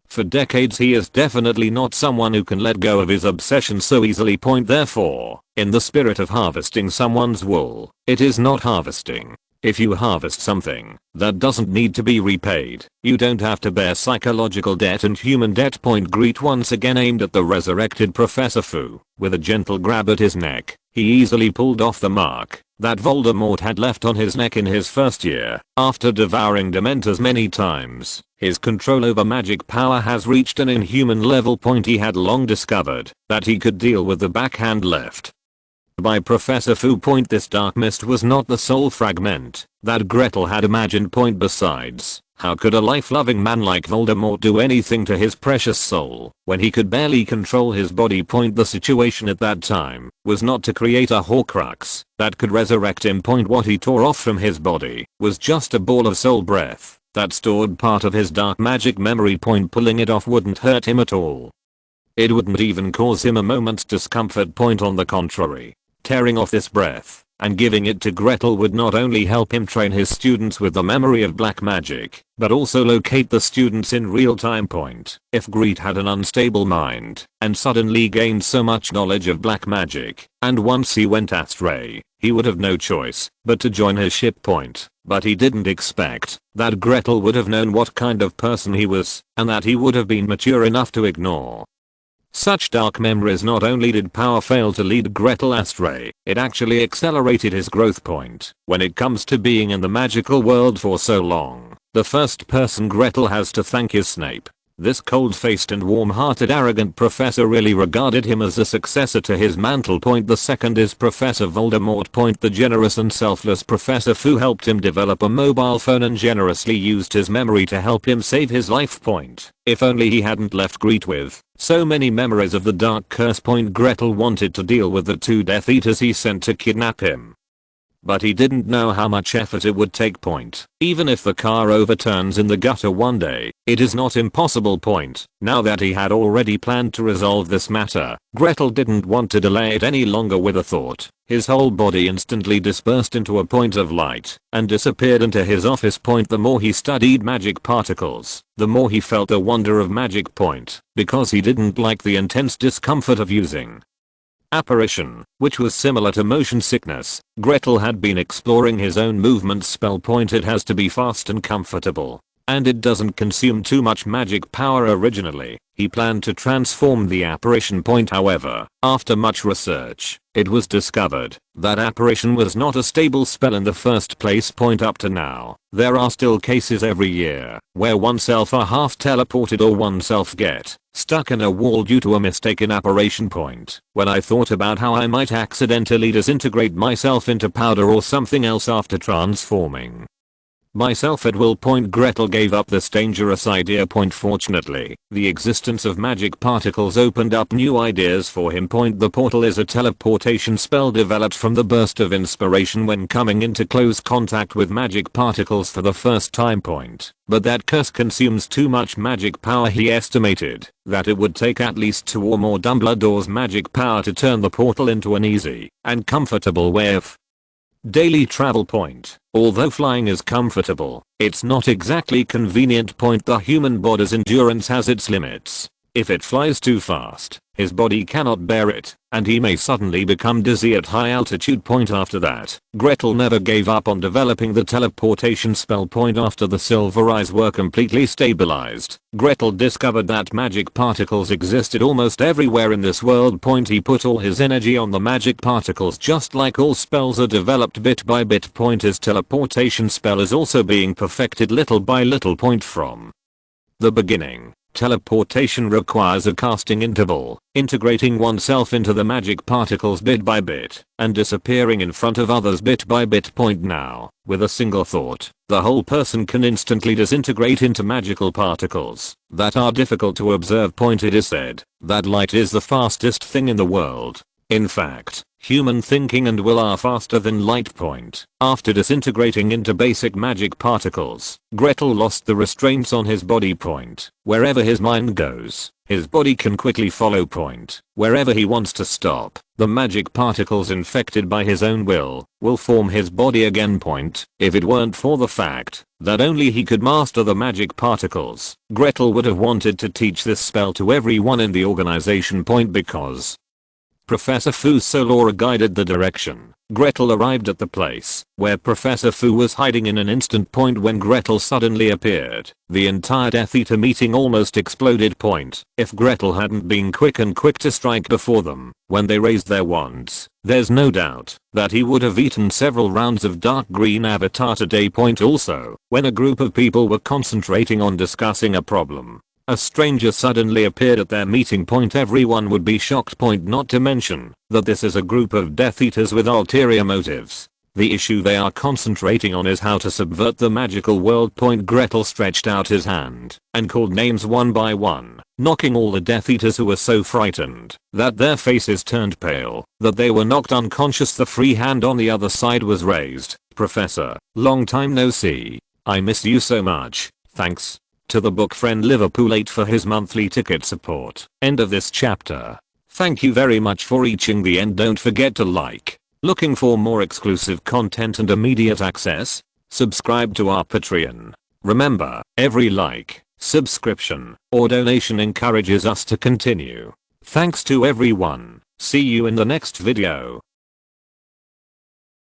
For decades he is definitely not someone who can let go of his obsession so easily. Therefore, in the spirit of harvesting someone's wool, it is not harvesting. If you harvest something that doesn't need to be repaid, you don't have to bear psychological debt and human debt. Grete once again aimed at the resurrected Professor Fu. With a gentle grab at his neck, he easily pulled off the mark that Voldemort had left on his neck in his first year. After devouring Dementors many times, his control over magic power has reached an inhuman level. He had long discovered that he could deal with the backhand left by Professor Fu. This dark mist was not the soul fragment that Gretel had imagined. Besides, how could a life-loving man like Voldemort do anything to his precious soul when he could barely control his body? The situation at that time was not to create a Horcrux that could resurrect him. What he tore off from his body was just a ball of soul breath that stored part of his dark magic memory. Pulling it off wouldn't hurt him at all. It wouldn't even cause him a moment's discomfort. On the contrary, tearing off this breath and giving it to Gretel would not only help him train his students with the memory of black magic, but also locate the students in real time. If Grete had an unstable mind and suddenly gained so much knowledge of black magic, and once he went astray, he would have no choice but to join his ship. But he didn't expect that Gretel would have known what kind of person he was, and that he would have been mature enough to ignore such dark memories. Not only did power fail to lead Gretel astray, it actually accelerated his growth. When it comes to being in the magical world for so long, the first person Gretel has to thank is Snape. This cold-faced and warm-hearted arrogant professor really regarded him as a successor to his mantle. The second is Professor Voldemort. The generous and selfless Professor Fu helped him develop a mobile phone and generously used his memory to help him save his life. If only he hadn't left Grete with so many memories of the dark curse. Gretel wanted to deal with the 2 Death Eaters he sent to kidnap him, but he didn't know how much effort it would take. Even if the car overturns in the gutter one day, it is not impossible. Now that he had already planned to resolve this matter, Gretel didn't want to delay it any longer. With a thought, his whole body instantly dispersed into a point of light and disappeared into his office. The more he studied magic particles, the more he felt the wonder of magic. Because he didn't like the intense discomfort of using apparition, which was similar to motion sickness, Gretel had been exploring his own movement spell. It has to be fast and comfortable, and it doesn't consume too much magic power. Originally, he planned to transform the apparition. However, after much research, it was discovered that apparition was not a stable spell in the first place. Up to now, there are still cases every year where oneself are half teleported or oneself get stuck in a wall due to a mistaken apparition. When I thought about how I might accidentally disintegrate myself into powder or something else after transforming myself at will. Gretel gave up this dangerous idea. Fortunately, the existence of magic particles opened up new ideas for him. The portal is a teleportation spell developed from the burst of inspiration when coming into close contact with magic particles for the first time. But that curse consumes too much magic power. He estimated that it would take at least 2 or more Dumbledore's magic power to turn the portal into an easy and comfortable way of daily travel. Although flying is comfortable, it's not exactly convenient. The human body's endurance has its limits. If it flies too fast, his body cannot bear it, and he may suddenly become dizzy at high altitude. After that, Gretel never gave up on developing the teleportation spell. After the silver eyes were completely stabilized, Gretel discovered that magic particles existed almost everywhere in this world. He put all his energy on the magic particles. Just like all spells are developed bit by bit. His teleportation spell is also being perfected little by little. From the beginning, teleportation requires a casting interval, integrating oneself into the magic particles bit by bit, and disappearing in front of others bit by bit. Now, with a single thought, the whole person can instantly disintegrate into magical particles that are difficult to observe. It is said that light is the fastest thing in the world. In fact, Human thinking and will are faster than light point. After disintegrating into basic magic particles, Gretel lost the restraints on his body point. Wherever his mind goes, his body can quickly follow point. Wherever he wants to stop, the magic particles infected by his own will form his body again point. If it weren't for the fact that only he could master the magic particles, Gretel would have wanted to teach this spell to everyone in the organization point because Professor Fu's Solora guided the direction. Gretel arrived at the place where Professor Fu was hiding in an instant point when Gretel suddenly appeared. The entire Death Eater meeting almost exploded point. If Gretel hadn't been quick to strike before them when they raised their wands, there's no doubt that he would have eaten several rounds of dark green avatar today point. Also, when a group of people were concentrating on discussing a problem, a stranger suddenly appeared at their meeting point, everyone would be shocked point, not to mention that this is a group of Death Eaters with ulterior motives. The issue they are concentrating on is how to subvert the magical world point. Gretel stretched out his hand and called names one by one, knocking all the Death Eaters who were so frightened that their faces turned pale that they were knocked unconscious. The free hand on the other side was raised. Professor, long time no see. I miss you so much. Thanks to the book friend Liverpool 8 for his monthly ticket support. End of this chapter. Thank you very much for reaching the end. Don't forget to like. Looking for more exclusive content and immediate access? Subscribe to our Patreon. Remember, every like, subscription, or donation encourages us to continue. Thanks to everyone. See you in the next video.